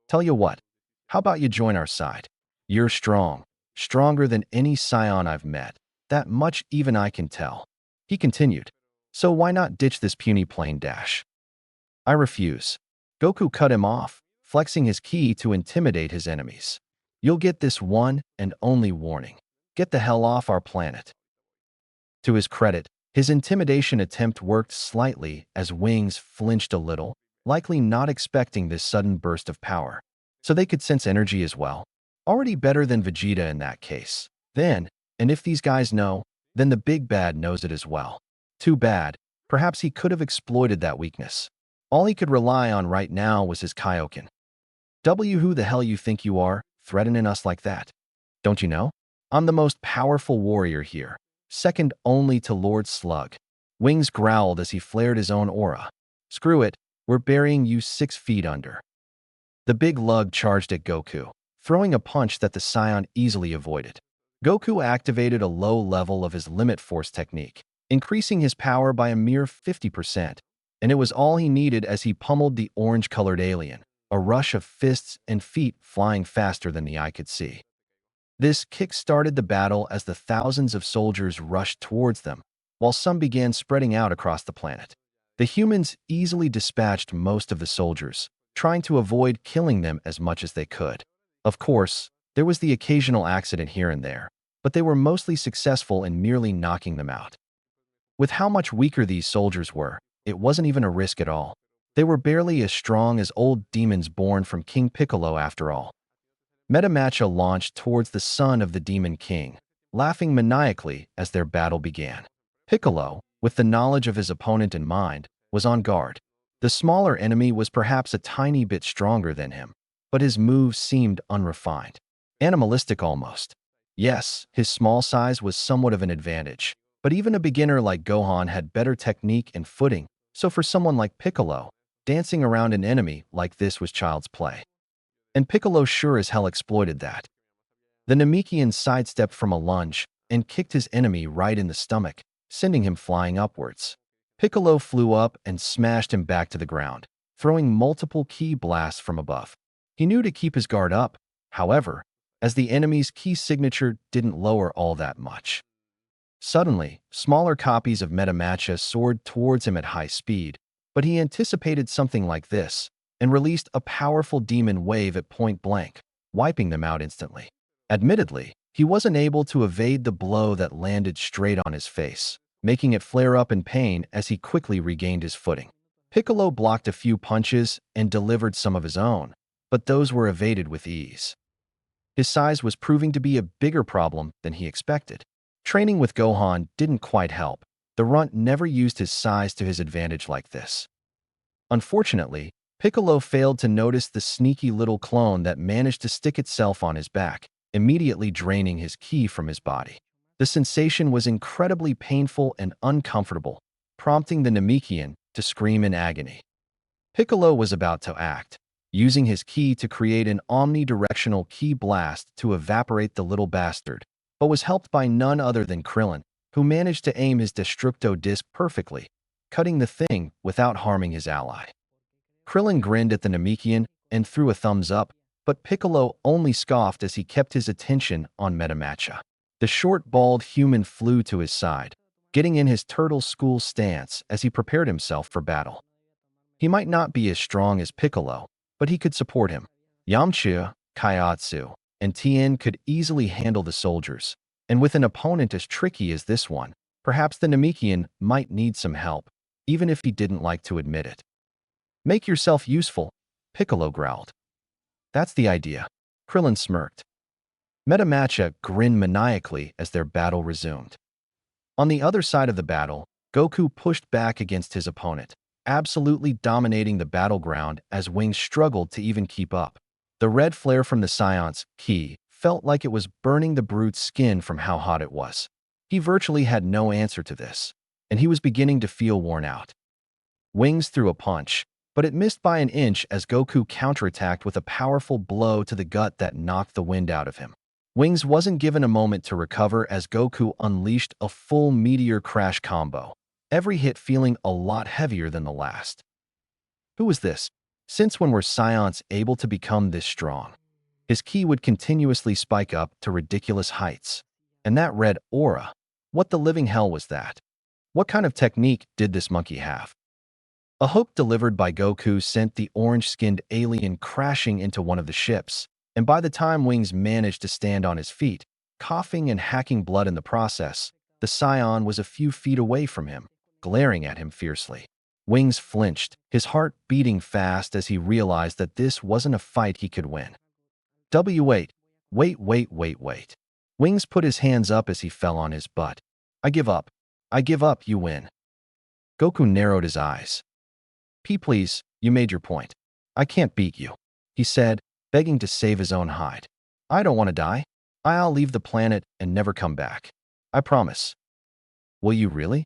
Tell you what, how about you join our side? You're strong, stronger than any Scion I've met. That much even I can tell. He continued. So why not ditch this puny plain dash? I refuse. Goku cut him off, flexing his ki to intimidate his enemies. You'll get this one and only warning. Get the hell off our planet. To his credit, his intimidation attempt worked slightly as Wings flinched a little, likely not expecting this sudden burst of power. So they could sense energy as well. Already better than Vegeta in that case. Then, and if these guys know, then the big bad knows it as well. Too bad, perhaps he could have exploited that weakness. All he could rely on right now was his Kaioken. Who the hell you think you are, threatening us like that? Don't you know? I'm the most powerful warrior here, second only to Lord Slug. Wings growled as he flared his own aura. Screw it, we're burying you 6 feet under. The big lug charged at Goku, throwing a punch that the Scion easily avoided. Goku activated a low level of his limit force technique, increasing his power by a mere 50%, and it was all he needed as he pummeled the orange-colored alien, a rush of fists and feet flying faster than the eye could see. This kick-started the battle as the thousands of soldiers rushed towards them, while some began spreading out across the planet. The humans easily dispatched most of the soldiers, trying to avoid killing them as much as they could. Of course, there was the occasional accident here and there, but they were mostly successful in merely knocking them out. With how much weaker these soldiers were, it wasn't even a risk at all. They were barely as strong as old demons born from King Piccolo after all. Metamacha launched towards the son of the Demon King, laughing maniacally as their battle began. Piccolo, with the knowledge of his opponent in mind, was on guard. The smaller enemy was perhaps a tiny bit stronger than him, but his moves seemed unrefined. Animalistic almost. Yes, his small size was somewhat of an advantage, but even a beginner like Gohan had better technique and footing, so for someone like Piccolo, dancing around an enemy like this was child's play. And Piccolo sure as hell exploited that. The Namekian sidestepped from a lunge and kicked his enemy right in the stomach, sending him flying upwards. Piccolo flew up and smashed him back to the ground, throwing multiple ki blasts from above. He knew to keep his guard up, however, as the enemy's ki signature didn't lower all that much. Suddenly, smaller copies of Metamacha soared towards him at high speed, but he anticipated something like this and released a powerful demon wave at point blank, wiping them out instantly. Admittedly, he wasn't able to evade the blow that landed straight on his face, making it flare up in pain as he quickly regained his footing. Piccolo blocked a few punches and delivered some of his own, but those were evaded with ease. His size was proving to be a bigger problem than he expected. Training with Gohan didn't quite help. The runt never used his size to his advantage like this. Unfortunately, Piccolo failed to notice the sneaky little clone that managed to stick itself on his back, immediately draining his ki from his body. The sensation was incredibly painful and uncomfortable, prompting the Namekian to scream in agony. Piccolo was about to act, using his ki to create an omnidirectional ki blast to evaporate the little bastard, but was helped by none other than Krillin, who managed to aim his Destructo disc perfectly, cutting the thing without harming his ally. Krillin grinned at the Namekian and threw a thumbs up, but Piccolo only scoffed as he kept his attention on Metamacha. The short, bald human flew to his side, getting in his turtle school stance as he prepared himself for battle. He might not be as strong as Piccolo, but he could support him. Yamcha, Kaiotsu, and Tien could easily handle the soldiers, and with an opponent as tricky as this one, perhaps the Namekian might need some help, even if he didn't like to admit it. Make yourself useful, Piccolo growled. That's the idea. Krillin smirked. Metamacha grinned maniacally as their battle resumed. On the other side of the battle, Goku pushed back against his opponent, absolutely dominating the battleground as Wings struggled to even keep up. The red flare from the Scion's ki felt like it was burning the brute's skin from how hot it was. He virtually had no answer to this, and he was beginning to feel worn out. Wings threw a punch, but it missed by an inch as Goku counterattacked with a powerful blow to the gut that knocked the wind out of him. Wings wasn't given a moment to recover as Goku unleashed a full meteor crash combo, every hit feeling a lot heavier than the last. Who was this? Since when were Scions able to become this strong? His ki would continuously spike up to ridiculous heights. And that red aura, what the living hell was that? What kind of technique did this monkey have? A hook delivered by Goku sent the orange-skinned alien crashing into one of the ships, and by the time Wings managed to stand on his feet, coughing and hacking blood in the process, the Scion was a few feet away from him, glaring at him fiercely. Wings flinched, his heart beating fast as he realized that this wasn't a fight he could win. Wait. Wings put his hands up as he fell on his butt. I give up, you win. Goku narrowed his eyes. Please, you made your point. I can't beat you, he said, begging to save his own hide. I don't want to die. I'll leave the planet and never come back. I promise. Will you really?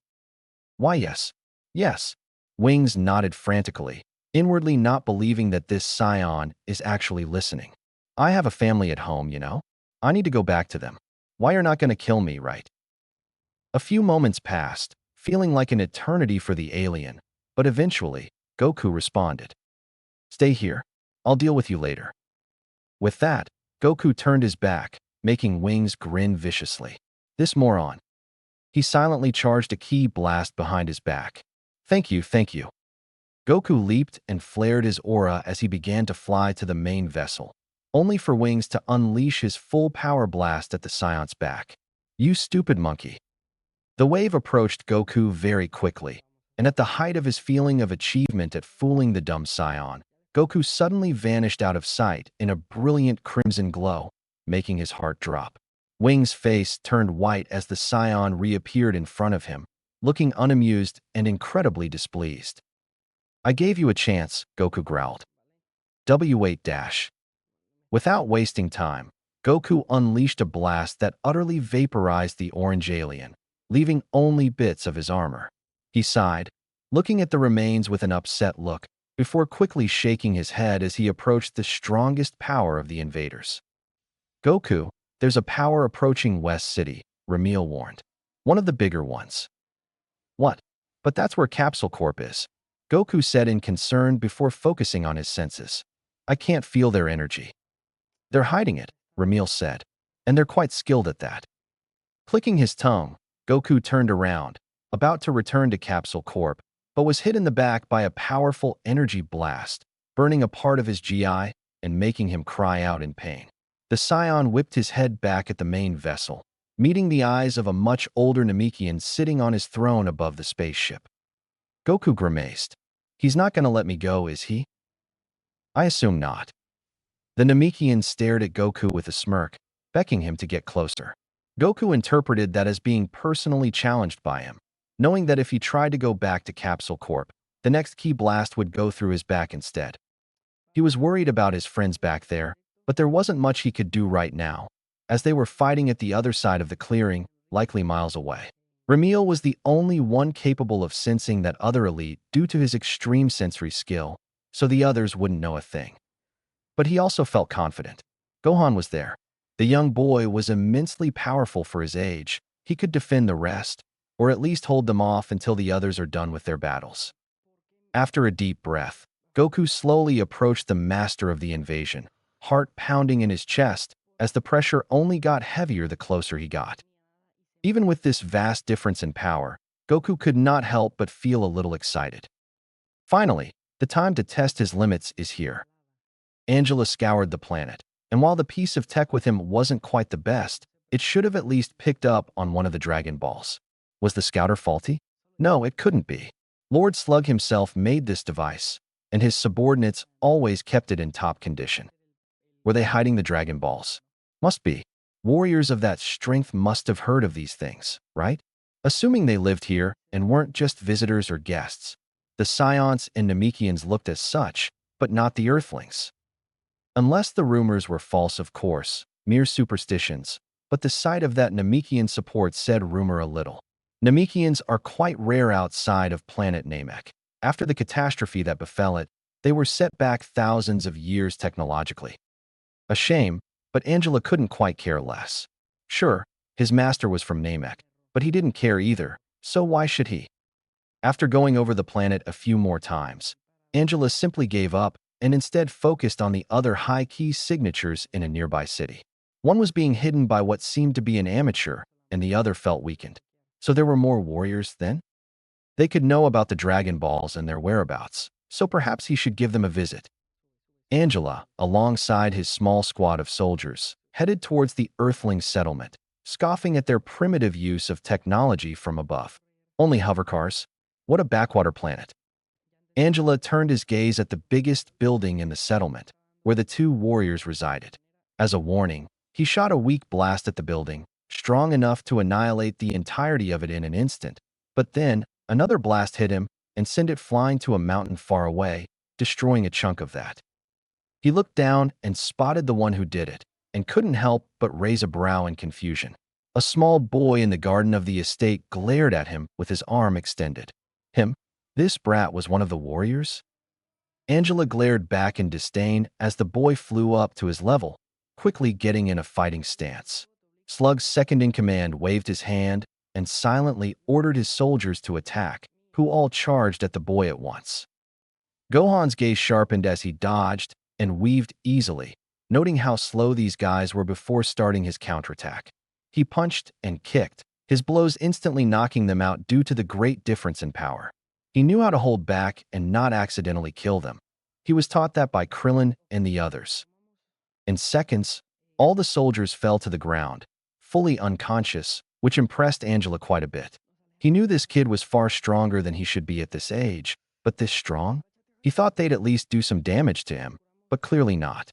Why, yes. Yes. Wings nodded frantically, inwardly not believing that this Scion is actually listening. I have a family at home, you know? I need to go back to them. Why you're not going to kill me, right? A few moments passed, feeling like an eternity for the alien, but eventually, Goku responded. Stay here. I'll deal with you later. With that, Goku turned his back, making Wings grin viciously. This moron. He silently charged a ki blast behind his back. Thank you, thank you. Goku leaped and flared his aura as he began to fly to the main vessel, only for Wings to unleash his full power blast at the Scion's back. You stupid monkey. The wave approached Goku very quickly, and at the height of his feeling of achievement at fooling the dumb Scion, Goku suddenly vanished out of sight in a brilliant crimson glow, making his heart drop. Wings' face turned white as the Scion reappeared in front of him, looking unamused and incredibly displeased. I gave you a chance, Goku growled. W8 dash. Without wasting time, Goku unleashed a blast that utterly vaporized the orange alien, leaving only bits of his armor. He sighed, looking at the remains with an upset look, before quickly shaking his head as he approached the strongest power of the invaders. Goku, there's a power approaching West City, Ramil warned. One of the bigger ones. What? But that's where Capsule Corp is, Goku said in concern before focusing on his senses. I can't feel their energy. They're hiding it, Ramil said, and they're quite skilled at that. Clicking his tongue, Goku turned around, about to return to Capsule Corp, but was hit in the back by a powerful energy blast, burning a part of his GI and making him cry out in pain. The Scion whipped his head back at the main vessel, meeting the eyes of a much older Namekian sitting on his throne above the spaceship. Goku grimaced. He's not going to let me go, is he? I assume not. The Namekian stared at Goku with a smirk, beckoning him to get closer. Goku interpreted that as being personally challenged by him, knowing that if he tried to go back to Capsule Corp, the next ki blast would go through his back instead. He was worried about his friends back there, but there wasn't much he could do right now, as they were fighting at the other side of the clearing, likely miles away. Ramil was the only one capable of sensing that other elite due to his extreme sensory skill, so the others wouldn't know a thing. But he also felt confident. Gohan was there. The young boy was immensely powerful for his age. He could defend the rest, or at least hold them off until the others are done with their battles. After a deep breath, Goku slowly approached the master of the invasion, heart pounding in his chest as the pressure only got heavier the closer he got. Even with this vast difference in power, Goku could not help but feel a little excited. Finally, the time to test his limits is here. Angela scoured the planet, and while the piece of tech with him wasn't quite the best, it should have at least picked up on one of the Dragon Balls. Was the scouter faulty? No, it couldn't be. Lord Slug himself made this device, and his subordinates always kept it in top condition. Were they hiding the Dragon Balls? Must be. Warriors of that strength must have heard of these things, right? Assuming they lived here and weren't just visitors or guests, the Scions and Namekians looked as such, but not the Earthlings. Unless the rumors were false, of course, mere superstitions, but the sight of that Namekian support said rumor a little. Namekians are quite rare outside of planet Namek. After the catastrophe that befell it, they were set back thousands of years technologically. A shame, but Angela couldn't quite care less. Sure, his master was from Namek, but he didn't care either, so why should he? After going over the planet a few more times, Angela simply gave up and instead focused on the other high-key signatures in a nearby city. One was being hidden by what seemed to be an amateur, and the other felt weakened. So there were more warriors then? They could know about the Dragon Balls and their whereabouts, so perhaps he should give them a visit. Angela, alongside his small squad of soldiers, headed towards the Earthling settlement, scoffing at their primitive use of technology from above. Only hovercars? What a backwater planet. Angela turned his gaze at the biggest building in the settlement, where the two warriors resided. As a warning, he shot a weak blast at the building, strong enough to annihilate the entirety of it in an instant, but then another blast hit him and sent it flying to a mountain far away, destroying a chunk of that. He looked down and spotted the one who did it, and couldn't help but raise a brow in confusion. A small boy in the garden of the estate glared at him with his arm extended. Him? This brat was one of the warriors? Angela glared back in disdain as the boy flew up to his level, quickly getting in a fighting stance. Slug's second-in-command waved his hand and silently ordered his soldiers to attack, who all charged at the boy at once. Gohan's gaze sharpened as he dodged and weaved easily, noting how slow these guys were before starting his counterattack. He punched and kicked, his blows instantly knocking them out due to the great difference in power. He knew how to hold back and not accidentally kill them. He was taught that by Krillin and the others. In seconds, all the soldiers fell to the ground, fully unconscious, which impressed Angela quite a bit. He knew this kid was far stronger than he should be at this age, but this strong? He thought they'd at least do some damage to him, but clearly not.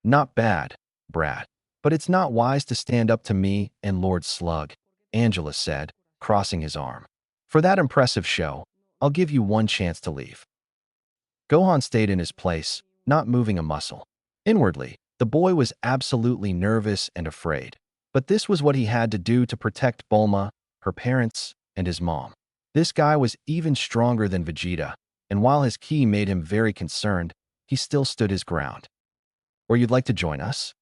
Not bad, Brad, but it's not wise to stand up to me and Lord Slug, Angela said, crossing his arm. For that impressive show, I'll give you one chance to leave. Gohan stayed in his place, not moving a muscle. Inwardly, the boy was absolutely nervous and afraid. But this was what he had to do to protect Bulma, her parents, and his mom. This guy was even stronger than Vegeta, and while his ki made him very concerned, he still stood his ground. Or you'd like to join us?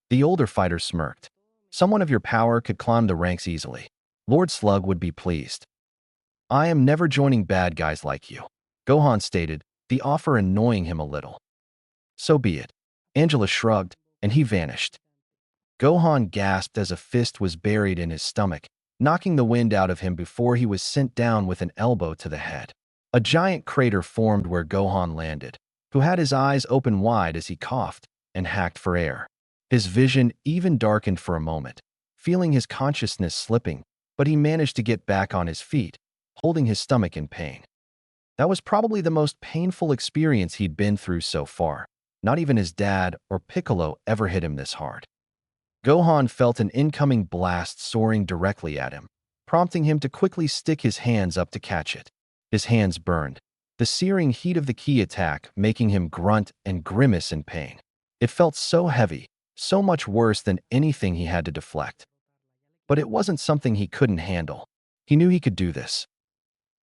The older fighter smirked. Someone of your power could climb the ranks easily. Lord Slug would be pleased. I am never joining bad guys like you, Gohan stated, the offer annoying him a little. So be it. Angela shrugged, and he vanished. Gohan gasped as a fist was buried in his stomach, knocking the wind out of him before he was sent down with an elbow to the head. A giant crater formed where Gohan landed, who had his eyes open wide as he coughed and hacked for air. His vision even darkened for a moment, feeling his consciousness slipping, but he managed to get back on his feet, holding his stomach in pain. That was probably the most painful experience he'd been through so far. Not even his dad or Piccolo ever hit him this hard. Gohan felt an incoming blast soaring directly at him, prompting him to quickly stick his hands up to catch it. His hands burned, the searing heat of the ki attack making him grunt and grimace in pain. It felt so heavy, so much worse than anything he had to deflect. But it wasn't something he couldn't handle. He knew he could do this.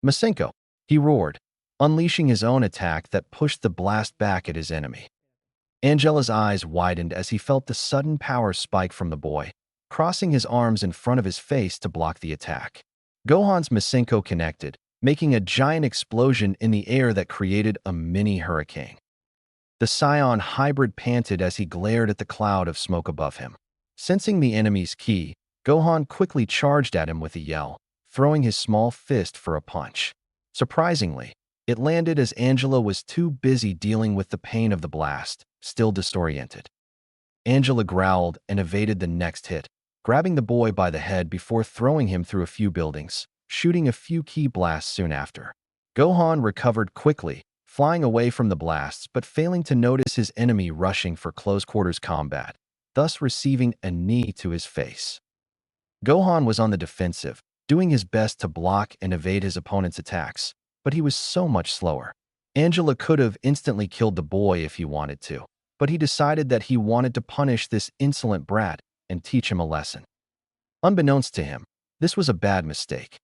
Masenko, he roared, unleashing his own attack that pushed the blast back at his enemy. Angela's eyes widened as he felt the sudden power spike from the boy, crossing his arms in front of his face to block the attack. Gohan's Masenko connected, making a giant explosion in the air that created a mini hurricane. The Scion hybrid panted as he glared at the cloud of smoke above him. Sensing the enemy's ki, Gohan quickly charged at him with a yell, throwing his small fist for a punch. Surprisingly, it landed as Angela was too busy dealing with the pain of the blast, still disoriented. Angela growled and evaded the next hit, grabbing the boy by the head before throwing him through a few buildings, shooting a few ki blasts soon after. Gohan recovered quickly, flying away from the blasts but failing to notice his enemy rushing for close-quarters combat, thus receiving a knee to his face. Gohan was on the defensive, doing his best to block and evade his opponent's attacks, but he was so much slower. Angela could have instantly killed the boy if he wanted to, but he decided that he wanted to punish this insolent brat and teach him a lesson. Unbeknownst to him, this was a bad mistake.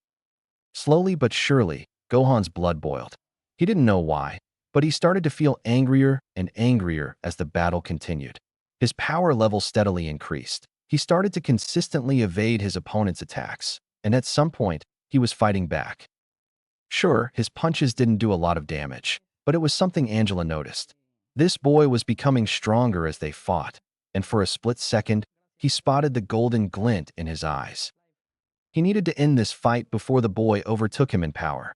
Slowly but surely, Gohan's blood boiled. He didn't know why, but he started to feel angrier and angrier as the battle continued. His power level steadily increased. He started to consistently evade his opponent's attacks, and at some point, he was fighting back. Sure, his punches didn't do a lot of damage, but it was something Angela noticed. This boy was becoming stronger as they fought, and for a split second, he spotted the golden glint in his eyes. He needed to end this fight before the boy overtook him in power.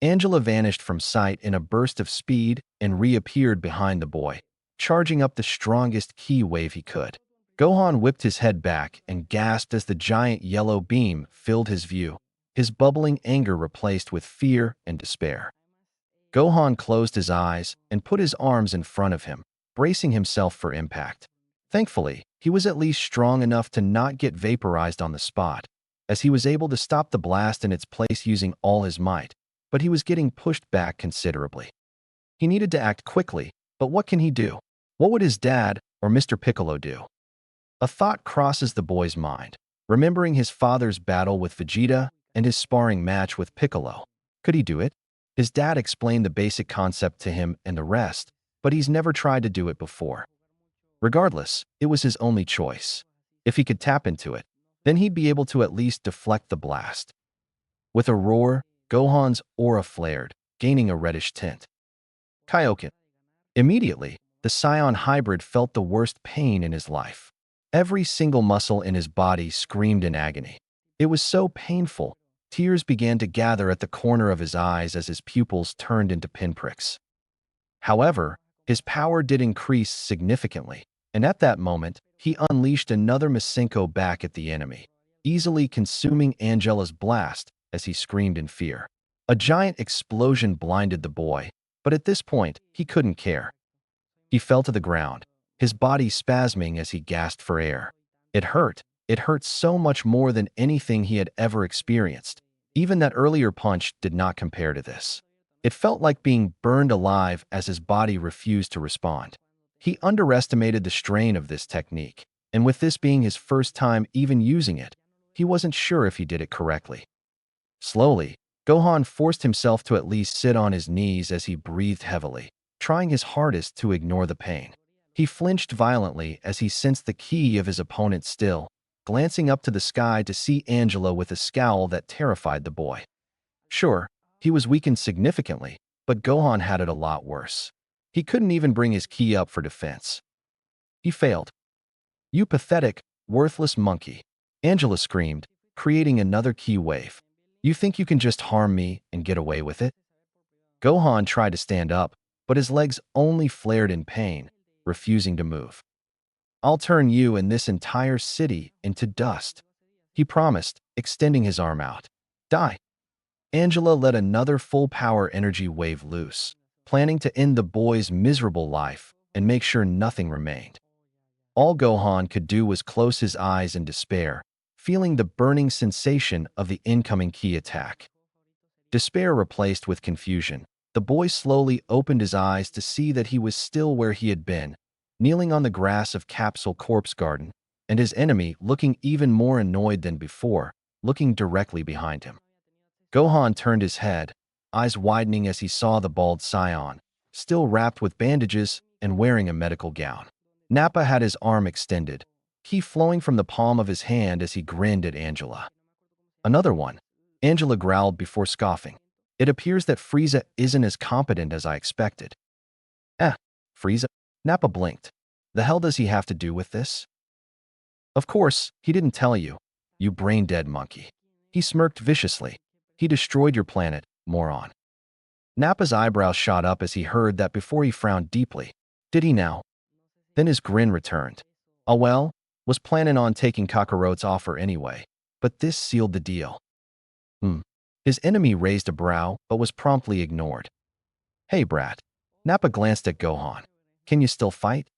Angela vanished from sight in a burst of speed and reappeared behind the boy, charging up the strongest ki wave he could. Gohan whipped his head back and gasped as the giant yellow beam filled his view, his bubbling anger replaced with fear and despair. Gohan closed his eyes and put his arms in front of him, bracing himself for impact. Thankfully, he was at least strong enough to not get vaporized on the spot, as he was able to stop the blast in its place using all his might, but he was getting pushed back considerably. He needed to act quickly, but what can he do? What would his dad or Mr. Piccolo do? A thought crosses the boy's mind, remembering his father's battle with Vegeta and his sparring match with Piccolo. Could he do it? His dad explained the basic concept to him and the rest, but he's never tried to do it before. Regardless, it was his only choice. If he could tap into it, then he'd be able to at least deflect the blast. With a roar, Gohan's aura flared, gaining a reddish tint. Kaioken. Immediately, the Scion hybrid felt the worst pain in his life. Every single muscle in his body screamed in agony. It was so painful, tears began to gather at the corner of his eyes as his pupils turned into pinpricks. However, his power did increase significantly, and at that moment, he unleashed another Masenko back at the enemy, easily consuming Angela's blast as he screamed in fear. A giant explosion blinded the boy, but at this point, he couldn't care. He fell to the ground, his body spasming as he gasped for air. It hurt. It hurt so much more than anything he had ever experienced. Even that earlier punch did not compare to this. It felt like being burned alive as his body refused to respond. He underestimated the strain of this technique, and with this being his first time even using it, he wasn't sure if he did it correctly. Slowly, Gohan forced himself to at least sit on his knees as he breathed heavily, trying his hardest to ignore the pain. He flinched violently as he sensed the ki of his opponent still, glancing up to the sky to see Angela with a scowl that terrified the boy. Sure, he was weakened significantly, but Gohan had it a lot worse. He couldn't even bring his ki up for defense. He failed. "You pathetic, worthless monkey," Angela screamed, creating another ki wave. "You think you can just harm me and get away with it?" Gohan tried to stand up, but his legs only flared in pain, refusing to move. "I'll turn you and this entire city into dust," he promised, extending his arm out. "Die." Angela let another full-power energy wave loose, planning to end the boy's miserable life and make sure nothing remained. All Gohan could do was close his eyes in despair, feeling the burning sensation of the incoming ki attack. Despair replaced with confusion, the boy slowly opened his eyes to see that he was still where he had been, kneeling on the grass of Capsule Corpse Garden, and his enemy, looking even more annoyed than before, looking directly behind him. Gohan turned his head, eyes widening as he saw the bald Scion, still wrapped with bandages and wearing a medical gown. Nappa had his arm extended, ki flowing from the palm of his hand as he grinned at Angela. "Another one," Angela growled before scoffing. "It appears that Frieza isn't as competent as I expected." Frieza? Nappa blinked. The hell does he have to do with this? "Of course, he didn't tell you, you brain-dead monkey." He smirked viciously. "He destroyed your planet, moron." Nappa's eyebrows shot up as he heard that before he frowned deeply. Did he now? Then his grin returned. "Oh well, was planning on taking Kakarote's offer anyway, but this sealed the deal." His enemy raised a brow but was promptly ignored. "Hey, brat." Nappa glanced at Gohan. "Can you still fight?"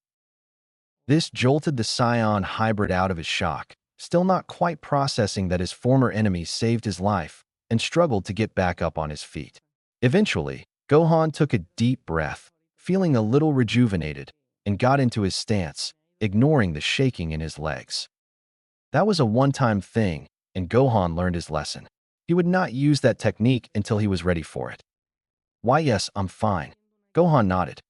This jolted the Scion hybrid out of his shock, still not quite processing that his former enemy saved his life and struggled to get back up on his feet. Eventually, Gohan took a deep breath, feeling a little rejuvenated, and got into his stance, ignoring the shaking in his legs. That was a one-time thing, and Gohan learned his lesson. He would not use that technique until he was ready for it. "Why, yes, I'm fine." Gohan nodded.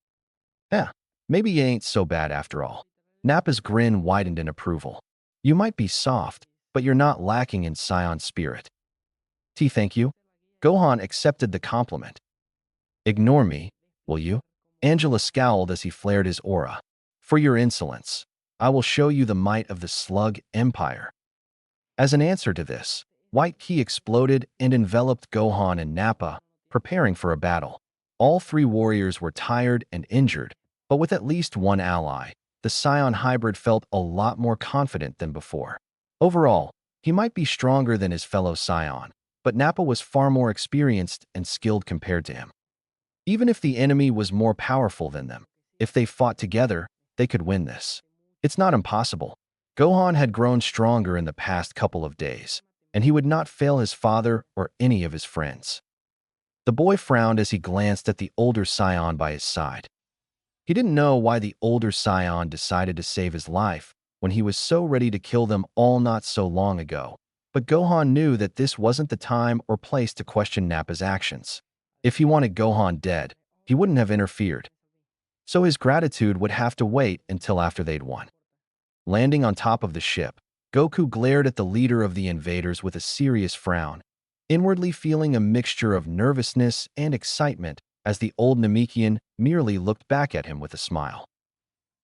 Maybe you ain't so bad after all." Nappa's grin widened in approval. "You might be soft, but you're not lacking in Scion spirit." Thank you." Gohan accepted the compliment. "Ignore me, will you?" Angela scowled as he flared his aura. "For your insolence, I will show you the might of the Slug Empire." As an answer to this, white ki exploded and enveloped Gohan and Nappa, preparing for a battle. All three warriors were tired and injured, but with at least one ally, the Scion hybrid felt a lot more confident than before. Overall, he might be stronger than his fellow Scion, but Nappa was far more experienced and skilled compared to him. Even if the enemy was more powerful than them, if they fought together, they could win this. It's not impossible. Gohan had grown stronger in the past couple of days, and he would not fail his father or any of his friends. The boy frowned as he glanced at the older Scion by his side. He didn't know why the older Scion decided to save his life when he was so ready to kill them all not so long ago, but Gohan knew that this wasn't the time or place to question Nappa's actions. If he wanted Gohan dead, he wouldn't have interfered. So his gratitude would have to wait until after they'd won. Landing on top of the ship, Goku glared at the leader of the invaders with a serious frown, inwardly feeling a mixture of nervousness and excitement as the old Namekian merely looked back at him with a smile.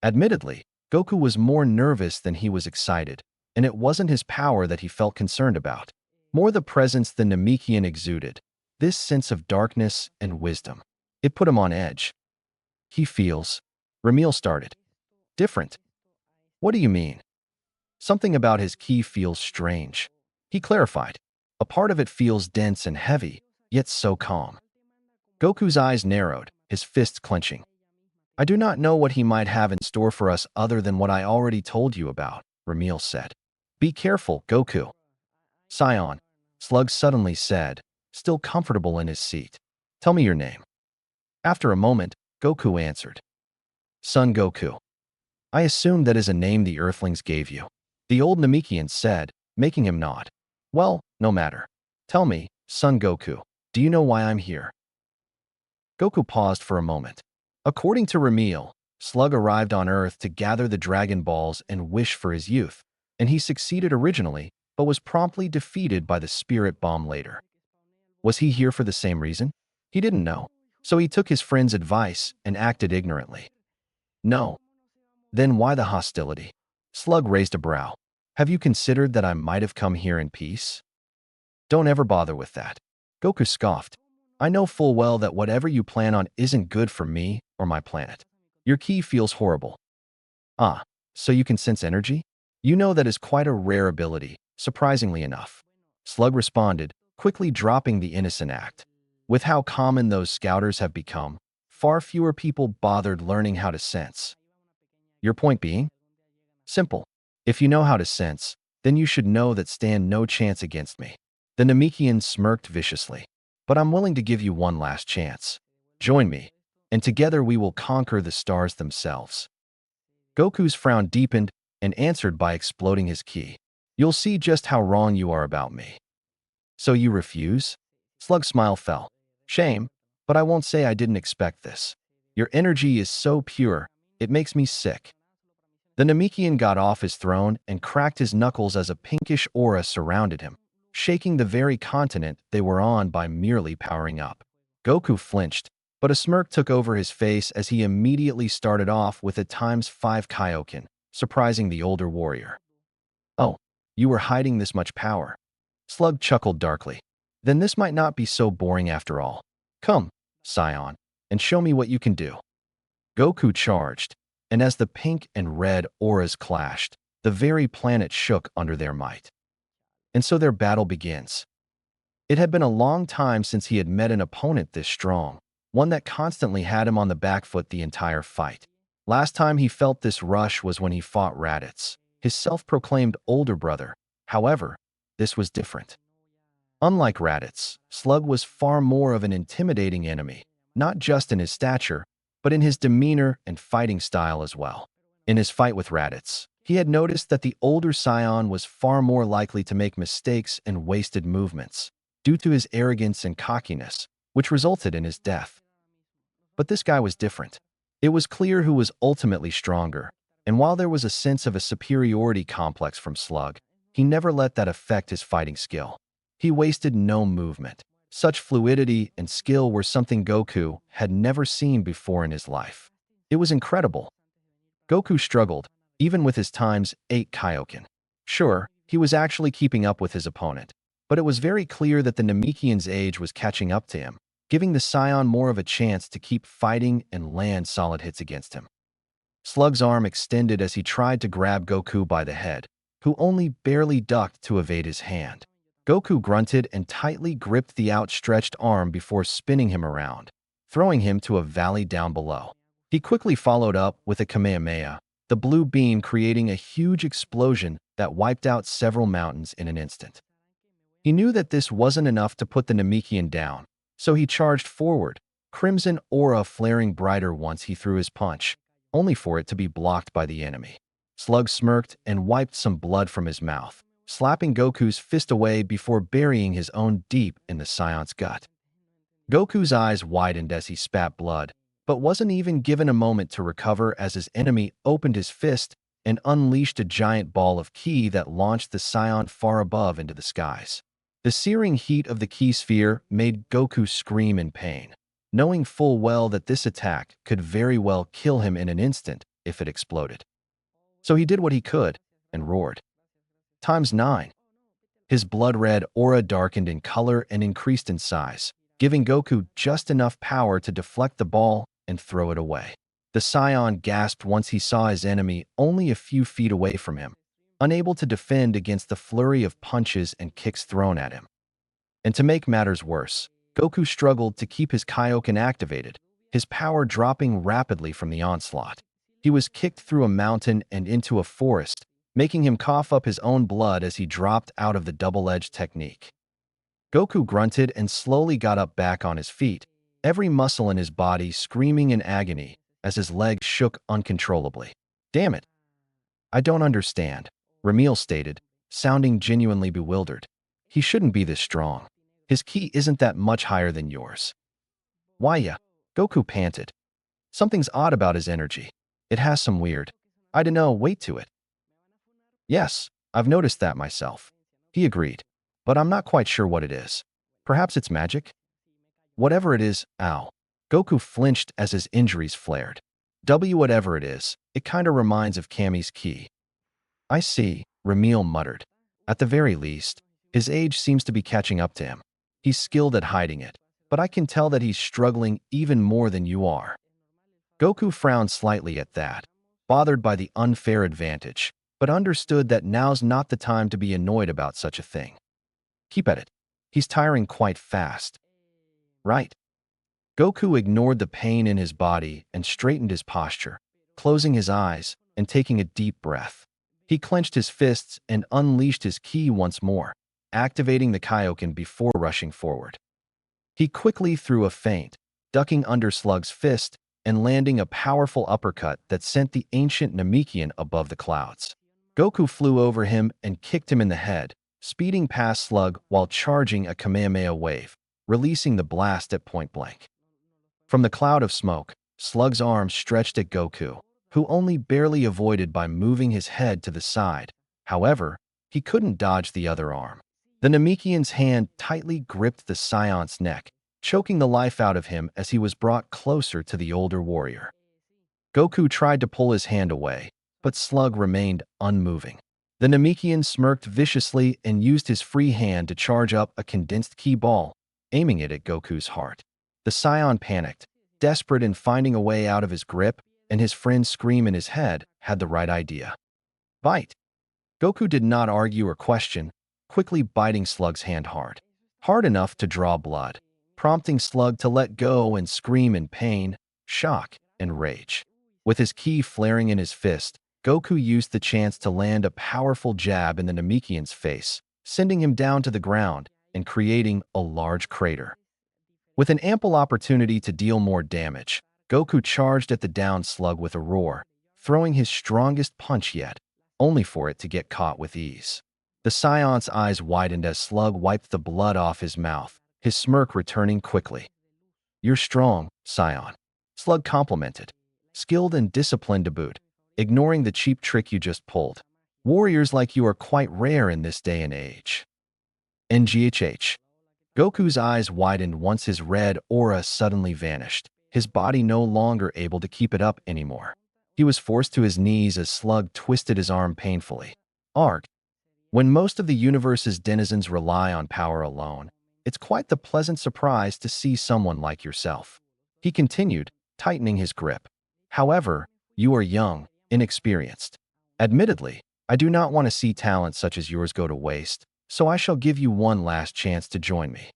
Admittedly, Goku was more nervous than he was excited, and it wasn't his power that he felt concerned about, more the presence the Namekian exuded, this sense of darkness and wisdom. It put him on edge. He feels, Ramil started. Different. What do you mean? Something about his ki feels strange. He clarified. A part of it feels dense and heavy, yet so calm. Goku's eyes narrowed, his fists clenching. I do not know what he might have in store for us other than what I already told you about, Ramil said. Be careful, Goku. Scion, Slug suddenly said, still comfortable in his seat. Tell me your name. After a moment, Goku answered. Son Goku. I assume that is a name the Earthlings gave you. The old Namekian said, making him nod. Well, no matter. Tell me, Son Goku, do you know why I'm here? Goku paused for a moment. According to Ramil, Slug arrived on Earth to gather the Dragon Balls and wish for his youth, and he succeeded originally, but was promptly defeated by the Spirit Bomb later. Was he here for the same reason? He didn't know, so he took his friend's advice and acted ignorantly. No. Then why the hostility? Slug raised a brow. Have you considered that I might have come here in peace? Don't ever bother with that. Goku scoffed. I know full well that whatever you plan on isn't good for me or my planet. Your ki feels horrible. Ah, so you can sense energy? You know that is quite a rare ability, surprisingly enough. Slug responded, quickly dropping the innocent act. With how common those scouters have become, far fewer people bothered learning how to sense. Your point being? Simple. If you know how to sense, then you should know that stand no chance against me. The Namekian smirked viciously. But I'm willing to give you one last chance. Join me, and together we will conquer the stars themselves. Goku's frown deepened and answered by exploding his ki. You'll see just how wrong you are about me. So you refuse? Slug's smile fell. Shame, but I won't say I didn't expect this. Your energy is so pure, it makes me sick. The Namekian got off his throne and cracked his knuckles as a pinkish aura surrounded him, shaking the very continent they were on by merely powering up. Goku flinched, but a smirk took over his face as he immediately started off with a ×5 Kaioken, surprising the older warrior. Oh, you were hiding this much power. Slug chuckled darkly. Then this might not be so boring after all. Come, Scion, and show me what you can do. Goku charged, and as the pink and red auras clashed, the very planet shook under their might. And so their battle begins. It had been a long time since he had met an opponent this strong, one that constantly had him on the back foot the entire fight. Last time he felt this rush was when he fought Raditz, his self-proclaimed older brother. However, this was different. Unlike Raditz, Slug was far more of an intimidating enemy, not just in his stature, but in his demeanor and fighting style as well. In his fight with Raditz, he had noticed that the older Scion was far more likely to make mistakes and wasted movements, due to his arrogance and cockiness, which resulted in his death. But this guy was different. It was clear who was ultimately stronger, and while there was a sense of a superiority complex from Slug, he never let that affect his fighting skill. He wasted no movement. Such fluidity and skill were something Goku had never seen before in his life. It was incredible. Goku struggled, even with his ×8 Kaioken. Sure, he was actually keeping up with his opponent, but it was very clear that the Namekian's age was catching up to him, giving the Scion more of a chance to keep fighting and land solid hits against him. Slug's arm extended as he tried to grab Goku by the head, who only barely ducked to evade his hand. Goku grunted and tightly gripped the outstretched arm before spinning him around, throwing him to a valley down below. He quickly followed up with a Kamehameha, the blue beam creating a huge explosion that wiped out several mountains in an instant. He knew that this wasn't enough to put the Namekian down, so he charged forward, crimson aura flaring brighter once he threw his punch, only for it to be blocked by the enemy. Slug smirked and wiped some blood from his mouth, slapping Goku's fist away before burying his own deep in the Scion's gut. Goku's eyes widened as he spat blood, but wasn't even given a moment to recover as his enemy opened his fist and unleashed a giant ball of ki that launched the Scion far above into the skies. The searing heat of the ki sphere made Goku scream in pain. Knowing full well that this attack could very well kill him in an instant, if it exploded. So he did what he could and roared. Times 9. His blood-red aura darkened in color and increased in size, giving Goku just enough power to deflect the ball and throw it away. The Saiyan gasped once he saw his enemy only a few feet away from him, unable to defend against the flurry of punches and kicks thrown at him. And to make matters worse, Goku struggled to keep his Kaioken activated, his power dropping rapidly from the onslaught. He was kicked through a mountain and into a forest, making him cough up his own blood as he dropped out of the double-edged technique. Goku grunted and slowly got up back on his feet, every muscle in his body screaming in agony as his legs shook uncontrollably. "Damn it! I don't understand," Ramil stated, sounding genuinely bewildered. "He shouldn't be this strong. His ki isn't that much higher than yours." "Why ya?" Goku panted. "Something's odd about his energy. It has some weird, I dunno, weight to it." "Yes, I've noticed that myself," he agreed, "but I'm not quite sure what it is. Perhaps it's magic?" "Whatever it is, ow." Goku flinched as his injuries flared. Whatever it is, it kinda reminds of Kami's ki." "I see," Ramil muttered. "At the very least, his age seems to be catching up to him. He's skilled at hiding it, but I can tell that he's struggling even more than you are." Goku frowned slightly at that, bothered by the unfair advantage, but understood that now's not the time to be annoyed about such a thing. "Keep at it. He's tiring quite fast." "Right." Goku ignored the pain in his body and straightened his posture, closing his eyes and taking a deep breath. He clenched his fists and unleashed his ki once more, activating the Kaioken before rushing forward. He quickly threw a feint, ducking under Slug's fist and landing a powerful uppercut that sent the ancient Namekian above the clouds. Goku flew over him and kicked him in the head, speeding past Slug while charging a Kamehameha wave, releasing the blast at point blank. From the cloud of smoke, Slug's arms stretched at Goku, who only barely avoided by moving his head to the side. However, he couldn't dodge the other arm. The Namekian's hand tightly gripped the Scion's neck, choking the life out of him as he was brought closer to the older warrior. Goku tried to pull his hand away, but Slug remained unmoving. The Namekian smirked viciously and used his free hand to charge up a condensed ki ball, aiming it at Goku's heart. The Scion panicked, desperate in finding a way out of his grip, and his friend's scream in his head had the right idea. "Bite!" Goku did not argue or question, quickly biting Slug's hand hard. Hard enough to draw blood, prompting Slug to let go and scream in pain, shock, and rage. With his ki flaring in his fist, Goku used the chance to land a powerful jab in the Namekian's face, sending him down to the ground and creating a large crater. With an ample opportunity to deal more damage, Goku charged at the downed Slug with a roar, throwing his strongest punch yet, only for it to get caught with ease. The Scion's eyes widened as Slug wiped the blood off his mouth, his smirk returning quickly. "You're strong, Scion," Slug complimented. "Skilled and disciplined to boot, ignoring the cheap trick you just pulled. Warriors like you are quite rare in this day and age." NGHH. Goku's eyes widened once his red aura suddenly vanished, his body no longer able to keep it up anymore. He was forced to his knees as Slug twisted his arm painfully. "Arg. When most of the universe's denizens rely on power alone, it's quite the pleasant surprise to see someone like yourself," he continued, tightening his grip. "However, you are young, inexperienced. Admittedly, I do not want to see talent such as yours go to waste, so I shall give you one last chance to join me."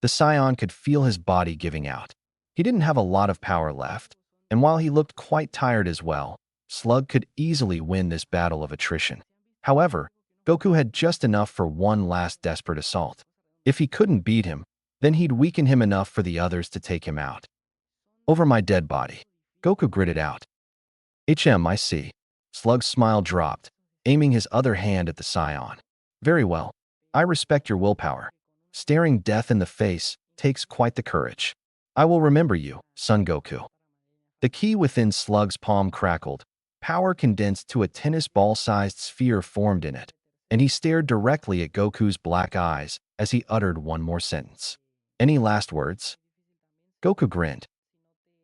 The Scion could feel his body giving out. He didn't have a lot of power left, and while he looked quite tired as well, Slug could easily win this battle of attrition. However, Goku had just enough for one last desperate assault. If he couldn't beat him, then he'd weaken him enough for the others to take him out. "Over my dead body," Goku gritted out. I see." Slug's smile dropped, aiming his other hand at the Scion. "Very well. I respect your willpower. Staring death in the face takes quite the courage. I will remember you, Son Goku." The ki within Slug's palm crackled, power condensed to a tennis ball-sized sphere formed in it, and he stared directly at Goku's black eyes as he uttered one more sentence. "Any last words?" Goku grinned.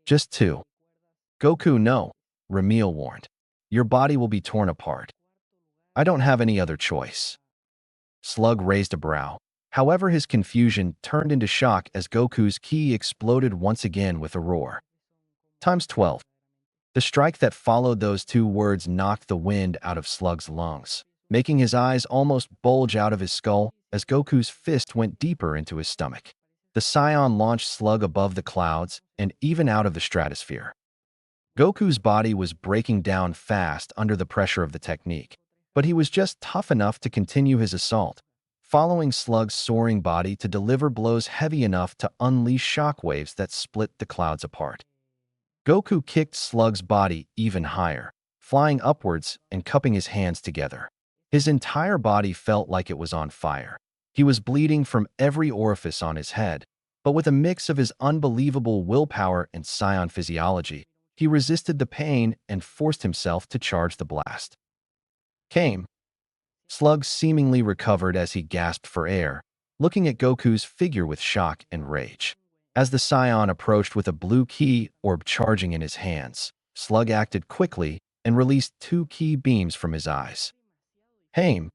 "Just two." "Goku, no." Ramil warned. Your body will be torn apart. I don't have any other choice. Slug raised a brow. However, his confusion turned into shock as Goku's ki exploded once again with a roar. Times 12. The strike that followed those two words knocked the wind out of Slug's lungs, making his eyes almost bulge out of his skull as Goku's fist went deeper into his stomach. The Scion launched Slug above the clouds and even out of the stratosphere. Goku's body was breaking down fast under the pressure of the technique, but he was just tough enough to continue his assault, following Slug's soaring body to deliver blows heavy enough to unleash shockwaves that split the clouds apart. Goku kicked Slug's body even higher, flying upwards and cupping his hands together. His entire body felt like it was on fire. He was bleeding from every orifice on his head, but with a mix of his unbelievable willpower and Scion physiology, he resisted the pain and forced himself to charge the blast. Came. Slug seemingly recovered as he gasped for air, looking at Goku's figure with shock and rage. As the Scion approached with a blue ki orb charging in his hands, Slug acted quickly and released two ki beams from his eyes. Haim.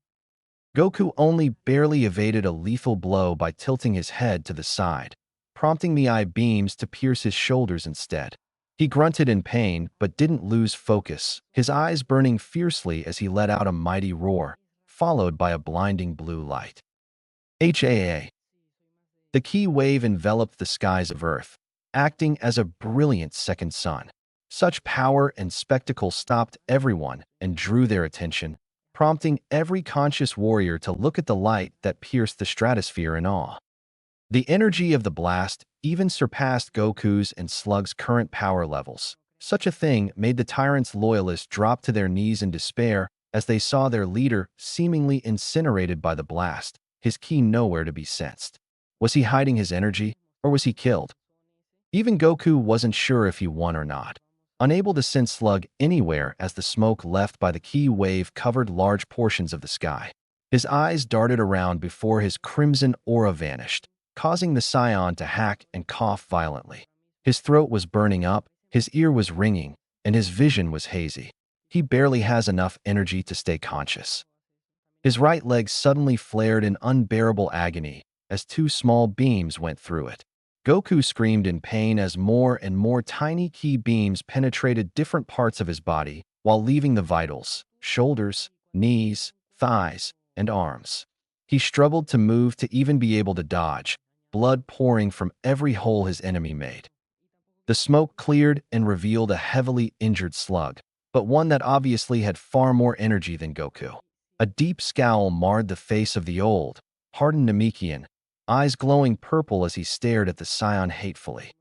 Goku only barely evaded a lethal blow by tilting his head to the side, prompting the eye beams to pierce his shoulders instead. He grunted in pain but didn't lose focus, his eyes burning fiercely as he let out a mighty roar, followed by a blinding blue light. HAA. The ki wave enveloped the skies of Earth, acting as a brilliant second sun. Such power and spectacle stopped everyone and drew their attention, prompting every conscious warrior to look at the light that pierced the stratosphere in awe. The energy of the blast even surpassed Goku's and Slug's current power levels. Such a thing made the tyrant's loyalists drop to their knees in despair as they saw their leader seemingly incinerated by the blast, his ki nowhere to be sensed. Was he hiding his energy, or was he killed? Even Goku wasn't sure if he won or not, unable to sense Slug anywhere as the smoke left by the ki wave covered large portions of the sky. His eyes darted around before his crimson aura vanished, causing the Scion to hack and cough violently. His throat was burning up, his ear was ringing, and his vision was hazy. He barely has enough energy to stay conscious. His right leg suddenly flared in unbearable agony as two small beams went through it. Goku screamed in pain as more and more tiny ki beams penetrated different parts of his body while leaving the vitals, shoulders, knees, thighs, and arms. He struggled to move to even be able to dodge, blood pouring from every hole his enemy made. The smoke cleared and revealed a heavily injured Slug, but one that obviously had far more energy than Goku. A deep scowl marred the face of the old, hardened Namekian, eyes glowing purple as he stared at the Scion hatefully.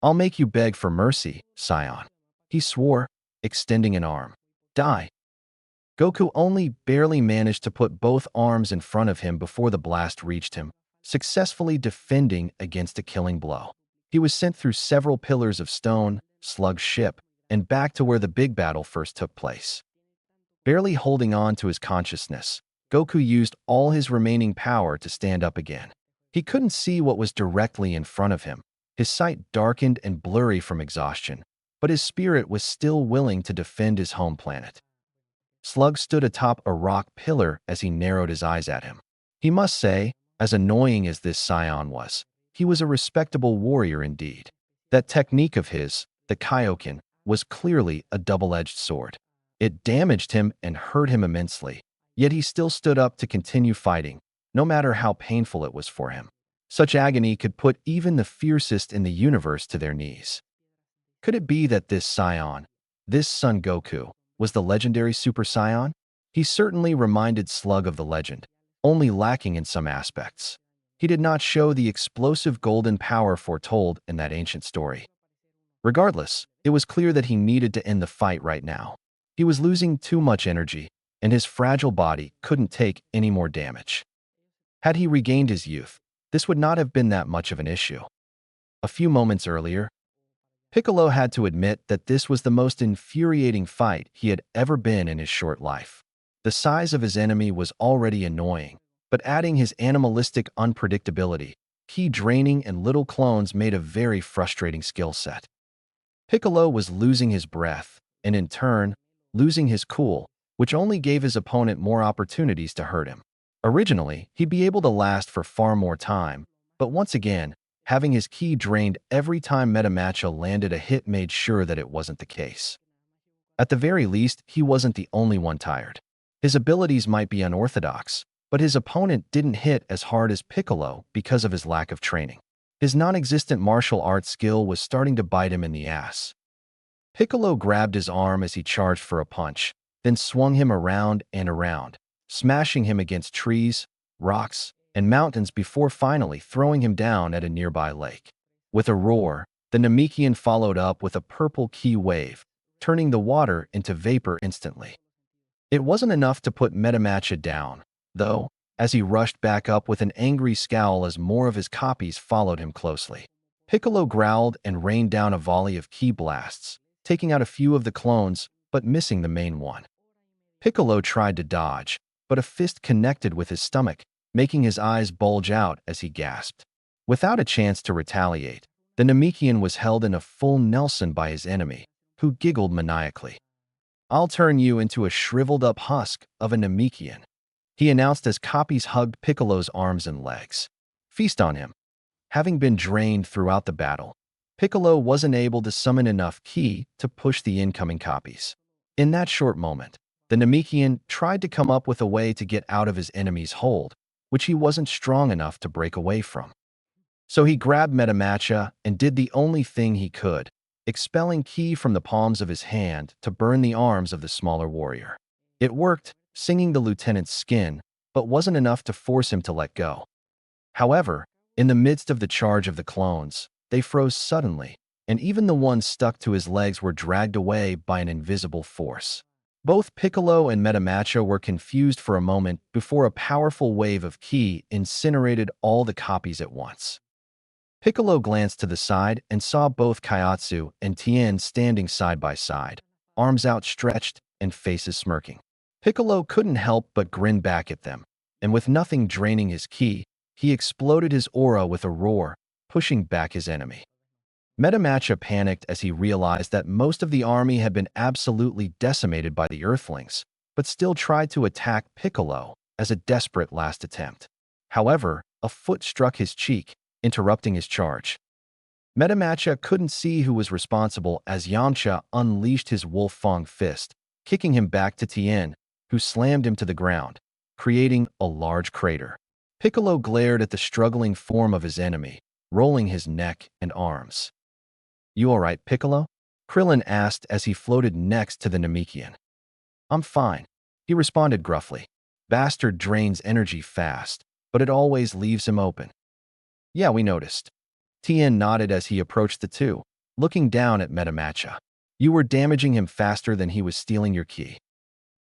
I'll make you beg for mercy, Scion, he swore, extending an arm. Die. Goku only barely managed to put both arms in front of him before the blast reached him, successfully defending against a killing blow. He was sent through several pillars of stone, Slug's ship, and back to where the big battle first took place. Barely holding on to his consciousness, Goku used all his remaining power to stand up again. He couldn't see what was directly in front of him. His sight darkened and blurry from exhaustion, but his spirit was still willing to defend his home planet. Slug stood atop a rock pillar as he narrowed his eyes at him. He must say, as annoying as this Scion was, he was a respectable warrior indeed. That technique of his, the Kaioken, was clearly a double-edged sword. It damaged him and hurt him immensely, yet he still stood up to continue fighting, no matter how painful it was for him. Such agony could put even the fiercest in the universe to their knees. Could it be that this Scion, this Son Goku, was the legendary Super Saiyan? He certainly reminded Slug of the legend, only lacking in some aspects. He did not show the explosive golden power foretold in that ancient story. Regardless, it was clear that he needed to end the fight right now. He was losing too much energy, and his fragile body couldn't take any more damage. Had he regained his youth, this would not have been that much of an issue. A few moments earlier, Piccolo had to admit that this was the most infuriating fight he had ever been in his short life. The size of his enemy was already annoying, but adding his animalistic unpredictability, ki draining and little clones made a very frustrating skill set. Piccolo was losing his breath, and in turn, losing his cool, which only gave his opponent more opportunities to hurt him. Originally, he'd be able to last for far more time, but once again, having his ki drained every time Metamacha landed a hit made sure that it wasn't the case. At the very least, he wasn't the only one tired. His abilities might be unorthodox, but his opponent didn't hit as hard as Piccolo because of his lack of training. His non-existent martial arts skill was starting to bite him in the ass. Piccolo grabbed his arm as he charged for a punch, then swung him around and around, smashing him against trees, rocks, and mountains before finally throwing him down at a nearby lake. With a roar, the Namekian followed up with a purple ki wave, turning the water into vapor instantly. It wasn't enough to put Metamacha down, though, as he rushed back up with an angry scowl as more of his copies followed him closely. Piccolo growled and rained down a volley of ki blasts, taking out a few of the clones but missing the main one. Piccolo tried to dodge, but a fist connected with his stomach, making his eyes bulge out as he gasped. Without a chance to retaliate, the Namekian was held in a full Nelson by his enemy, who giggled maniacally. "I'll turn you into a shriveled-up husk of a Namekian," he announced as copies hugged Piccolo's arms and legs. "Feast on him." Having been drained throughout the battle, Piccolo wasn't able to summon enough ki to push the incoming copies. In that short moment, the Namekian tried to come up with a way to get out of his enemy's hold, which he wasn't strong enough to break away from. So he grabbed Metamacha and did the only thing he could, expelling ki from the palms of his hand to burn the arms of the smaller warrior. It worked, singing the lieutenant's skin, but wasn't enough to force him to let go. However, in the midst of the charge of the clones, they froze suddenly, and even the ones stuck to his legs were dragged away by an invisible force. Both Piccolo and Metamacha were confused for a moment before a powerful wave of ki incinerated all the copies at once. Piccolo glanced to the side and saw both Kaiotsu and Tien standing side by side, arms outstretched and faces smirking. Piccolo couldn't help but grin back at them, and with nothing draining his ki, he exploded his aura with a roar, pushing back his enemy. Metamacha panicked as he realized that most of the army had been absolutely decimated by the Earthlings, but still tried to attack Piccolo as a desperate last attempt. However, a foot struck his cheek, interrupting his charge. Metamacha couldn't see who was responsible as Yamcha unleashed his Wolf Fang fist, kicking him back to Tien, who slammed him to the ground, creating a large crater. Piccolo glared at the struggling form of his enemy, rolling his neck and arms. "You all right, Piccolo?" Krillin asked as he floated next to the Namekian. "I'm fine," he responded gruffly. "Bastard drains energy fast, but it always leaves him open." "Yeah, we noticed." Tien nodded as he approached the two, looking down at Metamacha. "You were damaging him faster than he was stealing your ki."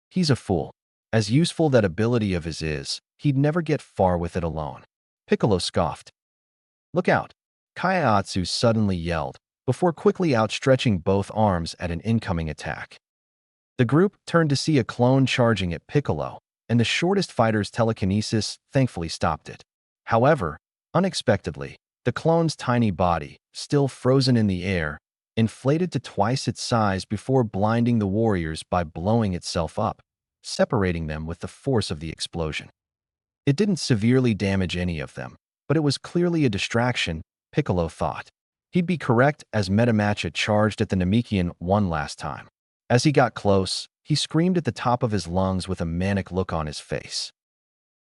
"He's a fool. As useful that ability of his is, he'd never get far with it alone." Piccolo scoffed. "Look out!" Kaiotsu suddenly yelled, before quickly outstretching both arms at an incoming attack. The group turned to see a clone charging at Piccolo, and the shortest fighter's telekinesis thankfully stopped it. However, unexpectedly, the clone's tiny body, still frozen in the air, inflated to twice its size before blinding the warriors by blowing itself up, separating them with the force of the explosion. It didn't severely damage any of them, but it was clearly a distraction, Piccolo thought. He'd be correct as Metamacha charged at the Namekian one last time. As he got close, he screamed at the top of his lungs with a manic look on his face.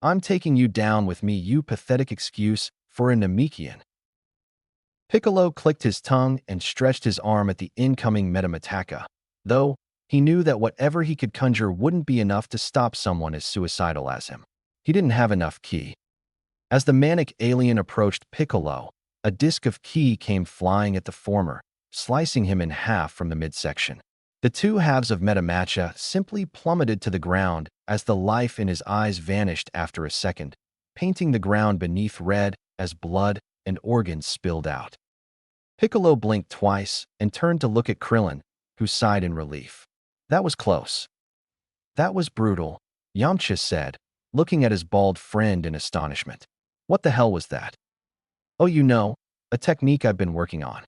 "I'm taking you down with me, you pathetic excuse for a Namekian." Piccolo clicked his tongue and stretched his arm at the incoming Metamataka, though he knew that whatever he could conjure wouldn't be enough to stop someone as suicidal as him. He didn't have enough ki. As the manic alien approached Piccolo, a disk of ki came flying at the former, slicing him in half from the midsection. The two halves of Metamacha simply plummeted to the ground as the life in his eyes vanished after a second, painting the ground beneath red as blood and organs spilled out. Piccolo blinked twice and turned to look at Krillin, who sighed in relief. "That was close." "That was brutal," Yamcha said, looking at his bald friend in astonishment. "What the hell was that?" "Oh, a technique I've been working on."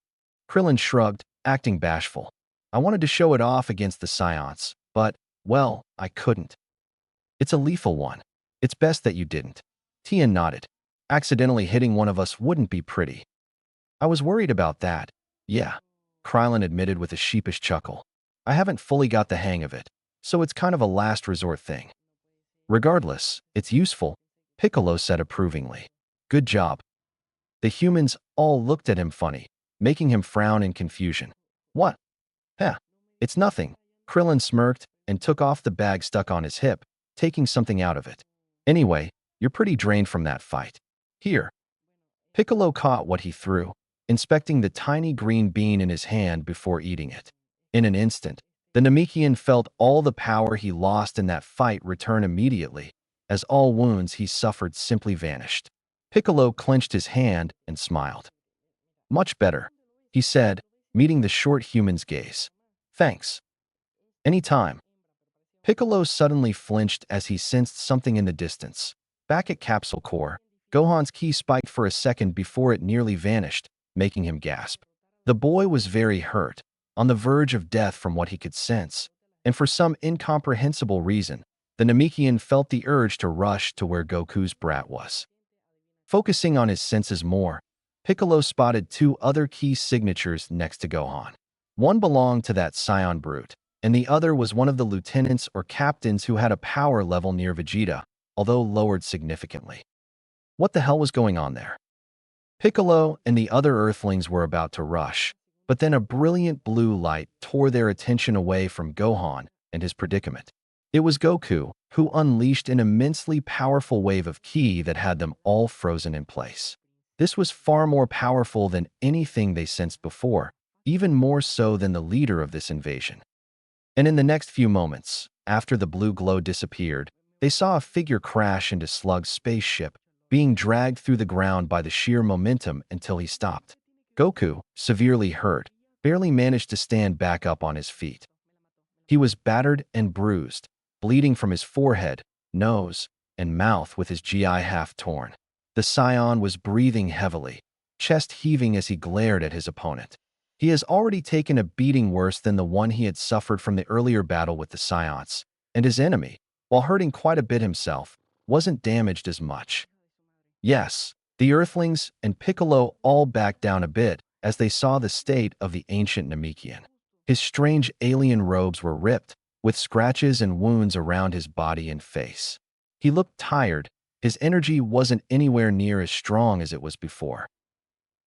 Krillin shrugged, acting bashful. I wanted to show it off against the Scions, but, well, I couldn't. It's a lethal one. It's best that you didn't. Tian nodded. Accidentally hitting one of us wouldn't be pretty. I was worried about that. Yeah, Krylin admitted with a sheepish chuckle. I haven't fully got the hang of it, so it's kind of a last resort thing. Regardless, it's useful, Piccolo said approvingly. Good job. The humans all looked at him funny, making him frown in confusion. What? Heh, it's nothing. Krillin smirked and took off the bag stuck on his hip, taking something out of it. Anyway, you're pretty drained from that fight. Here. Piccolo caught what he threw, inspecting the tiny green bean in his hand before eating it. In an instant, the Namekian felt all the power he lost in that fight return immediately, as all wounds he suffered simply vanished. Piccolo clenched his hand and smiled. Much better, he said, meeting the short human's gaze. Thanks. Any time. Piccolo suddenly flinched as he sensed something in the distance. Back at Capsule Core, Gohan's ki spiked for a second before it nearly vanished, making him gasp. The boy was very hurt, on the verge of death from what he could sense, and for some incomprehensible reason, the Namekian felt the urge to rush to where Goku's brat was. Focusing on his senses more, Piccolo spotted two other key signatures next to Gohan. One belonged to that Scion brute, and the other was one of the lieutenants or captains who had a power level near Vegeta, although lowered significantly. What the hell was going on there? Piccolo and the other Earthlings were about to rush, but then a brilliant blue light tore their attention away from Gohan and his predicament. It was Goku, who unleashed an immensely powerful wave of ki that had them all frozen in place. This was far more powerful than anything they sensed before, even more so than the leader of this invasion. And in the next few moments, after the blue glow disappeared, they saw a figure crash into Slug's spaceship, being dragged through the ground by the sheer momentum until he stopped. Goku, severely hurt, barely managed to stand back up on his feet. He was battered and bruised, bleeding from his forehead, nose, and mouth with his GI half torn. The Scion was breathing heavily, chest heaving as he glared at his opponent. He has already taken a beating worse than the one he had suffered from the earlier battle with the Scions, and his enemy, while hurting quite a bit himself, wasn't damaged as much. Yes, the Earthlings and Piccolo all backed down a bit as they saw the state of the ancient Namekian. His strange alien robes were ripped, with scratches and wounds around his body and face. He looked tired. His energy wasn't anywhere near as strong as it was before.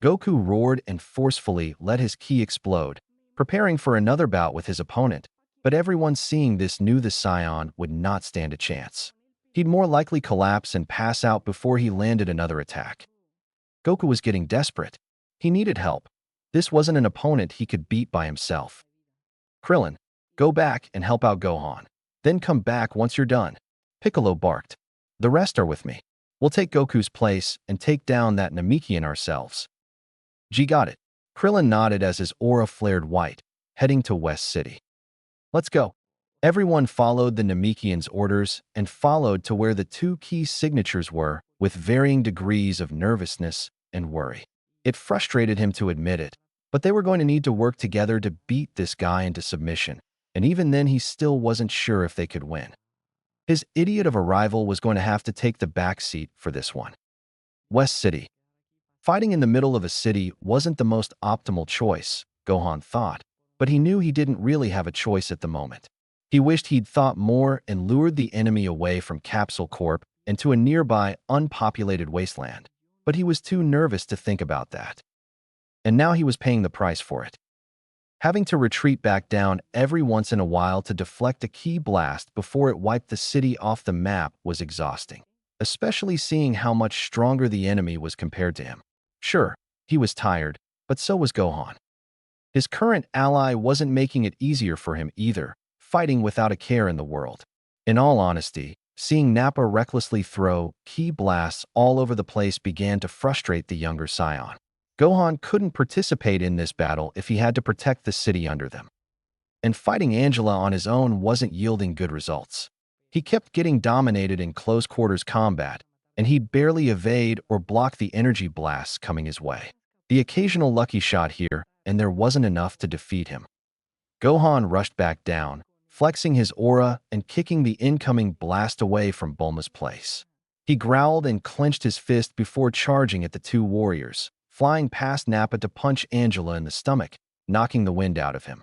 Goku roared and forcefully let his ki explode, preparing for another bout with his opponent, but everyone seeing this knew the Scion would not stand a chance. He'd more likely collapse and pass out before he landed another attack. Goku was getting desperate. He needed help. This wasn't an opponent he could beat by himself. Krillin, go back and help out Gohan. Then come back once you're done. Piccolo barked. The rest are with me. We'll take Goku's place and take down that Namekian ourselves. G got it. Krillin nodded as his aura flared white, heading to West City. Let's go. Everyone followed the Namekian's orders and followed to where the two key signatures were, with varying degrees of nervousness and worry. It frustrated him to admit it, but they were going to need to work together to beat this guy into submission, and even then he still wasn't sure if they could win. His idiot of a rival was going to have to take the back seat for this one. West City. Fighting in the middle of a city wasn't the most optimal choice, Gohan thought, but he knew he didn't really have a choice at the moment. He wished he'd thought more and lured the enemy away from Capsule Corp and to a nearby, unpopulated wasteland, but he was too nervous to think about that. And now he was paying the price for it. Having to retreat back down every once in a while to deflect a ki blast before it wiped the city off the map was exhausting, especially seeing how much stronger the enemy was compared to him. Sure, he was tired, but so was Gohan. His current ally wasn't making it easier for him either, fighting without a care in the world. In all honesty, seeing Nappa recklessly throw ki blasts all over the place began to frustrate the younger Scion. Gohan couldn't participate in this battle if he had to protect the city under them. And fighting Angela on his own wasn't yielding good results. He kept getting dominated in close-quarters combat, and he'd barely evade or block the energy blasts coming his way. The occasional lucky shot here, and there wasn't enough to defeat him. Gohan rushed back down, flexing his aura and kicking the incoming blast away from Bulma's place. He growled and clenched his fist before charging at the two warriors, flying past Nappa to punch Angela in the stomach, knocking the wind out of him.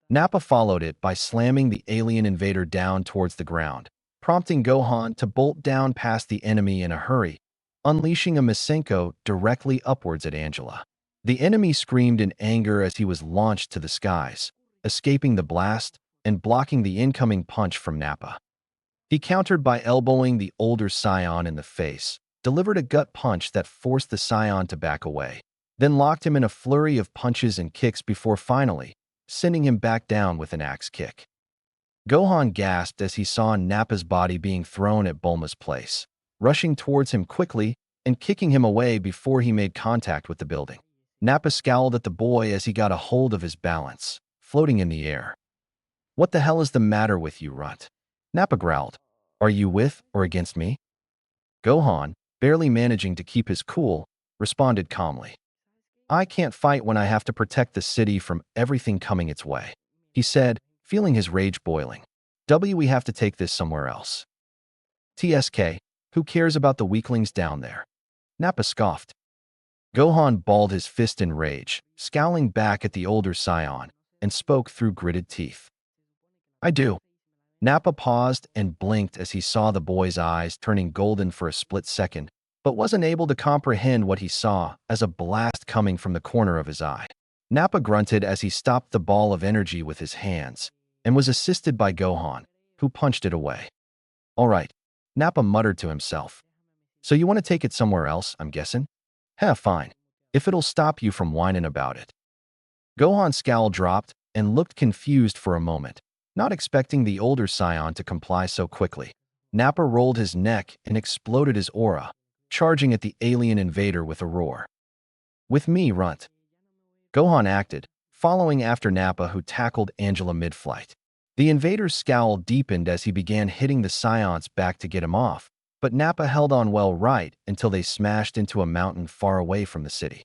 Nappa followed it by slamming the alien invader down towards the ground, prompting Gohan to bolt down past the enemy in a hurry, unleashing a Masenko directly upwards at Angela. The enemy screamed in anger as he was launched to the skies, escaping the blast and blocking the incoming punch from Nappa. He countered by elbowing the older Scion in the face, delivered a gut punch that forced the Scion to back away, then locked him in a flurry of punches and kicks before finally sending him back down with an axe kick. Gohan gasped as he saw Nappa's body being thrown at Bulma's place, rushing towards him quickly and kicking him away before he made contact with the building. Nappa scowled at the boy as he got a hold of his balance, floating in the air. "What the hell is the matter with you, runt?" Nappa growled. "Are you with or against me?" Gohan, barely managing to keep his cool, responded calmly. "I can't fight when I have to protect the city from everything coming its way," he said, feeling his rage boiling. "We have to take this somewhere else." "TSK, who cares about the weaklings down there?" Nappa scoffed. Gohan balled his fist in rage, scowling back at the older Scion, and spoke through gritted teeth. "I do." Nappa paused and blinked as he saw the boy's eyes turning golden for a split second, but wasn't able to comprehend what he saw as a blast coming from the corner of his eye. Nappa grunted as he stopped the ball of energy with his hands and was assisted by Gohan, who punched it away. "All right," Nappa muttered to himself. "So you want to take it somewhere else, I'm guessing? Heh, fine, if it'll stop you from whining about it." Gohan's scowl dropped and looked confused for a moment, not expecting the older Scion to comply so quickly. Nappa rolled his neck and exploded his aura, charging at the alien invader with a roar. "With me, runt." Gohan acted, following after Nappa, who tackled Angela mid-flight. The invader's scowl deepened as he began hitting the Scions back to get him off, but Nappa held on well right until they smashed into a mountain far away from the city.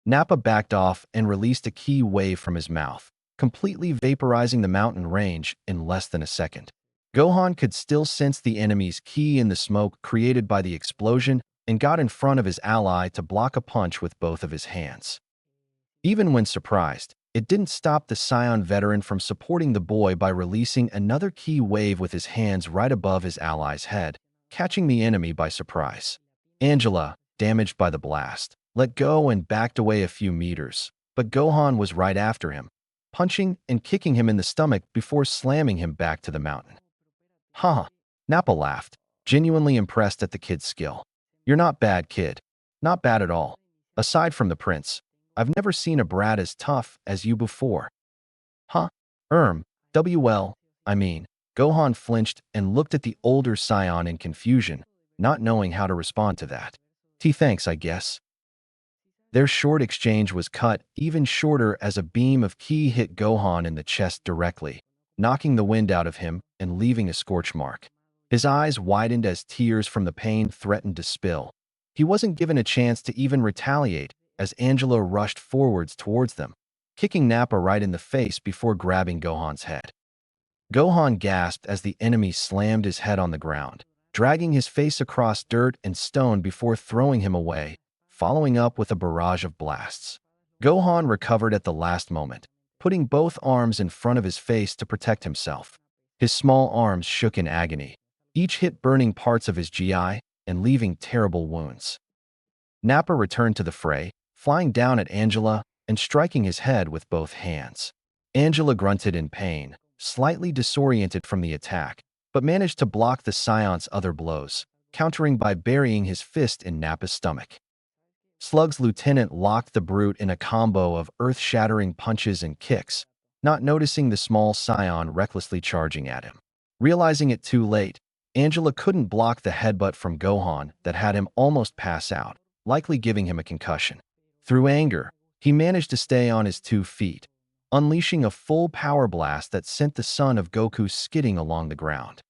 Nappa backed off and released a ki wave from his mouth, completely vaporizing the mountain range in less than a second. Gohan could still sense the enemy's ki in the smoke created by the explosion and got in front of his ally to block a punch with both of his hands. Even when surprised, it didn't stop the Scion veteran from supporting the boy by releasing another ki wave with his hands right above his ally's head, catching the enemy by surprise. Angela, damaged by the blast, let go and backed away a few meters, but Gohan was right after him, punching and kicking him in the stomach before slamming him back to the mountain. "Haha," Nappa laughed, genuinely impressed at the kid's skill. "You're not bad, kid. Not bad at all. Aside from the prince, I've never seen a brat as tough as you before." "Huh? Well, I mean," Gohan flinched and looked at the older Scion in confusion, not knowing how to respond to that. "Thanks, I guess." Their short exchange was cut even shorter as a beam of ki hit Gohan in the chest directly, knocking the wind out of him and leaving a scorch mark. His eyes widened as tears from the pain threatened to spill. He wasn't given a chance to even retaliate as Angela rushed forwards towards them, kicking Nappa right in the face before grabbing Gohan's head. Gohan gasped as the enemy slammed his head on the ground, dragging his face across dirt and stone before throwing him away, following up with a barrage of blasts. Gohan recovered at the last moment, putting both arms in front of his face to protect himself. His small arms shook in agony, each hit burning parts of his GI and leaving terrible wounds. Nappa returned to the fray, flying down at Angela and striking his head with both hands. Angela grunted in pain, slightly disoriented from the attack, but managed to block the Scion's other blows, countering by burying his fist in Nappa's stomach. Slug's lieutenant locked the brute in a combo of earth-shattering punches and kicks, not noticing the small Scion recklessly charging at him. Realizing it too late, Angela couldn't block the headbutt from Gohan that had him almost pass out, likely giving him a concussion. Through anger, he managed to stay on his 2 feet, unleashing a full power blast that sent the son of Goku skidding along the ground.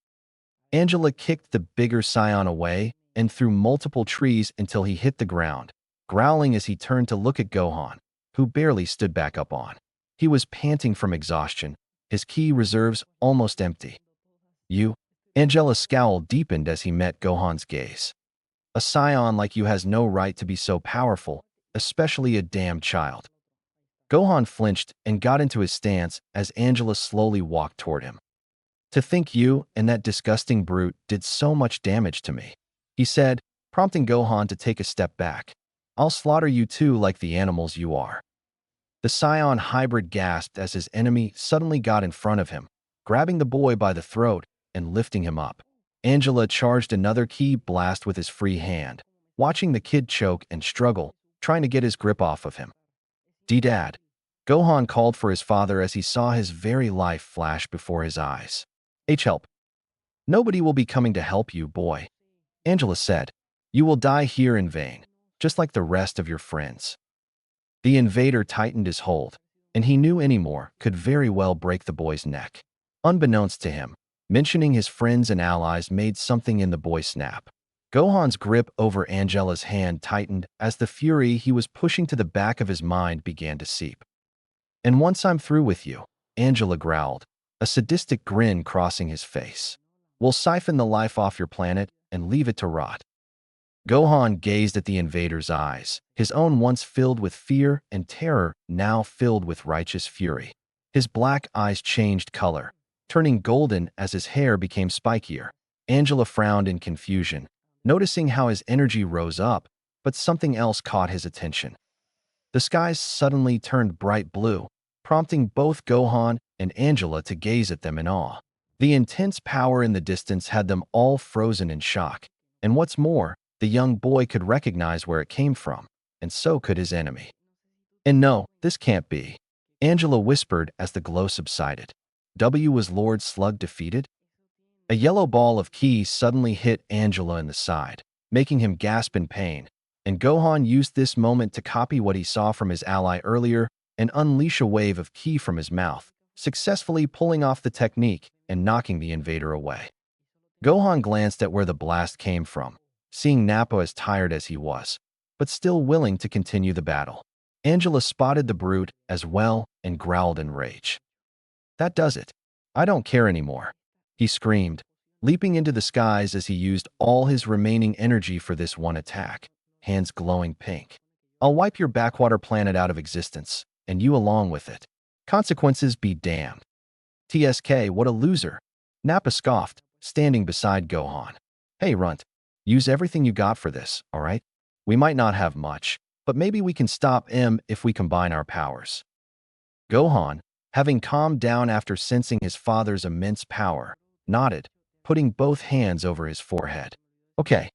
Angela kicked the bigger Scion away and through multiple trees until he hit the ground, growling as he turned to look at Gohan, who barely stood back up on He was panting from exhaustion, his ki reserves almost empty. You? Angela's scowl deepened as he met Gohan's gaze. A scion like you has no right to be so powerful, especially a damn child. Gohan flinched and got into his stance as Angela slowly walked toward him. To think you and that disgusting brute did so much damage to me, he said, prompting Gohan to take a step back. I'll slaughter you too like the animals you are. The Scion hybrid gasped as his enemy suddenly got in front of him, grabbing the boy by the throat and lifting him up. Angela charged another ki blast with his free hand, watching the kid choke and struggle, trying to get his grip off of him. "Dad!" Gohan called for his father as he saw his very life flash before his eyes. Help. Nobody will be coming to help you, boy. Angela said, you will die here in vain, just like the rest of your friends. The invader tightened his hold, and he knew any more could very well break the boy's neck. Unbeknownst to him, mentioning his friends and allies made something in the boy snap. Gohan's grip over Angela's hand tightened as the fury he was pushing to the back of his mind began to seep. And once I'm through with you, Angela growled, a sadistic grin crossing his face. We'll siphon the life off your planet and leave it to rot. Gohan gazed at the invader's eyes, his own once filled with fear and terror, now filled with righteous fury. His black eyes changed color, turning golden as his hair became spikier. Angela frowned in confusion, noticing how his energy rose up, but something else caught his attention. The skies suddenly turned bright blue, prompting both Gohan and Angela to gaze at them in awe. The intense power in the distance had them all frozen in shock, and what's more, the young boy could recognize where it came from, and so could his enemy. And no, this can't be, Angela whispered as the glow subsided. Was Lord Slug defeated? A yellow ball of ki suddenly hit Angela in the side, making him gasp in pain, and Gohan used this moment to copy what he saw from his ally earlier and unleash a wave of ki from his mouth, successfully pulling off the technique and knocking the invader away. Gohan glanced at where the blast came from, seeing Nappa as tired as he was, but still willing to continue the battle. Angela spotted the brute as well and growled in rage. That does it. I don't care anymore, he screamed, leaping into the skies as he used all his remaining energy for this one attack, hands glowing pink. I'll wipe your backwater planet out of existence, and you along with it. Consequences be damned. TSK, what a loser. Nappa scoffed, standing beside Gohan. Hey, Runt. Use everything you got for this, all right? We might not have much, but maybe we can stop him if we combine our powers. Gohan, having calmed down after sensing his father's immense power, nodded, putting both hands over his forehead. Okay.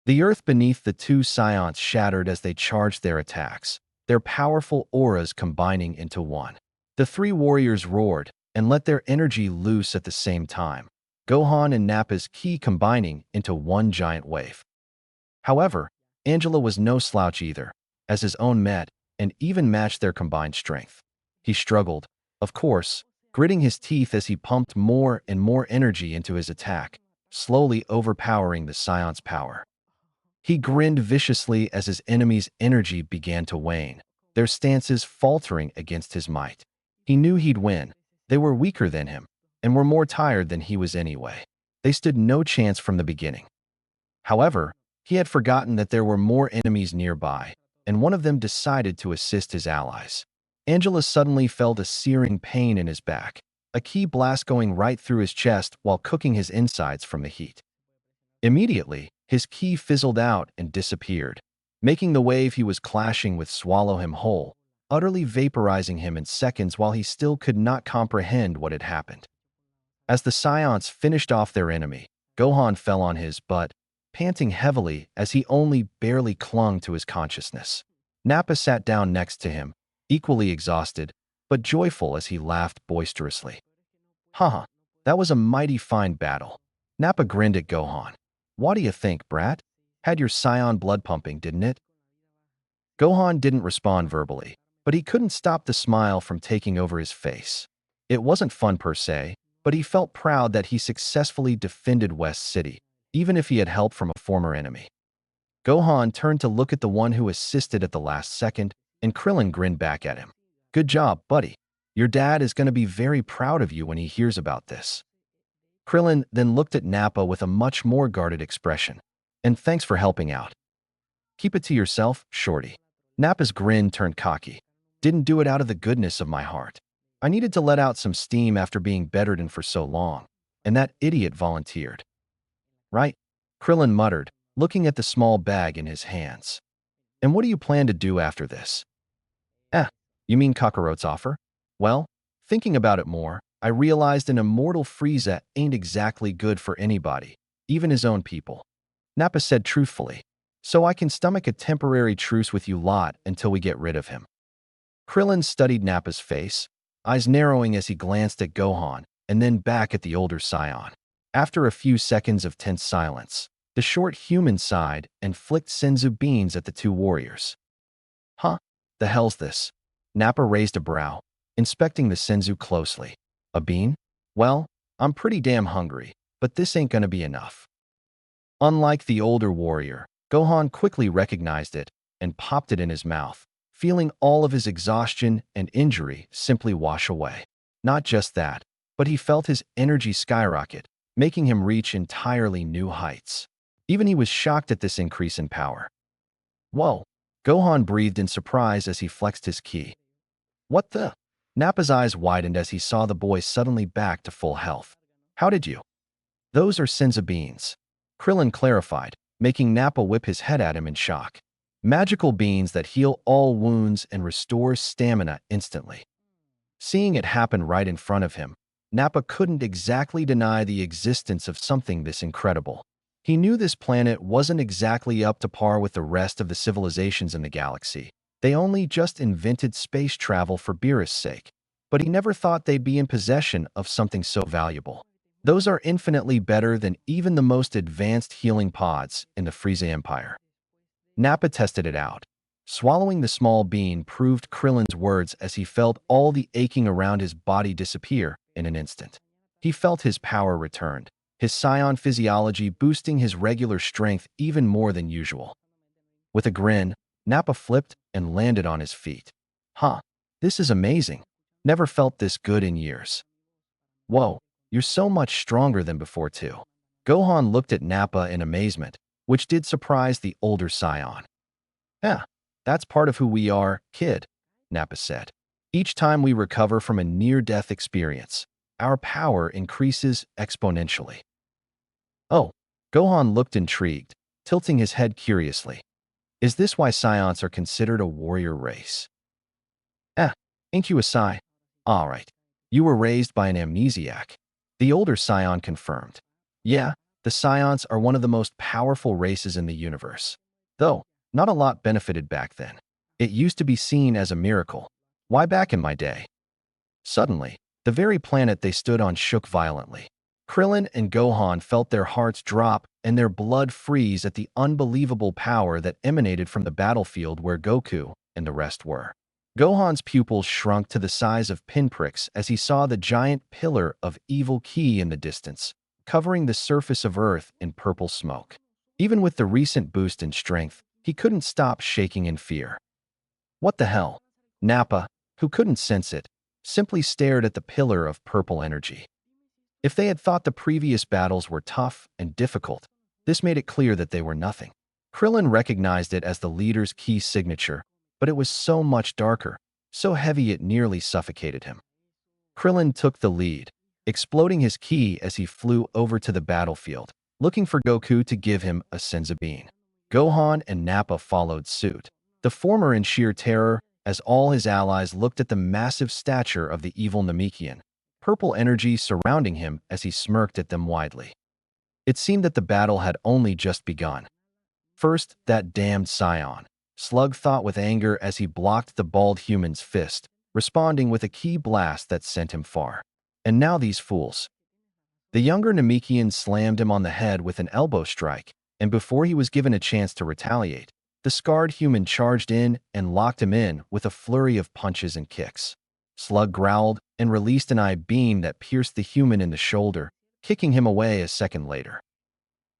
The earth beneath the two Scions shattered as they charged their attacks, their powerful auras combining into one. The three warriors roared and let their energy loose at the same time, Gohan and Nappa's ki combining into one giant wave. However, Angela was no slouch either, as his own met and even matched their combined strength. He struggled, of course, gritting his teeth as he pumped more and more energy into his attack, slowly overpowering the Scion's power. He grinned viciously as his enemy's energy began to wane, their stances faltering against his might. He knew he'd win. They were weaker than him, and were more tired than he was anyway. They stood no chance from the beginning. However, he had forgotten that there were more enemies nearby, and one of them decided to assist his allies. Angela suddenly felt a searing pain in his back, a ki blast going right through his chest while cooking his insides from the heat. Immediately, his ki fizzled out and disappeared, making the wave he was clashing with swallow him whole, utterly vaporizing him in seconds while he still could not comprehend what had happened. As the Scions finished off their enemy, Gohan fell on his butt, panting heavily as he only barely clung to his consciousness. Nappa sat down next to him, equally exhausted, but joyful as he laughed boisterously. Haha, that was a mighty fine battle. Nappa grinned at Gohan. What do you think, brat? Had your Scion blood pumping, didn't it? Gohan didn't respond verbally, but he couldn't stop the smile from taking over his face. It wasn't fun per se, but he felt proud that he successfully defended West City, even if he had help from a former enemy. Gohan turned to look at the one who assisted at the last second, and Krillin grinned back at him. Good job, buddy. Your dad is going to be very proud of you when he hears about this. Krillin then looked at Nappa with a much more guarded expression. And thanks for helping out. Keep it to yourself, shorty. Nappa's grin turned cocky. Didn't do it out of the goodness of my heart. I needed to let out some steam after being bedridden for so long, and that idiot volunteered. Right? Krillin muttered, looking at the small bag in his hands. And what do you plan to do after this? You mean Kakarote's offer? Well, thinking about it more, I realized an immortal Frieza ain't exactly good for anybody, even his own people. Nappa said truthfully, so I can stomach a temporary truce with you lot until we get rid of him. Krillin studied Nappa's face, eyes narrowing as he glanced at Gohan and then back at the older Scion. After a few seconds of tense silence, the short human sighed and flicked senzu beans at the two warriors. Huh? The hell's this? Nappa raised a brow, inspecting the senzu closely. A bean? Well, I'm pretty damn hungry, but this ain't gonna be enough. Unlike the older warrior, Gohan quickly recognized it and popped it in his mouth, feeling all of his exhaustion and injury simply wash away. Not just that, but he felt his energy skyrocket, making him reach entirely new heights. Even he was shocked at this increase in power. Whoa! Gohan breathed in surprise as he flexed his ki. What the? Nappa's eyes widened as he saw the boy suddenly back to full health. How did you? Those are senzu beans. Krillin clarified, making Nappa whip his head at him in shock. Magical beans that heal all wounds and restore stamina instantly. Seeing it happen right in front of him, Nappa couldn't exactly deny the existence of something this incredible. He knew this planet wasn't exactly up to par with the rest of the civilizations in the galaxy. They only just invented space travel for Beerus' sake, but he never thought they'd be in possession of something so valuable. Those are infinitely better than even the most advanced healing pods in the Frieza Empire. Nappa tested it out. Swallowing the small bean proved Krillin's words as he felt all the aching around his body disappear in an instant. He felt his power returned, his Scion physiology boosting his regular strength even more than usual. With a grin, Nappa flipped and landed on his feet. Huh, this is amazing. Never felt this good in years. Whoa, you're so much stronger than before too. Gohan looked at Nappa in amazement, which did surprise the older Scion. That's part of who we are, kid, Nappa said. Each time we recover from a near-death experience, our power increases exponentially. Oh, Gohan looked intrigued, tilting his head curiously. Is this why Scions are considered a warrior race? Ain't you a Psi? All right. You were raised by an amnesiac. The older Scion confirmed. Yeah, the Scions are one of the most powerful races in the universe. Though, not a lot benefited back then. It used to be seen as a miracle. Why back in my day? Suddenly, the very planet they stood on shook violently. Krillin and Gohan felt their hearts drop and their blood freeze at the unbelievable power that emanated from the battlefield where Goku and the rest were. Gohan's pupils shrunk to the size of pinpricks as he saw the giant pillar of evil Ki in the distance, covering the surface of Earth in purple smoke. Even with the recent boost in strength, he couldn't stop shaking in fear. What the hell? Nappa, who couldn't sense it, simply stared at the pillar of purple energy. If they had thought the previous battles were tough and difficult, this made it clear that they were nothing. Krillin recognized it as the leader's key signature, but it was so much darker, so heavy it nearly suffocated him. Krillin took the lead, exploding his ki as he flew over to the battlefield, looking for Goku to give him a senzu bean. Gohan and Nappa followed suit, the former in sheer terror as all his allies looked at the massive stature of the evil Namekian, purple energy surrounding him as he smirked at them widely. It seemed that the battle had only just begun. First, that damned Scion, Slug thought with anger as he blocked the bald human's fist, responding with a ki blast that sent him far. And now these fools. The younger Namekian slammed him on the head with an elbow strike, and before he was given a chance to retaliate, the scarred human charged in and locked him in with a flurry of punches and kicks. Slug growled and released an eye beam that pierced the human in the shoulder, kicking him away a second later.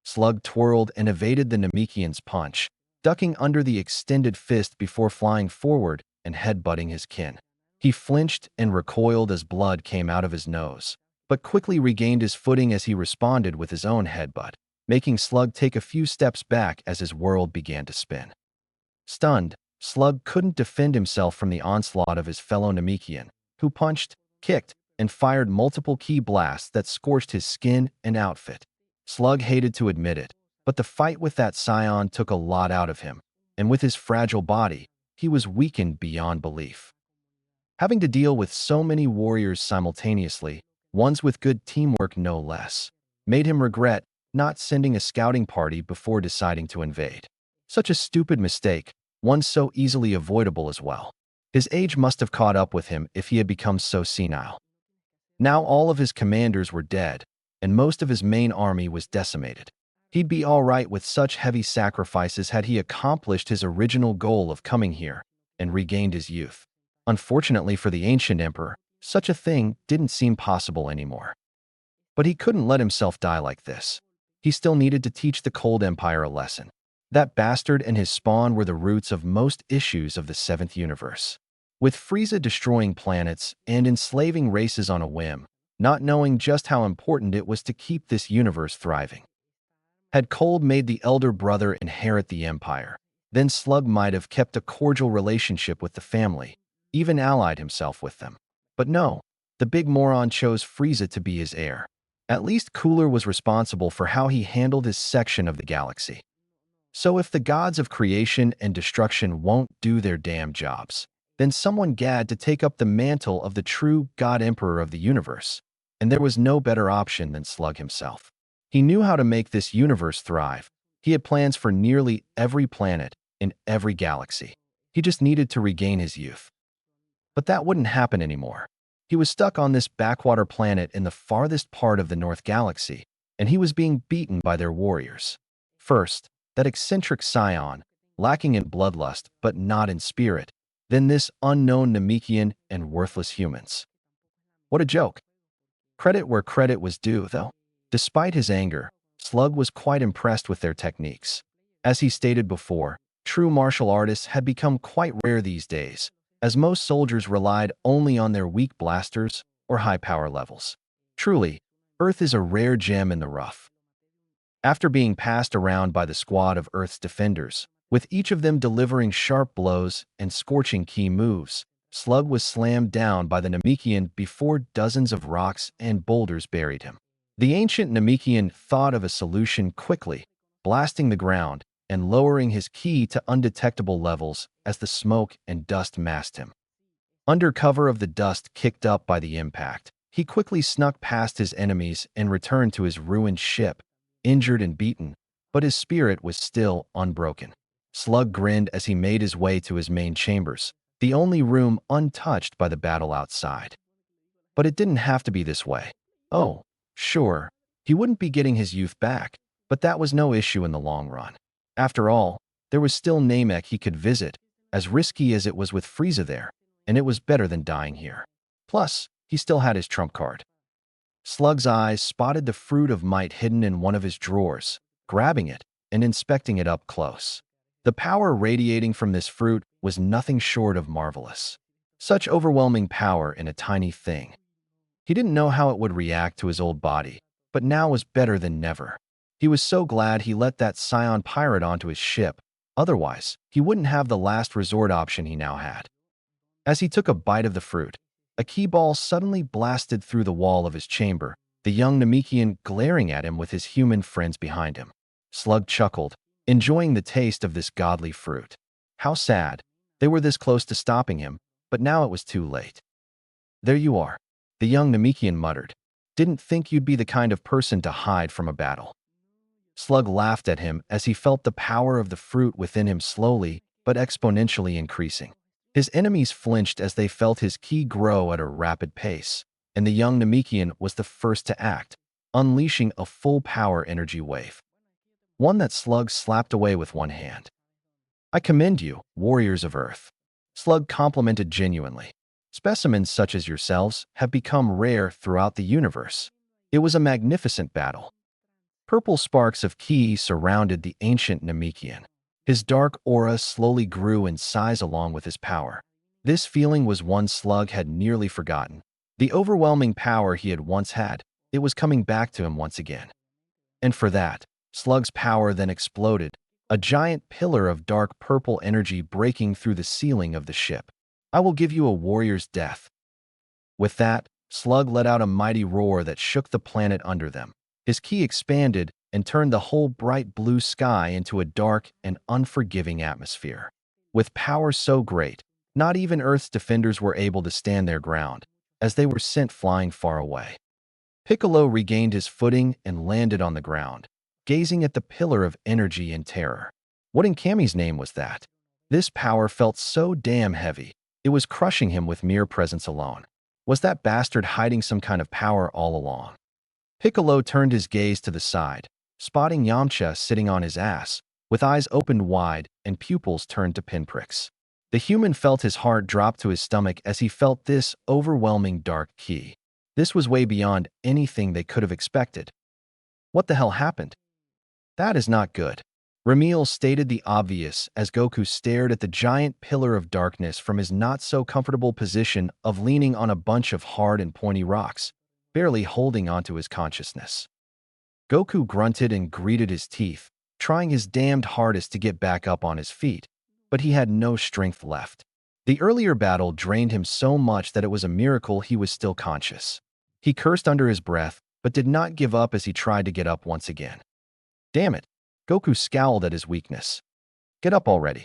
Slug twirled and evaded the Namekian's punch, ducking under the extended fist before flying forward and headbutting his kin. He flinched and recoiled as blood came out of his nose, but quickly regained his footing as he responded with his own headbutt, making Slug take a few steps back as his world began to spin. Stunned, Slug couldn't defend himself from the onslaught of his fellow Namekian, who punched, kicked, and fired multiple ki blasts that scorched his skin and outfit. Slug hated to admit it, but the fight with that scion took a lot out of him, and with his fragile body, he was weakened beyond belief. Having to deal with so many warriors simultaneously, ones with good teamwork no less, made him regret not sending a scouting party before deciding to invade. Such a stupid mistake, one so easily avoidable as well. His age must have caught up with him if he had become so senile. Now all of his commanders were dead, and most of his main army was decimated. He'd be all right with such heavy sacrifices had he accomplished his original goal of coming here and regained his youth. Unfortunately for the ancient emperor, such a thing didn't seem possible anymore. But he couldn't let himself die like this. He still needed to teach the Cold Empire a lesson. That bastard and his spawn were the roots of most issues of the Seventh Universe. With Frieza destroying planets and enslaving races on a whim, not knowing just how important it was to keep this universe thriving. Had Cold made the elder brother inherit the empire, then Slug might have kept a cordial relationship with the family, even allied himself with them. But no, the big moron chose Frieza to be his heir. At least Cooler was responsible for how he handled his section of the galaxy. So if the gods of creation and destruction won't do their damn jobs, then someone had to take up the mantle of the true God Emperor of the universe, and there was no better option than Slug himself. He knew how to make this universe thrive. He had plans for nearly every planet in every galaxy. He just needed to regain his youth. But that wouldn't happen anymore. He was stuck on this backwater planet in the farthest part of the North Galaxy, and he was being beaten by their warriors. First, that eccentric scion, lacking in bloodlust but not in spirit, then this unknown Namekian and worthless humans. What a joke. Credit where credit was due, though. Despite his anger, Slug was quite impressed with their techniques. As he stated before, true martial artists had become quite rare these days, as most soldiers relied only on their weak blasters or high power levels. Truly, Earth is a rare gem in the rough. After being passed around by the squad of Earth's defenders, with each of them delivering sharp blows and scorching key moves, Slug was slammed down by the Namekian before dozens of rocks and boulders buried him. The ancient Namekian thought of a solution quickly, blasting the ground and lowering his ki to undetectable levels as the smoke and dust masked him. Under cover of the dust kicked up by the impact, he quickly snuck past his enemies and returned to his ruined ship, injured and beaten, but his spirit was still unbroken. Slug grinned as he made his way to his main chambers, the only room untouched by the battle outside. But it didn't have to be this way. Oh, sure, he wouldn't be getting his youth back, but that was no issue in the long run. After all, there was still Namek he could visit, as risky as it was with Frieza there, and it was better than dying here. Plus, he still had his trump card. Slug's eyes spotted the fruit of might hidden in one of his drawers, grabbing it and inspecting it up close. The power radiating from this fruit was nothing short of marvelous. Such overwhelming power in a tiny thing. He didn't know how it would react to his old body, but now was better than never. He was so glad he let that scion pirate onto his ship, otherwise, he wouldn't have the last resort option he now had. As he took a bite of the fruit, a key ball suddenly blasted through the wall of his chamber, the young Namekian glaring at him with his human friends behind him. Slug chuckled, enjoying the taste of this godly fruit. How sad. They were this close to stopping him, but now it was too late. There you are, the young Namekian muttered. Didn't think you'd be the kind of person to hide from a battle. Slug laughed at him as he felt the power of the fruit within him slowly but exponentially increasing. His enemies flinched as they felt his ki grow at a rapid pace, and the young Namekian was the first to act, unleashing a full-power energy wave. One that Slug slapped away with one hand. I commend you, warriors of Earth. Slug complimented genuinely. Specimens such as yourselves have become rare throughout the universe. It was a magnificent battle. Purple sparks of ki surrounded the ancient Namekian. His dark aura slowly grew in size along with his power. This feeling was one Slug had nearly forgotten. The overwhelming power he had once had, it was coming back to him once again. And for that, Slug's power then exploded, a giant pillar of dark purple energy breaking through the ceiling of the ship. I will give you a warrior's death. With that, Slug let out a mighty roar that shook the planet under them. His ki expanded and turned the whole bright blue sky into a dark and unforgiving atmosphere. With power so great, not even Earth's defenders were able to stand their ground, as they were sent flying far away. Piccolo regained his footing and landed on the ground, gazing at the pillar of energy in terror. What in Kami's name was that? This power felt so damn heavy, it was crushing him with mere presence alone. Was that bastard hiding some kind of power all along? Piccolo turned his gaze to the side, spotting Yamcha sitting on his ass, with eyes opened wide and pupils turned to pinpricks. The human felt his heart drop to his stomach as he felt this overwhelming dark ki. This was way beyond anything they could have expected. What the hell happened? That is not good. Ramil stated the obvious as Goku stared at the giant pillar of darkness from his not-so-comfortable position of leaning on a bunch of hard and pointy rocks, barely holding onto his consciousness. Goku grunted and gritted his teeth, trying his damned hardest to get back up on his feet, but he had no strength left. The earlier battle drained him so much that it was a miracle he was still conscious. He cursed under his breath, but did not give up as he tried to get up once again. Damn it! Goku scowled at his weakness. Get up already.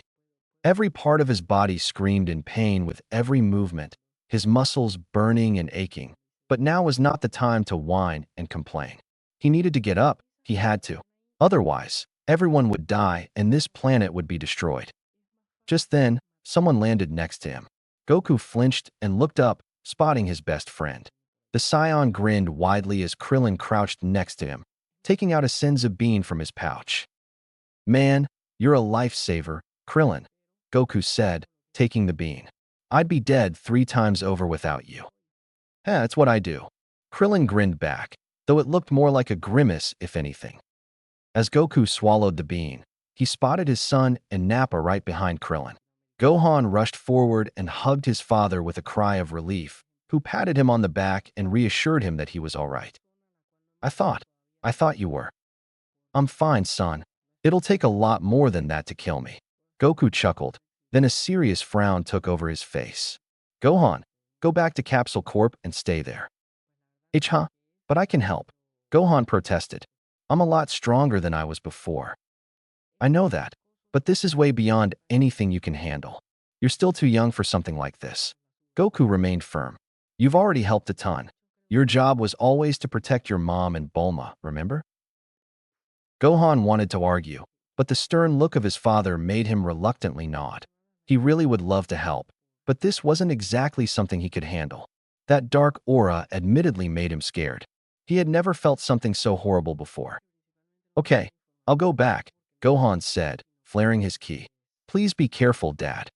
Every part of his body screamed in pain with every movement, his muscles burning and aching. But now was not the time to whine and complain. He needed to get up, he had to. Otherwise, everyone would die and this planet would be destroyed. Just then, someone landed next to him. Goku flinched and looked up, spotting his best friend. The Scion grinned widely as Krillin crouched next to him, taking out a Senzu bean from his pouch. Man, you're a lifesaver, Krillin, Goku said, taking the bean. I'd be dead 3 times over without you. It's what I do. Krillin grinned back, though it looked more like a grimace if anything. As Goku swallowed the bean, he spotted his son and Nappa right behind Krillin. Gohan rushed forward and hugged his father with a cry of relief, who patted him on the back and reassured him that he was all right. I thought you were. I'm fine, son. It'll take a lot more than that to kill me. Goku chuckled, then a serious frown took over his face. Gohan, go back to Capsule Corp and stay there. Huh? But I can help. Gohan protested. I'm a lot stronger than I was before. I know that, but this is way beyond anything you can handle. You're still too young for something like this. Goku remained firm. You've already helped a ton. Your job was always to protect your mom and Bulma, remember? Gohan wanted to argue, but the stern look of his father made him reluctantly nod. He really would love to help, but this wasn't exactly something he could handle. That dark aura admittedly made him scared. He had never felt something so horrible before. Okay, I'll go back, Gohan said, flaring his ki. Please be careful, Dad.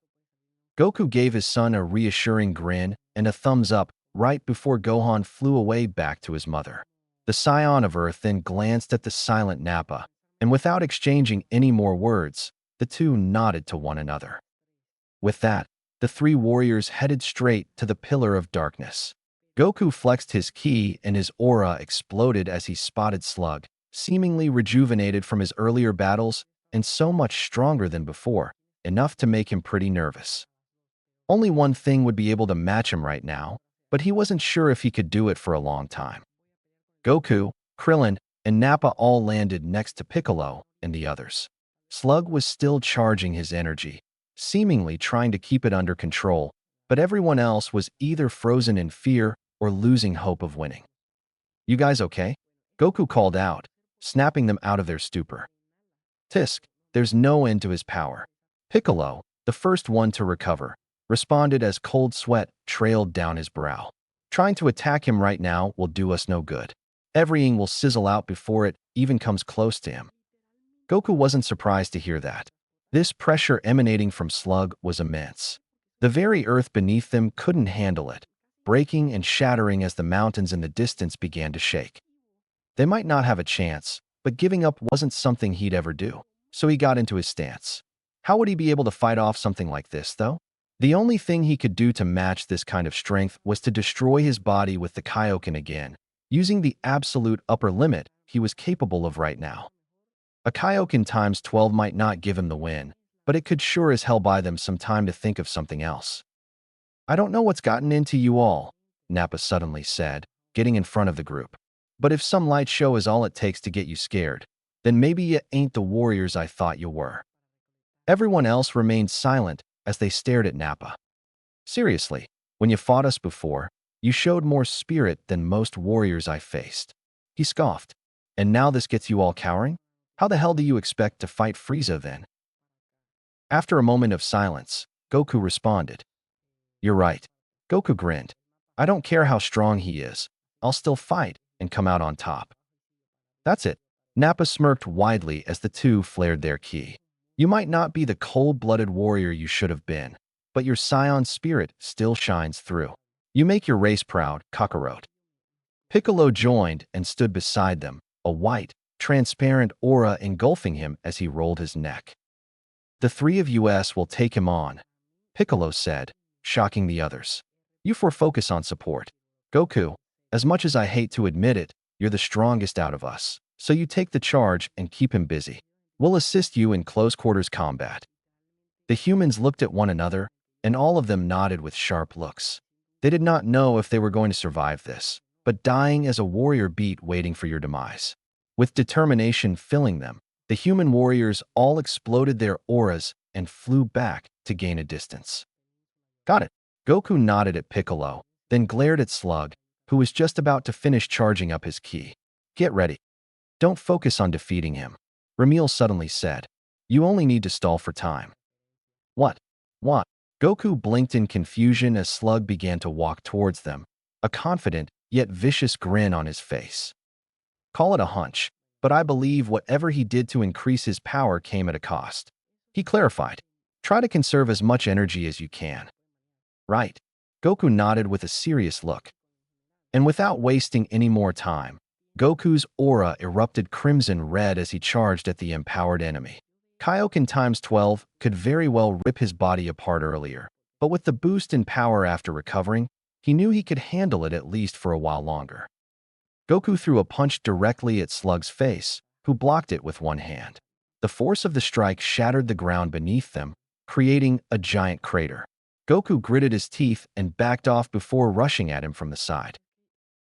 Goku gave his son a reassuring grin and a thumbs up right before Gohan flew away back to his mother. The Scion of Earth then glanced at the silent Nappa, and without exchanging any more words, the two nodded to one another. With that, the 3 warriors headed straight to the Pillar of Darkness. Goku flexed his ki and his aura exploded as he spotted Slug, seemingly rejuvenated from his earlier battles and so much stronger than before, enough to make him pretty nervous. Only one thing would be able to match him right now, but he wasn't sure if he could do it for a long time. Goku, Krillin, and Nappa all landed next to Piccolo and the others. Slug was still charging his energy, seemingly trying to keep it under control, but everyone else was either frozen in fear or losing hope of winning. You guys okay? Goku called out, snapping them out of their stupor. Tisk, there's no end to his power. Piccolo, the first one to recover, responded as cold sweat trailed down his brow. Trying to attack him right now will do us no good. Everything will sizzle out before it even comes close to him. Goku wasn't surprised to hear that. This pressure emanating from Slug was immense. The very earth beneath them couldn't handle it, breaking and shattering as the mountains in the distance began to shake. They might not have a chance, but giving up wasn't something he'd ever do, so he got into his stance. How would he be able to fight off something like this, though? The only thing he could do to match this kind of strength was to destroy his body with the Kaioken again, using the absolute upper limit he was capable of right now. A Kaioken times 12 might not give him the win, but it could sure as hell buy them some time to think of something else. I don't know what's gotten into you all, Nappa suddenly said, getting in front of the group. But if some light show is all it takes to get you scared, then maybe you ain't the warriors I thought you were. Everyone else remained silent as they stared at Nappa. Seriously, when you fought us before, you showed more spirit than most warriors I faced. He scoffed. And now this gets you all cowering? How the hell do you expect to fight Frieza then? After a moment of silence, Goku responded. You're right. Goku grinned. I don't care how strong he is. I'll still fight and come out on top. That's it. Nappa smirked widely as the two flared their ki. You might not be the cold-blooded warrior you should have been, but your Scion spirit still shines through. You make your race proud, Kakarot. Piccolo joined and stood beside them, a white, transparent aura engulfing him as he rolled his neck. The three of us will take him on, Piccolo said, shocking the others. You four focus on support. Goku, as much as I hate to admit it, you're the strongest out of us, so you take the charge and keep him busy. We'll assist you in close-quarters combat. The humans looked at one another, and all of them nodded with sharp looks. They did not know if they were going to survive this, but dying as a warrior beat waiting for your demise. With determination filling them, the human warriors all exploded their auras and flew back to gain a distance. Got it. Goku nodded at Piccolo, then glared at Slug, who was just about to finish charging up his ki. Get ready. Don't focus on defeating him, Ramil suddenly said. You only need to stall for time. What? What? Goku blinked in confusion as Slug began to walk towards them, a confident yet vicious grin on his face. Call it a hunch, but I believe whatever he did to increase his power came at a cost. He clarified. Try to conserve as much energy as you can. Right. Goku nodded with a serious look. And without wasting any more time, Goku's aura erupted crimson red as he charged at the empowered enemy. Kaioken times 12 could very well rip his body apart earlier, but with the boost in power after recovering, he knew he could handle it at least for a while longer. Goku threw a punch directly at Slug's face, who blocked it with one hand. The force of the strike shattered the ground beneath them, creating a giant crater. Goku gritted his teeth and backed off before rushing at him from the side.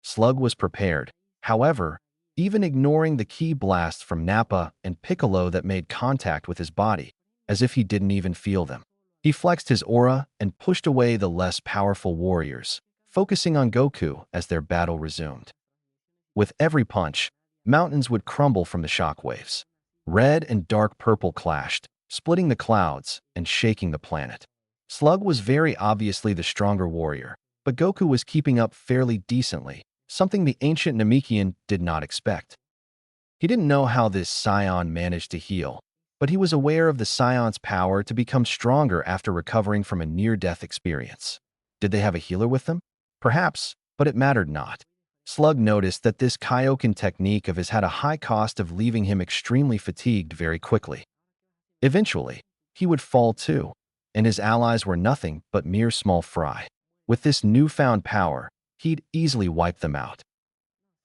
Slug was prepared. However, even ignoring the ki blast from Nappa and Piccolo that made contact with his body, as if he didn't even feel them. He flexed his aura and pushed away the less powerful warriors, focusing on Goku as their battle resumed. With every punch, mountains would crumble from the shockwaves. Red and dark purple clashed, splitting the clouds and shaking the planet. Slug was very obviously the stronger warrior, but Goku was keeping up fairly decently, something the ancient Namekian did not expect. He didn't know how this Scion managed to heal, but he was aware of the Scion's power to become stronger after recovering from a near-death experience. Did they have a healer with them? Perhaps, but it mattered not. Slug noticed that this Kaioken technique of his had a high cost of leaving him extremely fatigued very quickly. Eventually, he would fall too, and his allies were nothing but mere small fry. With this newfound power, he'd easily wipe them out.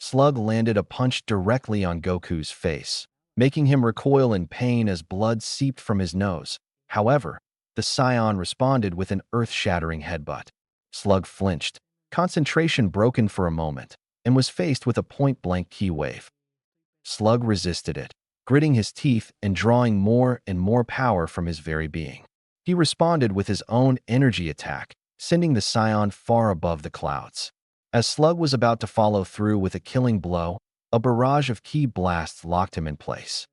Slug landed a punch directly on Goku's face, making him recoil in pain as blood seeped from his nose. However, the Scion responded with an earth-shattering headbutt. Slug flinched, concentration broken for a moment, and was faced with a point-blank ki wave. Slug resisted it, gritting his teeth and drawing more and more power from his very being. He responded with his own energy attack, sending the Scion far above the clouds. As Slug was about to follow through with a killing blow, a barrage of ki blasts locked him in place.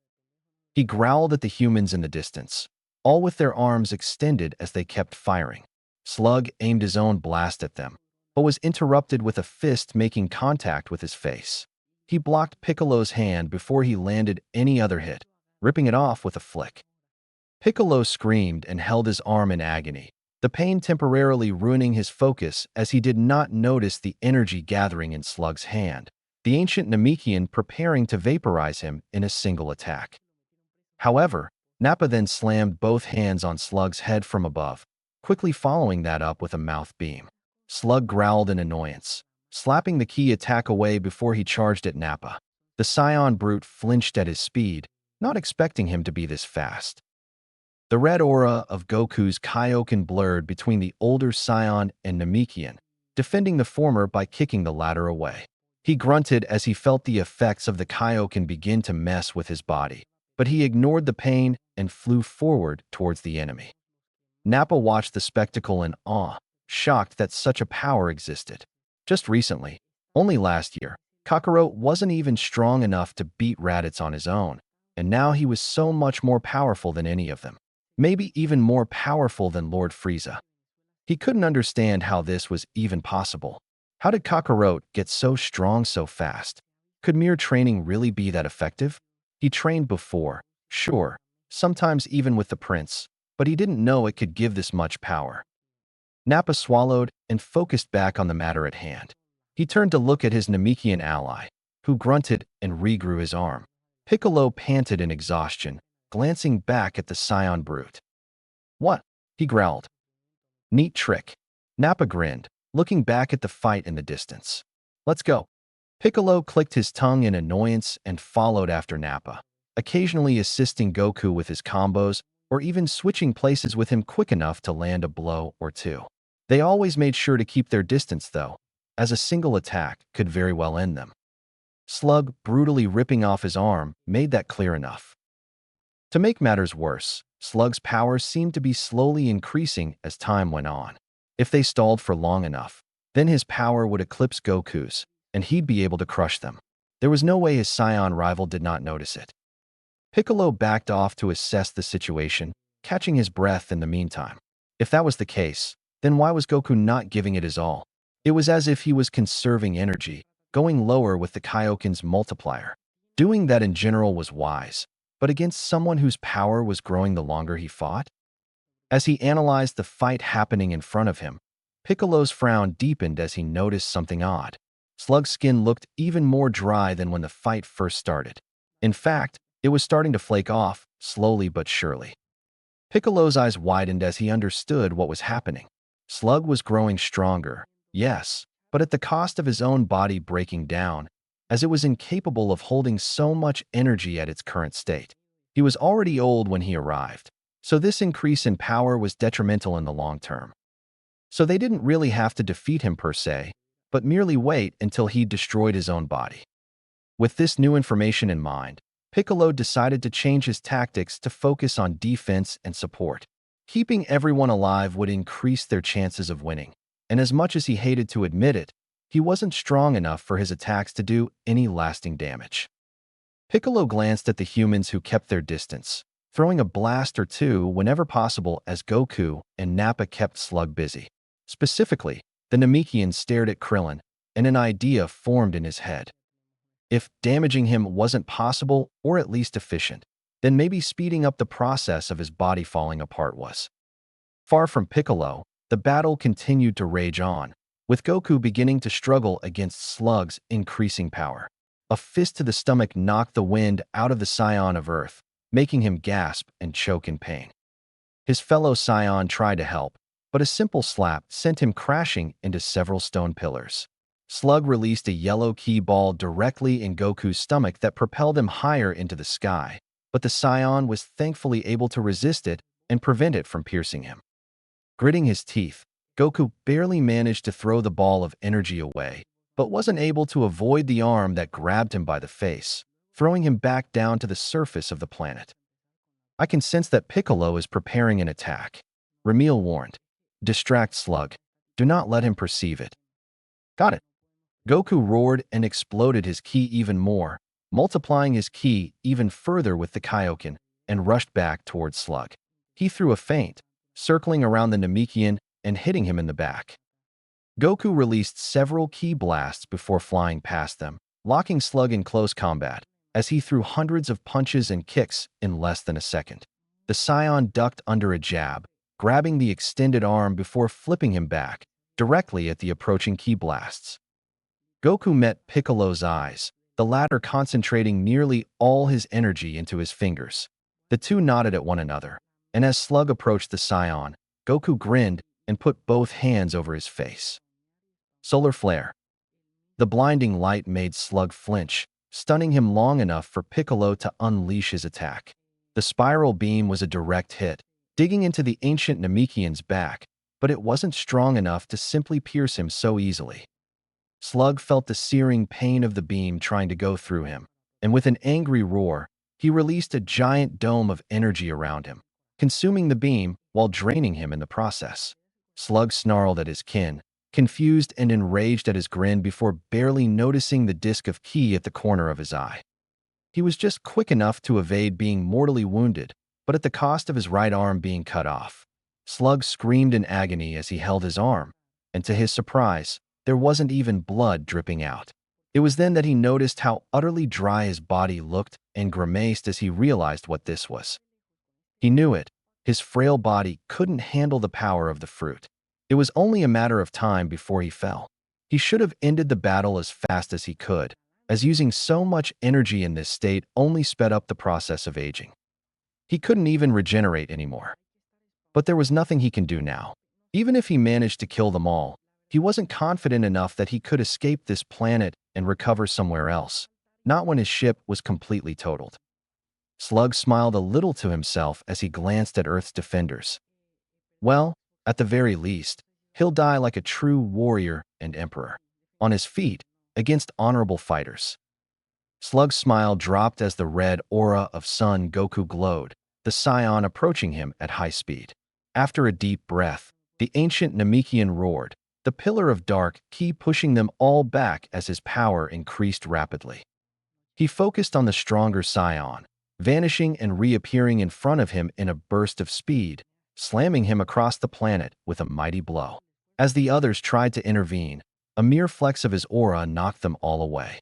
He growled at the humans in the distance, all with their arms extended as they kept firing. Slug aimed his own blast at them, but was interrupted with a fist making contact with his face. He blocked Piccolo's hand before he landed any other hit, ripping it off with a flick. Piccolo screamed and held his arm in agony, the pain temporarily ruining his focus as he did not notice the energy gathering in Slug's hand, the ancient Namekian preparing to vaporize him in a single attack. However, Nappa then slammed both hands on Slug's head from above, quickly following that up with a mouth beam. Slug growled in annoyance, slapping the key attack away before he charged at Nappa. The Scion brute flinched at his speed, not expecting him to be this fast. The red aura of Goku's Kaioken blurred between the older Scion and Namekian, defending the former by kicking the latter away. He grunted as he felt the effects of the Kaioken begin to mess with his body, but he ignored the pain and flew forward towards the enemy. Nappa watched the spectacle in awe, shocked that such a power existed. Just recently, only last year, Kakarot wasn't even strong enough to beat Raditz on his own, and now he was so much more powerful than any of them. Maybe even more powerful than Lord Frieza. He couldn't understand how this was even possible. How did Kakarot get so strong so fast? Could mere training really be that effective? He trained before, sure, sometimes even with the prince, but he didn't know it could give this much power. Nappa swallowed and focused back on the matter at hand. He turned to look at his Namekian ally, who grunted and regrew his arm. Piccolo panted in exhaustion, glancing back at the Scion brute. "What?" he growled. "Neat trick." Nappa grinned, looking back at the fight in the distance. "Let's go." Piccolo clicked his tongue in annoyance and followed after Nappa, occasionally assisting Goku with his combos or even switching places with him quick enough to land a blow or two. They always made sure to keep their distance, though, as a single attack could very well end them. Slug brutally ripping off his arm made that clear enough. To make matters worse, Slug's power seemed to be slowly increasing as time went on. If they stalled for long enough, then his power would eclipse Goku's, and he'd be able to crush them. There was no way his Scion rival did not notice it. Piccolo backed off to assess the situation, catching his breath in the meantime. If that was the case, then why was Goku not giving it his all? It was as if he was conserving energy, going lower with the Kaioken's multiplier. Doing that in general was wise, but against someone whose power was growing the longer he fought? As he analyzed the fight happening in front of him, Piccolo's frown deepened as he noticed something odd. Slug's skin looked even more dry than when the fight first started. In fact, it was starting to flake off, slowly but surely. Piccolo's eyes widened as he understood what was happening. Slug was growing stronger, yes, but at the cost of his own body breaking down, as it was incapable of holding so much energy at its current state. He was already old when he arrived, so this increase in power was detrimental in the long term. So they didn't really have to defeat him per se, but merely wait until he destroyed his own body. With this new information in mind, Piccolo decided to change his tactics to focus on defense and support. Keeping everyone alive would increase their chances of winning, and as much as he hated to admit it, he wasn't strong enough for his attacks to do any lasting damage. Piccolo glanced at the humans who kept their distance, throwing a blast or two whenever possible as Goku and Nappa kept Slug busy. Specifically, the Namekian stared at Krillin, and an idea formed in his head. If damaging him wasn't possible or at least efficient, then maybe speeding up the process of his body falling apart was. Far from Piccolo, the battle continued to rage on, with Goku beginning to struggle against Slug's increasing power. A fist to the stomach knocked the wind out of the Scion of Earth, making him gasp and choke in pain. His fellow Scion tried to help, but a simple slap sent him crashing into several stone pillars. Slug released a yellow key ball directly in Goku's stomach that propelled him higher into the sky, but the Scion was thankfully able to resist it and prevent it from piercing him. Gritting his teeth, Goku barely managed to throw the ball of energy away, but wasn't able to avoid the arm that grabbed him by the face, throwing him back down to the surface of the planet. "I can sense that Piccolo is preparing an attack," Ramil warned. "Distract Slug. Do not let him perceive it." "Got it." Goku roared and exploded his ki even more, multiplying his ki even further with the Kaioken, and rushed back towards Slug. He threw a feint, circling around the Namekian and hitting him in the back. Goku released several ki blasts before flying past them, locking Slug in close combat, as he threw hundreds of punches and kicks in less than a second. The Scion ducked under a jab, grabbing the extended arm before flipping him back, directly at the approaching ki blasts. Goku met Piccolo's eyes, the latter concentrating nearly all his energy into his fingers. The two nodded at one another, and as Slug approached the Scion, Goku grinned and put both hands over his face. Solar flare. The blinding light made Slug flinch, stunning him long enough for Piccolo to unleash his attack. The spiral beam was a direct hit, digging into the ancient Namekian's back, but it wasn't strong enough to simply pierce him so easily. Slug felt the searing pain of the beam trying to go through him, and with an angry roar, he released a giant dome of energy around him, consuming the beam while draining him in the process. Slug snarled at his kin, confused and enraged at his grin before barely noticing the disc of ki at the corner of his eye. He was just quick enough to evade being mortally wounded, but at the cost of his right arm being cut off. Slug screamed in agony as he held his arm, and to his surprise, there wasn't even blood dripping out. It was then that he noticed how utterly dry his body looked and grimaced as he realized what this was. He knew it. His frail body couldn't handle the power of the fruit. It was only a matter of time before he fell. He should have ended the battle as fast as he could, as using so much energy in this state only sped up the process of aging. He couldn't even regenerate anymore. But there was nothing he can do now. Even if he managed to kill them all, he wasn't confident enough that he could escape this planet and recover somewhere else, not when his ship was completely totaled. Slug smiled a little to himself as he glanced at Earth's defenders. Well, at the very least, he'll die like a true warrior and emperor, on his feet, against honorable fighters. Slug's smile dropped as the red aura of Son Goku glowed, the scion approaching him at high speed. After a deep breath, the ancient Namekian roared, the pillar of dark ki pushing them all back as his power increased rapidly. He focused on the stronger scion, vanishing and reappearing in front of him in a burst of speed, slamming him across the planet with a mighty blow. As the others tried to intervene, a mere flex of his aura knocked them all away.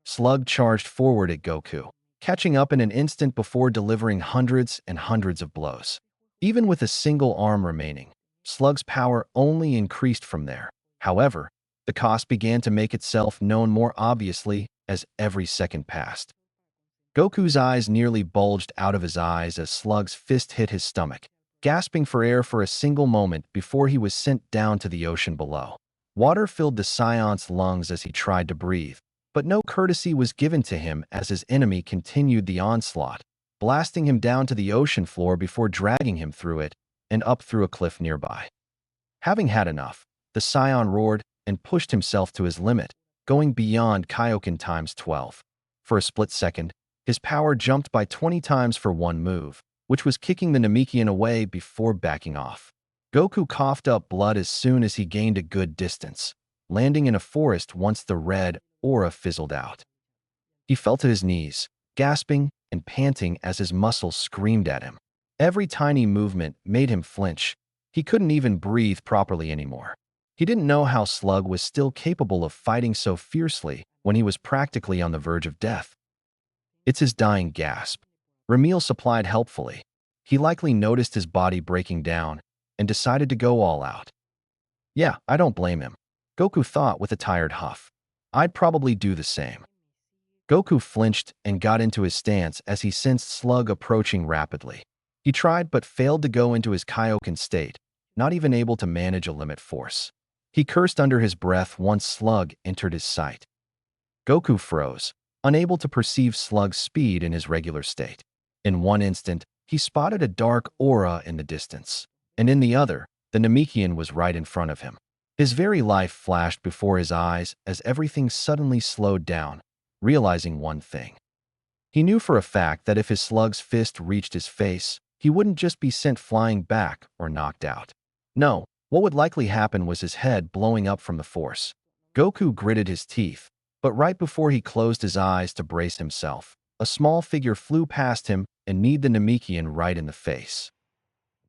Slug charged forward at Goku, catching up in an instant before delivering hundreds and hundreds of blows. Even with a single arm remaining, Slug's power only increased from there. However, the cost began to make itself known more obviously as every second passed. Goku's eyes nearly bulged out of his eyes as Slug's fist hit his stomach, gasping for air for a single moment before he was sent down to the ocean below. Water filled the Scion's lungs as he tried to breathe, but no courtesy was given to him as his enemy continued the onslaught, blasting him down to the ocean floor before dragging him through it and up through a cliff nearby. Having had enough, the Scion roared and pushed himself to his limit, going beyond Kaioken times 12. For a split second, his power jumped by 20 times for one move, which was kicking the Namekian away before backing off. Goku coughed up blood as soon as he gained a good distance, landing in a forest once the red aura fizzled out. He fell to his knees, gasping and panting as his muscles screamed at him. Every tiny movement made him flinch. He couldn't even breathe properly anymore. He didn't know how Slug was still capable of fighting so fiercely when he was practically on the verge of death. It's his dying gasp. Ramil supplied helpfully. He likely noticed his body breaking down and decided to go all out. Yeah, I don't blame him, Goku thought with a tired huff. I'd probably do the same. Goku flinched and got into his stance as he sensed Slug approaching rapidly. He tried but failed to go into his Kaioken state, not even able to manage a limit force. He cursed under his breath once Slug entered his sight. Goku froze, unable to perceive Slug's speed in his regular state. In one instant, he spotted a dark aura in the distance, and in the other, the Namekian was right in front of him. His very life flashed before his eyes as everything suddenly slowed down, realizing one thing. He knew for a fact that if his Slug's fist reached his face, he wouldn't just be sent flying back or knocked out. No, what would likely happen was his head blowing up from the force. Goku gritted his teeth, but right before he closed his eyes to brace himself, a small figure flew past him and kneed the Namekian right in the face.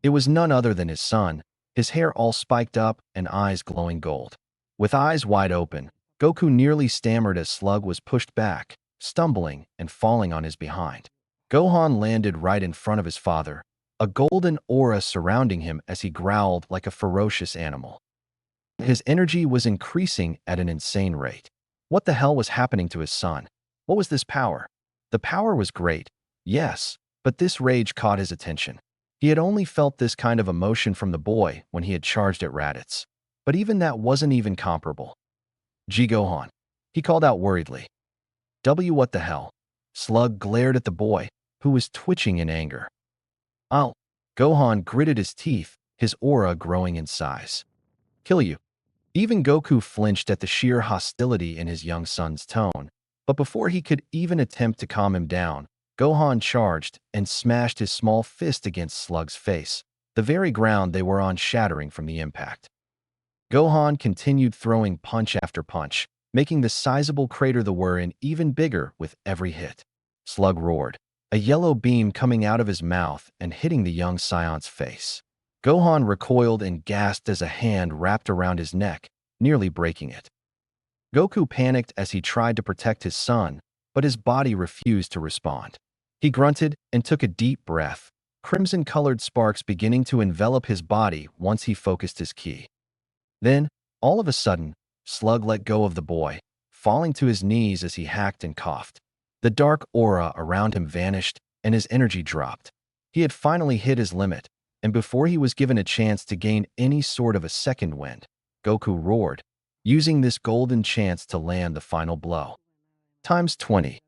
It was none other than his son, his hair all spiked up and eyes glowing gold. With eyes wide open, Goku nearly stammered as Slug was pushed back, stumbling and falling on his behind. Gohan landed right in front of his father, a golden aura surrounding him as he growled like a ferocious animal. His energy was increasing at an insane rate. What the hell was happening to his son? What was this power? The power was great, yes, but this rage caught his attention. He had only felt this kind of emotion from the boy when he had charged at Raditz. But even that wasn't even comparable. Gee Gohan. He called out worriedly. What the hell? Slug glared at the boy, who was twitching in anger. I'll. Gohan gritted his teeth, his aura growing in size. Kill you. Even Goku flinched at the sheer hostility in his young son's tone, but before he could even attempt to calm him down, Gohan charged and smashed his small fist against Slug's face, the very ground they were on shattering from the impact. Gohan continued throwing punch after punch, making the sizable crater they were in even bigger with every hit. Slug roared, a yellow beam coming out of his mouth and hitting the young Scion's face. Gohan recoiled and gasped as a hand wrapped around his neck, nearly breaking it. Goku panicked as he tried to protect his son, but his body refused to respond. He grunted and took a deep breath, crimson-colored sparks beginning to envelop his body once he focused his ki. Then, all of a sudden, Slug let go of the boy, falling to his knees as he hacked and coughed. The dark aura around him vanished, and his energy dropped. He had finally hit his limit, and before he was given a chance to gain any sort of a second wind, Goku roared, using this golden chance to land the final blow. Times 20.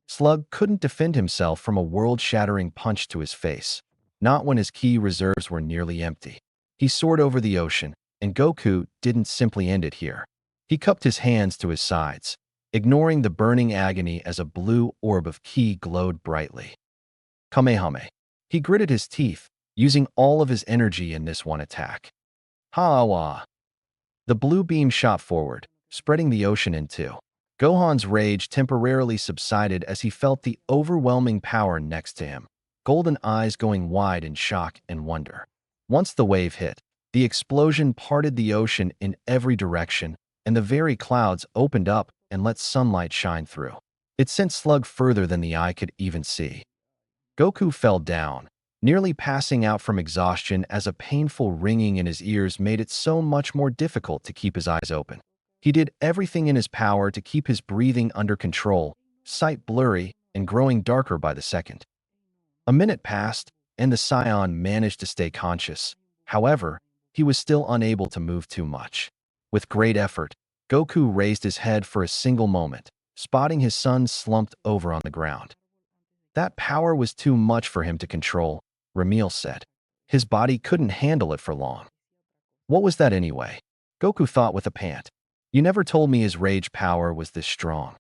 Slug couldn't defend himself from a world-shattering punch to his face, not when his ki reserves were nearly empty. He soared over the ocean, and Goku didn't simply end it here. He cupped his hands to his sides, ignoring the burning agony as a blue orb of ki glowed brightly. Kamehameha. He gritted his teeth, using all of his energy in this one attack. Ha-wah! The blue beam shot forward, spreading the ocean in two. Gohan's rage temporarily subsided as he felt the overwhelming power next to him, golden eyes going wide in shock and wonder. Once the wave hit, the explosion parted the ocean in every direction, and the very clouds opened up and let sunlight shine through. It sent Slug further than the eye could even see. Goku fell down, nearly passing out from exhaustion as a painful ringing in his ears made it so much more difficult to keep his eyes open. He did everything in his power to keep his breathing under control, sight blurry and growing darker by the second. A minute passed, and the Scion managed to stay conscious. However, he was still unable to move too much. With great effort, Goku raised his head for a single moment, spotting his son slumped over on the ground. That power was too much for him to control, Ramil said. His body couldn't handle it for long. What was that anyway? Goku thought with a pant. You never told me his rage power was this strong.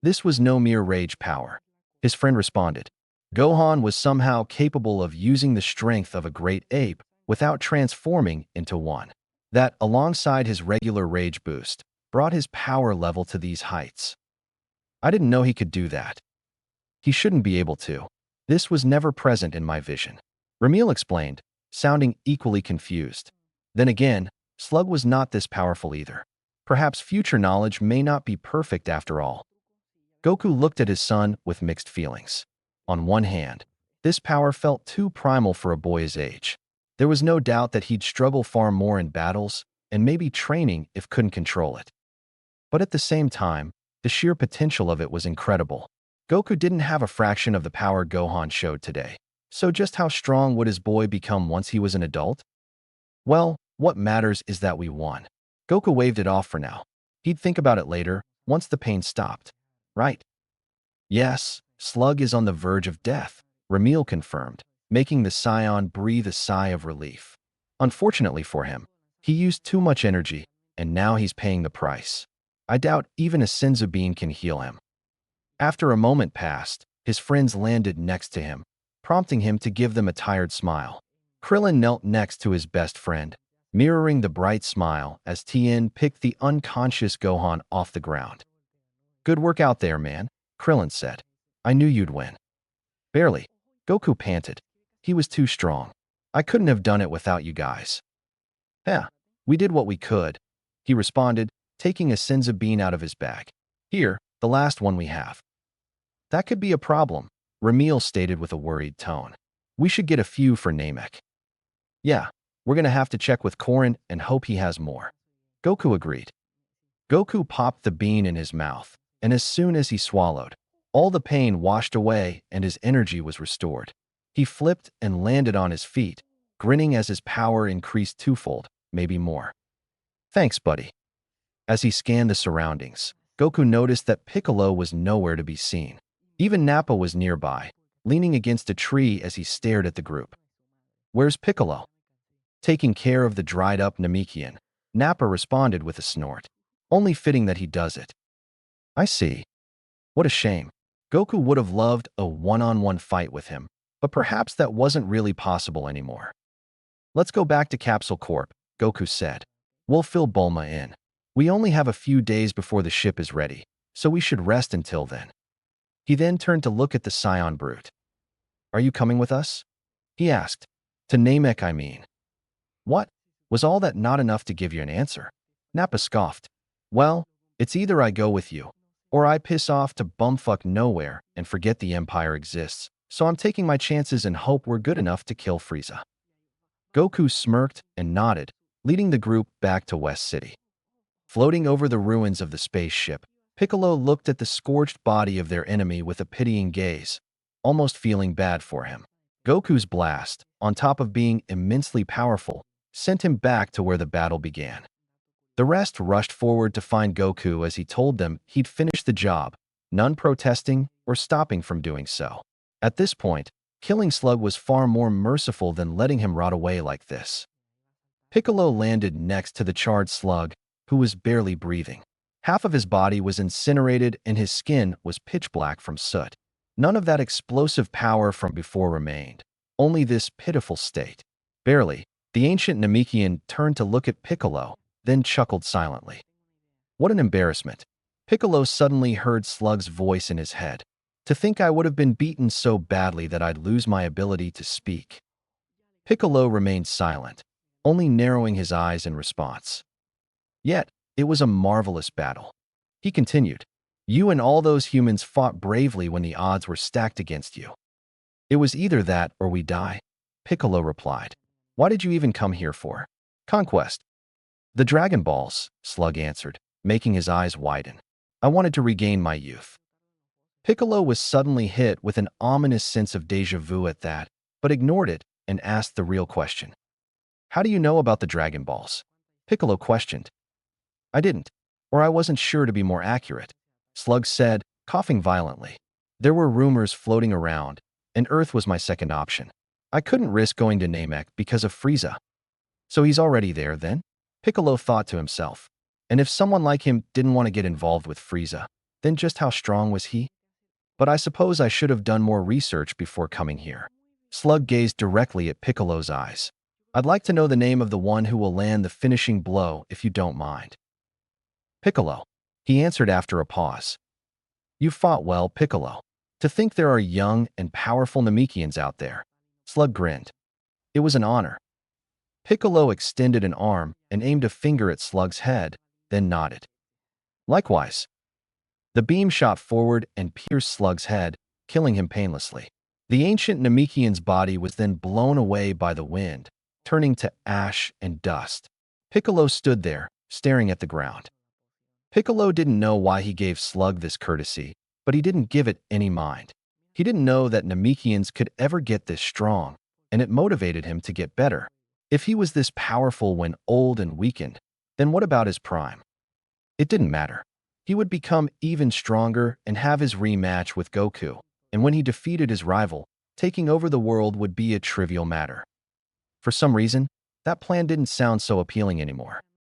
This was no mere rage power, his friend responded. Gohan was somehow capable of using the strength of a great ape without transforming into one. That, alongside his regular rage boost, brought his power level to these heights. I didn't know he could do that. He shouldn't be able to. This was never present in my vision. Ramil explained, sounding equally confused. Then again, Slug was not this powerful either. Perhaps future knowledge may not be perfect after all. Goku looked at his son with mixed feelings. On one hand, this power felt too primal for a boy his age. There was no doubt that he'd struggle far more in battles and maybe training if couldn't control it. But at the same time, the sheer potential of it was incredible. Goku didn't have a fraction of the power Gohan showed today. So just how strong would his boy become once he was an adult? Well, what matters is that we won. Goku waved it off for now. He'd think about it later, once the pain stopped. Right. Yes, Slug is on the verge of death, Ramil confirmed, making the Scion breathe a sigh of relief. Unfortunately for him, he used too much energy, and now he's paying the price. I doubt even a Senzu bean can heal him. After a moment passed, his friends landed next to him, prompting him to give them a tired smile. Krillin knelt next to his best friend, mirroring the bright smile as Tien picked the unconscious Gohan off the ground. Good work out there, man, Krillin said. I knew you'd win. Barely. Goku panted. He was too strong. I couldn't have done it without you guys. Yeah, we did what we could, he responded, taking a Senzu bean out of his bag. Here, the last one we have. That could be a problem, Ramil stated with a worried tone. We should get a few for Namek. Yeah, we're gonna have to check with Korin and hope he has more. Goku agreed. Goku popped the bean in his mouth, and as soon as he swallowed, all the pain washed away and his energy was restored. He flipped and landed on his feet, grinning as his power increased twofold, maybe more. Thanks, buddy. As he scanned the surroundings, Goku noticed that Piccolo was nowhere to be seen. Even Nappa was nearby, leaning against a tree as he stared at the group. Where's Piccolo? Taking care of the dried-up Namekian, Nappa responded with a snort. Only fitting that he does it. I see. What a shame. Goku would have loved a one-on-one fight with him, but perhaps that wasn't really possible anymore. Let's go back to Capsule Corp, Goku said. We'll fill Bulma in. We only have a few days before the ship is ready, so we should rest until then. He then turned to look at the Scion Brute. Are you coming with us? He asked. To Namek, I mean. What? Was all that not enough to give you an answer? Nappa scoffed. Well, it's either I go with you, or I piss off to bumfuck nowhere and forget the Empire exists, so I'm taking my chances and hope we're good enough to kill Frieza. Goku smirked and nodded, leading the group back to West City. Floating over the ruins of the spaceship, Piccolo looked at the scorched body of their enemy with a pitying gaze, almost feeling bad for him. Goku's blast, on top of being immensely powerful, sent him back to where the battle began. The rest rushed forward to find Goku as he told them he'd finished the job, none protesting or stopping from doing so. At this point, killing Slug was far more merciful than letting him rot away like this. Piccolo landed next to the charred Slug, who was barely breathing. Half of his body was incinerated and his skin was pitch black from soot. None of that explosive power from before remained, only this pitiful state. Barely, the ancient Namekian turned to look at Piccolo, then chuckled silently. What an embarrassment. Piccolo suddenly heard Slug's voice in his head. To think I would have been beaten so badly that I'd lose my ability to speak. Piccolo remained silent, only narrowing his eyes in response. Yet, it was a marvelous battle. He continued. You and all those humans fought bravely when the odds were stacked against you. It was either that or we die, Piccolo replied. Why did you even come here for? Conquest. The Dragon Balls, Slug answered, making his eyes widen. I wanted to regain my youth. Piccolo was suddenly hit with an ominous sense of déjà vu at that, but ignored it and asked the real question. How do you know about the Dragon Balls? Piccolo questioned. I didn't, or I wasn't sure to be more accurate, Slug said, coughing violently. There were rumors floating around, and Earth was my second option. I couldn't risk going to Namek because of Frieza. So he's already there, then? Piccolo thought to himself. And if someone like him didn't want to get involved with Frieza, then just how strong was he? But I suppose I should have done more research before coming here. Slug gazed directly at Piccolo's eyes. I'd like to know the name of the one who will land the finishing blow if you don't mind. Piccolo, he answered after a pause. You fought well, Piccolo. To think there are young and powerful Namekians out there. Slug grinned. It was an honor. Piccolo extended an arm and aimed a finger at Slug's head, then nodded. Likewise. The beam shot forward and pierced Slug's head, killing him painlessly. The ancient Namekian's body was then blown away by the wind, turning to ash and dust. Piccolo stood there, staring at the ground. Piccolo didn't know why he gave Slug this courtesy, but he didn't give it any mind. He didn't know that Namekians could ever get this strong, and it motivated him to get better. If he was this powerful when old and weakened, then what about his prime? It didn't matter. He would become even stronger and have his rematch with Goku, and when he defeated his rival, taking over the world would be a trivial matter. For some reason, that plan didn't sound so appealing anymore.